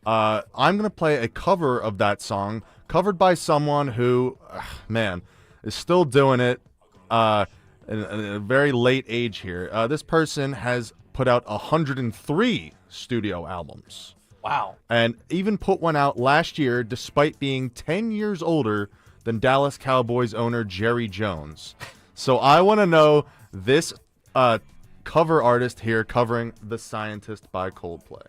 I'm going to play a cover of that song, covered by someone who, is still doing it in a very late age here. This person has put out 103 studio albums. Wow. And even put one out last year, despite being 10 years older than Dallas Cowboys owner Jerry Jones. So I want to know this cover artist here covering The Scientist by Coldplay.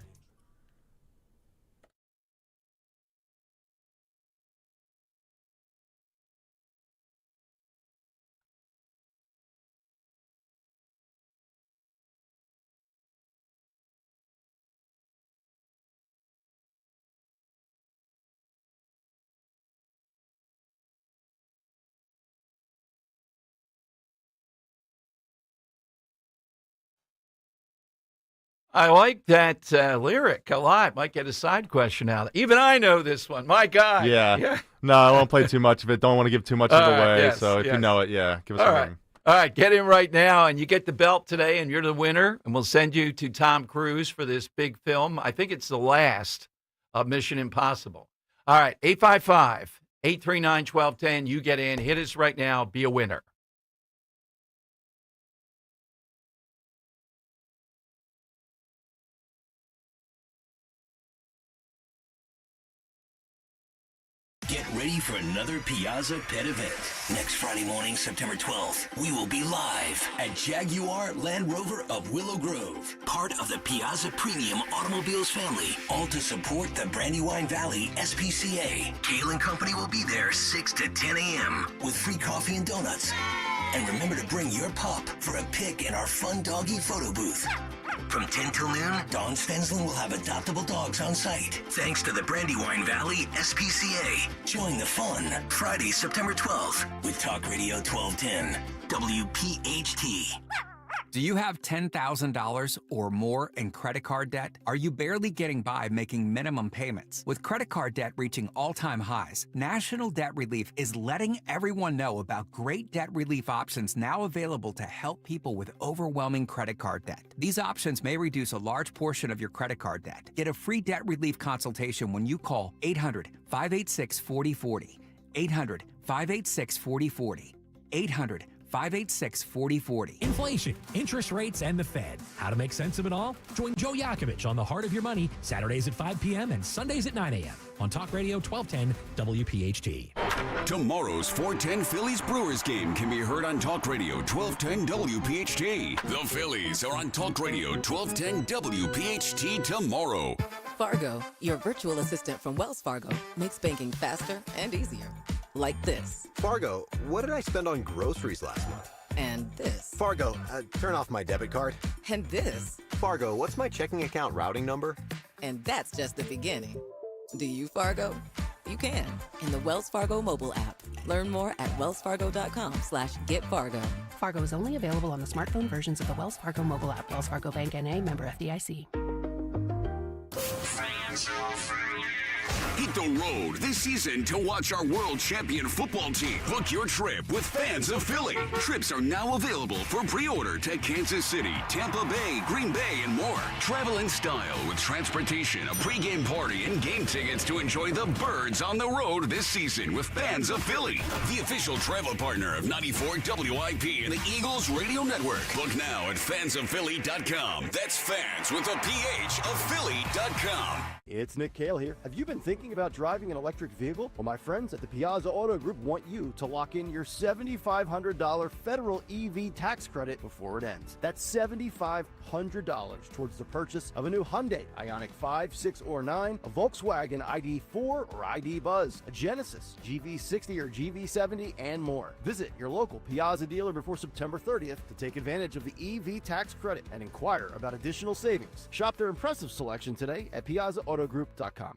I like that lyric a lot. Might get a side question out. Even I know this one. My God. Yeah. No, I won't play too much of it. Don't want to give too much of it away. Yes, so if you know it, give us a ring. All right, get in right now, and you get the belt today, and you're the winner, and we'll send you to Tom Cruise for this big film. I think it's the last of Mission Impossible. All right, 855-839-1210. You get in. Hit us right now. Be a winner. Get ready for another Piazza Pet event. Next Friday morning, September 12th, we will be live at Jaguar Land Rover of Willow Grove, part of the Piazza Premium Automobiles family, all to support the Brandywine Valley SPCA. Kale & Company will be there 6 to 10 a.m. with free coffee and donuts. And remember to bring your pup for a pic in our fun doggy photo booth. From 10 till noon, Dawn Stensland will have adoptable dogs on site. Thanks to the Brandywine Valley SPCA. Join the fun Friday, September 12th with Talk Radio 1210, WPHT. Do you have $10,000 or more in credit card debt? Are you barely getting by making minimum payments? With credit card debt reaching all-time highs, National Debt Relief is letting everyone know about great debt relief options now available to help people with overwhelming credit card debt. These options may reduce a large portion of your credit card debt. Get a free debt relief consultation when you call 800-586-4040. 800-586-4040. 800-586-4040. Inflation, interest rates, and the Fed. How to make sense of it all? Join Joe Yakovich on The Heart of Your Money, Saturdays at 5 p.m. and Sundays at 9 a.m. on Talk Radio 1210 WPHT. Tomorrow's 410 Phillies Brewers game can be heard on Talk Radio 1210 WPHT. The Phillies are on Talk Radio 1210 WPHT tomorrow. Fargo, your virtual assistant from Wells Fargo, makes banking faster and easier. Like this. Fargo, what did I spend on groceries last month? And this. Fargo, turn off my debit card. And this. Fargo, what's my checking account routing number? And that's just the beginning. Do you, Fargo? You can in the Wells Fargo mobile app. Learn more at wellsfargo.com/getfargo. Fargo is only available on the smartphone versions of the Wells Fargo mobile app. Wells Fargo Bank N.A., member FDIC. It's Hit the road this season to watch our world champion football team. Book your trip with Fans of Philly. Trips are now available for pre-order to Kansas City, Tampa Bay, Green Bay, and more. Travel in style with transportation, a pregame party, and game tickets to enjoy the Birds on the road this season with Fans of Philly, the official travel partner of 94 WIP and the Eagles Radio Network. Book now at fansofphilly.com. That's fans with a PH of Philly.com. It's Nick Cale here. Have you been thinking about driving an electric vehicle? Well, my friends at the Piazza Auto Group want you to lock in your $7,500 federal EV tax credit before it ends. That's $7,500 towards the purchase of a new Hyundai, Ioniq 5, 6, or 9, a Volkswagen ID4 or ID Buzz, a Genesis, GV60 or GV70, and more. Visit your local Piazza dealer before September 30th to take advantage of the EV tax credit and inquire about additional savings. Shop their impressive selection today at piazzaautogroup.com.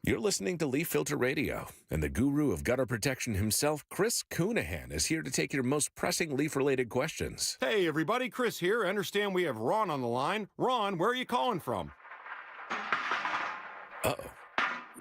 You're listening to Leaf Filter Radio, and the guru of gutter protection himself, Chris Coonahan, is here to take your most pressing leaf-related questions. Hey, everybody, Chris here. I understand we have Ron on the line. Ron, where are you calling from? Uh-oh.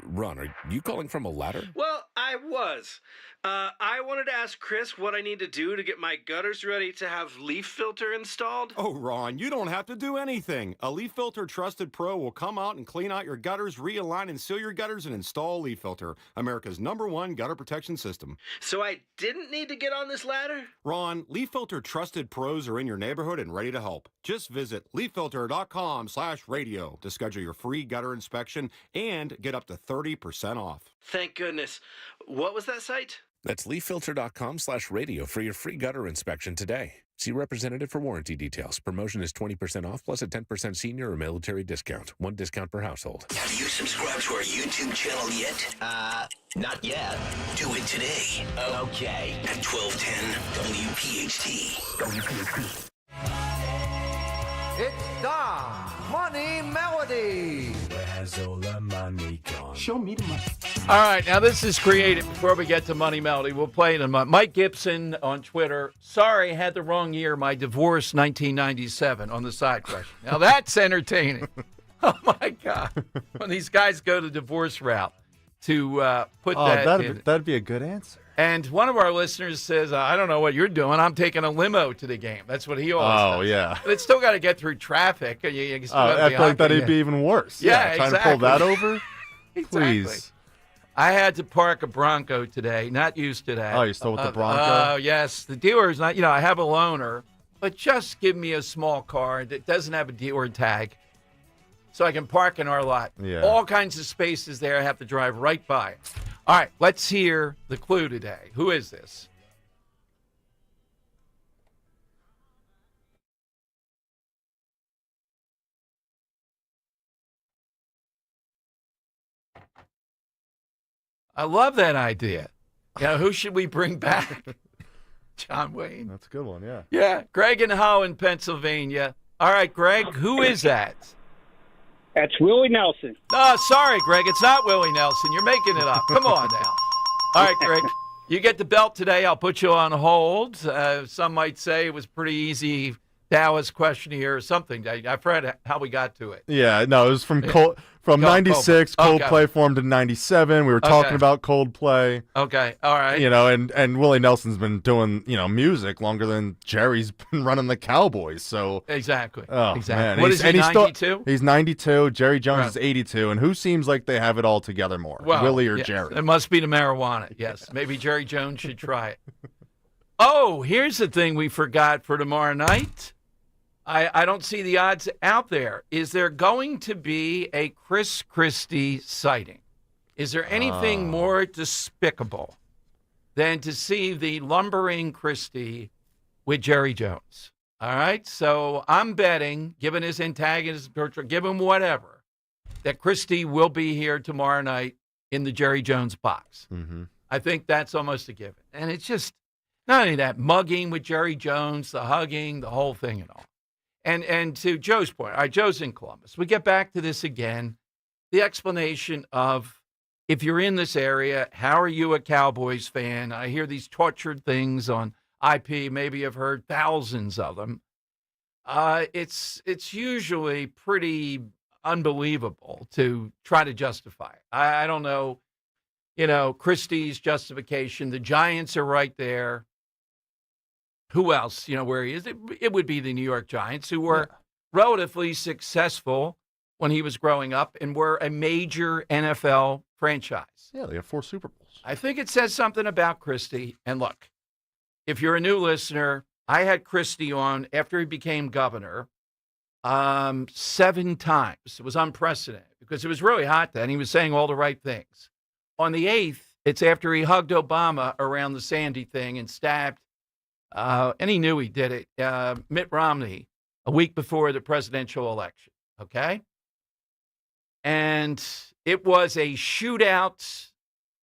Ron, are you calling from a ladder? Well, I was. I wanted to ask Chris what I need to do to get my gutters ready to have leaf filter installed. Oh, Ron, you don't have to do anything. A Leaf Filter Trusted Pro will come out and clean out your gutters, realign and seal your gutters, and install Leaf Filter, America's #1 gutter protection system. So I didn't need to get on this ladder? Ron, Leaf Filter Trusted Pros are in your neighborhood and ready to help. Just visit leaffilter.com/radio to schedule your free gutter inspection and get up to 30% off. Thank goodness. What was that site? That's leaffilter.com/radio for your free gutter inspection today. See representative for warranty details. Promotion is 20% off plus a 10% senior or military discount. One discount per household. Have you subscribed to our YouTube channel yet? Not yet. Do it today. Okay. At 1210 WPHT. It's the Money Melody. Where's all the money gone? Show me the money. All right, now this is creative. Before we get to Money Melody, we'll play it in a month. Mike Gibson on Twitter. Sorry, had the wrong year. My divorce, 1997, on the side question. Now that's entertaining. Oh, my God. When these guys go the divorce route to put that in. That'd be a good answer. And one of our listeners says, I don't know what you're doing. I'm taking a limo to the game. That's what he always does. Oh, yeah. But it's still got to get through traffic. I feel like that'd be even worse. Yeah, trying exactly. to pull that over? Exactly. Please. I had to park a Bronco today. Not used to that. Oh, you're still with the Bronco? Oh, yes. The dealer is not, I have a loaner, but just give me a small car that doesn't have a dealer tag so I can park in our lot. Yeah. All kinds of spaces there. I have to drive right by it. All right, let's hear the clue today. Who is this? I love that idea. Who should we bring back? John Wayne. That's a good one, yeah. Yeah, Greg in Holland, Pennsylvania. All right, Greg, who is that? That's Willie Nelson. Oh, sorry, Greg. It's not Willie Nelson. You're making it up. Come on now. All right, Greg. You get the belt today. I'll put you on hold. Some might say it was pretty easy Dallas question here or something. I forgot how we got to it. Yeah, no, it was from from 96. Coldplay formed in 97. We were talking about Coldplay. Okay, all right. And Willie Nelson's been doing, music longer than Jerry's been running the Cowboys. So Exactly. Oh, exactly. Man. What is he, 92? He's 92. Jerry Jones is 82. And who seems like they have it all together more, Willie or Jerry? It must be the marijuana, yes. Maybe Jerry Jones should try it. Oh, here's the thing we forgot for tomorrow night. I don't see the odds out there. Is there going to be a Chris Christie sighting? Is there anything more despicable than to see the lumbering Christie with Jerry Jones? All right? So I'm betting, given his antagonist, given whatever, that Christie will be here tomorrow night in the Jerry Jones box. Mm-hmm. I think that's almost a given. And it's just not only that, mugging with Jerry Jones, the hugging, the whole thing and all. And to Joe's point, all right, Joe's in Columbus. We get back to this again, the explanation of if you're in this area, how are you a Cowboys fan? I hear these tortured things on IP. Maybe you've heard thousands of them. It's usually pretty unbelievable to try to justify it. I don't know. Christie's justification. The Giants are right there. Who else? Where he is? It would be the New York Giants, who were relatively successful when he was growing up and were a major NFL franchise. Yeah, they have 4 Super Bowls. I think it says something about Christie. And look, if you're a new listener, I had Christie on after he became governor 7 times. It was unprecedented because it was really hot then. He was saying all the right things. On the 8th, it's after he hugged Obama around the Sandy thing and stabbed, and he knew he did it, Mitt Romney a week before the presidential election, okay? And it was a shootout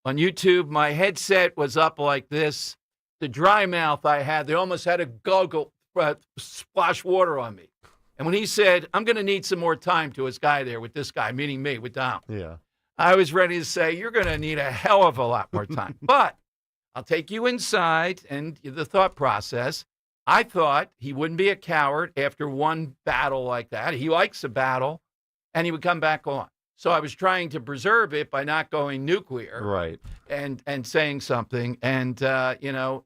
on YouTube. My headset was up like this. The dry mouth I had, they almost had to splash water on me. And when he said, I'm going to need some more time to his guy there with this guy, meaning me, with Dom. Yeah. I was ready to say, you're going to need a hell of a lot more time. But I'll take you inside and the thought process. I thought he wouldn't be a coward after one battle like that. He likes a battle, and he would come back on. So I was trying to preserve it by not going nuclear. Right. And saying something. And,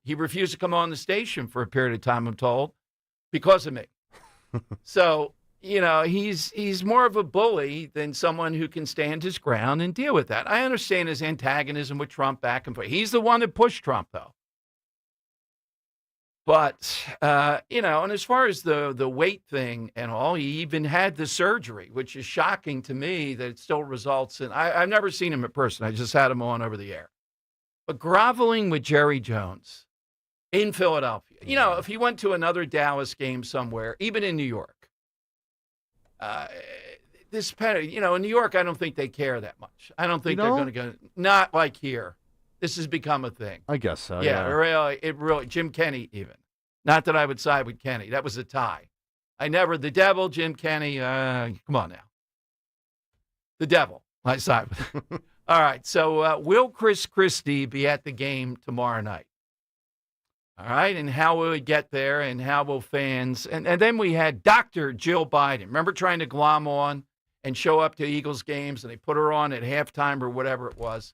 he refused to come on the station for a period of time, I'm told, because of me. So, he's more of a bully than someone who can stand his ground and deal with that. I understand his antagonism with Trump back and forth. He's the one that pushed Trump, though. But, and as far as the weight thing and all, he even had the surgery, which is shocking to me that it still results in, I've never seen him in person. I just had him on over the air. But groveling with Jerry Jones in Philadelphia, if he went to another Dallas game somewhere, even in New York, in New York, I don't think they care that much. I don't think they're going to go, not like here. This has become a thing. I guess so. Yeah, really, Jim Kenney even. Not that I would side with Kenny. That was a tie. The devil, Jim Kenney, come on now. The devil, I side with. All right, so will Chris Christie be at the game tomorrow night? All right, and how will he get there, and how will fans? And then we had Dr. Jill Biden. Remember trying to glom on and show up to Eagles games, and they put her on at halftime or whatever it was.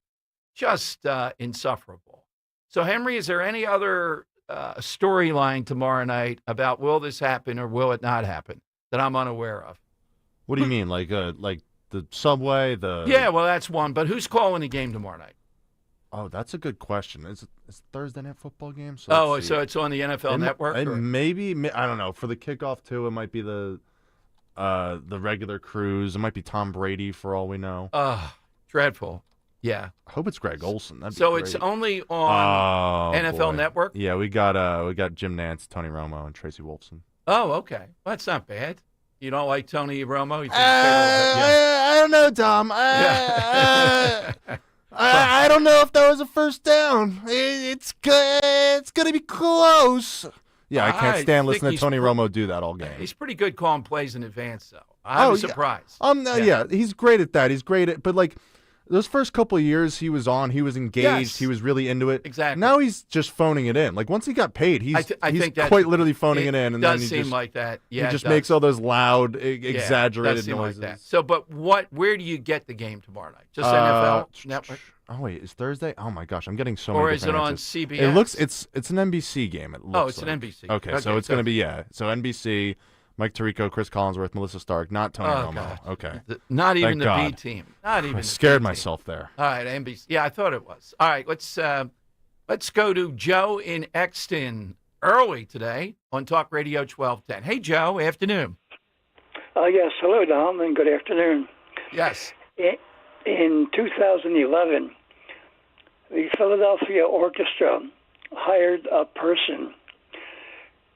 Just insufferable. So, Henry, is there any other storyline tomorrow night about will this happen or will it not happen that I'm unaware of? What do you mean? Like the subway? Yeah, well, that's one. But who's calling the game tomorrow night? Oh, that's a good question. Is Thursday night football game? So so it's on the NFL Network? Maybe, I don't know. For the kickoff, too, it might be the regular cruise. It might be Tom Brady, for all we know. Dreadful. Yeah. I hope it's Greg Olsen. That'd be so great. It's only on NFL Network? Yeah, we got Jim Nance, Tony Romo, and Tracy Wolfson. Oh, okay. Well, that's not bad. You don't like Tony Romo? I don't know, Tom. I don't know if that was a first down. It's going to be close. Yeah, I can't stand listening to Tony Romo do that all game. He's pretty good calling plays in advance, though. I'm surprised. Yeah, he's great at that. He's great at, but like those first couple of years he was engaged. Yes. He was really into it. Exactly. Now he's just phoning it in. Like once he got paid, he's quite literally phoning it in. And does then seem like that. Yeah, he just makes all those loud, exaggerated noises. Like that. So, but where do you get the game tomorrow night? Just NFL Network? Oh wait, is Thursday? Oh my gosh, I'm getting so many. Or is it on answers. CBS? It looks it's an NBC game. It looks. It's an NBC. Okay, so it's going to be So NBC, Mike Tirico, Chris Collinsworth, Melissa Stark, not Tony Romo. God. Okay, not even the B team. Not even. I scared myself there. All right, NBC. Yeah, I thought it was. All right, let's go to Joe in Exton early today on Talk Radio 1210. Hey, Joe. Afternoon. Yes. Hello, Dom, and good afternoon. Yes. In 2011. The Philadelphia Orchestra hired a person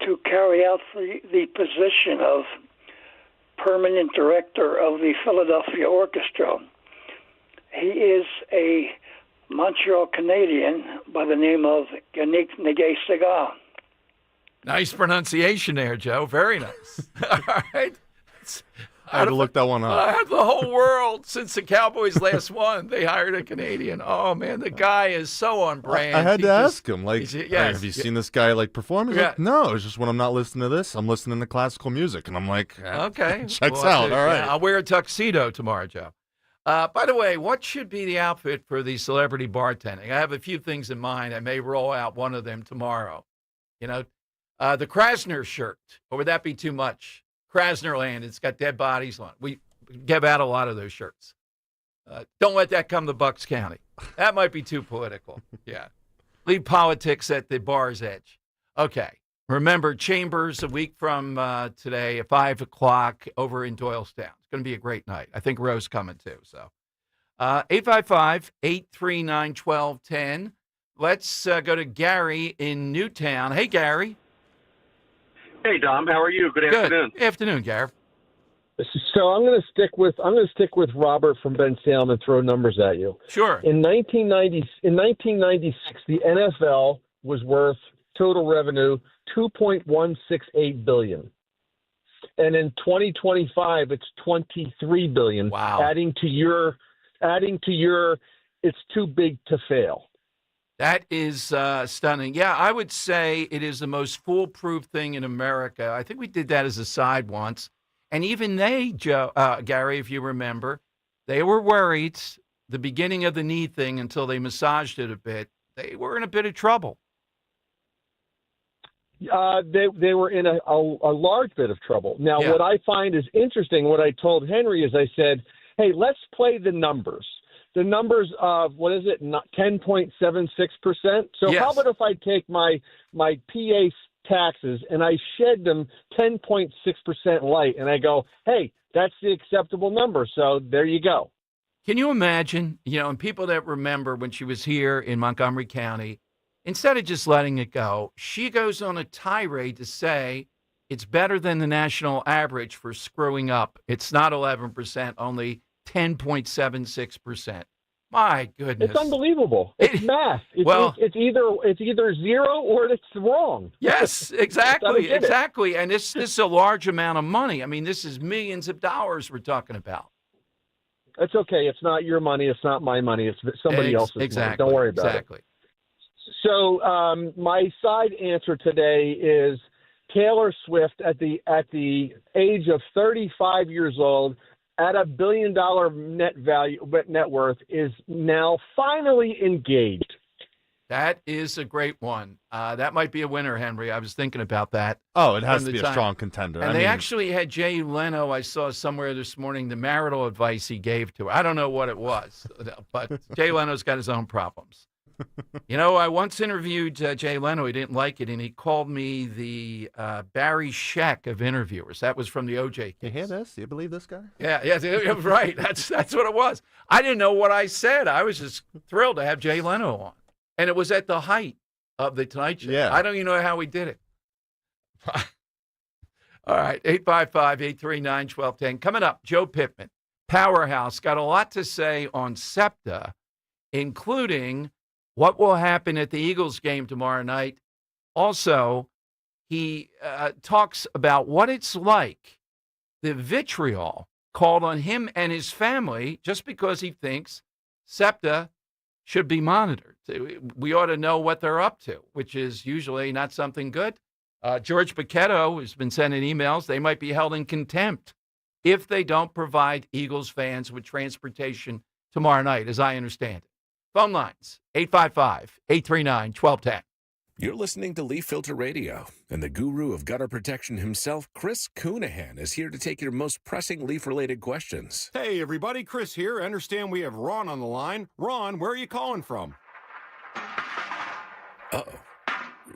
to carry out the position of permanent director of the Philadelphia Orchestra. He is a Montreal Canadian by the name of Yannick Négué-Séguin. Nice pronunciation there, Joe. Very nice. All right. I had to look that one up. Out of the whole world, since the Cowboys last won, they hired a Canadian. Oh, man, the guy is so on brand. I had to ask him, like, have you seen this guy, like, perform? He's like, no, it's just when I'm not listening to this, I'm listening to classical music. And I'm like, okay. Checks out. All right. I'll wear a tuxedo tomorrow, Joe. By the way, what should be the outfit for the celebrity bartending? I have a few things in mind. I may roll out one of them tomorrow. You know, the Krasner shirt, or would that be too much? Krasnerland, it's got dead bodies on it. We give out a lot of those shirts. Don't let that come to Bucks County. That might be too political. Yeah. Leave politics at the bar's edge. Okay. Remember, Chambers a week from today at 5 o'clock over in Doylestown. It's going to be a great night. I think Roe's coming too. So 855-839-1210. Let's go to Gary in Newtown. Hey, Gary. Hey, Dom. How are you? Good afternoon. Good afternoon, Gary. So I'm going to stick with Robert from Ben Salem and throw numbers at you. Sure. In 1996, the NFL was worth total revenue $2.168 billion, and in 2025 it's $23 billion. Wow. Adding to your, it's too big to fail. That is stunning. Yeah, I would say it is the most foolproof thing in America. I think we did that as a side once. And even they, Gary, if you remember, they were worried the beginning of the knee thing until they massaged it a bit. They were in a bit of trouble. They were in a large bit of trouble. Now, What I find is interesting, what I told Henry is I said, hey, let's play the numbers. The numbers of, 10.76%? So Yes. how about if I take my PA taxes and I shed them 10.6% light and I go, hey, that's the acceptable number. So there you go. Can you imagine, and people that remember when she was here in Montgomery County, instead of just letting it go, she goes on a tirade to say it's better than the national average for screwing up. It's not 11%, only 10.76%. My goodness. It's unbelievable. It's math. It's either zero or it's wrong. Yes, exactly. Exactly. And this is a large amount of money. I mean, this is millions of dollars we're talking about. It's okay. It's not your money. It's not my money. It's somebody else's money. Don't worry about it. So my side answer today is Taylor Swift at the age of 35 years old at $1 billion net worth is now finally engaged. That is a great one. That might be a winner, Henry. I was thinking about that. Oh, it has to be a strong contender. And they actually had Jay Leno, I saw somewhere this morning, the marital advice he gave to her. I don't know what it was, but Jay Leno's got his own problems. I once interviewed Jay Leno. He didn't like it, and he called me the Barry Sheck of interviewers. That was from the O.J. case. You hear this? Do you believe this guy? Yeah, right. That's what it was. I didn't know what I said. I was just thrilled to have Jay Leno on. And it was at the height of the Tonight Show. Yeah. I don't even know how we did it. All right, 855-839-1210. Coming up, Joe Pittman, Powerhouse, got a lot to say on SEPTA, including what will happen at the Eagles game tomorrow night. Also, he talks about what it's like, the vitriol called on him and his family just because he thinks SEPTA should be monitored. We ought to know what they're up to, which is usually not something good. George Paquetto has been sending emails. They might be held in contempt if they don't provide Eagles fans with transportation tomorrow night, as I understand it. Phone lines, 855-839-1210. You're listening to Leaf Filter Radio, and the guru of gutter protection himself, Chris Coonahan, is here to take your most pressing leaf-related questions. Hey, everybody. Chris here. I understand we have Ron on the line. Ron, where are you calling from? Uh-oh.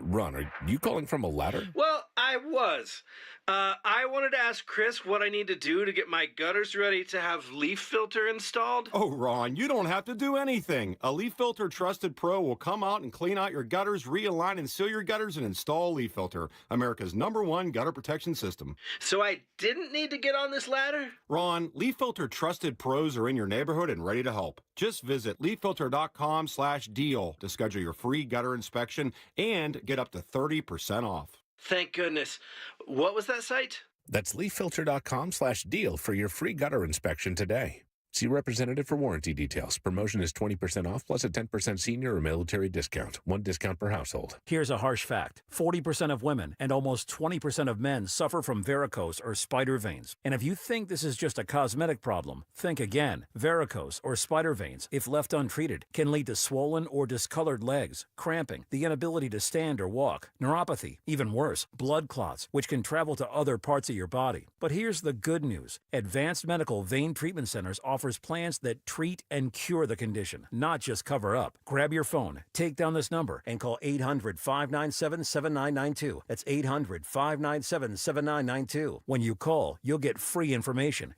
Ron, are you calling from a ladder? Well, I was. I wanted to ask Chris what I need to do to get my gutters ready to have leaf filter installed. Oh, Ron, you don't have to do anything. A Leaf Filter Trusted Pro will come out and clean out your gutters, realign and seal your gutters, and install Leaf Filter, America's #1 gutter protection system. So I didn't need to get on this ladder? Ron, Leaf Filter Trusted Pros are in your neighborhood and ready to help. Just visit leaffilter.com/deal to schedule your free gutter inspection and get up to 30% off. Thank goodness. What was that site? That's leaffilter.com/deal for your free gutter inspection today. See representative for warranty details. Promotion is 20% off plus a 10% senior or military discount. One discount per household. Here's a harsh fact. 40% of women and almost 20% of men suffer from varicose or spider veins. And if you think this is just a cosmetic problem, think again. Varicose or spider veins, if left untreated, can lead to swollen or discolored legs, cramping, the inability to stand or walk, neuropathy, even worse, blood clots, which can travel to other parts of your body. But here's the good news. Advanced Medical Vein Treatment Centers offers plans that treat and cure the condition, not just cover up. Grab your phone, take down this number, and call 800-597-7992. That's 800-597-7992. When you call, you'll get free information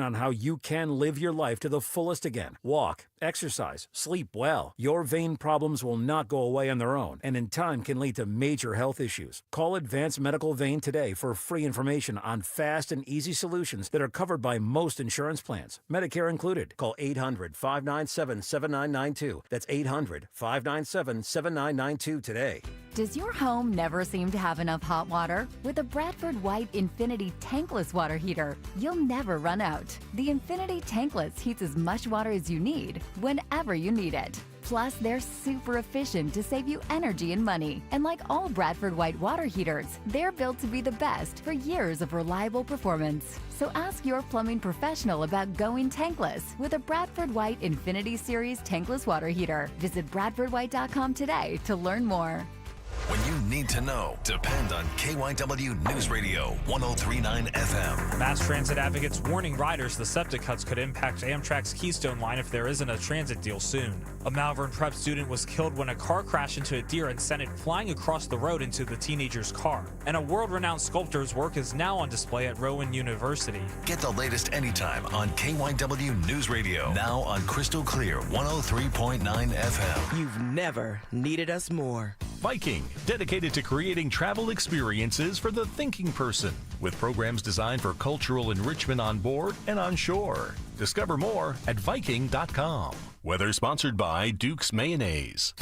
on how you can live your life to the fullest again. Walk, exercise, sleep well. Your vein problems will not go away on their own, and in time can lead to major health issues. Call Advanced Medical Vein today for free information on fast and easy solutions that are covered by most insurance plans, Medicare included. Call 800-597-7992. That's 800-597-7992 today. Does your home never seem to have enough hot water? With the Bradford White Infinity Tankless Water Heater, you'll never run out. The Infinity Tankless heats as much water as you need, whenever you need it. Plus, they're super efficient to save you energy and money. And like all Bradford White water heaters, they're built to be the best for years of reliable performance. So ask your plumbing professional about going tankless with a Bradford White Infinity Series Tankless Water Heater. Visit BradfordWhite.com today to learn more. When you need to know, depend on KYW News Radio 103.9 FM. Mass transit advocates warning riders the SEPTA cuts could impact Amtrak's Keystone line if there isn't a transit deal soon. A Malvern prep student was killed when a car crashed into a deer and sent it flying across the road into the teenager's car. And a world-renowned sculptor's work is now on display at Rowan University. Get the latest anytime on KYW News Radio. Now on Crystal Clear 103.9 FM. You've never needed us more. Viking, dedicated to creating travel experiences for the thinking person, with programs designed for cultural enrichment on board and on shore. Discover more at Viking.com. Weather sponsored by Duke's Mayonnaise.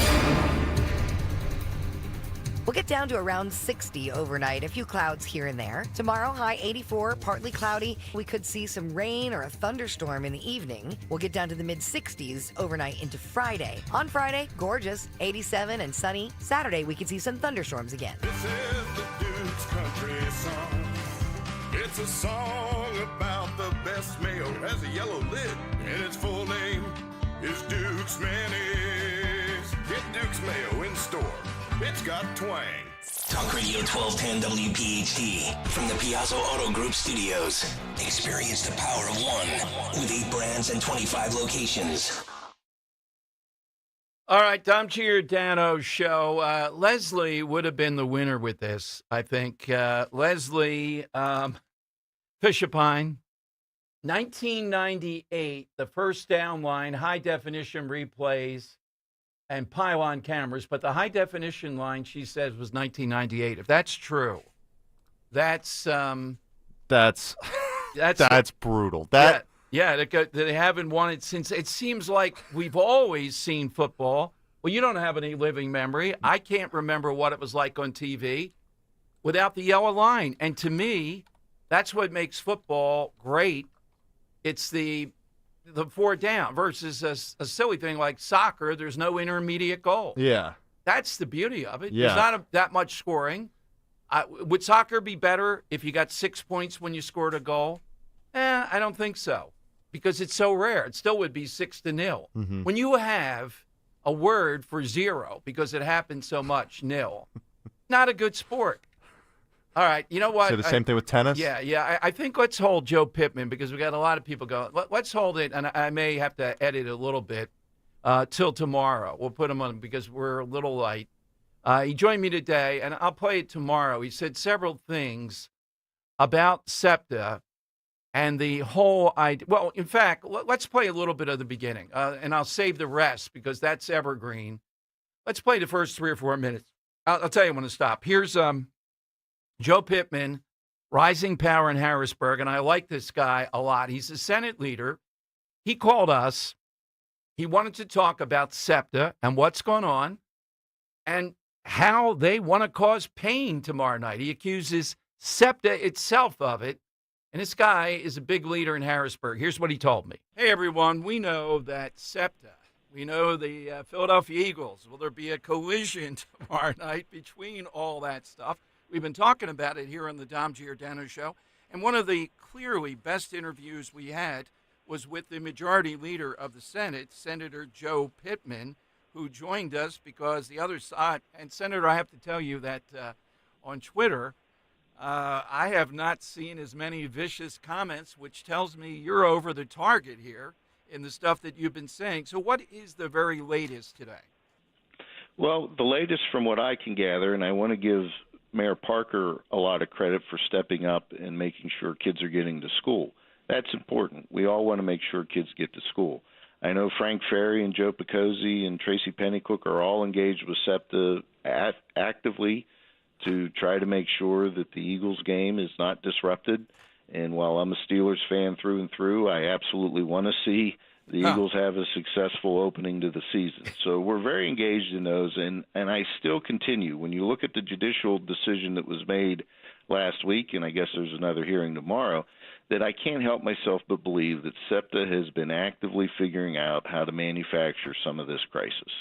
We'll get down to around 60 overnight, a few clouds here and there. Tomorrow, high 84, partly cloudy. We could see some rain or a thunderstorm in the evening. We'll get down to the mid-60s overnight into Friday. On Friday, gorgeous, 87 and sunny. Saturday, we could see some thunderstorms again. This is the Duke's Country Song. It's a song about the best mayo. It has a yellow lid, and its full name is Duke's Mayonnaise. Get Duke's Mayo in store. It's got twang. Talk Radio 1210 WPHT from the Piazza Auto Group studios. Experience the power of one with 8 brands and 25 locations. All right, Dom Giordano's show. Leslie would have been the winner with this, I think. Leslie Fishapine, 1998, the first down line, high-definition replays, and pylon cameras, but the high-definition line, she says, was 1998. If that's true, that's brutal. They haven't won it since. It seems like we've always seen football. Well, you don't have any living memory. I can't remember what it was like on TV without the yellow line. And to me, that's what makes football great. It's the 4 down versus a silly thing like soccer. There's no intermediate goal. Yeah. That's the beauty of it. Yeah. There's not that much scoring. Would soccer be better if you got 6 points when you scored a goal? I don't think so, because it's so rare. It still would be 6-0. Mm-hmm. When you have a word for 0, because it happens so much, nil, not a good sport. All right, you know what? So the same thing with tennis? Yeah. I think let's hold Joe Pittman, because we got a lot of people going. Let's hold it, and I may have to edit a little bit till tomorrow. We'll put him on because we're a little light. He joined me today, and I'll play it tomorrow. He said several things about SEPTA and the whole idea. Well, in fact, let's play a little bit of the beginning, and I'll save the rest because that's evergreen. Let's play the first 3 or 4 minutes. I'll tell you when to stop. Here's Joe Pittman, Rising Power in Harrisburg, and I like this guy a lot. He's a Senate leader. He called us. He wanted to talk about SEPTA and what's going on and how they want to cause pain tomorrow night. He accuses SEPTA itself of it. And this guy is a big leader in Harrisburg. Here's what he told me. Hey, everyone, we know that SEPTA, we know the Philadelphia Eagles. Will there be a collision tomorrow night between all that stuff? We've been talking about it here on the Dom Giordano Show. And one of the clearly best interviews we had was with the majority leader of the Senate, Senator Joe Pittman, who joined us because the other side, and Senator, I have to tell you that on Twitter, I have not seen as many vicious comments, which tells me you're over the target here in the stuff that you've been saying. So what is the very latest today? Well, the latest from what I can gather, and I want to give Mayor Parker a lot of credit for stepping up and making sure kids are getting to school. That's important. We all want to make sure kids get to school. I know Frank Ferry and Joe Picozzi and Tracy Pennycook are all engaged with SEPTA actively to try to make sure that the Eagles game is not disrupted. And while I'm a Steelers fan through and through, I absolutely want to see the Eagles have a successful opening to the season. So we're very engaged in those, and I still continue. When you look at the judicial decision that was made last week, and I guess there's another hearing tomorrow, that I can't help myself but believe that SEPTA has been actively figuring out how to manufacture some of this crisis.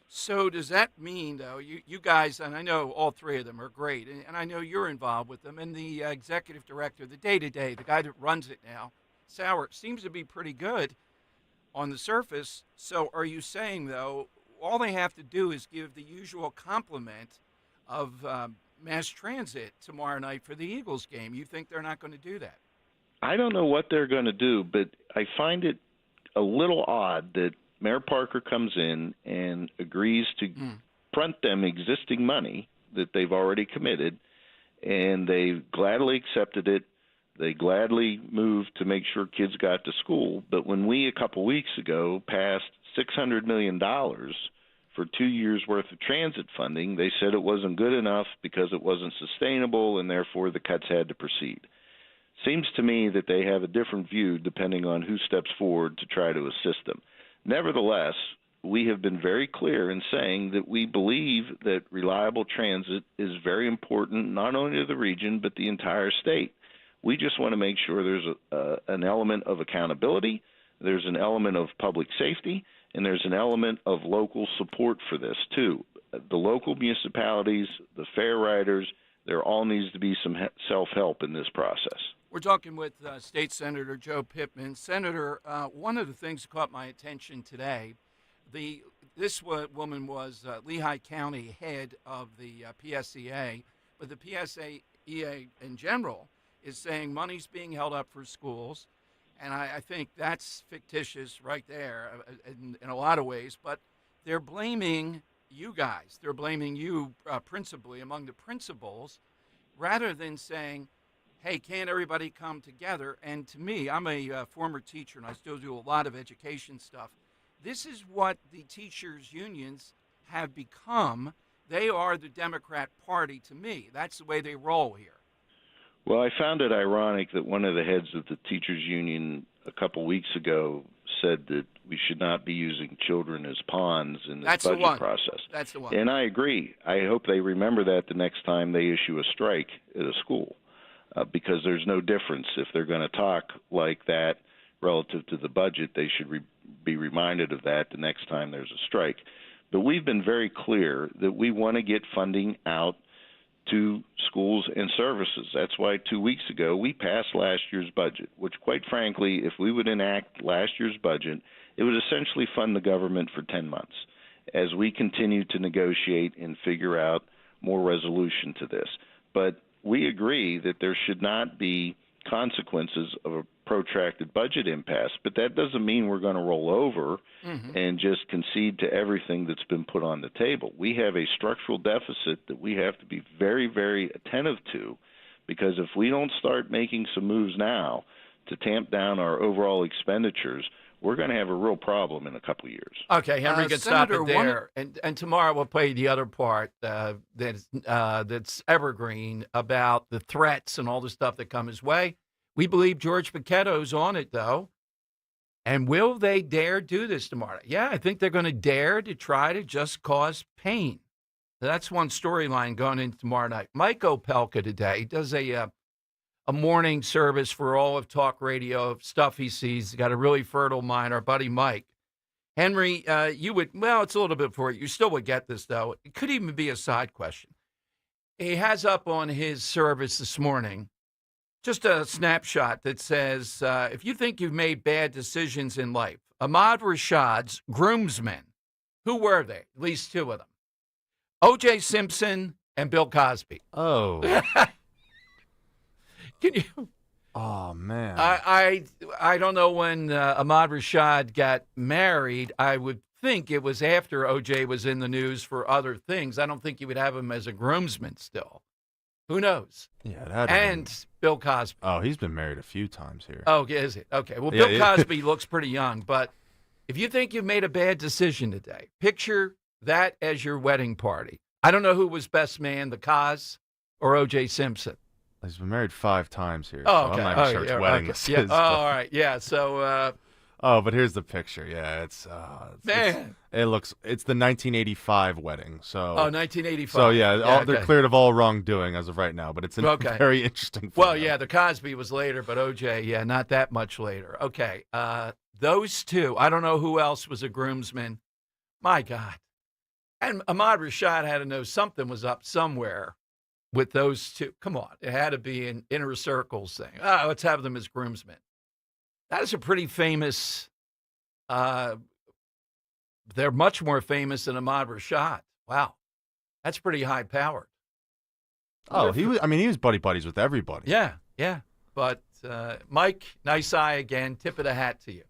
So does that mean, though, you guys, and I know all three of them are great, and I know you're involved with them, and the executive director, the day-to-day, the guy that runs it now, Sauer, seems to be pretty good on the surface. So are you saying, though, all they have to do is give the usual compliment of mass transit tomorrow night for the Eagles game? You think they're not going to do that? I don't know what they're going to do, but I find it a little odd that Mayor Parker comes in and agrees to front them existing money that they've already committed, and they gladly accepted it. They gladly moved to make sure kids got to school. But when we, a couple weeks ago, passed $600 million for 2 years' worth of transit funding, they said it wasn't good enough because it wasn't sustainable, and therefore the cuts had to proceed. Seems to me that they have a different view depending on who steps forward to try to assist them. Nevertheless, we have been very clear in saying that we believe that reliable transit is very important not only to the region but the entire state. We just want to make sure there's an element of accountability, there's an element of public safety, and there's an element of local support for this too. The local municipalities, the fare riders, there all needs to be some self-help in this process. We're talking with State Senator Joe Pittman. Senator, one of the things that caught my attention today, this woman was Lehigh County head of the PSEA, but the PSEA in general is saying money's being held up for schools, and I think that's fictitious right there in a lot of ways, but they're blaming you guys. They're blaming you principally among the principals rather than saying, hey, can't everybody come together? And to me, I'm a former teacher, and I still do a lot of education stuff. This is what the teachers' unions have become. They are the Democrat Party to me. That's the way they roll here. Well, I found it ironic that one of the heads of the teachers' union a couple weeks ago said that we should not be using children as pawns in this budget process. That's the one. And I agree. I hope they remember that the next time they issue a strike at a school. Because there's no difference. If they're going to talk like that relative to the budget, they should be reminded of that the next time there's a strike. But we've been very clear that we want to get funding out to schools and services. That's why 2 weeks ago we passed last year's budget, which quite frankly, if we would enact last year's budget, it would essentially fund the government for 10 months as we continue to negotiate and figure out more resolution to this. But we agree that there should not be consequences of a protracted budget impasse, but that doesn't mean we're going to roll over and just concede to everything that's been put on the table. We have a structural deficit that we have to be very, very attentive to, because if we don't start making some moves now to tamp down our overall expenditures, we're going to have a real problem in a couple of years. Okay, Henry, can stop it there. And tomorrow we'll play the other part that's evergreen about the threats and all the stuff that come his way. We believe George Paquetto's on it, though. And will they dare do this tomorrow? Yeah, I think they're going to dare to try to just cause pain. That's one storyline going into tomorrow night. Mike Opelka today does a a morning service for all of talk radio, stuff he sees. He's got a really fertile mind, our buddy Mike. Henry, you would, well, it's a little bit for you. You still would get this, though. It could even be a side question. He has up on his service this morning just a snapshot that says, if you think you've made bad decisions in life, Ahmad Rashad's groomsmen, who were they? At least two of them. O.J. Simpson and Bill Cosby. Oh. Can you? Oh, man. I don't know when Ahmad Rashad got married. I would think it was after O.J. was in the news for other things. I don't think you would have him as a groomsman still. Who knows? Yeah, it had and been. Bill Cosby. Oh, he's been married a few times here. Oh, is it? Okay. Well, Yeah, Bill Cosby looks pretty young, but if you think you've made a bad decision today, picture that as your wedding party. I don't know who was best man, the Cos or O.J. Simpson. He's been married 5 times here. Oh, so okay. I'm not even sure which wedding this Yeah. is. All right. Yeah. So. But here's the picture. Yeah, Man. it's the 1985 wedding. So. Oh, 1985. So yeah, okay. they're cleared of all wrongdoing as of right now. But it's a very interesting. Well, yeah, the Cosby was later, but O.J. Yeah, not that much later. Okay. Those two. I don't know who else was a groomsman. My God. And Ahmad Rashad had to know something was up somewhere with those two. Come on. It had to be an inner circles thing. Let's have them as groomsmen. That is a pretty famous, they're much more famous than Ahmad Rashad. Wow. That's pretty high powered. Oh, he was buddies with everybody. Yeah. But Mike, nice eye again. Tip of the hat to you.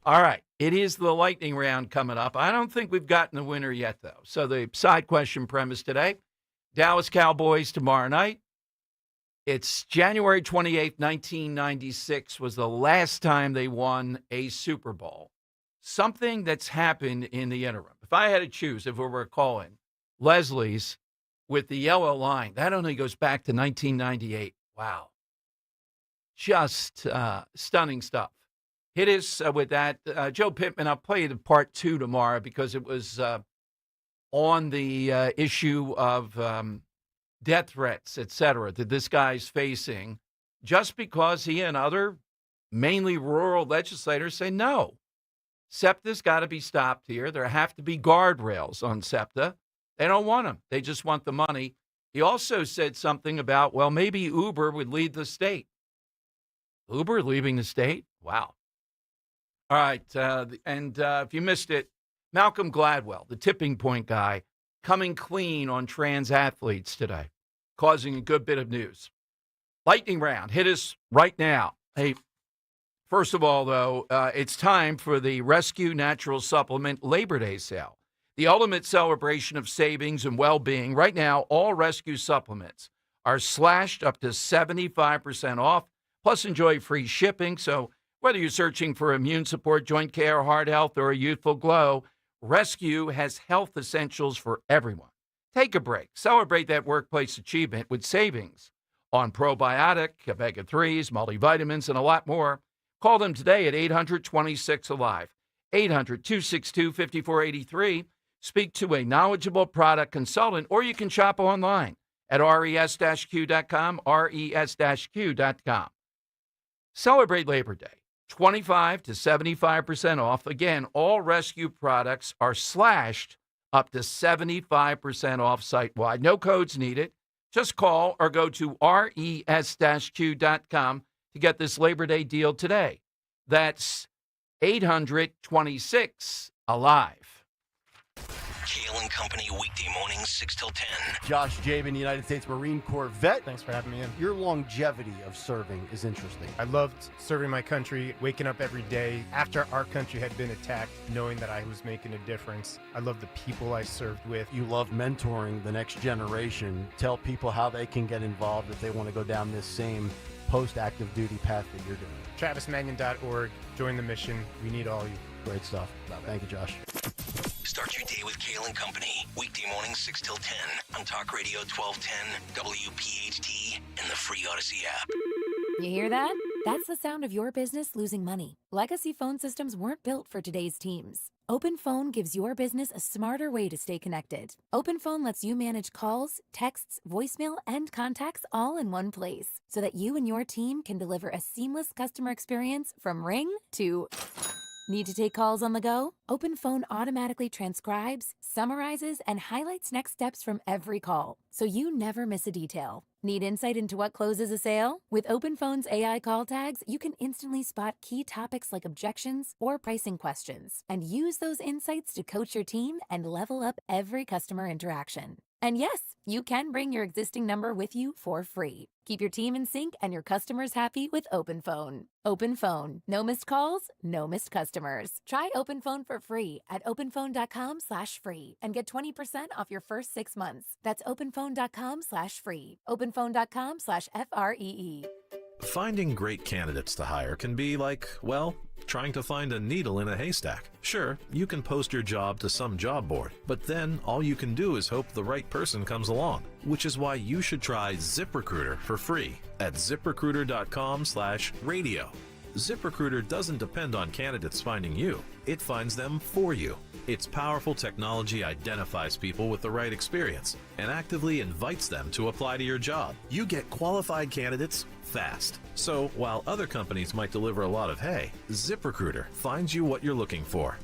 All right. It is the lightning round coming up. I don't think we've gotten the winner yet, though. So the side question premise today, Dallas Cowboys tomorrow night. It's January 28th, 1996 was the last time they won a Super Bowl. Something that's happened in the interim. If I had to choose, if we were calling Leslie's with the yellow line, that only goes back to 1998. Wow. Just stunning stuff. Hit us with that. Joe Pittman, I'll play you the part 2 tomorrow because it was on the issue of death threats, et cetera, that this guy's facing just because he and other mainly rural legislators say no. SEPTA's got to be stopped here. There have to be guardrails on SEPTA. They don't want them. They just want the money. He also said something about, well, maybe Uber would lead the state. Uber leaving the state? Wow. All right, and if you missed it, Malcolm Gladwell, the tipping point guy, coming clean on trans athletes today, causing a good bit of news. Lightning round, hit us right now. Hey, first of all, though, it's time for the Rescue Natural Supplement Labor Day sale, the ultimate celebration of savings and well-being. Right now, all Rescue supplements are slashed up to 75% off, plus enjoy free shipping. So whether you're searching for immune support, joint care, heart health, or a youthful glow, Rescue has health essentials for everyone. Take a break. Celebrate that workplace achievement with savings on probiotic, omega-3s, multivitamins, and a lot more. Call them today at 800-26-ALIVE, 800-262-5483. Speak to a knowledgeable product consultant, or you can shop online at res-q.com, res-q.com. Celebrate Labor Day. 25 to 75% off. Again, all Rescue products are slashed up to 75% off site-wide. No codes needed. Just call or go to res-q.com to get this Labor Day deal today. That's 800-26-ALIVE. Kale and Company, weekday mornings, 6 till 10. Josh Jabin, United States Marine Corps vet. Thanks for having me in. Your longevity of serving is interesting. I loved serving my country, waking up every day after our country had been attacked, knowing that I was making a difference. I love the people I served with. You love mentoring the next generation. Tell people how they can get involved if they want to go down this same post-active duty path that you're doing. TravisMagnon.org. Join the mission. We need all you. Great stuff. Thank you, Josh. Start your day with Kale and Company. Weekday mornings 6 till 10 on Talk Radio 1210, WPHT, and the free Odyssey app. You hear that? That's the sound of your business losing money. Legacy phone systems weren't built for today's teams. OpenPhone gives your business a smarter way to stay connected. OpenPhone lets you manage calls, texts, voicemail, and contacts all in one place so that you and your team can deliver a seamless customer experience from ring to... Need to take calls on the go? OpenPhone automatically transcribes, summarizes, and highlights next steps from every call, so you never miss a detail. Need insight into what closes a sale? With OpenPhone's AI call tags, you can instantly spot key topics like objections or pricing questions, and use those insights to coach your team and level up every customer interaction. And yes, you can bring your existing number with you for free. Keep your team in sync and your customers happy with OpenPhone. OpenPhone. No missed calls, no missed customers. Try OpenPhone for free at openphone.com/free and get 20% off your first 6 months. That's openphone.com/free. openphone.com/FREE. Finding great candidates to hire can be like, well, trying to find a needle in a haystack. Sure, you can post your job to some job board, but then all you can do is hope the right person comes along, which is why you should try ZipRecruiter for free at ZipRecruiter.com/radio. ZipRecruiter doesn't depend on candidates finding you. It finds them for you. Its powerful technology identifies people with the right experience and actively invites them to apply to your job. You get qualified candidates fast. So while other companies might deliver a lot of hay, ZipRecruiter finds you what you're looking for.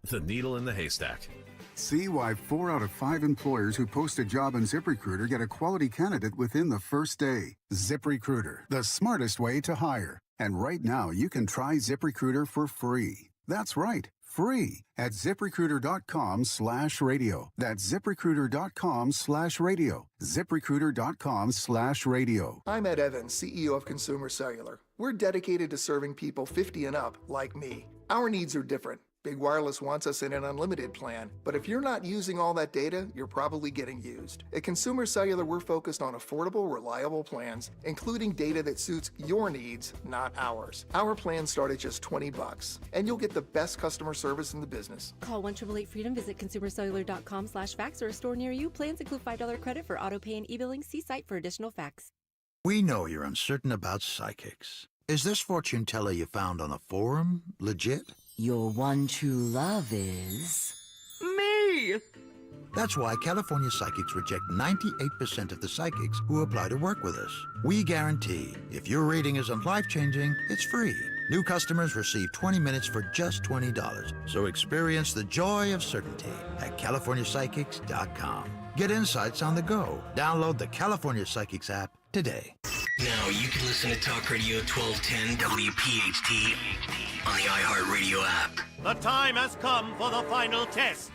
The needle in the haystack. See why 4 out of 5 employers who post a job on ZipRecruiter get a quality candidate within the first day. ZipRecruiter, the smartest way to hire. And right now, you can try ZipRecruiter for free. That's right, free at ZipRecruiter.com/radio. That's ZipRecruiter.com/radio. ZipRecruiter.com/radio. I'm Ed Evans, CEO of Consumer Cellular. We're dedicated to serving people 50 and up, like me. Our needs are different. Big Wireless wants us in an unlimited plan, but if you're not using all that data, you're probably getting used. At Consumer Cellular, we're focused on affordable, reliable plans, including data that suits your needs, not ours. Our plans start at just $20, and you'll get the best customer service in the business. Call 1-888-FREEDOM, visit consumercellular.com/fax or a store near you. Plans include $5 credit for auto pay and e-billing. See site for additional facts. We know you're uncertain about psychics. Is this fortune teller you found on the forum legit? Your one true love is... me! That's why California Psychics reject 98% of the psychics who apply to work with us. We guarantee if your reading isn't life-changing, it's free. New customers receive 20 minutes for just $20. So experience the joy of certainty at CaliforniaPsychics.com. Get insights on the go. Download the California Psychics app today. Now you can listen to Talk Radio 1210 WPHT on the iHeartRadio app. The time has come for the final test.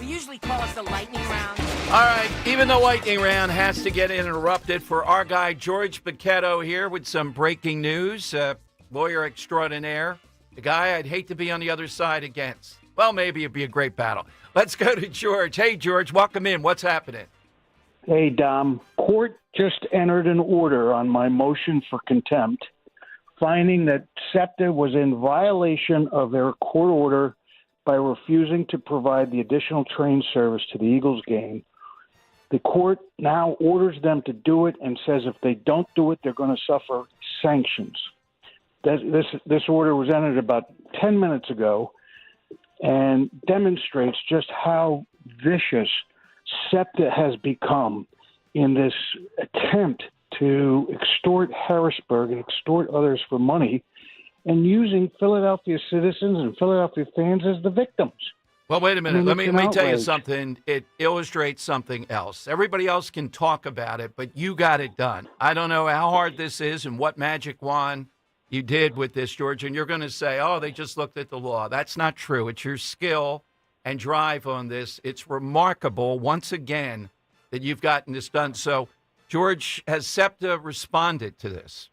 We usually call it the lightning round. All right, even the lightning round has to get interrupted for our guy George Paquetto here with some breaking news. Lawyer extraordinaire, the guy I'd hate to be on the other side against. Well, maybe it'd be a great battle. Let's go to George. Hey, George, welcome in. What's happening? Hey, Dom. Court just entered an order on my motion for contempt, finding that SEPTA was in violation of their court order by refusing to provide the additional train service to the Eagles game. The court now orders them to do it and says if they don't do it, they're going to suffer sanctions. This order was entered about 10 minutes ago and demonstrates just how vicious SEPTA has become in this attempt to extort Harrisburg and extort others for money and using Philadelphia citizens and Philadelphia fans as the victims. Well, wait a minute. Let me tell you something. It illustrates something else. Everybody else can talk about it, but you got it done. I don't know how hard this is and what magic wand you did with this, George, and you're going to say, oh, they just looked at the law. That's not true. It's your skill and drive on this. It's remarkable, once again, that you've gotten this done. So, George, has SEPTA responded to this?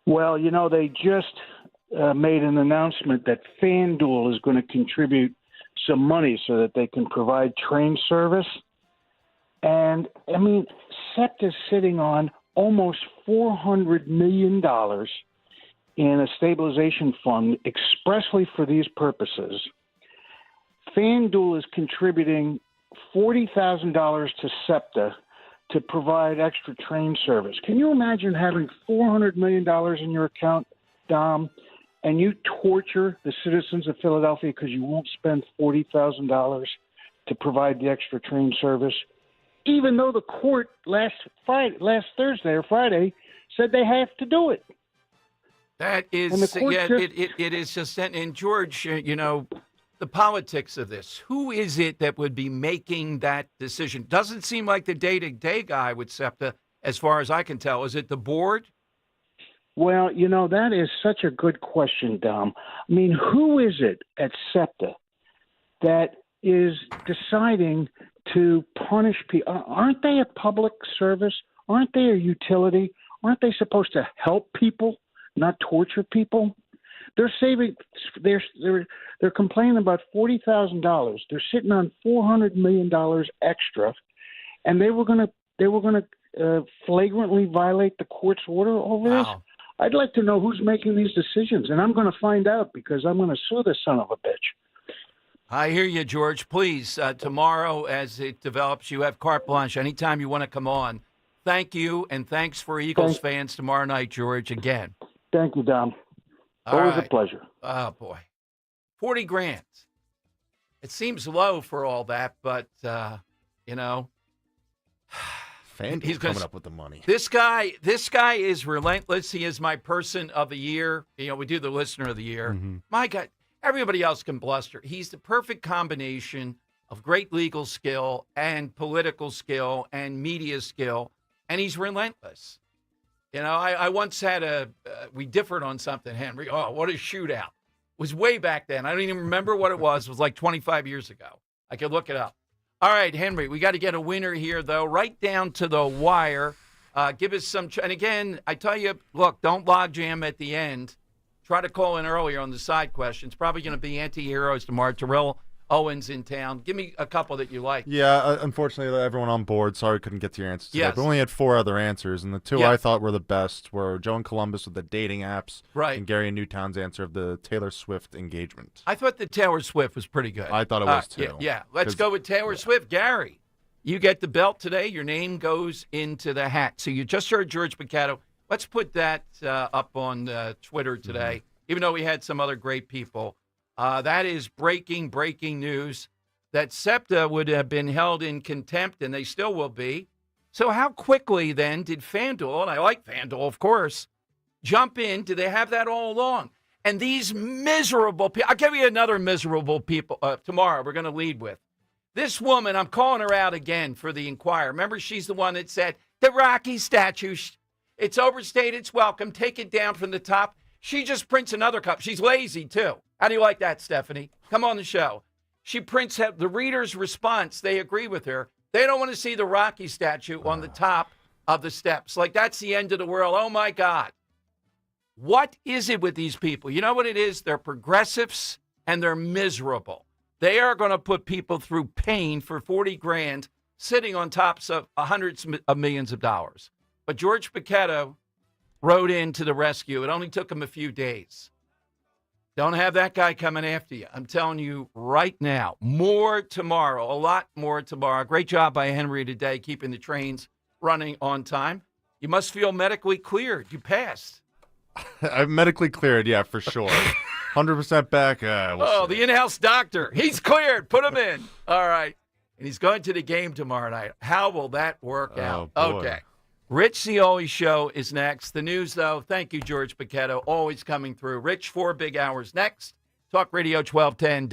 Well, you know, they just made an announcement that FanDuel is going to contribute some money so that they can provide train service. And, I mean, SEPTA's sitting on almost $400 million in a stabilization fund expressly for these purposes. FanDuel is contributing $40,000 to SEPTA to provide extra train service. Can you imagine having $400 million in your account, Dom, and you torture the citizens of Philadelphia because you won't spend $40,000 to provide the extra train service, even though the court last Thursday or Friday said they have to do it? That is, it is just, and George, the politics of this. Who is it that would be making that decision? Doesn't seem like the day-to-day guy with SEPTA, as far as I can tell. Is it the board? Well, that is such a good question, Dom. I mean, who is it at SEPTA that is deciding to punish people? Aren't they a public service? Aren't they a utility? Aren't they supposed to help people, not torture people? They're saving. They're complaining about $40,000. They're sitting on $400 million extra, and they were going to flagrantly violate the court's order over this. I'd like to know who's making these decisions, and I'm going to find out because I'm going to sue this son of a bitch. I hear you, George. Please, tomorrow as it develops, you have carte blanche anytime you want to come on. Thank you, and thanks for Eagles fans tomorrow night, George, again. Thank you, Dom. Always a pleasure. Oh, boy. 40 grand. It seems low for all that, but, He's coming up with the money. This guy is relentless. He is my person of the year. We do the listener of the year. Mm-hmm. My God, everybody else can bluster. He's the perfect combination of great legal skill and political skill and media skill, and he's relentless. I once had we differed on something, Henry. Oh, what a shootout. It was way back then. I don't even remember what it was. It was like 25 years ago. I could look it up. All right, Henry, we got to get a winner here, though, right down to the wire. Give us some and again, I tell you, look, don't log jam at the end. Try to call in earlier on the side questions. Probably going to be anti-heroes tomorrow. Terrell Owens in town. Give me a couple that you like. Yeah, unfortunately, everyone on board, sorry couldn't get to your answers today. Yes. But we only had 4 other answers, and the 2 I thought were the best were Joe in Columbus with the dating apps, right, and Gary in Newtown's answer of the Taylor Swift engagement. I thought the Taylor Swift was pretty good. I thought it was too. Yeah. Let's go with Taylor Swift. Gary, you get the belt today. Your name goes into the hat. So you just heard George Piccato. Let's put that up on Twitter today, even though we had some other great people. That is breaking news. That SEPTA would have been held in contempt, and they still will be. So how quickly, then, did FanDuel, and I like FanDuel, of course, jump in? Did they have that all along? And these miserable people, I'll give you another miserable people tomorrow we're going to lead with. This woman, I'm calling her out again for the Inquirer. Remember, she's the one that said, the Rocky statue, it's overstayed its welcome, take it down from the top. She just prints another cup. She's lazy, too. How do you like that, Stephanie? Come on the show. She prints the reader's response. They agree with her. They don't want to see the Rocky statue on the top of the steps. Like, that's the end of the world. Oh, my God. What is it with these people? You know what it is? They're progressives, and they're miserable. They are going to put people through pain for 40 grand sitting on tops of hundreds of millions of dollars. But George Piccato rode in to the rescue. It only took him a few days. Don't have that guy coming after you. I'm telling you right now. More tomorrow. A lot more tomorrow. Great job by Henry today keeping the trains running on time. You must feel medically cleared. You passed. I'm medically cleared, yeah, for sure. 100% back. We'll see. The in-house doctor. He's cleared. Put him in. All right. And he's going to the game tomorrow night. How will that work out? Boy. Okay. Rich Cioli show is next. The news, though, thank you, George Piccato, always coming through. Rich, 4 big hours next. Talk Radio 1210.